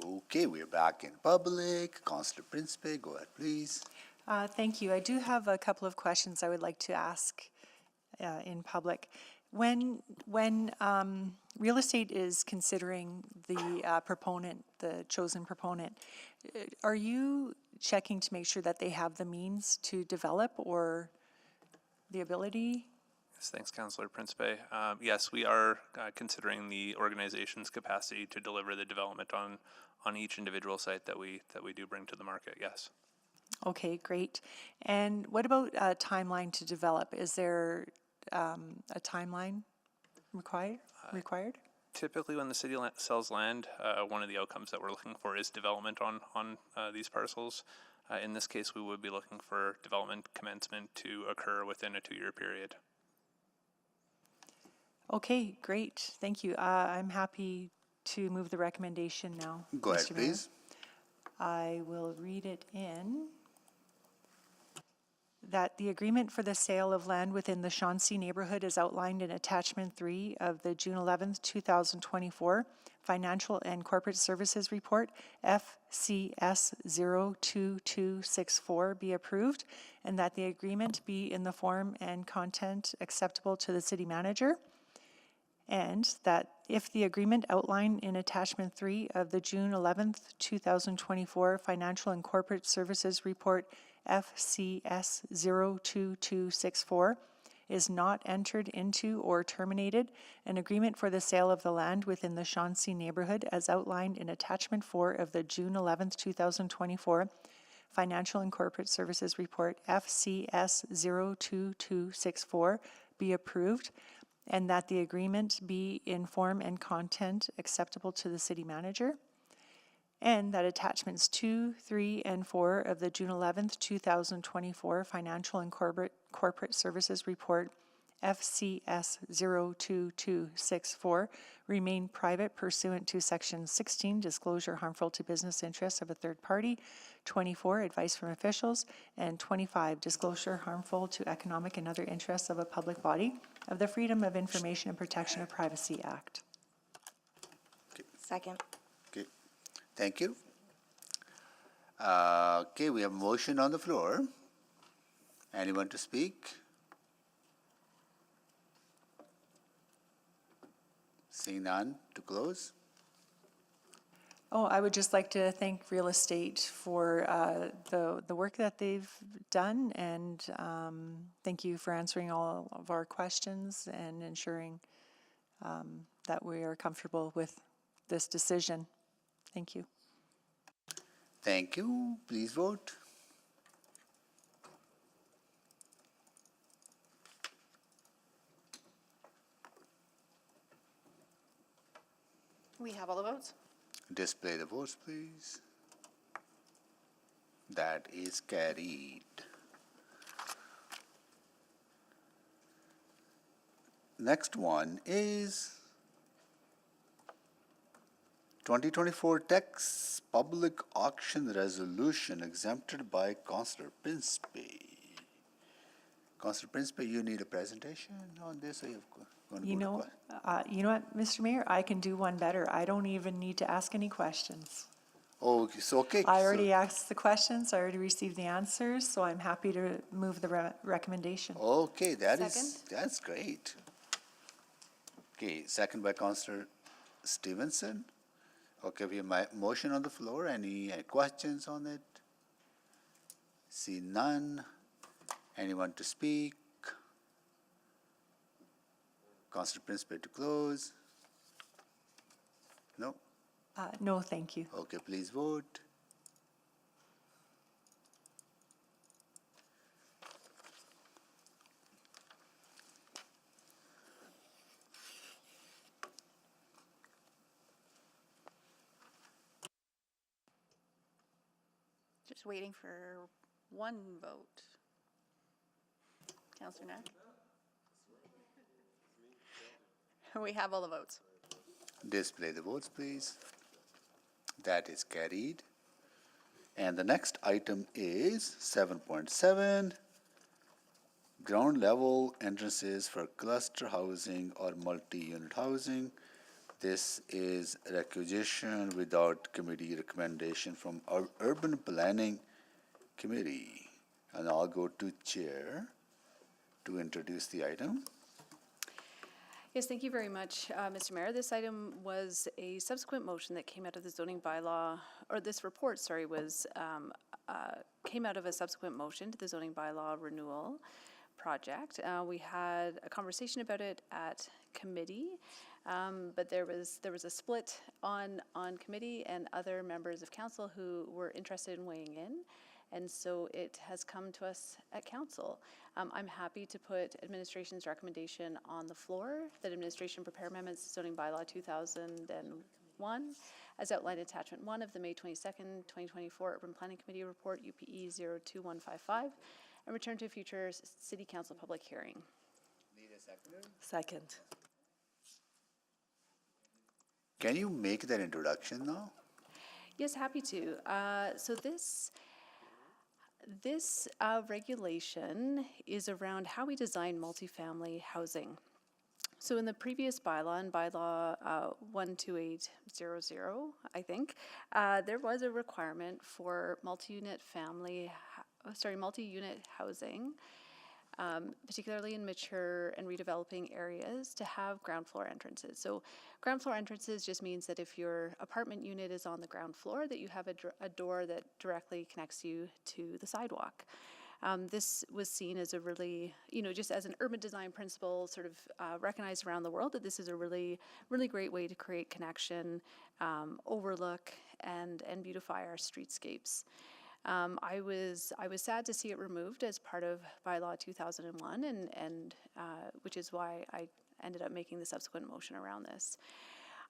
Okay, we're back in public. Councillor Principe, go ahead, please. Thank you. I do have a couple of questions I would like to ask in public. When real estate is considering the proponent, the chosen proponent, are you checking to make sure that they have the means to develop or the ability? Yes, thanks, Councillor Principe. Yes, we are considering the organization's capacity to deliver the development on each individual site that we do bring to the market. Yes. Okay, great. And what about a timeline to develop? Is there a timeline required? Typically, when the city sells land, one of the outcomes that we're looking for is development on these parcels. In this case, we would be looking for development commencement to occur within a 2-year period. Okay, great. Thank you. I'm happy to move the recommendation now. Go ahead, Mr. Mayor. please. I will read it in. That the agreement for the sale of land within the Chauncey neighborhood is outlined in Attachment 3 of the June 11th, 2024 Financial and Corporate Services Report, FCS 02264, be approved, and that the agreement be in the form and content acceptable to the city manager, and that if the agreement outlined in Attachment 3 of the June 11th, 2024 Financial and Corporate Services Report, FCS 02264, is not entered into or terminated, an agreement for the sale of the land within the Chauncey neighborhood as outlined in Attachment 4 of the June 11th, 2024 Financial and Corporate Services Report, FCS 02264, be approved, and that the agreement be in form and content acceptable to the city manager, and that attachments 2, 3, and 4 of the June 11th, 2024 Financial and Corporate Services Report, FCS 02264, remain private pursuant to Section 16, disclosure harmful to business interests of a third party, 24, advice from officials, and 25, disclosure harmful to economic and other interests of a public body of the Freedom of Information and Protection of Privacy Act. Second. Okay, thank you. Okay, we have a motion on the floor. Anyone to speak? Seeing none, to close. Oh, I would just like to thank Real Estate for the work that they've done, and thank you for answering all of our questions and ensuring that we are comfortable with this decision. Thank you. Thank you. Please vote. We have all the votes. Display the votes, please. That is carried. Next one is 2024 tax public auction resolution exempted by Councillor Principe. Councillor Principe, you need a presentation on this, or you're going to You know what, Mr. Mayor, I can do one better. I don't even need to ask any questions. Oh, it's okay. I already asked the questions, I already received the answers, so I'm happy to move the recommendation. Okay, that's great. Okay, second by Councillor Stevenson. Okay, we have my motion on the floor. Any questions on it? See none. Anyone to speak? Councillor Principe to close. No? No, thank you. Okay, please vote. Just waiting for one vote. Councillor Knapp? We have all the votes. Display the votes, please. That is carried. And the next item is 7.7, ground level entrances for cluster housing or multi-unit housing. This is requisition without committee recommendation from our Urban Planning Committee. And I'll go to Chair to introduce the item. Yes, thank you very much, Mr. Mayor. This item was a subsequent motion that came out of the zoning bylaw, or this report, sorry, was came out of a subsequent motion to the zoning bylaw renewal project. We had a conversation about it at committee, but there was a split on committee and other members of council who were interested in weighing in. And so it has come to us at council. I'm happy to put administration's recommendation on the floor, that administration prepare amendments to zoning bylaw 2001 as outlined in attachment 1 of the May 22nd, 2024 Urban Planning Committee report UPE 02155 and return to a future city council public hearing. Need a second? Second. Can you make that introduction now? Yes, happy to. So this regulation is around how we design multifamily housing. So in the previous bylaw, in bylaw 12800, I think, there was a requirement for multi-unit housing, particularly in mature and redeveloping areas, to have ground floor entrances. So ground floor entrances just means that if your apartment unit is on the ground floor, that you have a door that directly connects you to the sidewalk. This was seen as a really, just as an urban design principle, sort of recognized around the world, that this is a really, really great way to create connection, overlook, and beautify our streetscapes. I was sad to see it removed as part of Bylaw 2001, and which is why I ended up making the subsequent motion around this.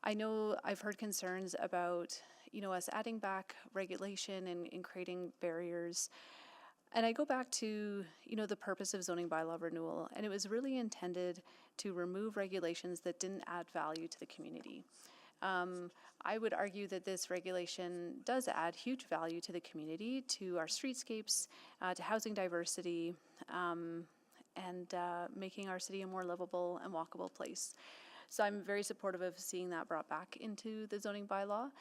I know I've heard concerns about, us adding back regulation and creating barriers. And I go back to, the purpose of zoning bylaw renewal, and it was really intended to remove regulations that didn't add value to the community. I would argue that this regulation does add huge value to the community, to our streetscapes, to housing diversity, and making our city a more livable and walkable place. So I'm very supportive of seeing that brought back into the zoning bylaw.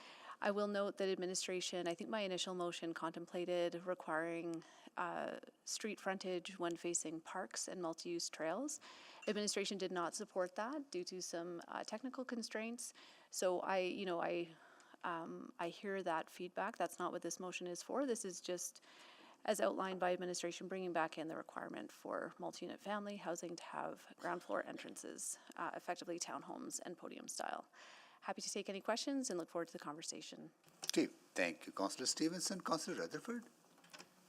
I will note that administration, I think my initial motion contemplated requiring street frontage when facing parks and multi-use trails. Administration did not support that due to some technical constraints. So I hear that feedback. That's not what this motion is for. This is just, as outlined by administration, bringing back in the requirement for multi-unit family housing to have ground floor entrances, effectively townhomes and podium style. Happy to take any questions and look forward to the conversation. Okay, thank you, Councillor Stevenson. Councillor Rutherford?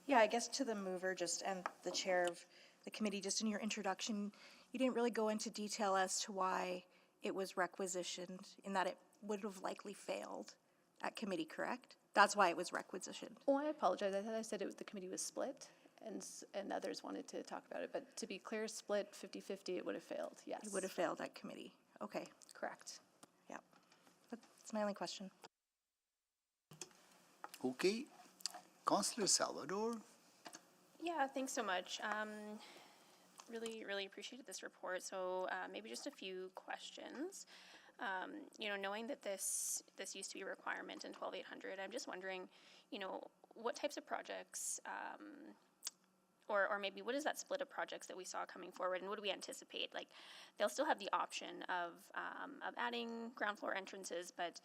Yeah, I guess to the mover and the chair of the committee, just in your introduction, you didn't really go into detail as to why it was requisitioned, in that it would have likely failed at committee, correct? That's why it was requisitioned. Oh, I apologize. I thought I said the committee was split and others wanted to talk about it. But to be clear, split 50-50, it would have failed, yes. It would have failed at committee. Okay. Correct. Yeah. That's my only question. Okay. Councillor Salvador? Yeah, thanks so much. Really appreciated this report. So maybe just a few questions. Knowing that this used to be a requirement in 12800, I'm just wondering, what types of projects, or maybe what is that split of projects that we saw coming forward, and what do we anticipate? Like, they'll still have the option of adding ground floor entrances, but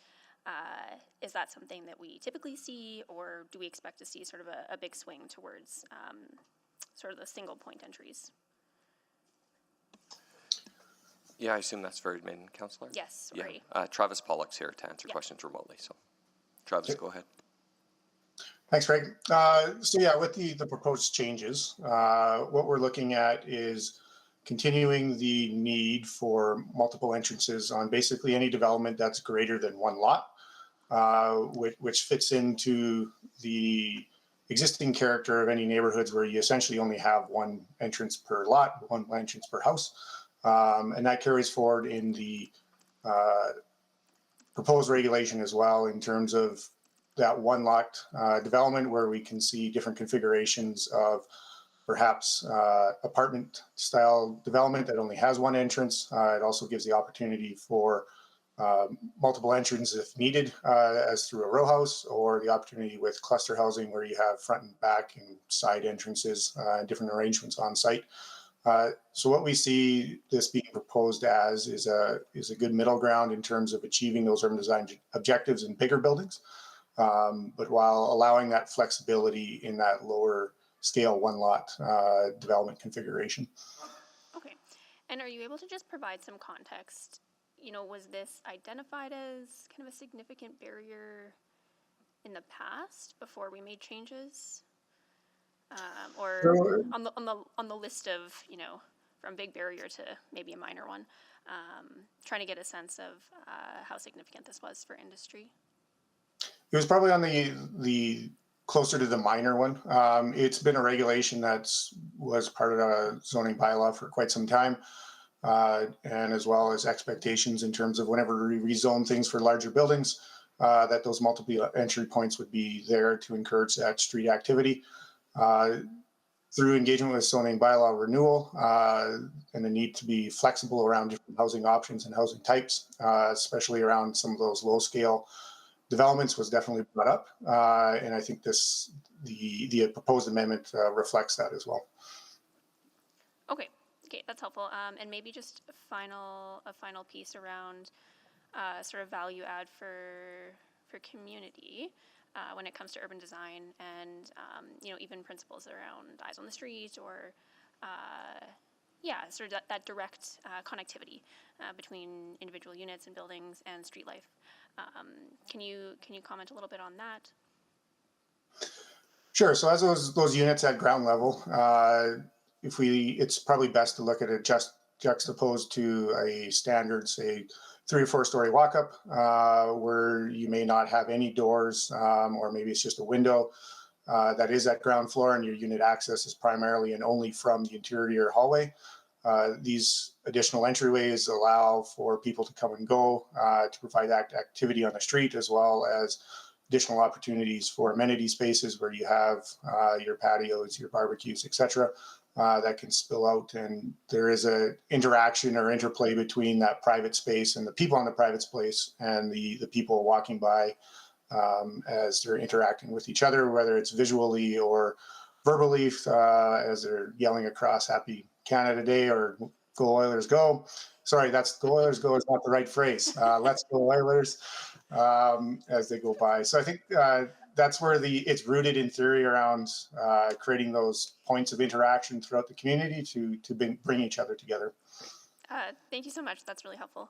is that something that we typically see, or do we expect to see sort of a big swing towards sort of the single point entries? Yeah, I assume that's for admin, Councillor? Yes, yeah. sorry. Travis Pollock's here to answer questions remotely, so Travis, go ahead. Thanks, Greg. So yeah, with the proposed changes, what we're looking at is continuing the need for multiple entrances on basically any development that's greater than one lot, which fits into the existing character of any neighborhoods where you essentially only have one entrance per lot, one entrance per house. And that carries forward in the proposed regulation as well, in terms of that one lot development where we can see different configurations of perhaps apartment style development that only has one entrance. It also gives the opportunity for multiple entrances if needed, as through a row house, or the opportunity with cluster housing where you have front and back and side entrances, and different arrangements on site. So what we see this being proposed as is a good middle ground in terms of achieving those urban design objectives in bigger buildings, but while allowing that flexibility in that lower scale one lot development configuration. Okay. And are you able to just provide some context? You know, was this identified as kind of a significant barrier in the past before we made changes? Or So, on the list of, you know, from big barrier to maybe a minor one, trying to get a sense of how significant this was for industry. it was probably on the closer to the minor one. It's been a regulation that was part of the zoning bylaw for quite some time, and as well as expectations in terms of whenever we rezone things for larger buildings, that those multiple entry points would be there to encourage that street activity. Through engagement with zoning bylaw renewal and the need to be flexible around different housing options and housing types, especially around some of those low scale developments, was definitely brought up. And I think the proposed amendment reflects that as well. Okay, that's helpful. And maybe just a final piece around sort of value add for community. When it comes to urban design and, you know, even principles around eyes on the street or, sort of that direct connectivity between individual units and buildings and street life. Can you comment a little bit on that? Sure. So as those units at ground level, it's probably best to look at it juxtaposed to a standard, say, 3 or 4 story walk up, where you may not have any doors, or maybe it's just a window that is at ground floor, and your unit access is primarily and only from the interior hallway. These additional entryways allow for people to come and go, to provide activity on the street, as well as additional opportunities for amenity spaces where you have your patios, your barbecues, etc. That can spill out, and there is a interaction or interplay between that private space and the people on the private space and the people walking by as they're interacting with each other, whether it's visually or verbally, as they're yelling across "Happy Canada Day" or "Go Oilers Go." Sorry, that's "Go Oilers Go" is not the right phrase. Let's go Oilers as they go by. So I think that's where it's rooted in theory around creating those points of interaction throughout the community to bring each other together. Thank you so much. That's really helpful.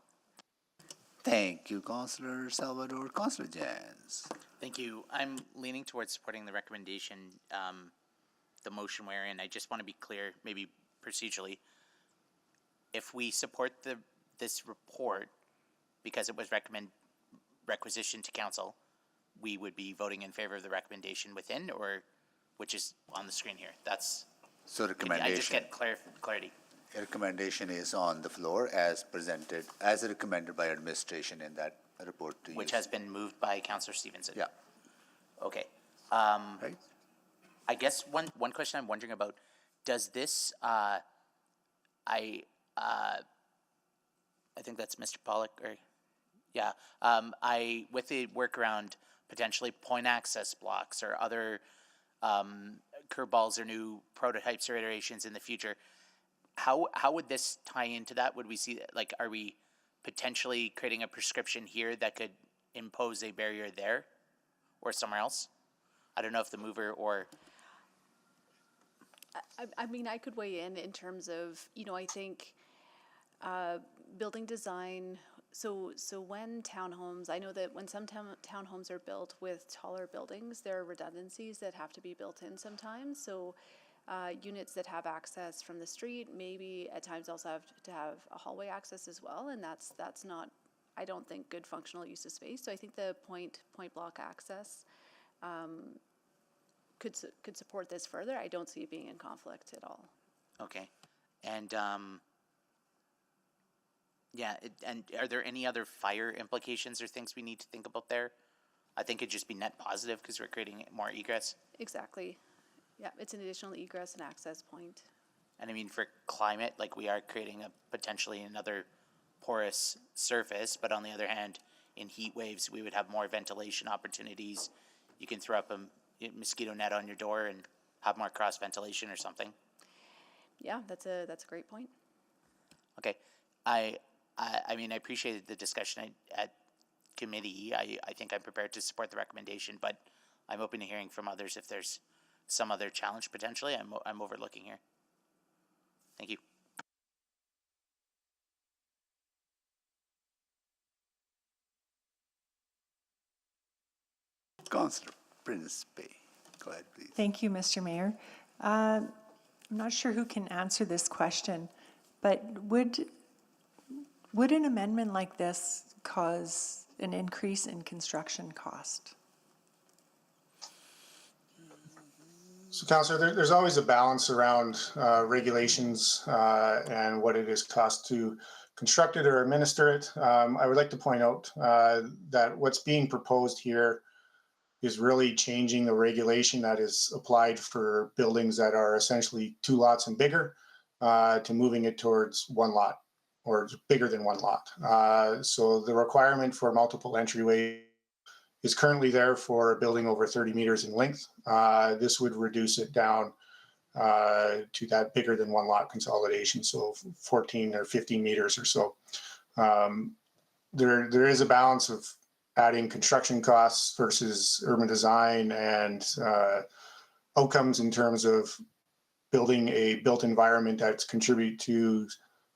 Thank you, Councillor Salvador. Councillor Jans. Thank you. I'm leaning towards supporting the recommendation, the motion wherein I just want to be clear, maybe procedurally, if we support this report because it was requisitioned to council, we would be voting in favor of the recommendation within, or which is on the screen here. That's so recommendation. I just get clarity. A recommendation is on the floor as presented, as recommended by administration in that report to which you. Has been moved by Councillor Stevenson. Yeah. Okay. Right. I guess one question I'm wondering about, does this I think that's Mr. Pollock, or yeah. With the workaround potentially point access blocks or other curb balls or new prototypes or iterations in the future, how would this tie into that? Would we see, like, are we potentially creating a prescription here that could impose a barrier there or somewhere else? I don't know if the mover or... I mean, I could weigh in terms of, you know, I think building design. So when townhomes, I know that when some townhomes are built with taller buildings, there are redundancies that have to be built in sometimes. So units that have access from the street, maybe at times also have to have a hallway access as well, and that's not, I don't think, good functional use of space. So I think the point block access could support this further. I don't see it being in conflict at all. Okay, and and are there any other fire implications or things we need to think about there? I think it'd just be net positive because we're creating more egress. Exactly. Yeah, it's an additional egress and access point. And I mean, for climate, like, we are creating potentially another porous surface, but on the other hand, in heat waves, we would have more ventilation opportunities. You can throw up a mosquito net on your door and have more cross ventilation or something. Yeah, that's a great point. Okay, I mean, I appreciated the discussion at committee. I think I'm prepared to support the recommendation, but I'm open to hearing from others if there's some other challenge potentially I'm overlooking here. Thank you. Councillor Principe, go ahead, please. Thank you, Mr. Mayor. I'm not sure who can answer this question, but would an amendment like this cause an increase in construction cost? So, Councillor, there's always a balance around regulations and what it is cost to construct it or administer it. I would like to point out that what's being proposed here is really changing the regulation that is applied for buildings that are essentially 2 lots and bigger to moving it towards 1 lot or bigger than 1 lot. So the requirement for multiple entryway is currently there for a building over 30 meters in length. This would reduce it down to that bigger than 1 lot consolidation, so 14 or 15 meters or so. There is a balance of adding construction costs versus urban design and outcomes in terms of building a built environment that's contribute to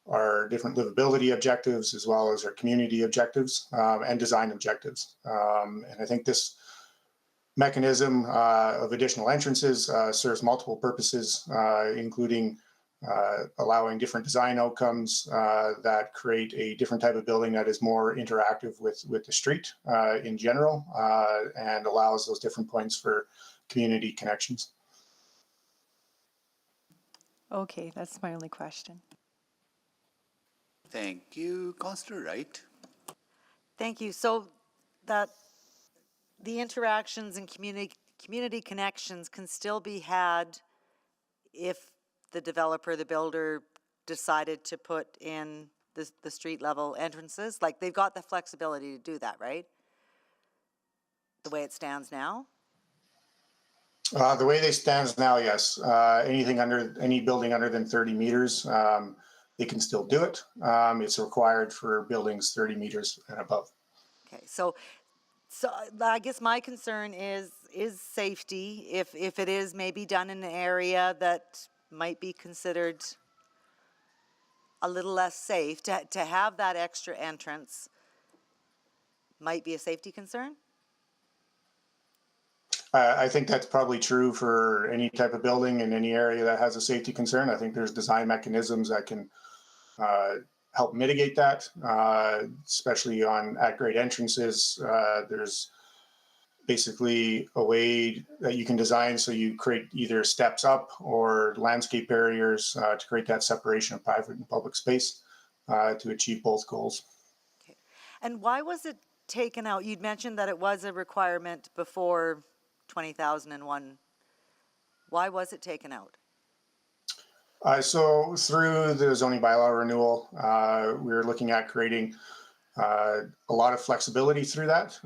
our different livability objectives as well as our community objectives and design objectives. And I think this mechanism of additional entrances serves multiple purposes, including allowing different design outcomes that create a different type of building that is more interactive with the street in general and allows those different points for community connections. Okay, that's my only question. Thank you, Councillor Wright. Thank you. So that the interactions and community connections can still be had if the developer, the builder, decided to put in the street level entrances. Like, they've got the flexibility to do that, right? The way it stands now? The way they stands now, yes. Any building under than 30 meters, they can still do it. It's required for buildings 30 meters and above. Okay, so I guess my concern is safety. If it is maybe done in an area that might be considered a little less safe, to have that extra entrance might be a safety concern? I think that's probably true for any type of building in any area that has a safety concern. I think there's design mechanisms that can help mitigate that, especially on at-grade entrances. There's basically a way that you can design so you create either steps up or landscape barriers to create that separation of private and public space to achieve both goals. Okay. And why was it taken out? You'd mentioned that it was a requirement before 2001. Why was it taken out? So through the zoning bylaw renewal, we were looking at creating a lot of flexibility through that.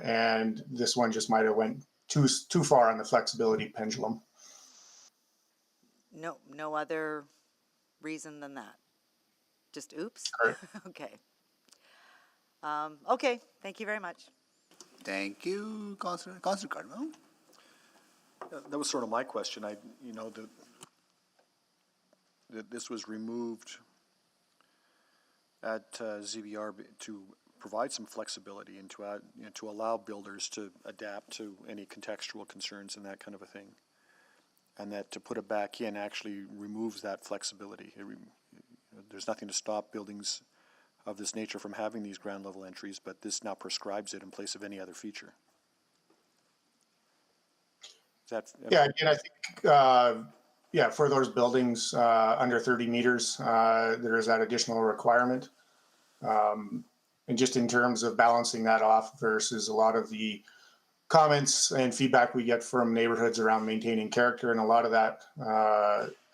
And this one just might have went too far on the flexibility pendulum. No other reason than that? Just oops? Okay. Okay, thank you very much. Thank you, Councillor Cardinal. That was sort of my question. This was removed at ZBR to provide some flexibility and to allow builders to adapt to any contextual concerns and that kind of a thing. And that to put it back in actually removes that flexibility. There's nothing to stop buildings of this nature from having these ground level entries, but this now prescribes it in place of any other feature. Yeah, again, I think, for those buildings under 30 meters, there is that additional requirement. And just in terms of balancing that off versus a lot of the comments and feedback we get from neighborhoods around maintaining character, and a lot of that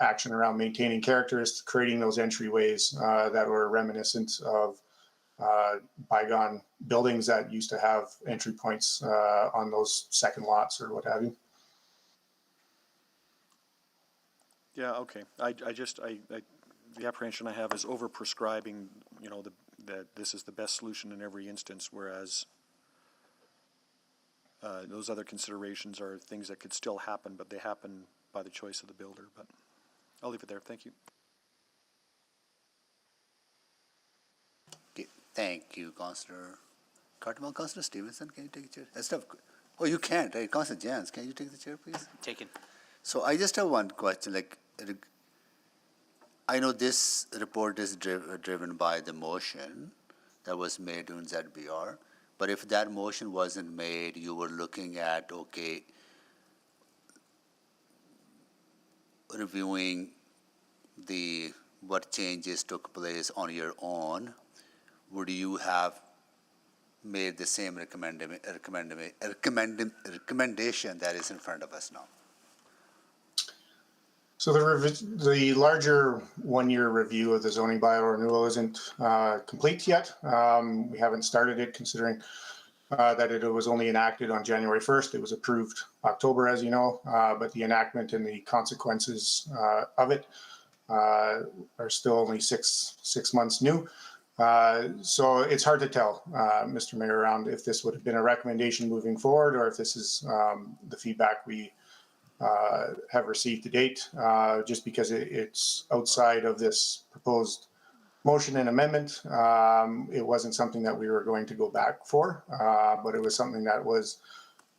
action around maintaining character is creating those entryways that were reminiscent of bygone buildings that used to have entry points on those second lots or what have you. Yeah, okay. I the apprehension I have is over-prescribing, you know, that this is the best solution in every instance, whereas those other considerations are things that could still happen, but they happen by the choice of the builder. But I'll leave it there. Thank you. Okay, thank you, Councillor Cartmel. Councillor Stevenson, can you take the chair? Oh, you can't, right? Councillor Jans, can you take the chair, please? Taken. So I just have one question. Like, I know this report is driven by the motion that was made in ZBR, but if that motion wasn't made, you were looking at, okay, reviewing what changes took place on your own. Would you have made the same recommendation that is in front of us now? So the larger one-year review of the zoning bylaw renewal isn't complete yet. We haven't started it, considering that it was only enacted on January 1st. It was approved October, as you know, but the enactment and the consequences of it are still only six months new. So it's hard to tell, Mr. Mayor, around if this would have been a recommendation moving forward, or if this is the feedback we have received to date, just because it's outside of this proposed motion and amendment. It wasn't something that we were going to go back for, but it was something that was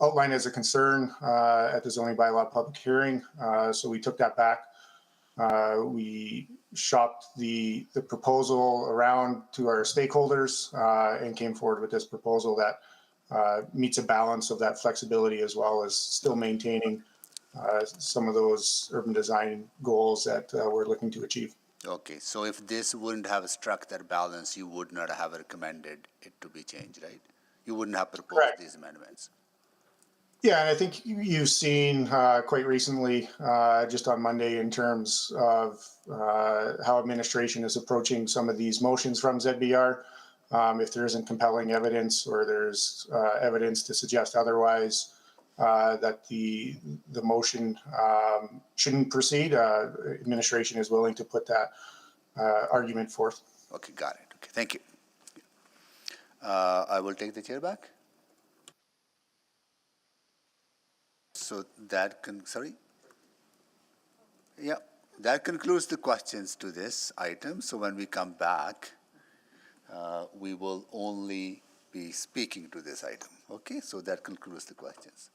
outlined as a concern at the zoning bylaw public hearing. So we took that back. We shopped the proposal around to our stakeholders and came forward with this proposal that meets a balance of that flexibility, as well as still maintaining some of those urban design goals that we're looking to achieve. Okay, so if this wouldn't have struck that balance, you would not have recommended it to be changed, right? You wouldn't have proposed Correct. These amendments. Yeah, and I think you've seen quite recently, just on Monday, in terms of how administration is approaching some of these motions from ZBR. If there isn't compelling evidence, or there's evidence to suggest otherwise, that the motion shouldn't proceed, administration is willing to put that argument forth. Okay, got it. Okay, thank you. I will take the chair back. So that that concludes the questions to this item. So when we come back, we will only be speaking to this item. Okay, so that concludes the questions.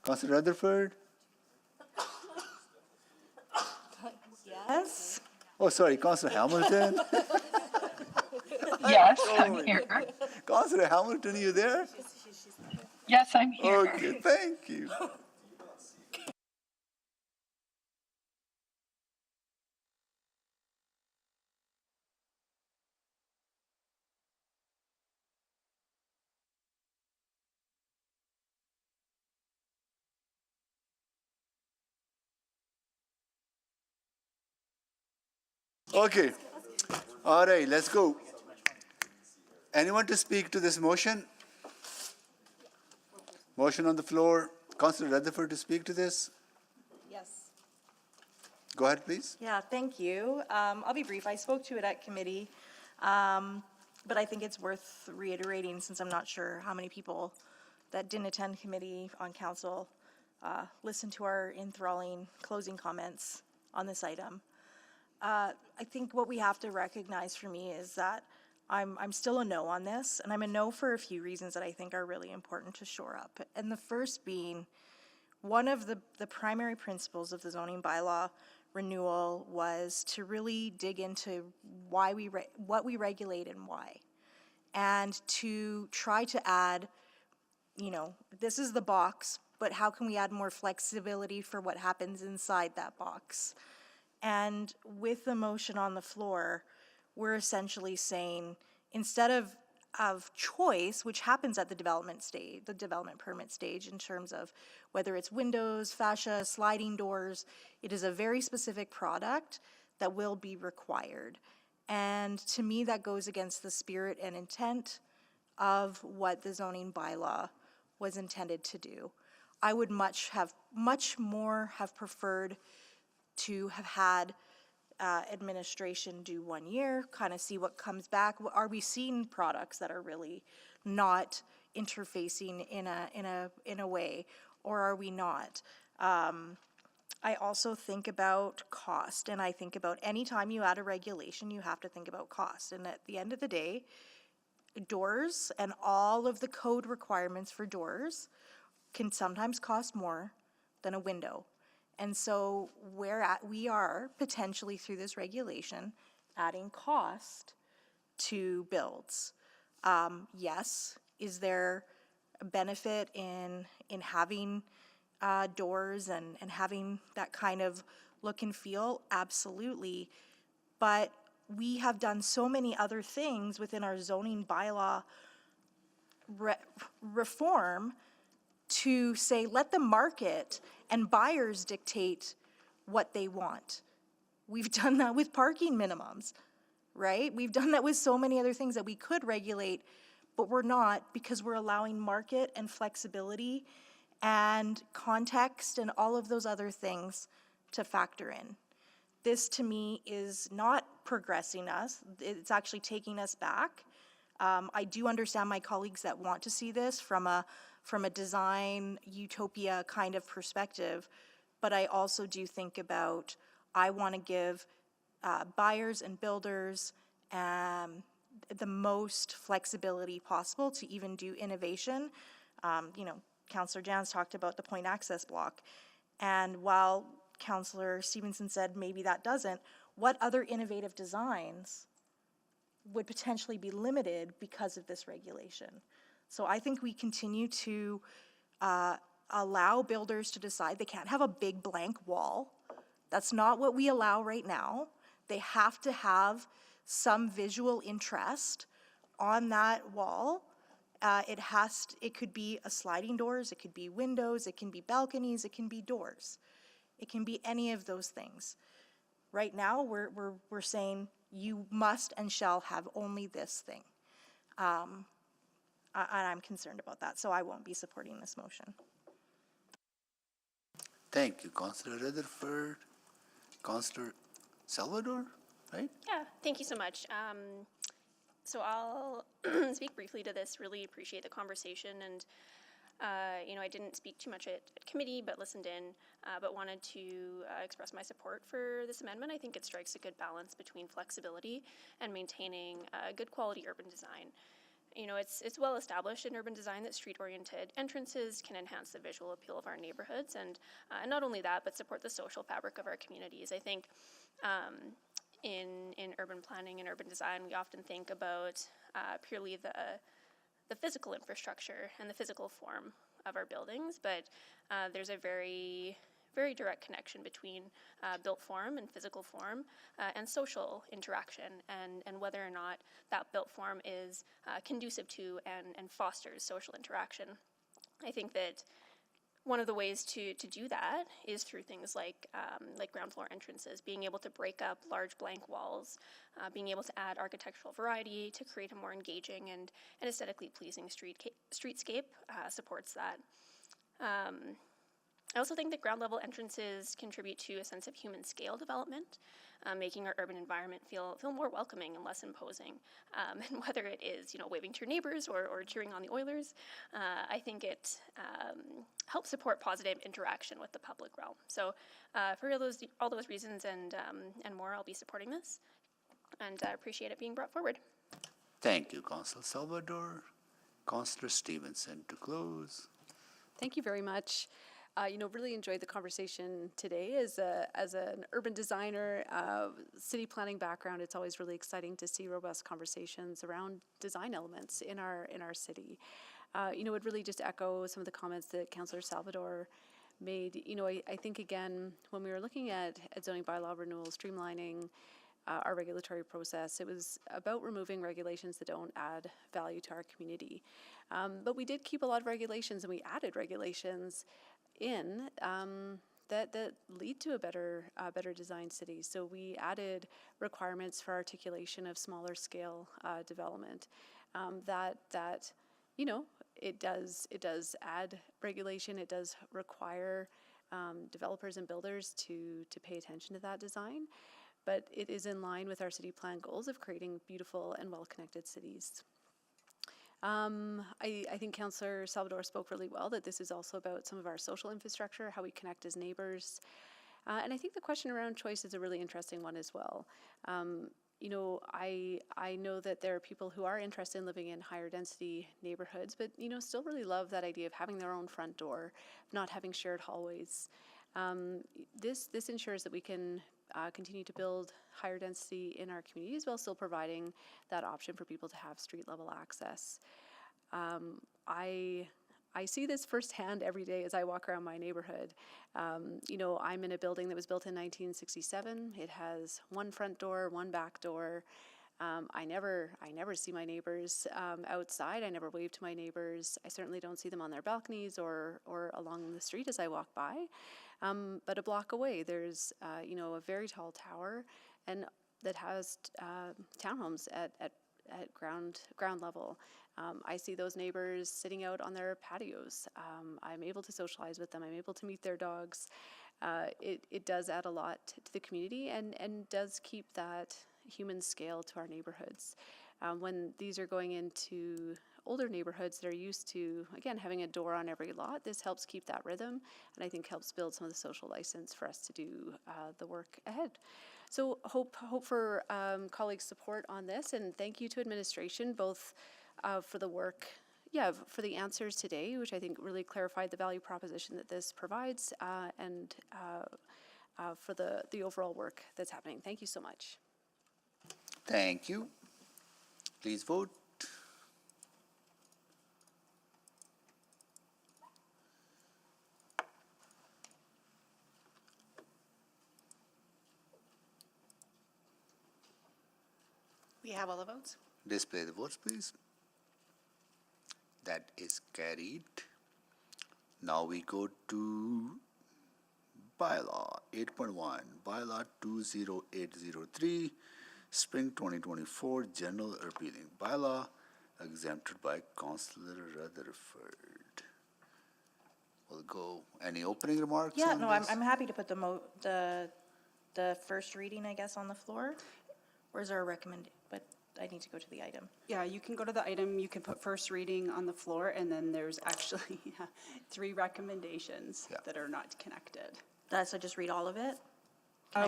Councillor Rutherford? Yes. Oh, sorry, Councillor Hamilton? Yes, I'm here. Councillor Hamilton, are you there? Yes, I'm here. Okay, thank you. Okay. All right, let's go. Anyone to speak to this motion? Motion on the floor. Councillor Rutherford to speak to this? Yes. Go ahead, please. Yeah, thank you. I'll be brief. I spoke to it at committee, but I think it's worth reiterating since I'm not sure how many people that didn't attend committee on council listened to our enthralling closing comments on this item. I think what we have to recognize for me is that I'm still a no on this, and I'm a no for a few reasons that I think are really important to shore up. And the first being, one of the primary principles of the zoning bylaw renewal was to really dig into why what we regulate and why, and to try to add, this is the box, but how can we add more flexibility for what happens inside that box? And with the motion on the floor, we're essentially saying, instead of choice, which happens at the development stage, the development permit stage, in terms of whether it's windows, fascia, sliding doors, it is a very specific product that will be required. And to me, that goes against the spirit and intent of what the zoning bylaw was intended to do. I would much more have preferred to have had administration do 1 year, kind of see what comes back. Are we seeing products that are really not interfacing in a way, or are we not? I also think about cost, and I think about any time you add a regulation, you have to think about cost. And at the end of the day, doors and all of the code requirements for doors can sometimes cost more than a window. And so we are potentially through this regulation adding cost to builds. Yes, is there a benefit in having doors and having that kind of look and feel? Absolutely. But we have done so many other things within our zoning bylaw reform to say, let the market and buyers dictate what they want. We've done that with parking minimums, right? We've done that with so many other things that we could regulate, but we're not, because we're allowing market and flexibility and context and all of those other things to factor in. This, to me, is not progressing us. It's actually taking us back. I do understand my colleagues that want to see this from a design utopia kind of perspective, but I also do think about, I want to give buyers and builders the most flexibility possible to even do innovation. Councillor Jans talked about the point access block, and while Councillor Stevenson said maybe that doesn't, what other innovative designs would potentially be limited because of this regulation? So I think we continue to allow builders to decide. They can't have a big blank wall. That's not what we allow right now. They have to have some visual interest on that wall. It could be a sliding doors, it could be windows, it can be balconies, it can be doors. It can be any of those things. Right now, we're saying you must and shall have only this thing. And I'm concerned about that, so I won't be supporting this motion. Thank you, Councillor Rutherford. Councillor Salvador, right? Yeah, thank you so much. So I'll speak briefly to this. Really appreciate the conversation, and I didn't speak too much at committee, but listened in, but wanted to express my support for this amendment. I think it strikes a good balance between flexibility and maintaining good quality urban design. you know, it's well established in urban design that street-oriented entrances can enhance the visual appeal of our neighborhoods, and not only that, but support the social fabric of our communities. I think in urban planning and urban design, we often think about purely the physical infrastructure and the physical form of our buildings, but there's a very direct connection between built form and physical form and social interaction, and whether or not that built form is conducive to and fosters social interaction. I think that one of the ways to do that is through things like ground floor entrances, being able to break up large blank walls, being able to add architectural variety to create a more engaging and aesthetically pleasing streetscape supports that. I also think that ground level entrances contribute to a sense of human scale development, making our urban environment feel more welcoming and less imposing. And whether it is, you know, waving to your neighbors or cheering on the Oilers, I think it helps support positive interaction with the public realm. So for all those reasons and more, I'll be supporting this, and I appreciate it being brought forward. Thank you, Councillor Salvador. Councillor Stevenson to close. Thank you very much. You know, really enjoyed the conversation today. As an urban designer, city planning background, it's always really exciting to see robust conversations around design elements in our city. You know, it really just echo some of the comments that Councillor Salvador made. You know, I think again, when we were looking at zoning bylaw renewal, streamlining our regulatory process, it was about removing regulations that don't add value to our community. But we did keep a lot of regulations, and we added regulations in that lead to a better designed city. So we added requirements for articulation of smaller scale development. That you know, it does add regulation. It does require developers and builders to pay attention to that design, but it is in line with our city plan goals of creating beautiful and well-connected cities. I think Councillor Salvador spoke really well that this is also about some of our social infrastructure, how we connect as neighbors. And I think the question around choice is a really interesting one as well. You know, I know that there are people who are interested in living in higher density neighborhoods, but, you know, still really love that idea of having their own front door, not having shared hallways. This ensures that we can continue to build higher density in our communities while still providing that option for people to have street level access. I see this firsthand every day as I walk around my neighborhood. You know, I'm in a building that was built in 1967. It has one front door, one back door. I never see my neighbors outside. I never wave to my neighbors. I certainly don't see them on their balconies or along the street as I walk by. But a block away, there's you know, a very tall tower, and that has townhomes at ground level. I see those neighbors sitting out on their patios. I'm able to socialize with them. I'm able to meet their dogs. It does add a lot to the community and does keep that human scale to our neighborhoods. When these are going into older neighborhoods that are used to, again, having a door on every lot, this helps keep that rhythm, and I think helps build some of the social license for us to do the work ahead. So hope for colleagues' support on this, and thank you to administration, both for the work, for the answers today, which I think really clarified the value proposition that this provides, and for the overall work that's happening. Thank you so much. Thank you. Please vote. We have all the votes. Display the votes, please. That is carried. Now we go to Bylaw 8.1, Bylaw 20803, Spring 2024, General Repealing Bylaw, exempted by Councillor Rutherford. We'll go. Any opening remarks? Yeah, on no, this? I'm happy to put the first reading, I guess, on the floor. Or is there a recommend? But I need to go to the item. Yeah, you can go to the item, you can put first reading on the floor, and then there's actually 3 recommendations that are not connected. So just read all of it?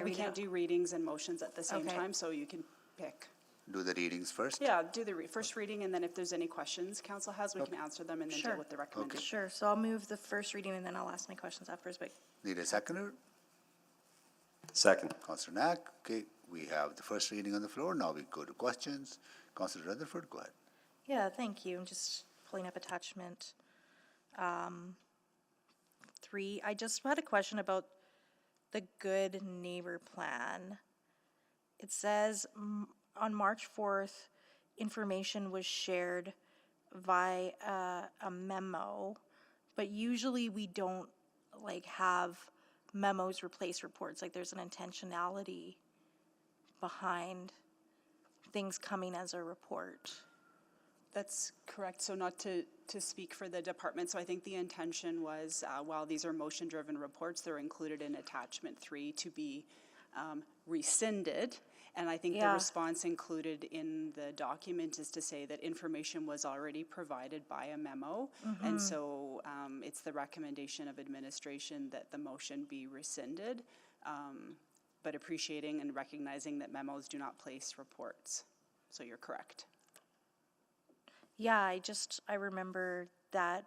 We can't do readings and motions at the same time, so you can pick. do the readings first? Yeah, do the first reading, and then if there's any questions council has, we can answer them and then deal with the recommendation. Sure, so I'll move the first reading and then I'll ask my questions afterwards, but Need a seconder? Second. Councillor Knack, okay, we have the first reading on the floor, now we go to questions. Councillor Rutherford, go ahead. yeah, thank you. I'm just pulling up attachment 3. I just had a question about the Good Neighbor Plan. It says on March 4th, information was shared via a memo, but usually we don't like have memos replace reports. Like there's an intentionality behind things coming as a report. That's correct. So not to speak for the department, so I think the intention was, while these are motion-driven reports, they're included in attachment 3 to be rescinded. And I think the response included in the document is to say that information was already provided by a memo. And so it's the recommendation of administration that the motion be rescinded, but appreciating and recognizing that memos do not place reports. So you're correct. Yeah, I remember that,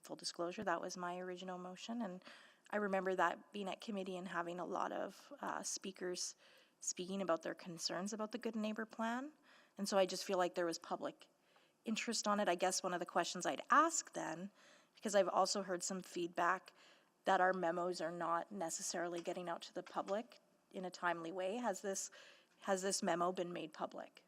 full disclosure, that was my original motion, and I remember that being at committee and having a lot of speakers speaking about their concerns about the Good Neighbor Plan, and so I just feel like there was public interest on it. I guess one of the questions I'd ask then, because I've also heard some feedback that our memos are not necessarily getting out to the public in a timely way. Has this memo been made public?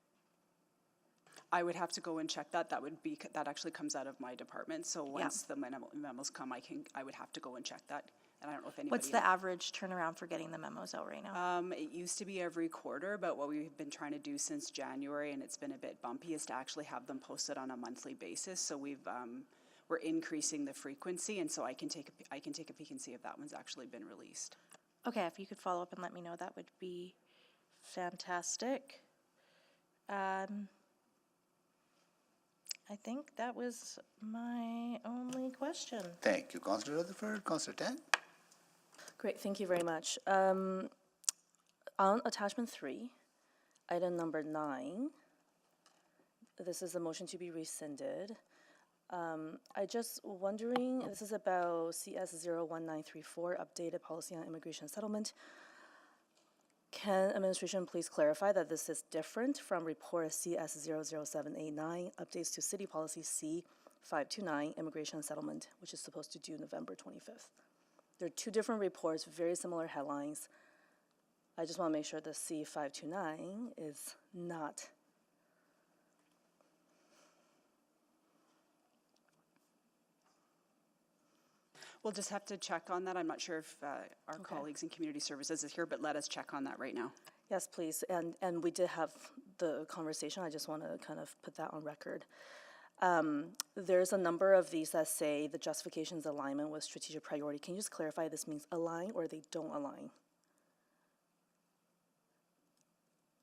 I would have to go and check that. That actually comes out of my department. So once the memos come, I would have to go and check that. And I don't know if anybody. What's the average turnaround for getting the memos out right now? It used to be every quarter, but what we've been trying to do since January, and it's been a bit bumpy, is to actually have them posted on a monthly basis. So we're increasing the frequency, and so I can take a peek and see if that one's actually been released. Okay, if you could follow up and let me know, that would be fantastic. I think that was my only question. Thank you, Councillor Rutherford. Councillor Tang? Great, thank you very much. On attachment 3, item number 9, this is a motion to be rescinded. I just wondering, this is about CS 01934, updated policy on immigration settlement. Can administration please clarify that this is different from report CS 00789, updates to city policy C529, immigration settlement, which is supposed to due November 25th. There are two different reports, very similar headlines. I just want to make sure the C529 is not. We'll just have to check on that. I'm not sure if our colleagues in community services is here, but let us check on that right now. Yes, please. And we did have the conversation. I just want to kind of put that on record. There's a number of these that say the justification's alignment with strategic priority. Can you just clarify this means align or they don't align?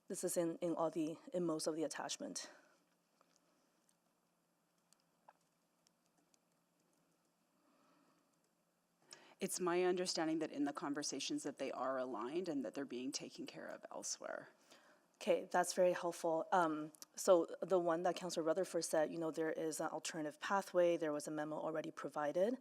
This is in most of the attachment. It's my understanding that in the conversations that they are aligned and that they're being taken care of elsewhere. Okay, that's very helpful. So the one that Councillor Rutherford said, there is an alternative pathway, there was a memo already provided.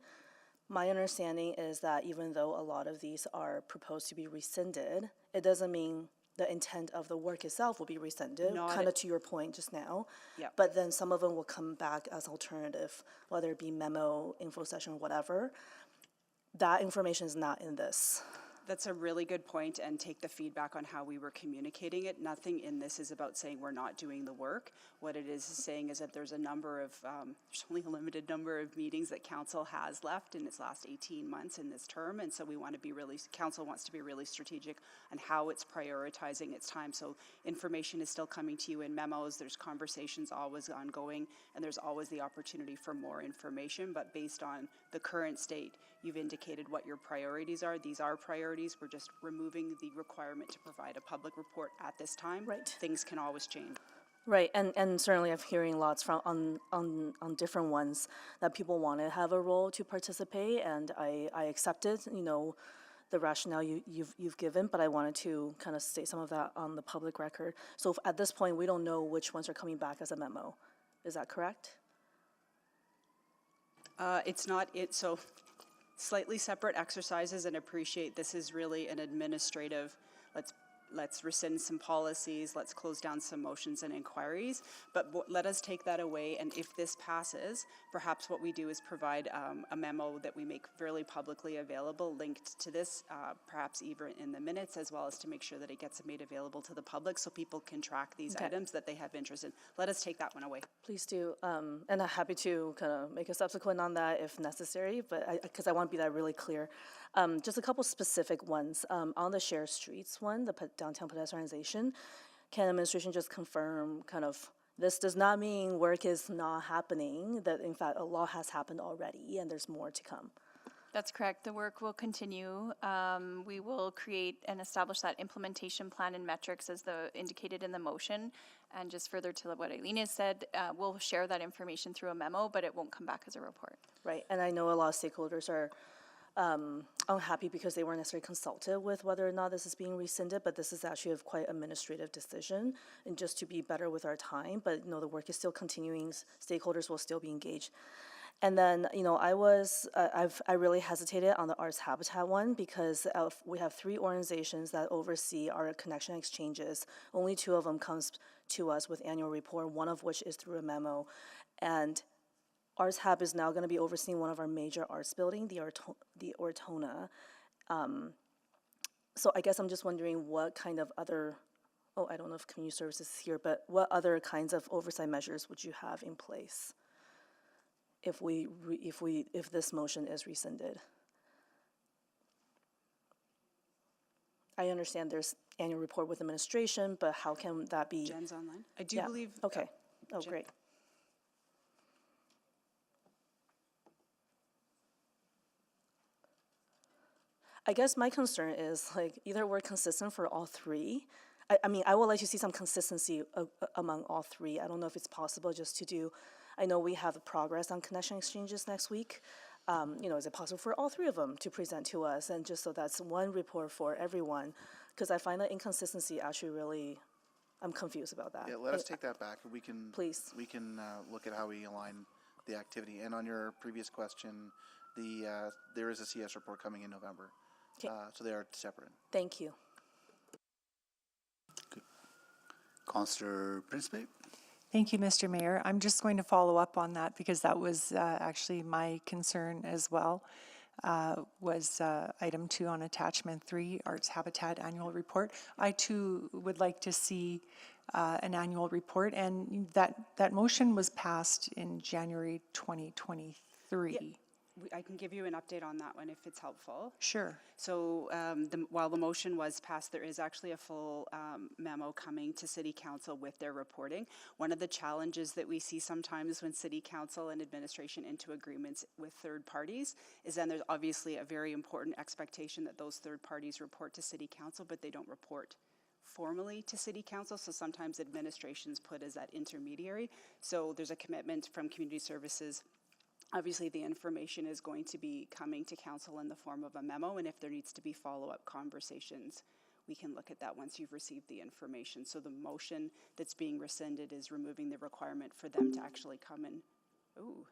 My understanding is that even though a lot of these are proposed to be rescinded, it doesn't mean the intent of the work itself will be rescinded, kind of to your point just now. Yep. But then some of them will come back as alternative, whether it be memo, info session, whatever. That information is not in this. That's a really good point, and take the feedback on how we were communicating it. Nothing in this is about saying we're not doing the work. What it is saying is that there's a number of, there's only a limited number of meetings that council has left in its last 18 months in this term, and so we want to be council wants to be really strategic on how it's prioritizing its time. So information is still coming to you in memos, there's conversations always ongoing, and there's always the opportunity for more information, but based on the current state, you've indicated what your priorities are. These are priorities. We're just removing the requirement to provide a public report at this time. Right. Things can always change. Right, and certainly I'm hearing lots from on different ones that people want to have a role to participate, and I accept it. the rationale you've given, but I wanted to kind of state some of that on the public record. So at this point, we don't know which ones are coming back as a memo. Is that correct? It's not, so slightly separate exercises, and appreciate this is really an administrative, let's rescind some policies, let's close down some motions and inquiries, but let us take that away, and if this passes, perhaps what we do is provide a memo that we make fairly publicly available, linked to this, perhaps even in the minutes, as well as to make sure that it gets made available to the public so people can track these items that they have interest in. Let us take that one away. Please do, and I'm happy to kind of make a subsequent on that if necessary, but because I want to be that really clear. Just a couple specific ones. On the shared streets one, the downtown pedestrianization, can administration just confirm kind of this does not mean work is not happening, that in fact a lot has happened already and there's more to come? That's correct. The work will continue. We will create and establish that implementation plan and metrics as indicated in the motion. And just further to what Eileen has said, we'll share that information through a memo, but it won't come back as a report. Right, and I know a lot of stakeholders are unhappy because they weren't necessarily consulted with whether or not this is being rescinded, but this is actually a quite administrative decision, and just to be better with our time, but the work is still continuing, stakeholders will still be engaged. And then, I really hesitated on the arts habitat one because we have 3 organizations that oversee our connection exchanges. Only 2 of them comes to us with annual report, one of which is through a memo. And Arts Hab is now going to be overseeing one of our major arts building, the Ortona. So I guess I'm just wondering what kind of other, I don't know if community services is here, but what other kinds of oversight measures would you have in place if this motion is rescinded? I understand there's annual report with administration, but how can that be? Jen's online. I do believe. Okay. Oh, Jen. great. I guess my concern is either we're consistent for all 3. I mean, I would like to see some consistency among all 3. I don't know if it's possible just to do, I know we have progress on connection exchanges next week. Is it possible for all 3 of them to present to us, and just so that's one report for everyone? Because I find that inconsistency actually really, I'm confused about that. Yeah, let us take that back. We can please. We can look at how we align the activity. And on your previous question, there is a CS report coming in November. So they are separate. Thank you. Good. Councillor Principe. Thank you, Mr. Mayor. I'm just going to follow up on that because that was actually my concern as well, was item 2 on attachment 3, Arts Habitat Annual Report. I too would like to see an annual report, and that motion was passed in January 2023. Yeah. I can give you an update on that one if it's helpful. Sure. So while the motion was passed, there is actually a full memo coming to City Council with their reporting. One of the challenges that we see sometimes when City Council and administration into agreements with third parties is then there's obviously a very important expectation that those third parties report to City Council, but they don't report formally to City Council, so sometimes administration's put as that intermediary. So there's a commitment from Community Services. Obviously, the information is going to be coming to council in the form of a memo, and if there needs to be follow-up conversations, we can look at that once you've received the information. So the motion that's being rescinded is removing the requirement for them to actually come in. Ooh.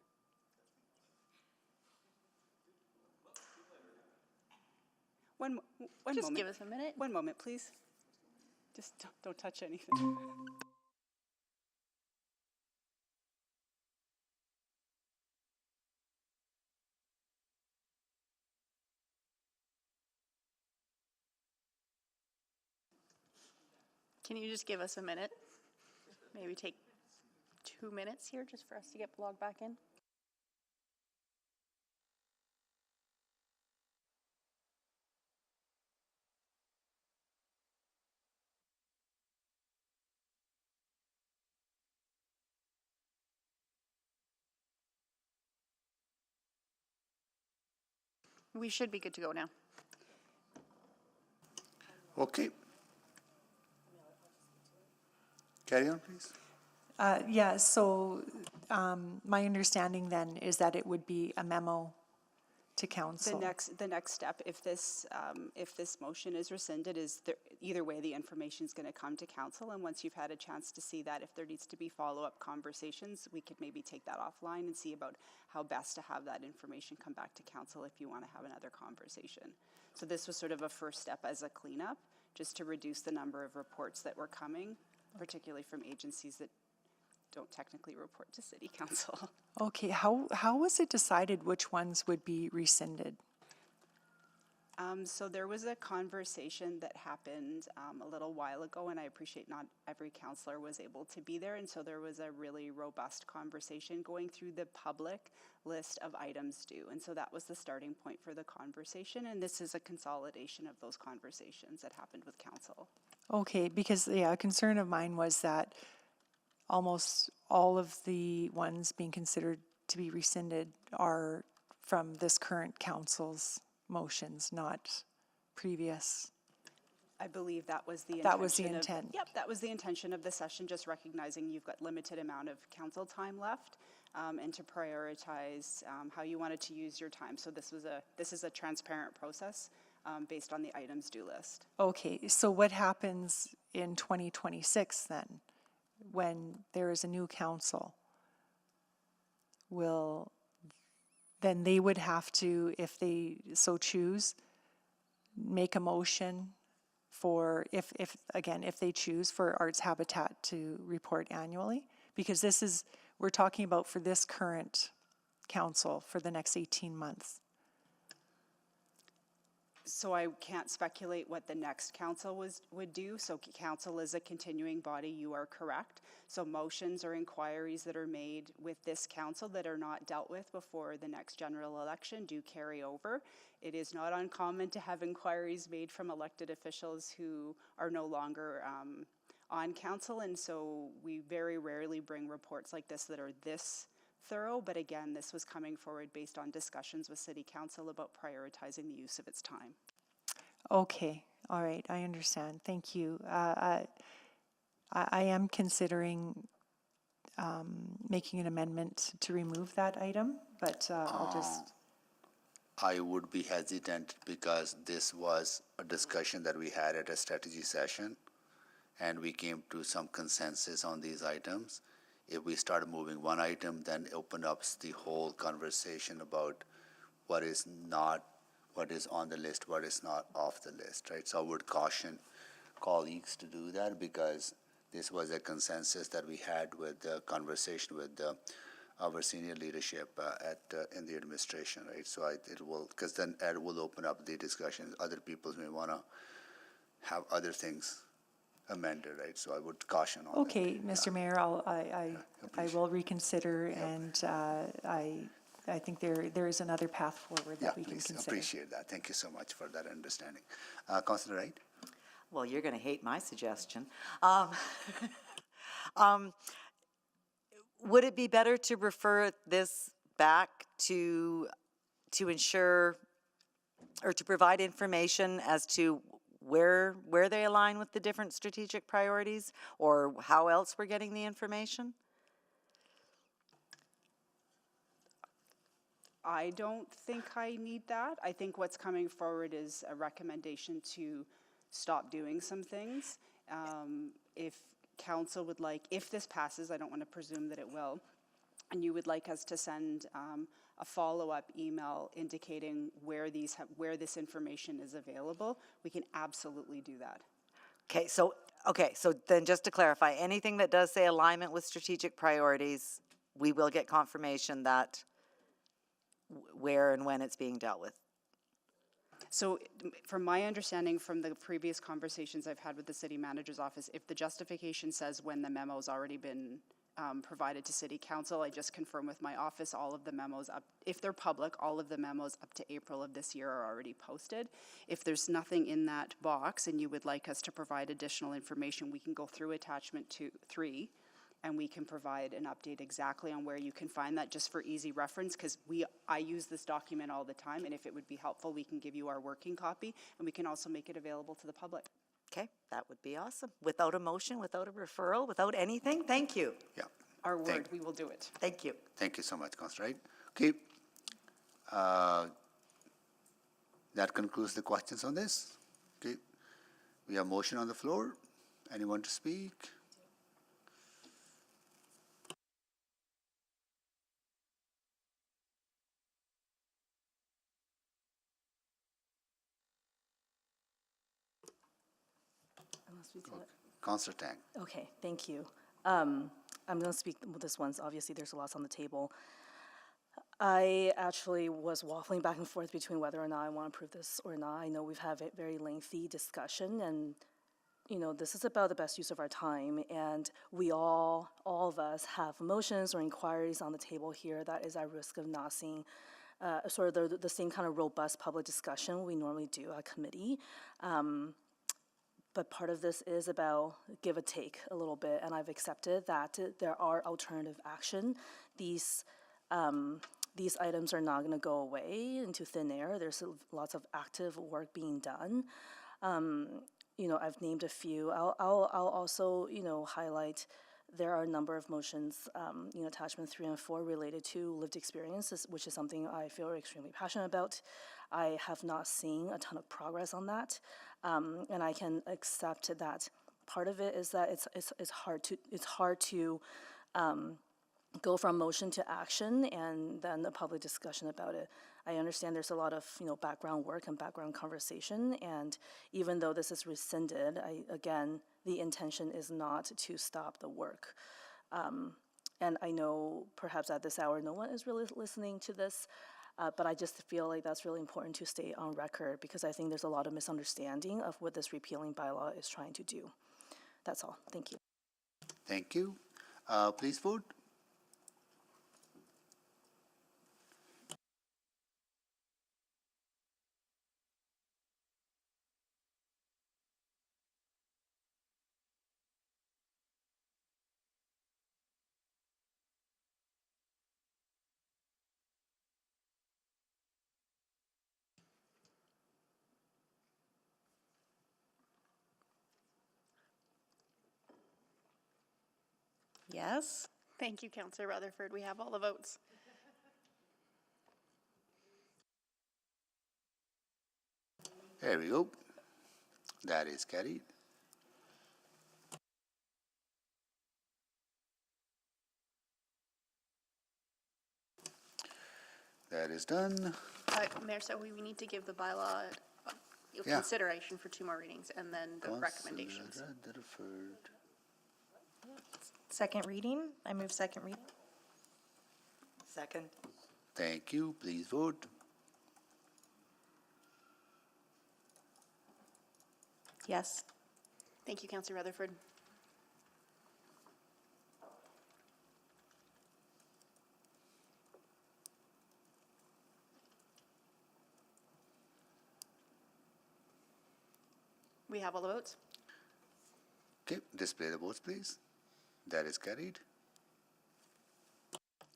One Just moment. give us a minute. One moment, please. Just don't touch anything. Can you just give us a minute? Maybe take 2 minutes here just for us to get logged back in? We should be good to go now. Okay. Carry on, please. Yeah, so my understanding then is that it would be a memo to council? The next step, if this motion is rescinded, is either way, the information's gonna come to council, and once you've had a chance to see that, if there needs to be follow-up conversations, we could maybe take that offline and see about how best to have that information come back to council if you wanna have another conversation. So this was sort of a first step as a cleanup, just to reduce the number of reports that were coming, particularly from agencies that don't technically report to city council. Okay, how was it decided which ones would be rescinded? So there was a conversation that happened a little while ago, and I appreciate not every councillor was able to be there, and so there was a really robust conversation going through the public list of items due, and so that was the starting point for the conversation, and this is a consolidation of those conversations that happened with council. Okay, because a concern of mine was that almost all of the ones being considered to be rescinded are from this current council's motions, not previous. I believe that was the intention. That was the intent. Yep, that was the intention of the session, just recognizing you've got limited amount of council time left, and to prioritize how you wanted to use your time. So this is a transparent process based on the items due list. Okay, so what happens in 2026 then, when there is a new council? Then they would have to, if they so choose, make a motion for, if they choose, for Arts Habitat to report annually? Because we're talking about for this current council for the next 18 months. So I can't speculate what the next council would do. So council is a continuing body, you are correct. So motions or inquiries that are made with this council that are not dealt with before the next general election do carry over. It is not uncommon to have inquiries made from elected officials who are no longer on council, and so we very rarely bring reports like this that are this thorough, but again, this was coming forward based on discussions with City Council about prioritizing the use of its time. Okay, all right, I understand. Thank you. I am considering making an amendment to remove that item, but I'll just... I would be hesitant because this was a discussion that we had at a strategy session, and we came to some consensus on these items. If we start moving one item, then open up the whole conversation about what is on the list, what is not off the list, right? So I would caution colleagues to do that, because this was a consensus that we had with the conversation with our senior leadership in the administration, right? So because then it will open up the discussion. Other people may want to have other things amended, right? So I would caution on that. Okay, Mr. Mayor, I will reconsider, and I think there is another path forward that we can consider. Appreciate that. Thank you so much for that understanding. Councillor Wright? Well, you're going to hate my suggestion. Would it be better to refer this back to ensure or to provide information as to where they align with the different strategic priorities, or how else we're getting the information? I don't think I need that. I think what's coming forward is a recommendation to stop doing some things. If council would like, if this passes, I don't want to presume that it will, and you would like us to send a follow-up email indicating where this information is available, we can absolutely do that. Okay, so then just to clarify, anything that does say alignment with strategic priorities, we will get confirmation that where and when it's being dealt with. So from my understanding from the previous conversations I've had with the city manager's office, if the justification says when the memo's already been provided to city council, I just confirm with my office all of the memos up, if they're public, all of the memos up to April of this year are already posted. If there's nothing in that box and you would like us to provide additional information, we can go through attachment 3 and we can provide an update exactly on where you can find that, just for easy reference, because I use this document all the time, and if it would be helpful, we can give you our working copy, and we can also make it available to the public. Okay, that would be awesome. Without a motion, without a referral, without anything, thank you. Yeah. Our word, we will do it. Thank you. Thank you so much, Councillor Wright. Okay. That concludes the questions on this. Okay. We have motion on the floor. Anyone to speak? Councillor Tang. Okay, thank you. I'm going to speak with this one. Obviously, there's lots on the table. I actually was waffling back and forth between whether or not I want to approve this or not. I know we've had a very lengthy discussion, and this is about the best use of our time, and we all of us have motions or inquiries on the table here that is at risk of not seeing sort of the same kind of robust public discussion we normally do at committee. But part of this is about give or take a little bit, and I've accepted that there are alternative action. These items are not going to go away into thin air. There's lots of active work being done. I've named a few. I'll also, highlight there are a number of motions, attachment 3 and 4 related to lived experiences, which is something I feel extremely passionate about. I have not seen a ton of progress on that, and I can accept that part of it is that it's hard to go from motion to action and then a public discussion about it. I understand there's a lot of background work and background conversation, and even though this is rescinded, again, the intention is not to stop the work. And I know perhaps at this hour no one is really listening to this, but I just feel like that's really important to stay on record because I think there's a lot of misunderstanding of what this repealing bylaw is trying to do. That's all. Thank you. Thank you. Please vote. Yes. Thank you, Councillor Rutherford. We have all the votes. There we go. That is carried. That is done. Mayor, so we need to give the bylaw Yeah. consideration for 2 more readings and then the recommendations. Rutherford. Second reading. I move second reading. Second. Thank you. Please vote. Yes. Thank you, Councillor Rutherford. We have all the votes. Okay, display the votes, please. That is carried.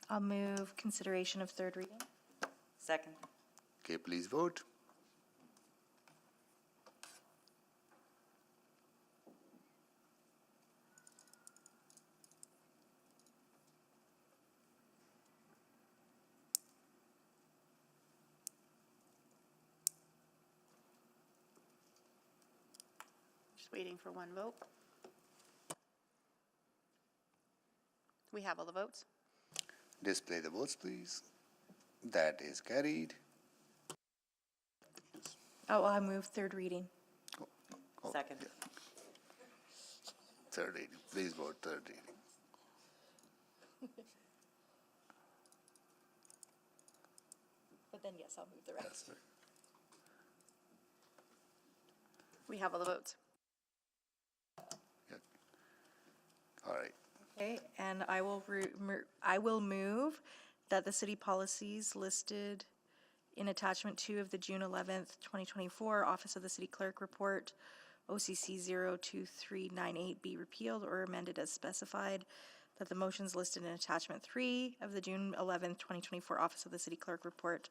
I'll move consideration of third reading. Second. Okay, please vote. Just waiting for one vote. We have all the votes. Display the votes, please. That is carried. Oh, I move third reading. Second. Yeah. Third reading. Please vote third reading. But then, yes, I'll move the rest. That's right. We have all the votes. Good. All right. Okay, and I will move that the city policies listed in attachment 2 of the June 11th, 2024 Office of the City Clerk Report, OCC 02398, be repealed or amended as specified, that the motions listed in attachment 3 of the June 11th, 2024 Office of the City Clerk Report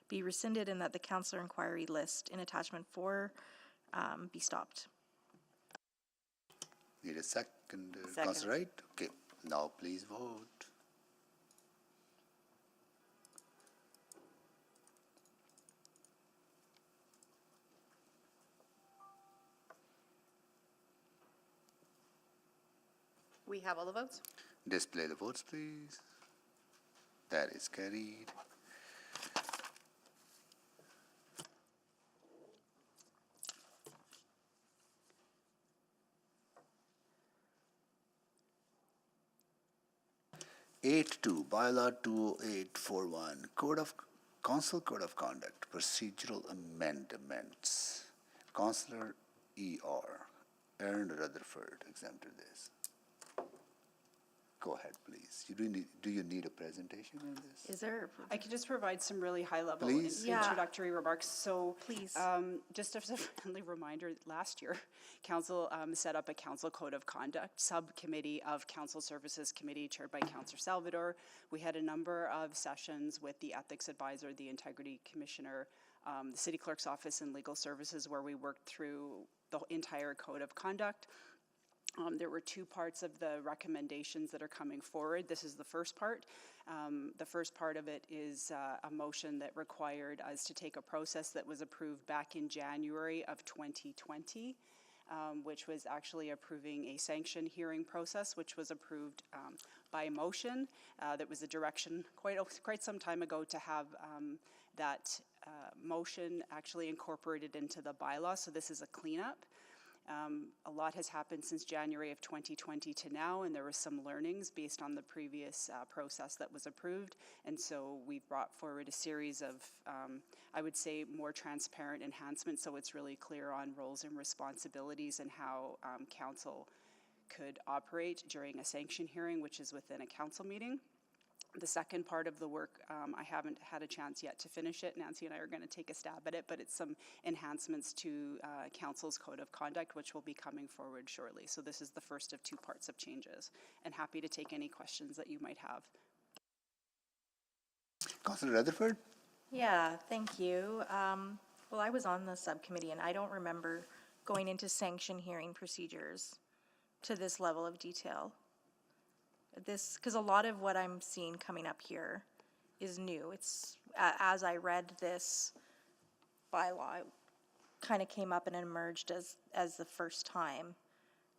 be rescinded, and that the councillor inquiry list in attachment 4 be stopped. Need a second, Second. Councillor Wright? Okay, now please vote. We have all the votes. Display the votes, please. That is carried. Bylaw 20841, Council Code of Conduct, Procedural Amendments. Councillor E.R. Aaron Rutherford exempted this. Go ahead, please. Do you need a presentation on this? Is there? I could just provide some really high-level Please. introductory remarks. So, Please. Just as a friendly reminder, last year, Council set up a Council Code of Conduct subcommittee of Council Services Committee chaired by Councillor Salvador. We had a number of sessions with the Ethics Advisor, the Integrity Commissioner, the City Clerk's Office, and Legal Services, where we worked through the entire Code of Conduct. There were two parts of the recommendations that are coming forward. This is the first part. The first part of it is a motion that required us to take a process that was approved back in January of 2020, which was actually approving a sanction hearing process, which was approved by motion. That was a direction quite some time ago to have that motion actually incorporated into the bylaw. So this is a cleanup. A lot has happened since January of 2020 to now, and there were some learnings based on the previous process that was approved. And so we've brought forward a series of, I would say, more transparent enhancements, so it's really clear on roles and responsibilities and how council could operate during a sanction hearing, which is within a council meeting. The second part of the work, I haven't had a chance yet to finish it. Nancy and I are going to take a stab at it, but it's some enhancements to Council's Code of Conduct, which will be coming forward shortly. So this is the first of two parts of changes, and happy to take any questions that you might have. Councillor Rutherford? Yeah, thank you. Well, I was on the subcommittee, and I don't remember going into sanction hearing procedures to this level of detail. Because a lot of what I'm seeing coming up here is new. It's, as I read this bylaw, it kind of came up and emerged as the first time.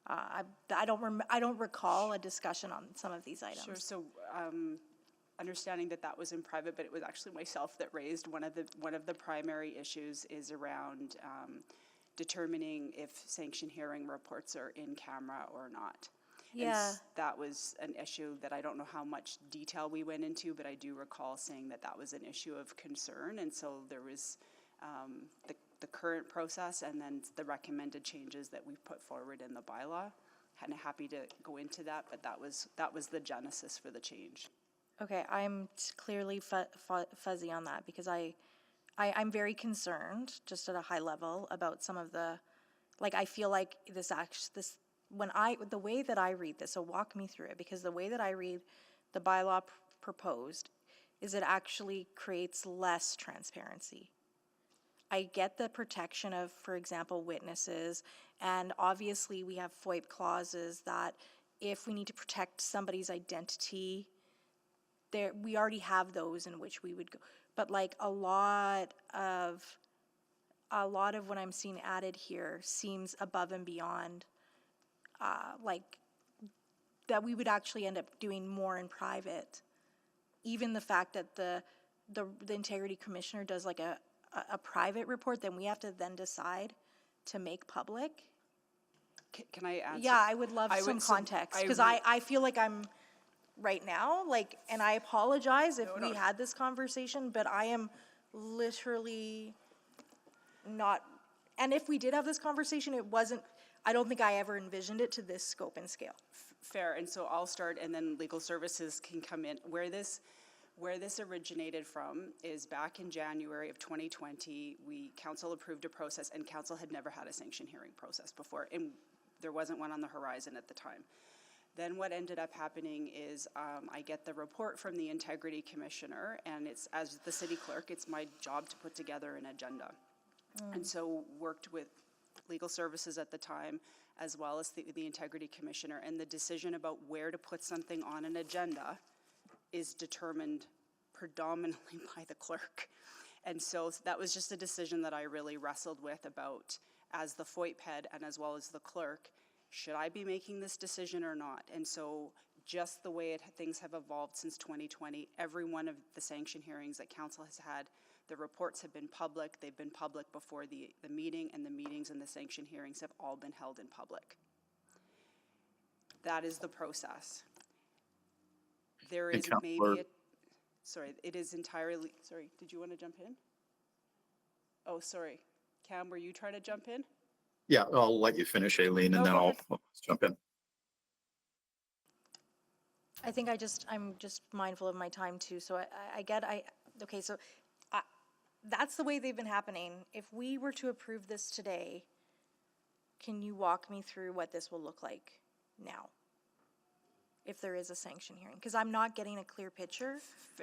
I don't recall a discussion on some of these items. Sure. So, understanding that was in private, but it was actually myself that raised one of the primary issues is around determining if sanction hearing reports are in camera or not. Yeah. And that was an issue that I don't know how much detail we went into, but I do recall saying that was an issue of concern. And so there was the current process and then the recommended changes that we put forward in the bylaw. And happy to go into that, but that was the genesis for the change. Okay, I'm clearly fuzzy on that because I'm very concerned, just at a high level, about some of the, like, I feel like the way that I read this, so walk me through it, because the way that I read the bylaw proposed is it actually creates less transparency. I get the protection of, for example, witnesses, and obviously we have FOIP clauses that if we need to protect somebody's identity, we already have those in which we would go. But like a lot of what I'm seeing added here seems above and beyond. Like that we would actually end up doing more in private. Even the fact that the integrity commissioner does like a private report, then we have to then decide to make public. Can I answer? Yeah, I would love some context, because I feel like I'm right now, like, and I apologize if we had this conversation, but I am literally not, and if we did have this conversation, I don't think I ever envisioned it to this scope and scale. Fair, and so I'll start and then legal services can come in. Where this originated from is back in January of 2020, council approved a process, and council had never had a sanction hearing process before, and there wasn't one on the horizon at the time. Then what ended up happening is I get the report from the integrity commissioner, and it's, as the city clerk, it's my job to put together an agenda. And so worked with legal services at the time, as well as the integrity commissioner, and the decision about where to put something on an agenda is determined predominantly by the clerk. And so that was just a decision that I really wrestled with about, as the FOIP head and as well as the clerk, should I be making this decision or not? And so just the way things have evolved since 2020, every one of the sanction hearings that council has had, the reports have been public. They've been public before the meeting, and the meetings and the sanction hearings have all been held in public. That is the process. There is maybe sorry, it is entirely, sorry, did you want to jump in? Oh, sorry. Cam, were you trying to jump in? Yeah, I'll let you finish, Aileen, and then I'll jump in. I think I'm just mindful of my time too. So okay, so that's the way they've been happening. If we were to approve this today, can you walk me through what this will look like now? If there is a sanction hearing, because I'm not getting a clear picture.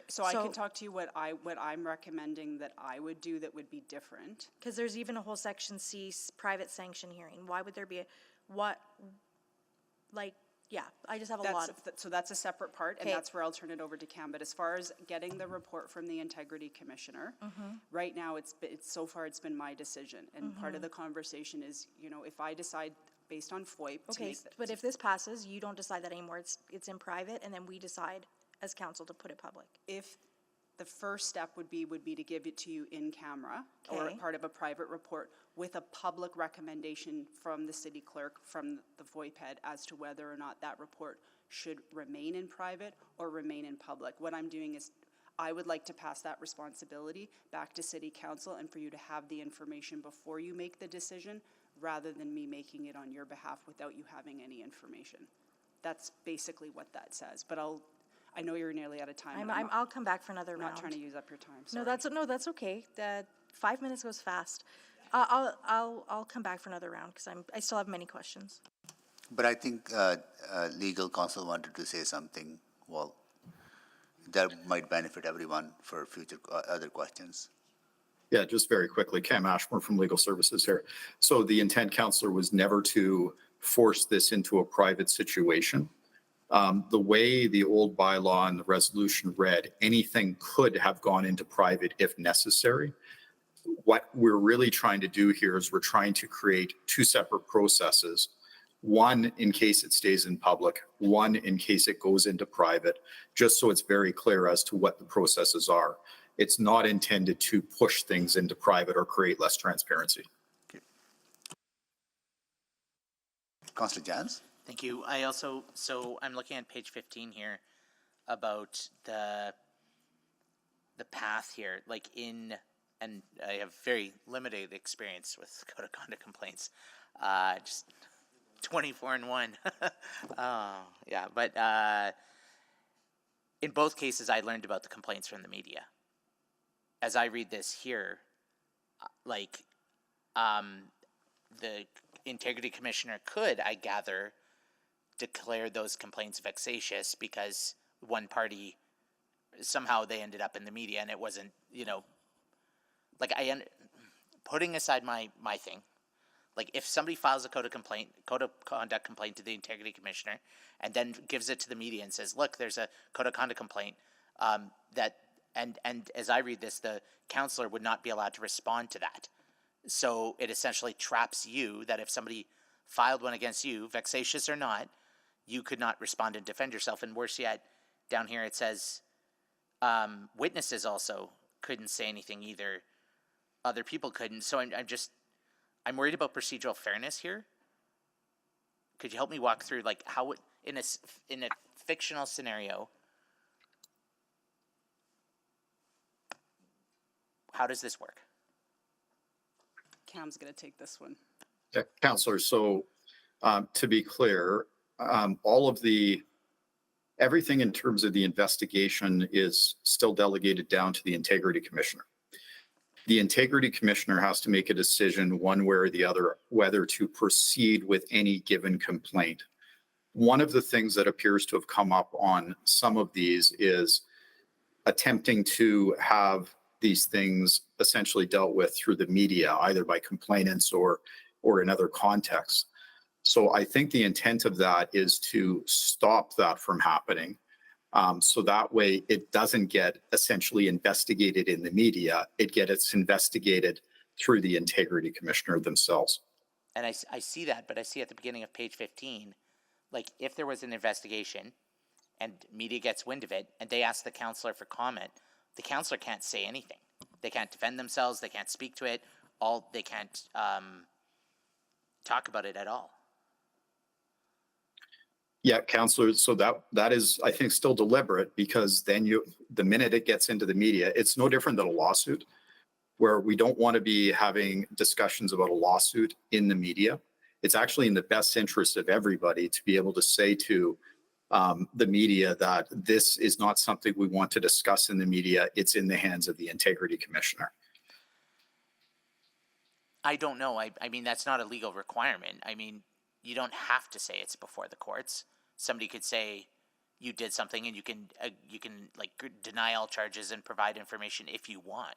So I can talk to you what I'm recommending that I would do that would be different. Because there's even a whole section C, private sanction hearing. Why would there be I just have a lot of. So that's a separate part, and that's where I'll turn it over to Cam. But as far as getting the report from the Integrity Commissioner, right now it's so far it's been my decision, and part of the conversation is, if I decide based on FOIP. Okay, but if this passes, you don't decide that anymore. It's in private, and then we decide as council to put it public. If the first step would be to give it to you in camera or part of a private report with a public recommendation from the city clerk, from the FOIP head, as to whether or not that report should remain in private or remain in public. What I'm doing is I would like to pass that responsibility back to city council and for you to have the information before you make the decision, rather than me making it on your behalf without you having any information. That's basically what that says. But I know you're nearly out of time. I'll come back for another round. I'm not trying to use up your time. Sorry. No, that's okay. 5 minutes goes fast. I'll come back for another round because I still have many questions. But I think legal counsel wanted to say something. Well, that might benefit everyone for future other questions. Yeah, just very quickly, Cam Ashmore from Legal Services here. So the intent, Councillor, was never to force this into a private situation. The way the old bylaw and the resolution read, anything could have gone into private if necessary. What we're really trying to do here is we're trying to create two separate processes. One in case it stays in public, one in case it goes into private, just so it's very clear as to what the processes are. It's not intended to push things into private or create less transparency. Okay. Councillor Jans? Thank you. So I'm looking at page 15 here about the path here, and I have very limited experience with code of conduct complaints, just 24 in one. Yeah, but in both cases, I learned about the complaints from the media. As I read this here, the Integrity Commissioner could, I gather, declare those complaints vexatious because one party, somehow they ended up in the media and it wasn't, putting aside my thing, if somebody files a code of conduct complaint to the Integrity Commissioner and then gives it to the media and says, look, there's a code of conduct complaint And as I read this, the counselor would not be allowed to respond to that. So it essentially traps you that if somebody filed one against you, vexatious or not, you could not respond and defend yourself. And worse yet, down here it says witnesses also couldn't say anything either. Other people couldn't. So I'm worried about procedural fairness here. Could you help me walk through how in a fictional scenario, how does this work? Cam's going to take this one. Yeah, Councillor, so to be clear, everything in terms of the investigation is still delegated down to the Integrity Commissioner. The Integrity Commissioner has to make a decision one way or the other whether to proceed with any given complaint. One of the things that appears to have come up on some of these is attempting to have these things essentially dealt with through the media, either by complainants or in other contexts. So I think the intent of that is to stop that from happening. So that way it doesn't get essentially investigated in the media, it gets investigated through the Integrity Commissioner themselves. and I see that, but I see at the beginning of page 15, like if there was an investigation and media gets wind of it and they ask the counselor for comment, the counselor can't say anything. They can't defend themselves. They can't speak to it. They can't talk about it at all. Yeah, Counselor, so that is, I think, still deliberate, because then the minute it gets into the media, it's no different than a lawsuit, where we don't want to be having discussions about a lawsuit in the media. It's actually in the best interest of everybody to be able to say to the media that this is not something we want to discuss in the media. It's in the hands of the Integrity Commissioner. I don't know. I mean, that's not a legal requirement. I mean, you don't have to say it's before the courts. Somebody could say you did something, and you can like deny all charges and provide information if you want.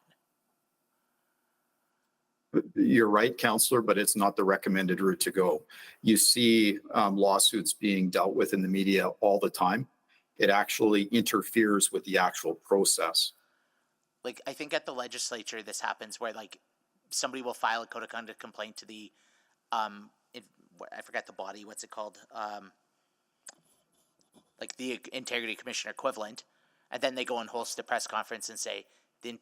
You're right, Counselor, but it's not the recommended route to go. You see lawsuits being dealt with in the media all the time. It actually interferes with the actual process. Like, I think at the legislature, this happens where like somebody will file a code of conduct complaint to the, I forgot the body, what's it called? Like the Integrity Commissioner equivalent, and then they go and host a press conference and say the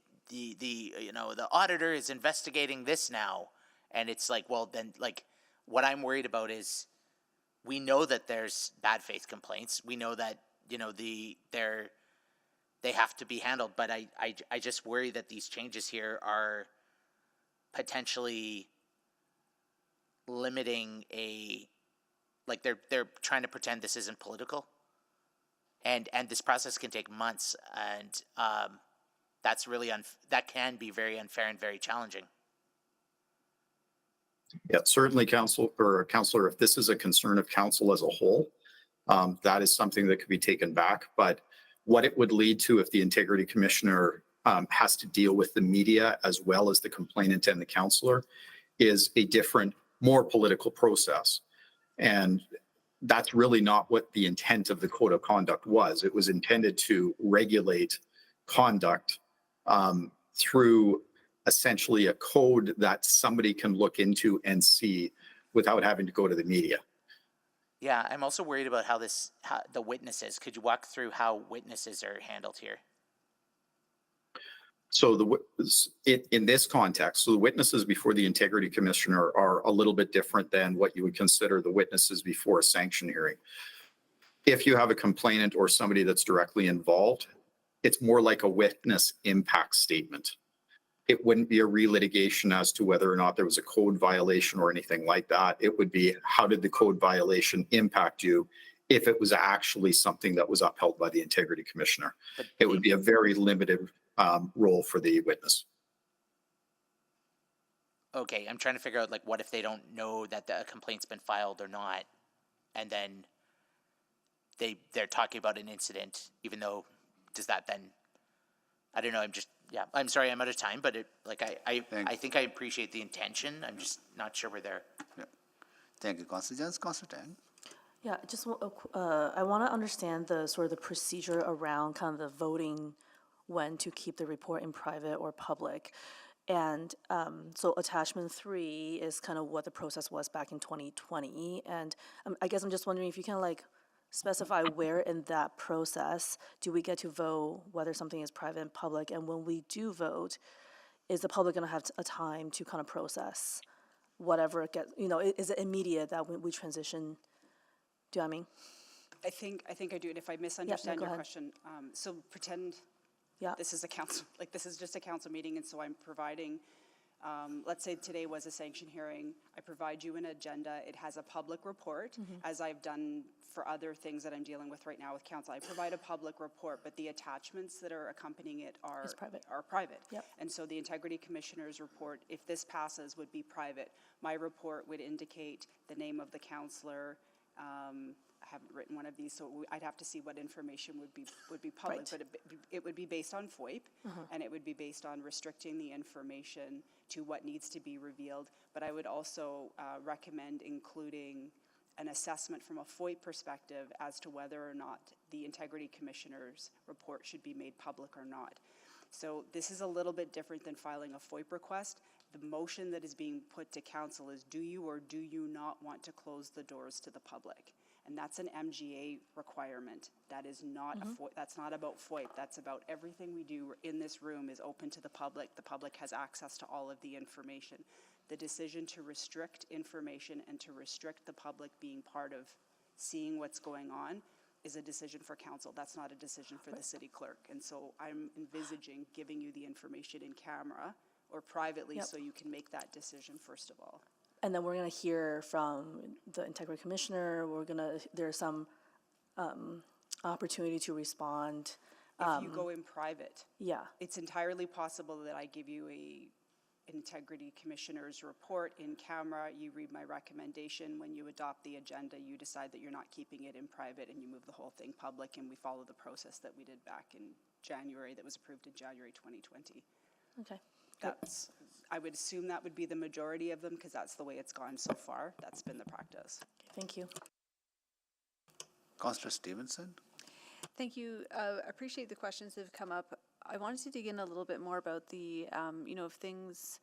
auditor is investigating this now, and it's like, well, then like what I'm worried about is we know that there's bad faith complaints. We know that they have to be handled, but I just worry that these changes here are potentially limiting they're trying to pretend this isn't political. And this process can take months, and that's really that can be very unfair and very challenging. Yeah, certainly, Counselor, if this is a concern of council as a whole, that is something that could be taken back. But what it would lead to if the Integrity Commissioner has to deal with the media as well as the complainant and the counselor is a different, more political process. And that's really not what the intent of the code of conduct was. It was intended to regulate conduct through essentially a code that somebody can look into and see without having to go to the media. Yeah, I'm also worried about how the witnesses. Could you walk through how witnesses are handled here? So in this context, so the witnesses before the Integrity Commissioner are a little bit different than what you would consider the witnesses before a sanction hearing. If you have a complainant or somebody that's directly involved, it's more like a witness impact statement. It wouldn't be a relitigation as to whether or not there was a code violation or anything like that. It would be, how did the code violation impact you if it was actually something that was upheld by the Integrity Commissioner? It would be a very limited role for the witness. Okay, I'm trying to figure out like what if they don't know that the complaint's been filed or not, and then they're talking about an incident, even though does that then? I don't know. I'm sorry, I'm out of time, but I think I appreciate the intention. I'm just not sure we're there. Yeah. Thank you, Councillor Jones. Councillor Tang. Yeah, just I want to understand the sort of the procedure around kind of the voting when to keep the report in private or public. And so attachment 3 is kind of what the process was back in 2020. And I guess I'm just wondering if you can like specify where in that process do we get to vote whether something is private and public. And when we do vote, is the public going to have a time to kind of process whatever it gets, is it immediate that we transition? Do you know what I mean? I think I do. And if I misunderstand your question, so pretend this is a council, like this is just a council meeting, and so I'm providing, let's say today was a sanction hearing, I provide you an agenda, it has a public report, as I've done for other things that I'm dealing with right now with council. I provide a public report, but the attachments that are accompanying it are private. Yep. And so the Integrity Commissioner's report, if this passes, would be private. My report would indicate the name of the councillor. I haven't written one of these, so I'd have to see what information would be public. Right. But it would be based on FOIP, and it would be based on restricting the information to what needs to be revealed. But I would also recommend including an assessment from a FOIP perspective as to whether or not the Integrity Commissioner's report should be made public or not. So this is a little bit different than filing a FOIP request. The motion that is being put to council is, do you or do you not want to close the doors to the public? And that's an MGA requirement. That is not that's not about FOIP. That's about everything we do in this room is open to the public. The public has access to all of the information. The decision to restrict information and to restrict the public being part of seeing what's going on is a decision for council. That's not a decision for the city clerk. And so I'm envisaging giving you the information in camera or privately so you can make that decision first of all. And then we're going to hear from the integrity commissioner. There's some opportunity to respond. If you go in private, Yeah. it's entirely possible that I give you an integrity commissioner's report in camera, you read my recommendation, when you adopt the agenda, you decide that you're not keeping it in private and you move the whole thing public, and we follow the process that we did back in January, that was approved in January 2020. Okay. That's, I would assume that would be the majority of them, because that's the way it's gone so far. That's been the practice. Thank you. Councillor Stevenson? Thank you. Appreciate the questions that have come up. I wanted to dig in a little bit more about the, if things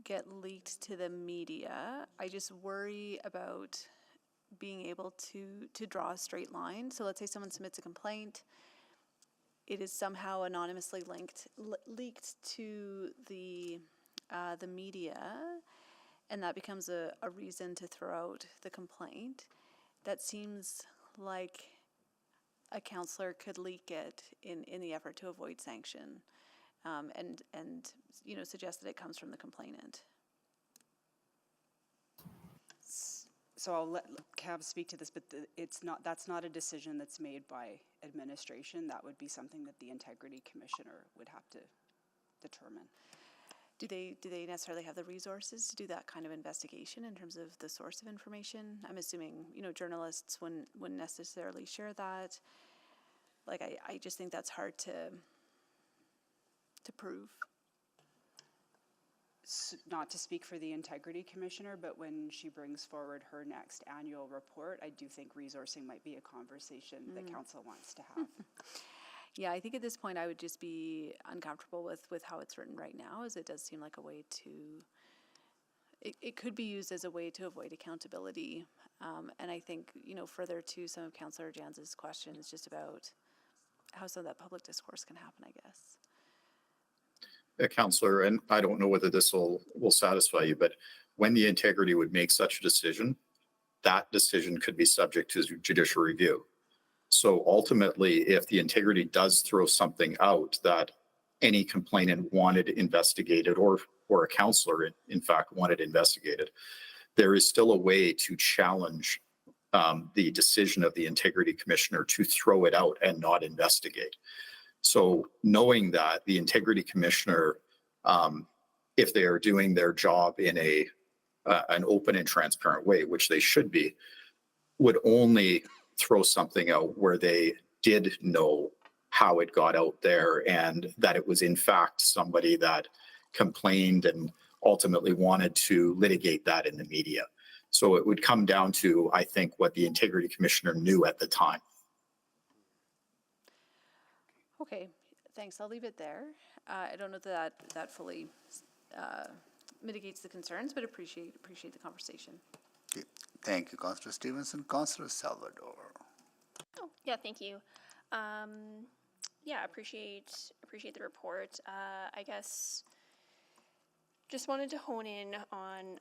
get leaked to the media, I just worry about being able to draw a straight line. So let's say someone submits a complaint, it is somehow anonymously leaked to the media, and that becomes a reason to throw out the complaint. That seems like a councillor could leak it in the effort to avoid sanction, and suggest that it comes from the complainant. So I'll let Cav speak to this, but that's not a decision that's made by administration. That would be something that the integrity commissioner would have to determine. Do they necessarily have the resources to do that kind of investigation in terms of the source of information? I'm assuming, journalists wouldn't necessarily share that. Like, I just think that's hard to prove. Not to speak for the integrity commissioner, but when she brings forward her next annual report, I do think resourcing might be a conversation that council wants to have. Yeah, I think at this point I would just be uncomfortable with how it's written right now, as it does seem like a way to, it could be used as a way to avoid accountability. And I think, further to some of Councillor Jans's questions, just about how some of that public discourse can happen, I guess. Councillor, and I don't know whether this will satisfy you, but when the integrity would make such a decision, that decision could be subject to judicial review. So ultimately, if the integrity does throw something out that any complainant wanted investigated, or a councillor, in fact, wanted investigated, there is still a way to challenge the decision of the integrity commissioner to throw it out and not investigate. So knowing that the integrity commissioner, if they are doing their job in an open and transparent way, which they should be, would only throw something out where they did know how it got out there and that it was in fact somebody that complained and ultimately wanted to litigate that in the media. So it would come down to, I think, what the integrity commissioner knew at the time. Okay, thanks. I'll leave it there. I don't know that fully mitigates the concerns, but appreciate the conversation. Okay. Thank you, Councillor Stevenson. Councillor Salvador. Oh, yeah, thank you. Appreciate the report. I guess just wanted to hone in on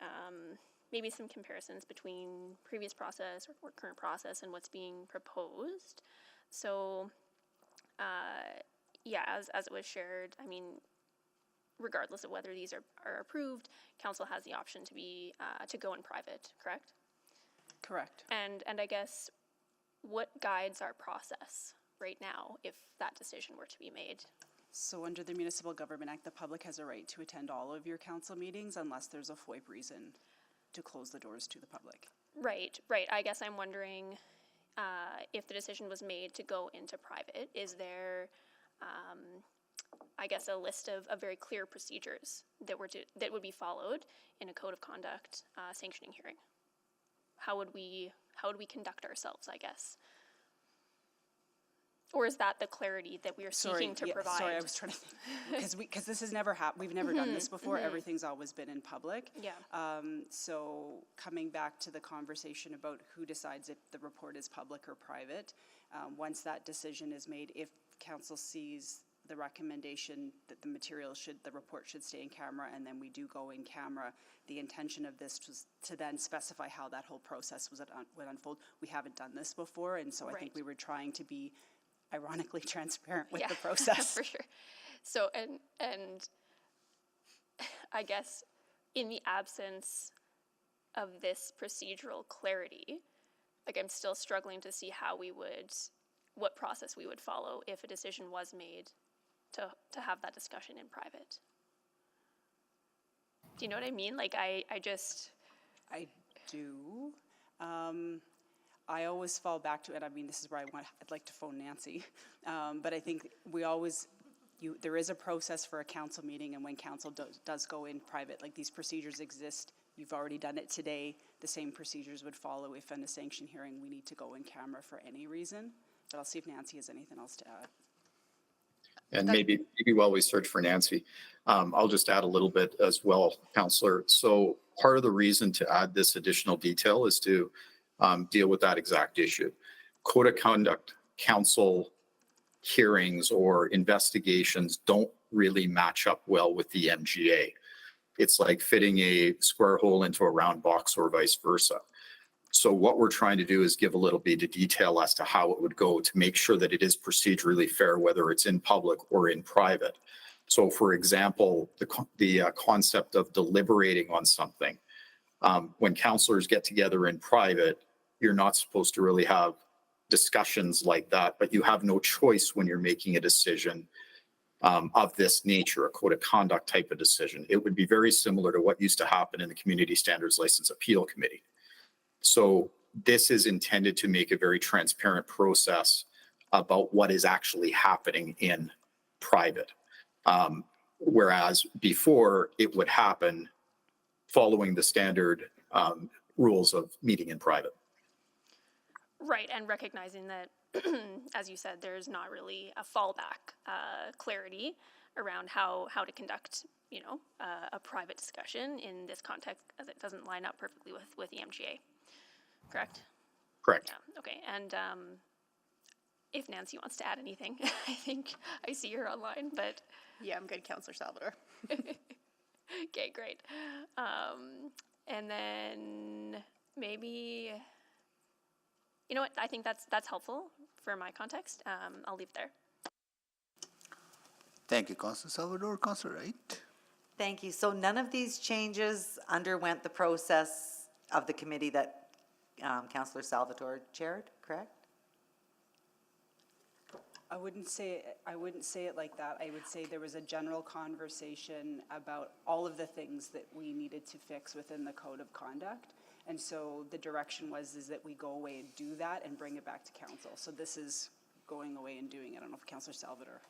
maybe some comparisons between previous process or current process and what's being proposed. So, as it was shared, I mean, regardless of whether these are approved, council has the option to go in private, correct? Correct. And I guess what guides our process right now if that decision were to be made? So under the Municipal Government Act, the public has a right to attend all of your council meetings unless there's a FOIP reason to close the doors to the public. Right. I guess I'm wondering if the decision was made to go into private, is there, I guess, a list of very clear procedures that would be followed in a code of conduct sanctioning hearing? How would we conduct ourselves, I guess? Or is that the clarity that we are seeking to provide? Sorry, I was trying to think, because this has never happened, we've never done this before, everything's always been in public. Yeah. So coming back to the conversation about who decides if the report is public or private, once that decision is made, if council sees the recommendation that the report should stay in camera, and then we do go in camera, the intention of this was to then specify how that whole process would unfold. We haven't done this before, and so I think we were trying to be ironically transparent with the process. For sure. So, and I guess in the absence of this procedural clarity, like I'm still struggling to see what process we would follow if a decision was made to have that discussion in private. Do you know what I mean? Like I do. I always fall back to it. I mean, this is where I'd like to phone Nancy. But I think there is a process for a council meeting, and when council does go in private, like these procedures exist. You've already done it today. The same procedures would follow if in a sanction hearing we need to go in camera for any reason. But I'll see if Nancy has anything else to add. And maybe while we search for Nancy, I'll just add a little bit as well, Councillor. So part of the reason to add this additional detail is to deal with that exact issue. Code of conduct, council hearings or investigations don't really match up well with the MGA. It's like fitting a square hole into a round box or vice versa. So what we're trying to do is give a little bit of detail as to how it would go to make sure that it is procedurally fair, whether it's in public or in private. So for example, the concept of deliberating on something, when councillors get together in private, you're not supposed to really have discussions like that, but you have no choice when you're making a decision of this nature, a code of conduct type of decision. It would be very similar to what used to happen in the Community Standards License Appeal Committee. So this is intended to make a very transparent process about what is actually happening in private. Whereas before it would happen following the standard rules of meeting in private. Right, and recognizing that, as you said, there's not really a fallback clarity around how to conduct, a private discussion in this context, as it doesn't line up perfectly with the MGA. Correct? Correct. Yeah, okay, and if Nancy wants to add anything, I think I see her online, but... Yeah, I'm good, Councillor Salvador. Okay, great. And then maybe... You know what, I think that's helpful for my context. I'll leave it there. Thank you, Councillor Salvador. Councillor Wright. Thank you. So none of these changes underwent the process of the committee that Councillor Salvador chaired, correct? I wouldn't say it like that. I would say there was a general conversation about all of the things that we needed to fix within the code of conduct. And so the direction is that we go away and do that and bring it back to council. So this is going away and doing it. I don't know if Councillor Salvador.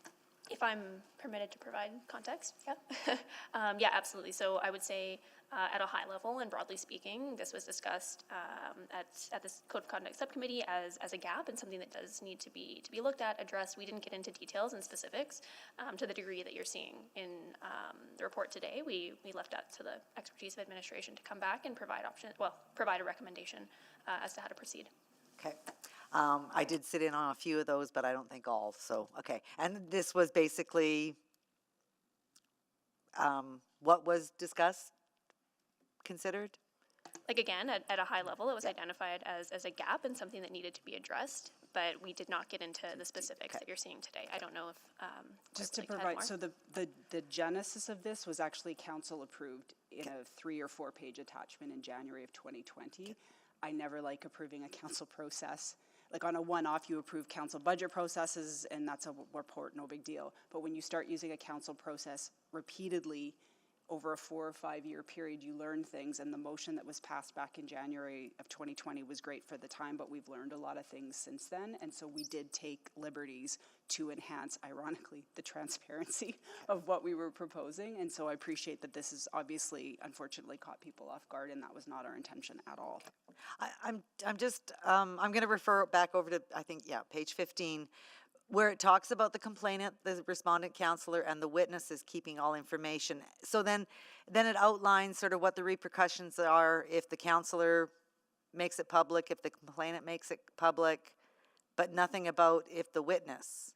If I'm permitted to provide context, yeah. Yeah, absolutely. So I would say at a high level and broadly speaking, this was discussed at this Code of Conduct Subcommittee as a gap and something that does need to be looked at, addressed. We didn't get into details and specifics to the degree that you're seeing in the report today. We left that to the expertise of administration to come back and provide a recommendation as to how to proceed. Okay. I did sit in on a few of those, but I don't think all, so, okay. And this was basically what was discussed, considered? Like again, at a high level, it was identified as a gap and something that needed to be addressed, but we did not get into the specifics that you're seeing today. I don't know if... Just to provide, so the genesis of this was actually council approved in a 3 or 4 page attachment in January of 2020. I never like approving a council process. Like on a one-off, you approve council budget processes and that's a report, no big deal. But when you start using a council process repeatedly over a 4 or 5 year period, you learn things, and the motion that was passed back in January of 2020 was great for the time, but we've learned a lot of things since then, and so we did take liberties to enhance, ironically, the transparency of what we were proposing, and so I appreciate that this is obviously, unfortunately, caught people off guard, and that was not our intention at all. I'm going to refer back over to, I think, yeah, page 15. where it talks about the complainant, the respondent counselor, and the witness is keeping all information. So then it outlines sort of what the repercussions are if the counselor makes it public, if the complainant makes it public, but nothing about if the witness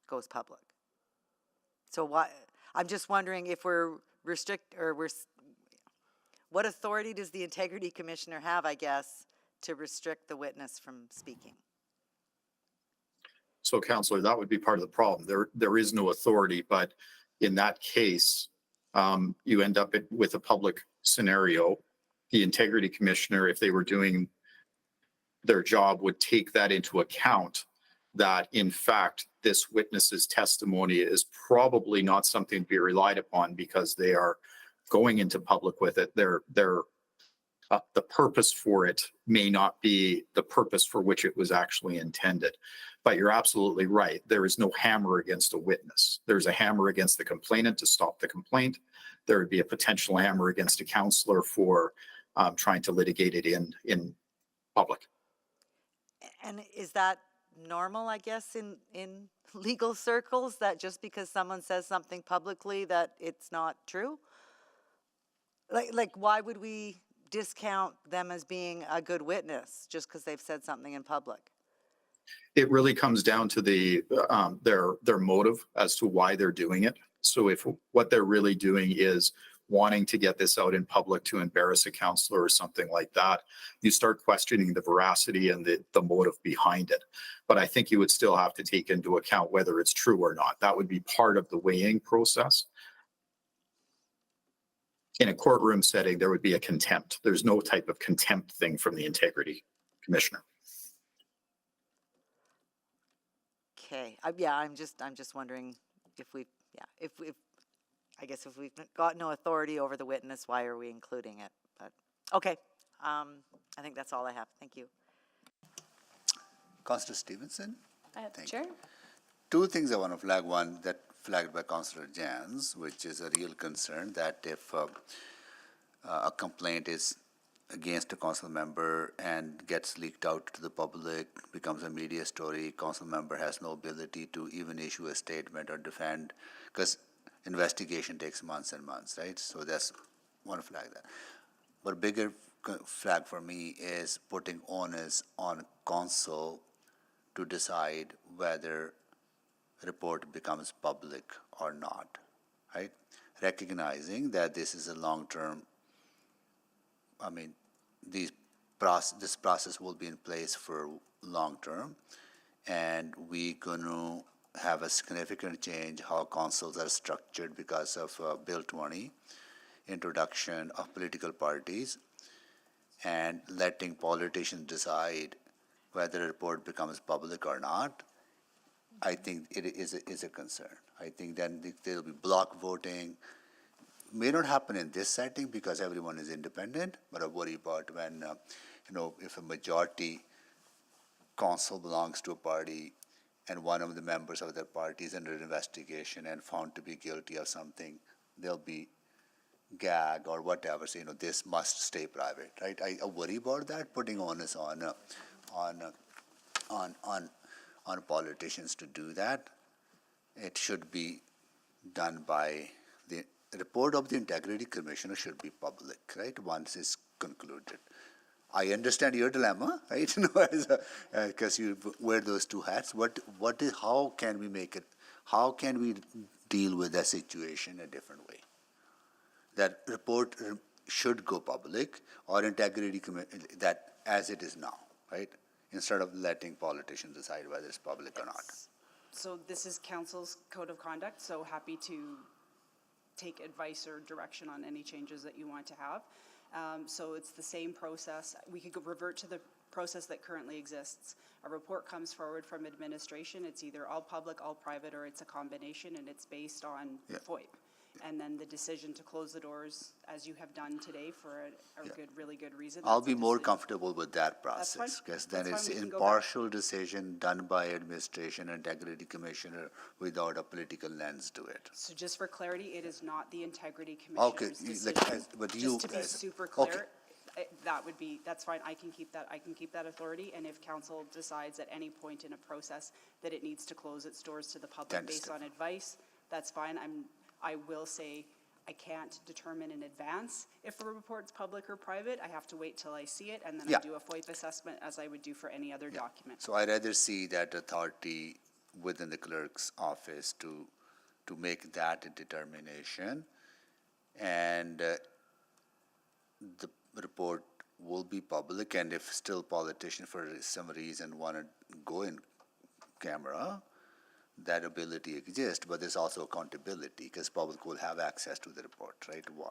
goes public. So I'm just wondering if what authority does the integrity commissioner have, I guess, to restrict the witness from speaking? So, Councillor, that would be part of the problem. There is no authority, but in that case, you end up with a public scenario. The integrity commissioner, if they were doing their job, would take that into account, that in fact, this witness's testimony is probably not something to be relied upon because they are going into public with it. The purpose for it may not be the purpose for which it was actually intended. But you're absolutely right. There is no hammer against a witness. There's a hammer against the complainant to stop the complaint. There would be a potential hammer against a counselor for trying to litigate it in public. And is that normal, I guess, in legal circles, that just because someone says something publicly that it's not true? Like why would we discount them as being a good witness just because they've said something in public? It really comes down to their motive as to why they're doing it. So if what they're really doing is wanting to get this out in public to embarrass a counselor or something like that, you start questioning the veracity and the motive behind it. But I think you would still have to take into account whether it's true or not. That would be part of the weighing process. In a courtroom setting, there would be a contempt. There's no type of contempt thing from the integrity commissioner. Okay, I'm just wondering if I guess if we've got no authority over the witness, why are we including it? But okay, I think that's all I have. Thank you. Councillor Stevenson? Chair? Two things I want to flag. One that flagged by Councillor Jans, which is a real concern, that if a complaint is against a council member and gets leaked out to the public, becomes a media story, council member has no ability to even issue a statement or defend, because investigation takes months and months, right? So that's one flag that. But a bigger flag for me is putting onus on council to decide whether report becomes public or not, right? Recognizing that this is a long-term, this process will be in place for long-term, and we're going to have a significant change how councils are structured because of Bill 20, introduction of political parties, and letting politicians decide whether a report becomes public or not. I think it is a concern. I think then there will be block voting. May not happen in this setting because everyone is independent, but I worry about when, if a majority council belongs to a party and one of the members of that party is under investigation and found to be guilty of something, there'll be gag or whatever. So, this must stay private, right? I worry about that, putting onus on politicians to do that. It should be done by the report of the integrity commissioner should be public, right? Once it's concluded. I understand your dilemma, right? Because you wear those two hats. How can we make it? How can we deal with that situation a different way? That report should go public, or integrity that as it is now, right? Instead of letting politicians decide whether it's public or not. So this is council's code of conduct, so happy to take advice or direction on any changes that you want to have. So it's the same process. We could revert to the process that currently exists. A report comes forward from administration. It's either all public, all private, or it's a combination, and it's based on FOIP. And then the decision to close the doors, as you have done today, for a really good reason. I'll be more comfortable with that process, because then it's impartial decision done by administration and integrity commissioner without a political lens to it. So just for clarity, it is not the integrity commissioner's decision. But just to be super clear, that would be, that's fine, I can keep that authority, and if council decides at any point in a process that it needs to close its doors to the public based on advice, that's fine. I will say, I can't determine in advance if a report's public or private. I have to wait till I see it, and then I do a FOIP assessment as I would do for any other document. So I'd rather see that authority within the clerk's office to make that a determination. And the report will be public, and if still politicians for some reason want to go in camera, that ability exists, but there's also accountability because public will have access to the report, right? Why?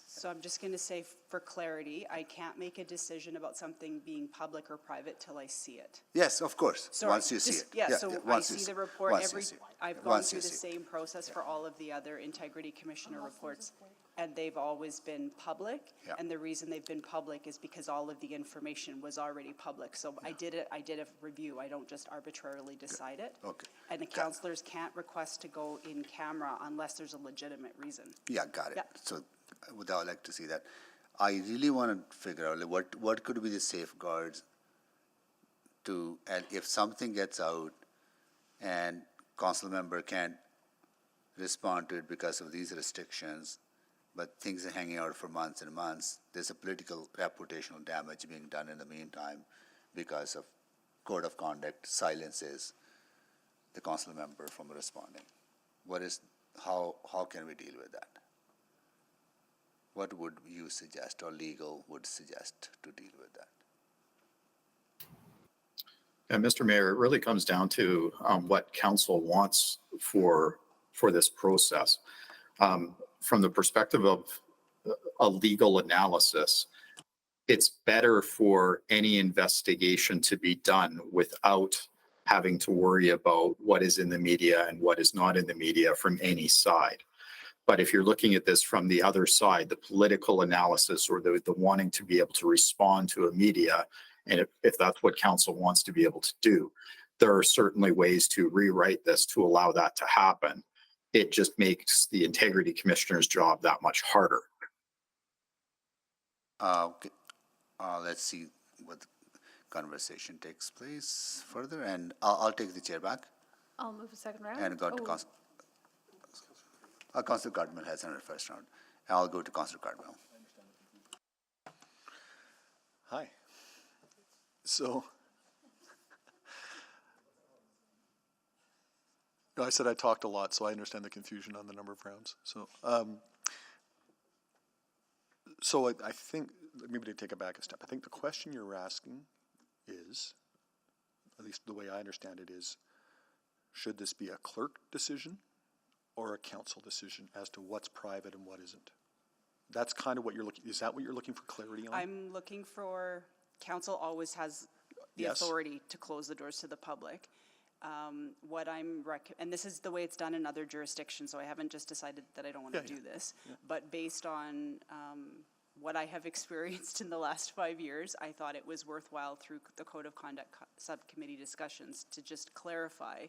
So I'm just going to say for clarity, I can't make a decision about something being public or private till I see it. Yes, of course, Sorry, once you see it. Yeah, so I see the report I've gone Once through you the see it. same process for all of the other integrity commissioner reports, and they've always been public. Yeah. And the reason they've been public is because all of the information was already public. So I did a review. I don't just arbitrarily decide it. Okay. And the councillors can't request to go in camera unless there's a legitimate reason. Yeah, got it. Yeah. So I would like to see that. I really want to figure out like, what could be the safeguards to, and if something gets out and council member can't respond to it because of these restrictions, but things are hanging out for months and months, there's a political reputational damage being done in the meantime because of code of conduct silences the council member from responding. How can we deal with that? What would you suggest or legal would suggest to deal with that? And Mr. Mayor, it really comes down to what council wants for this process. From the perspective of a legal analysis, it's better for any investigation to be done without having to worry about what is in the media and what is not in the media from any side. But if you're looking at this from the other side, the political analysis or the wanting to be able to respond to a media, and if that's what council wants to be able to do, there are certainly ways to rewrite this to allow that to happen. It just makes the integrity commissioner's job that much harder. Okay. Let's see what conversation takes place further, and I'll take the chair back I'll move a second round. and go to Council. Councillor Cardinal has another first round. I'll go to Councillor Cardinal. Hi. So, I said I talked a lot, so I understand the confusion on the number of rounds. So, I think, maybe to take it back a step, I think the question you're asking is, at least the way I understand it is, should this be a clerk decision or a council decision as to what's private and what isn't? That's kind of what you're looking, is that what you're looking for clarity on? I'm looking for, council always has the authority to close the doors to the public. What I'm and this is the way it's done in other jurisdictions, so I haven't just decided that I don't want to do this, but based on what I have experienced in the last 5 years, I thought it was worthwhile through the Code of Conduct subcommittee discussions to just clarify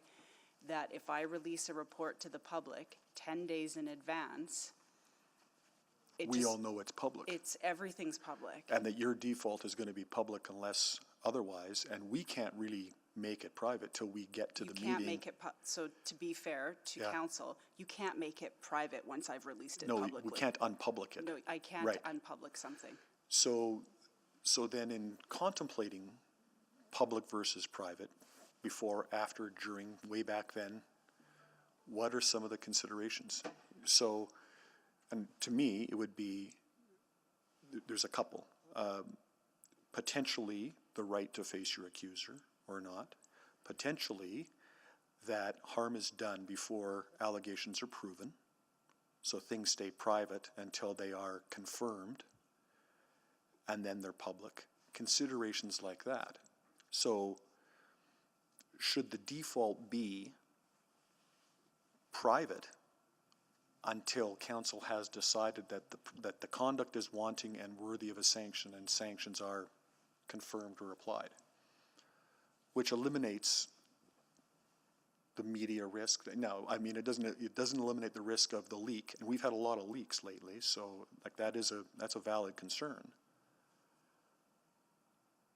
that if I release a report to the public 10 days in advance, we all know it's public. Everything's public. And that your default is going to be public unless otherwise, and we can't really make it private till we get to the meeting. You can't make it, so to be fair to council, you can't make it private once I've released it publicly. No, we can't unpublic it. No, I can't unpublic something. So then in contemplating public versus private, before, after, during, way back then, what are some of the considerations? So, and to me, it would be, there's a couple. Potentially the right to face your accuser or not. Potentially that harm is done before allegations are proven. So things stay private until they are confirmed, and then they're public. Considerations like that. So should the default be private until council has decided that the conduct is wanting and worthy of a sanction, and sanctions are confirmed or applied, which eliminates the media risk? No, I mean, it doesn't eliminate the risk of the leak, and we've had a lot of leaks lately, so like that's a valid concern.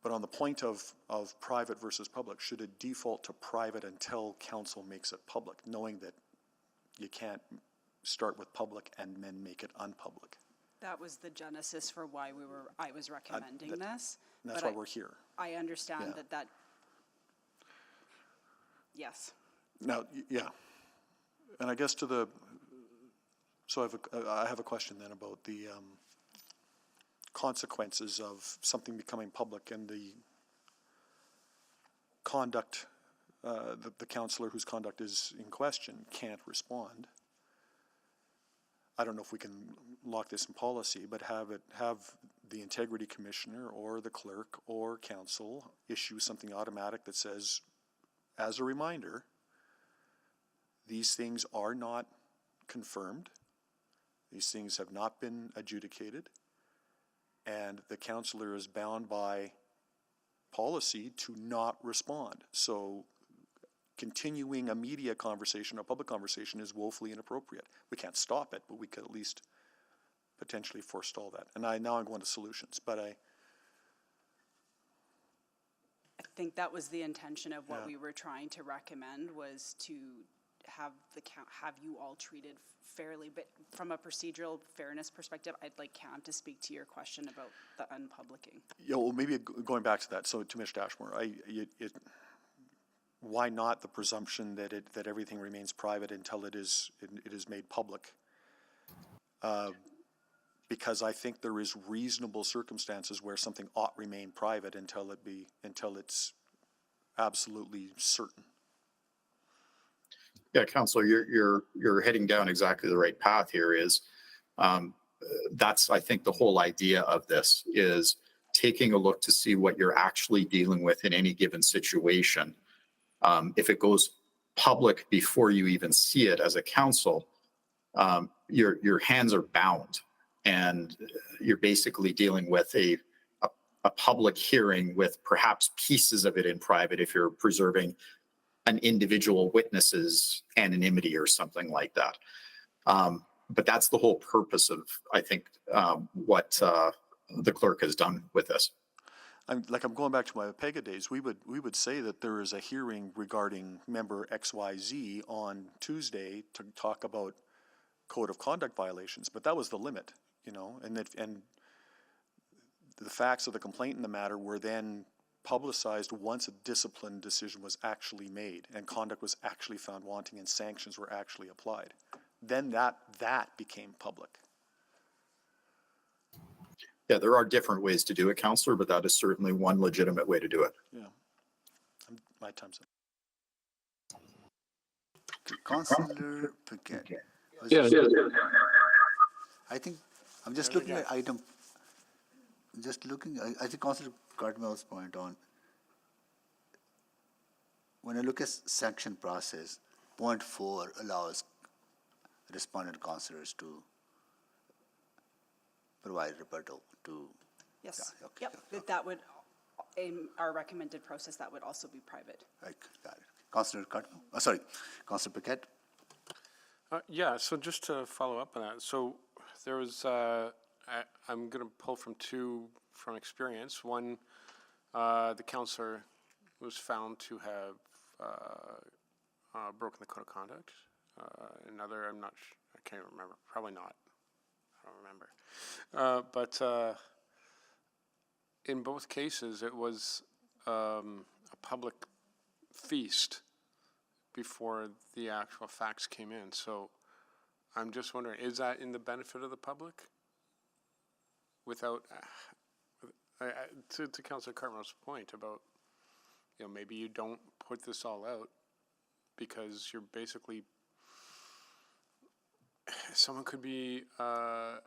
But on the point of private versus public, should it default to private until council makes it public, knowing that you can't start with public and then make it unpublic? That was the genesis for why I was recommending this. That's but why we're here. I understand Yeah. that, yes. Now, yeah. And I guess so I have a question then about the consequences of something becoming public and the conduct, the councillor whose conduct is in question can't respond. I don't know if we can lock this in policy, but have the integrity commissioner or the clerk or council issue something automatic that says, as a reminder, these things are not confirmed. These things have not been adjudicated, and the councillor is bound by policy to not respond. So continuing a media conversation, a public conversation, is woefully inappropriate. We can't stop it, but we could at least potentially forestall that. And now I'm going to solutions, but I think that was the intention of what we were trying to recommend, was to have you all treated fairly. But from a procedural fairness perspective, I'd like Cam to speak to your question about the unpublishing. Yeah, well, maybe going back to that. So, to Ms. Dashmore, why not the presumption that everything remains private until it is made public? Because I think there is reasonable circumstances where something ought remain private until it's absolutely certain. Yeah, Councillor, you're heading down exactly the right path here. That's, I think, the whole idea of this is taking a look to see what you're actually dealing with in any given situation. If it goes public before you even see it as a council, your hands are bound, and you're basically dealing with a public hearing with perhaps pieces of it in private if you're preserving an individual witness's anonymity or something like that. But that's the whole purpose of, I think, what the clerk has done with this. I'm going back to my Pega days. We would say that there is a hearing regarding member XYZ on Tuesday to talk about code of conduct violations, but that was the limit, and the facts of the complaint in the matter were then publicized once a discipline decision was actually made and conduct was actually found wanting and sanctions were actually applied. Then that became public. Yeah, there are different ways to do it, Councillor, but that is certainly one legitimate way to do it. Yeah. My time's up. Councillor Piquet. Yes. I think I'm just looking at item. I think Councillor Cardinal's point on. When I look at sanction process, point 4 allows respondent councillors to provide rebuttal to. Yes. Yeah, okay, Yep. That would, in our recommended process, that would also be private. Right, got it. Councillor Cardinal. Sorry, Councillor Piquet. Yeah, so just to follow up on that, so there was, I'm going to pull from two from experience. One, the councillor was found to have broken the code of conduct. Another, I can't remember, probably not. I don't remember. But in both cases, it was a public feast before the actual facts came in. So I'm just wondering, is that in the benefit of the public? Without, to Councillor Cartmell's point about, maybe you don't put this all out because you're basically, someone could be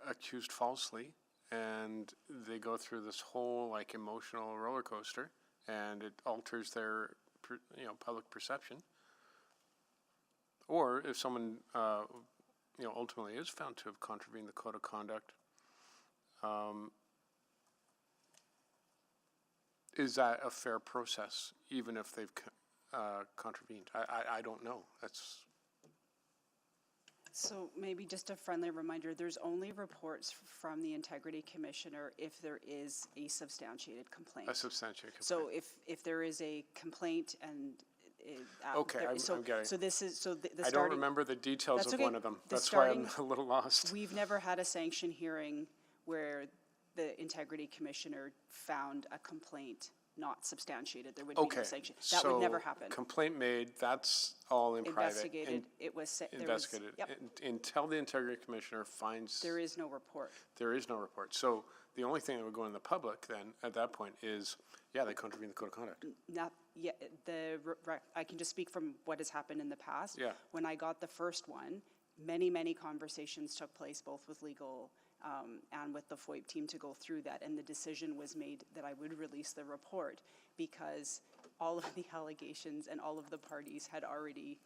accused falsely and they go through this whole emotional roller coaster and it alters their public perception. Or if someone ultimately is found to have contravened the code of conduct, is that a fair process even if they've contravened? I don't know. So maybe just a friendly reminder, there's only reports from the Integrity Commissioner if there is a substantiated complaint. A substantiated So complaint. if there is a complaint and Okay, I'm getting so this is, so the I don't starting. remember the details That's of okay. one of them. The That's why I'm starting- a little lost. We've never had a sanction hearing where the Integrity Commissioner found a complaint not substantiated. There would be Okay, no sanction. That would never happen. Complaint made, that's all in private. Investigated, it was, there was, Investigated. yep, Until the Integrity Commissioner finds. there is no report. There is no report. So the only thing that would go in the public then, at that point, is, yeah, they contravened the code of conduct. Not, yeah, I can just speak from what has happened in the past. Yeah. When I got the first one, many conversations took place, both with legal and with the FOIP team to go through that, and the decision was made that I would release the report because all of the allegations and all of the parties had already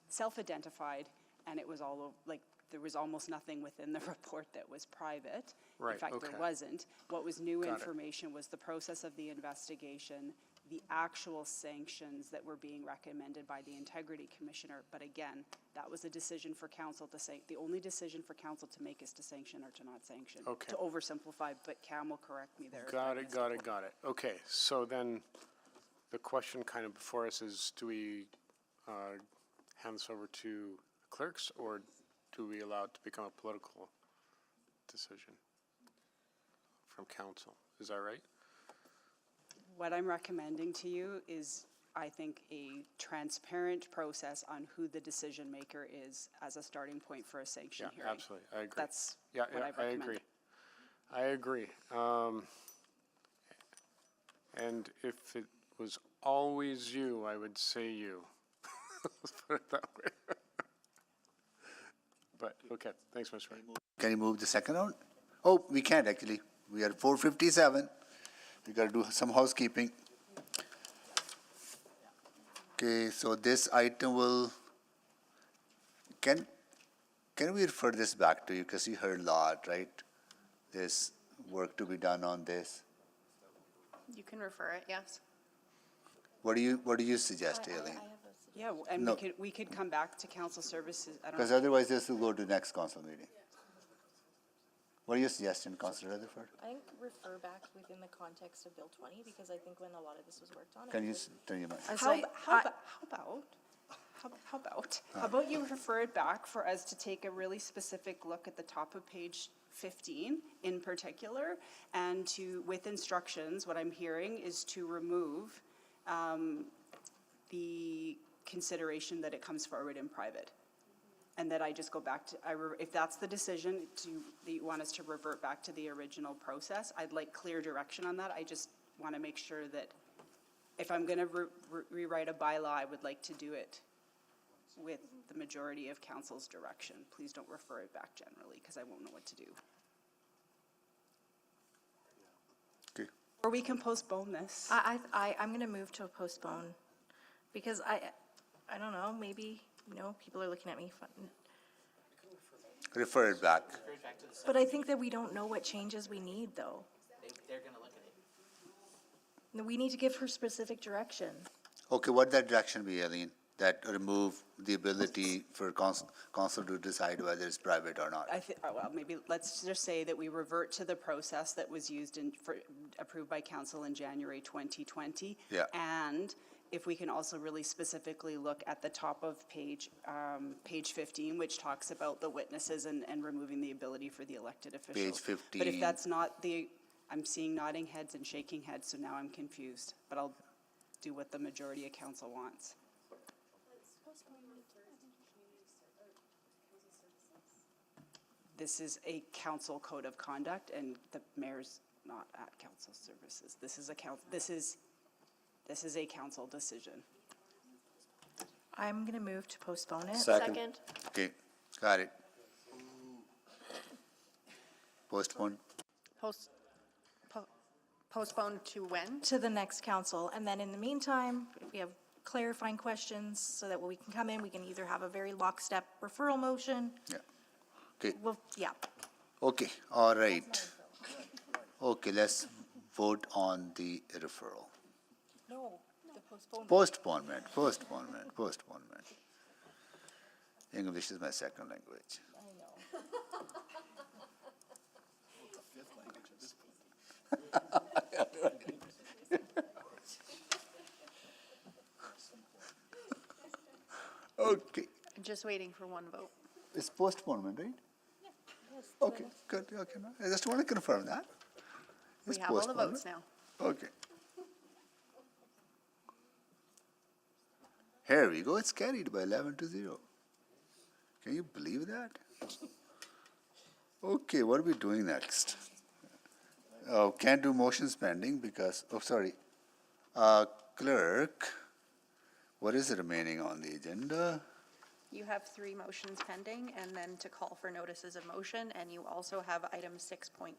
self-identified, and it was all like there was almost nothing within the report that was private. Right, In fact, okay. there wasn't. What was new Got it. information was the process of the investigation, the actual sanctions that were being recommended by the Integrity Commissioner. But again, that was a decision for council to say, the only decision for council to make is to sanction or to not sanction. Okay. To oversimplify, but Cam will correct me there. if Got I it, missed got a it, point. got it. Okay, so then the question kind of before us is, do we hand this over to clerks, or do we allow it to become a political decision from council? Is that right? What I'm recommending to you is, I think, a transparent process on who the decision maker is as a starting point for a sanction Yeah, hearing. absolutely, I agree. That's Yeah, what I recommend. agree. I agree. And if it was always you, I would say you. Let's put it that way. But, okay, thanks, Mr. Wright. Can you move the second round? Oh, we can't actually. We are 4:57. We gotta do some housekeeping. Okay, so this item will, can we refer this back to you? Because you heard a lot, right? There's work to be done on this. You can refer it, yes. What do you suggest, Aileen? Yeah, and No. we could come back to council services. I don't Because know. otherwise this will go to next council meeting. What are your suggestions, Councillor Rutherford? I think refer back within the context of Bill 20, because I think when a lot of this was worked on. Can you turn your mic? How about you refer it back for us to take a really specific look at the top of page 15 in particular, and to, with instructions, what I'm hearing is to remove the consideration that it comes forward in private. And that I just go back to, if that's the decision that you want us to revert back to the original process, I'd like clear direction on that. I just want to make sure that if I'm going to rewrite a bylaw, I would like to do it with the majority of council's direction. Please don't refer it back generally, because I won't know what to do. Okay. Or we can postpone this. I'm going to move to a postpone, because I don't know, maybe, people are looking at me fun. Refer it back. But I think that we don't know what changes we need, though. They're gonna look at it. No, we need to give her specific direction. Okay, what that direction be, Aileen? That remove the ability for council to decide whether it's private or not? Well, maybe let's just say that we revert to the process that was used approved by council in January 2020. Yeah. And if we can also really specifically look at the top of page 15, which talks about the witnesses and removing the ability for the elected officials. Page 15. But if that's not I'm seeing nodding heads and shaking heads, so now I'm confused. But I'll do what the majority of council wants. This is a council code of conduct, and the mayor's not at council services. This is a council decision. I'm going to move to postpone it. Second. Okay, got it. Postpone. Postpone to when? To the next council, and then in the meantime, if we have clarifying questions, so that when we can come in, we can either have a very lockstep referral motion. Yeah. Okay. Well, yeah. Okay, all right. Okay, let's vote on the referral. No, the postponement. Postponement. English is my second language. Okay, Just waiting for one vote. it's postponement, right? Okay, good, okay, no, I just want to confirm that. We It's have all the postponement. votes now. Okay. Here we go, it's carried by 11-0. Can you believe that? Okay, what are we doing next? Oh, can't do motions pending because, oh, sorry. Clerk, what is remaining on the agenda? You have 3 motions pending, and then to call for notices of motion, and you also have item 6.1.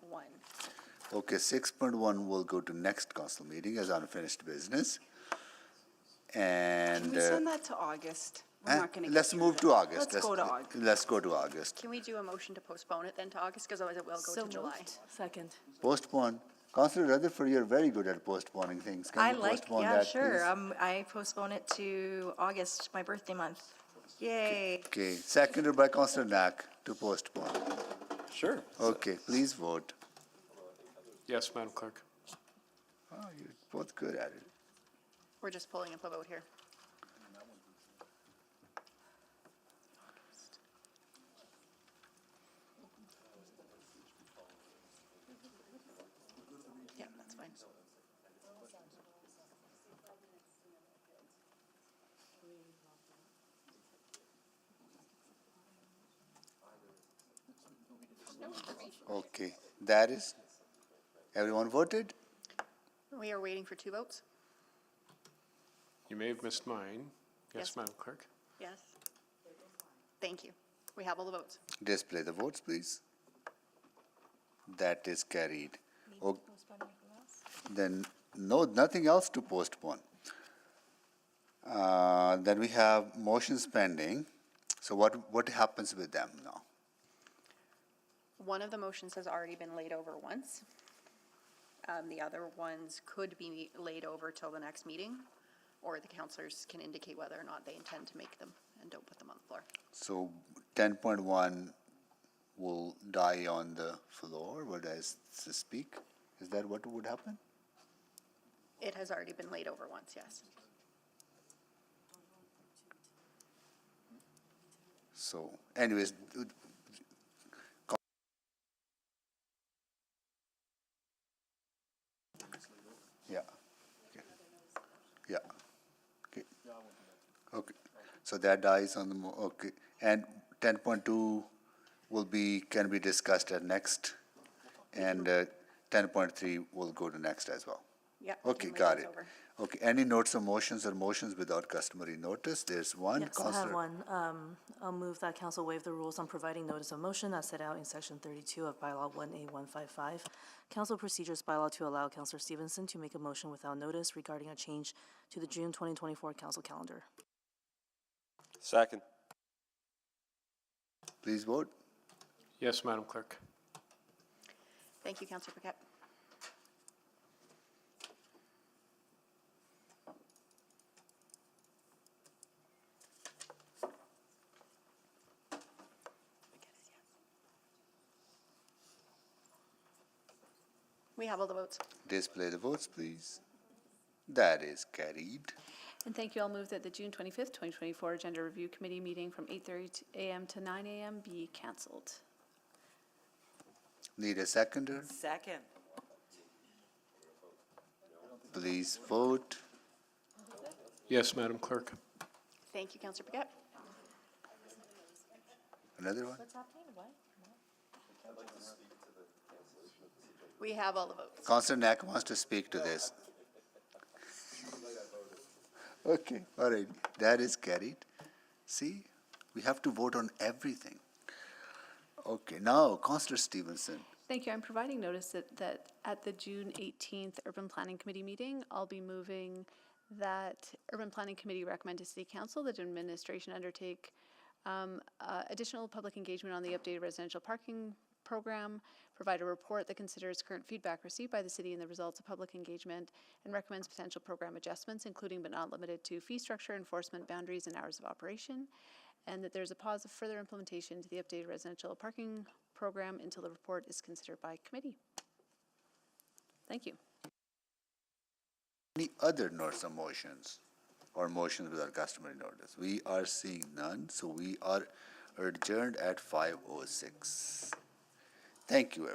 Okay, 6.1 will go to next council meeting as unfinished business. And Can we send that to August? We're not gonna get let's through move that. to August. Let's go to August. Let's go to August. Can we do a motion to postpone it then to August, because otherwise it will go So to July? moved. Second. Postpone. Councillor Rutherford, you're very good at postponing things. Can I you like, postpone yeah, that, sure. please? I postpone it to August, my birthday month. Yay. Okay, seconded by Councillor Knack to postpone. Sure. Okay, please vote. Yes, Madam Clerk. Oh, you're both good at it. We're just pulling up a vote here. Yeah, that's fine. Okay, that is, everyone voted? We are waiting for 2 votes. You may have missed mine. Yes, Yes. Madam Clerk. Yes. Thank you. We have all the votes. Display the votes, please. That is carried. Oh, then, no, nothing else to postpone. Then we have motions pending. So what happens with them now? One of the motions has already been laid over once. The other ones could be laid over till the next meeting, or the councillors can indicate whether or not they intend to make them and don't put them on the floor. So 10.1 will die on the floor, what does this speak? Is that what would happen? It has already been laid over once, yes. So anyways, yeah. Okay. Yeah. Okay. Okay. So that dies on the, okay. And 10.2 will be, can be discussed at next, and 10.3 will go to next as well. Yeah. Okay, got it. Okay, any notes or motions without customary notice? There's one. Yes, I have Councillor- one. I'll move that council waive the rules on providing notice of motion as set out in section 32 of bylaw 1A155. Council procedures bylaw to allow Councillor Stevenson to make a motion without notice regarding a change to the June 2024 council calendar. Second. Please vote. Yes, Madam Clerk. Thank you, Councillor Paquette. We have all the votes. Display the votes, please. That is carried. And thank you. I'll move that the June 25th, 2024 Agenda Review Committee meeting from 8:30 a.m. to 9 a.m. be canceled. Need a seconder? Second. Please vote. Yes, Madam Clerk. Thank you, Councillor Paquette. Another one? What's happening? What? We have all the votes. Councillor Knack wants to speak to this. Okay, all right, that is carried. See, we have to vote on everything. Okay, now, Councillor Stevenson. Thank you. I'm providing notice that at the June 18th Urban Planning Committee meeting, I'll be moving that Urban Planning Committee recommend to City Council that administration undertake additional public engagement on the updated residential parking program, provide a report that considers current feedback received by the city and the results of public engagement, and recommends potential program adjustments, including but not limited to fee structure, enforcement, boundaries, and hours of operation. and that there's a pause of further implementation to the updated residential parking program until the report is considered by committee. Thank you. Any other notes or motions or motions without customary notice? We are seeing none, so we are adjourned at 5:06. Thank you, everyone.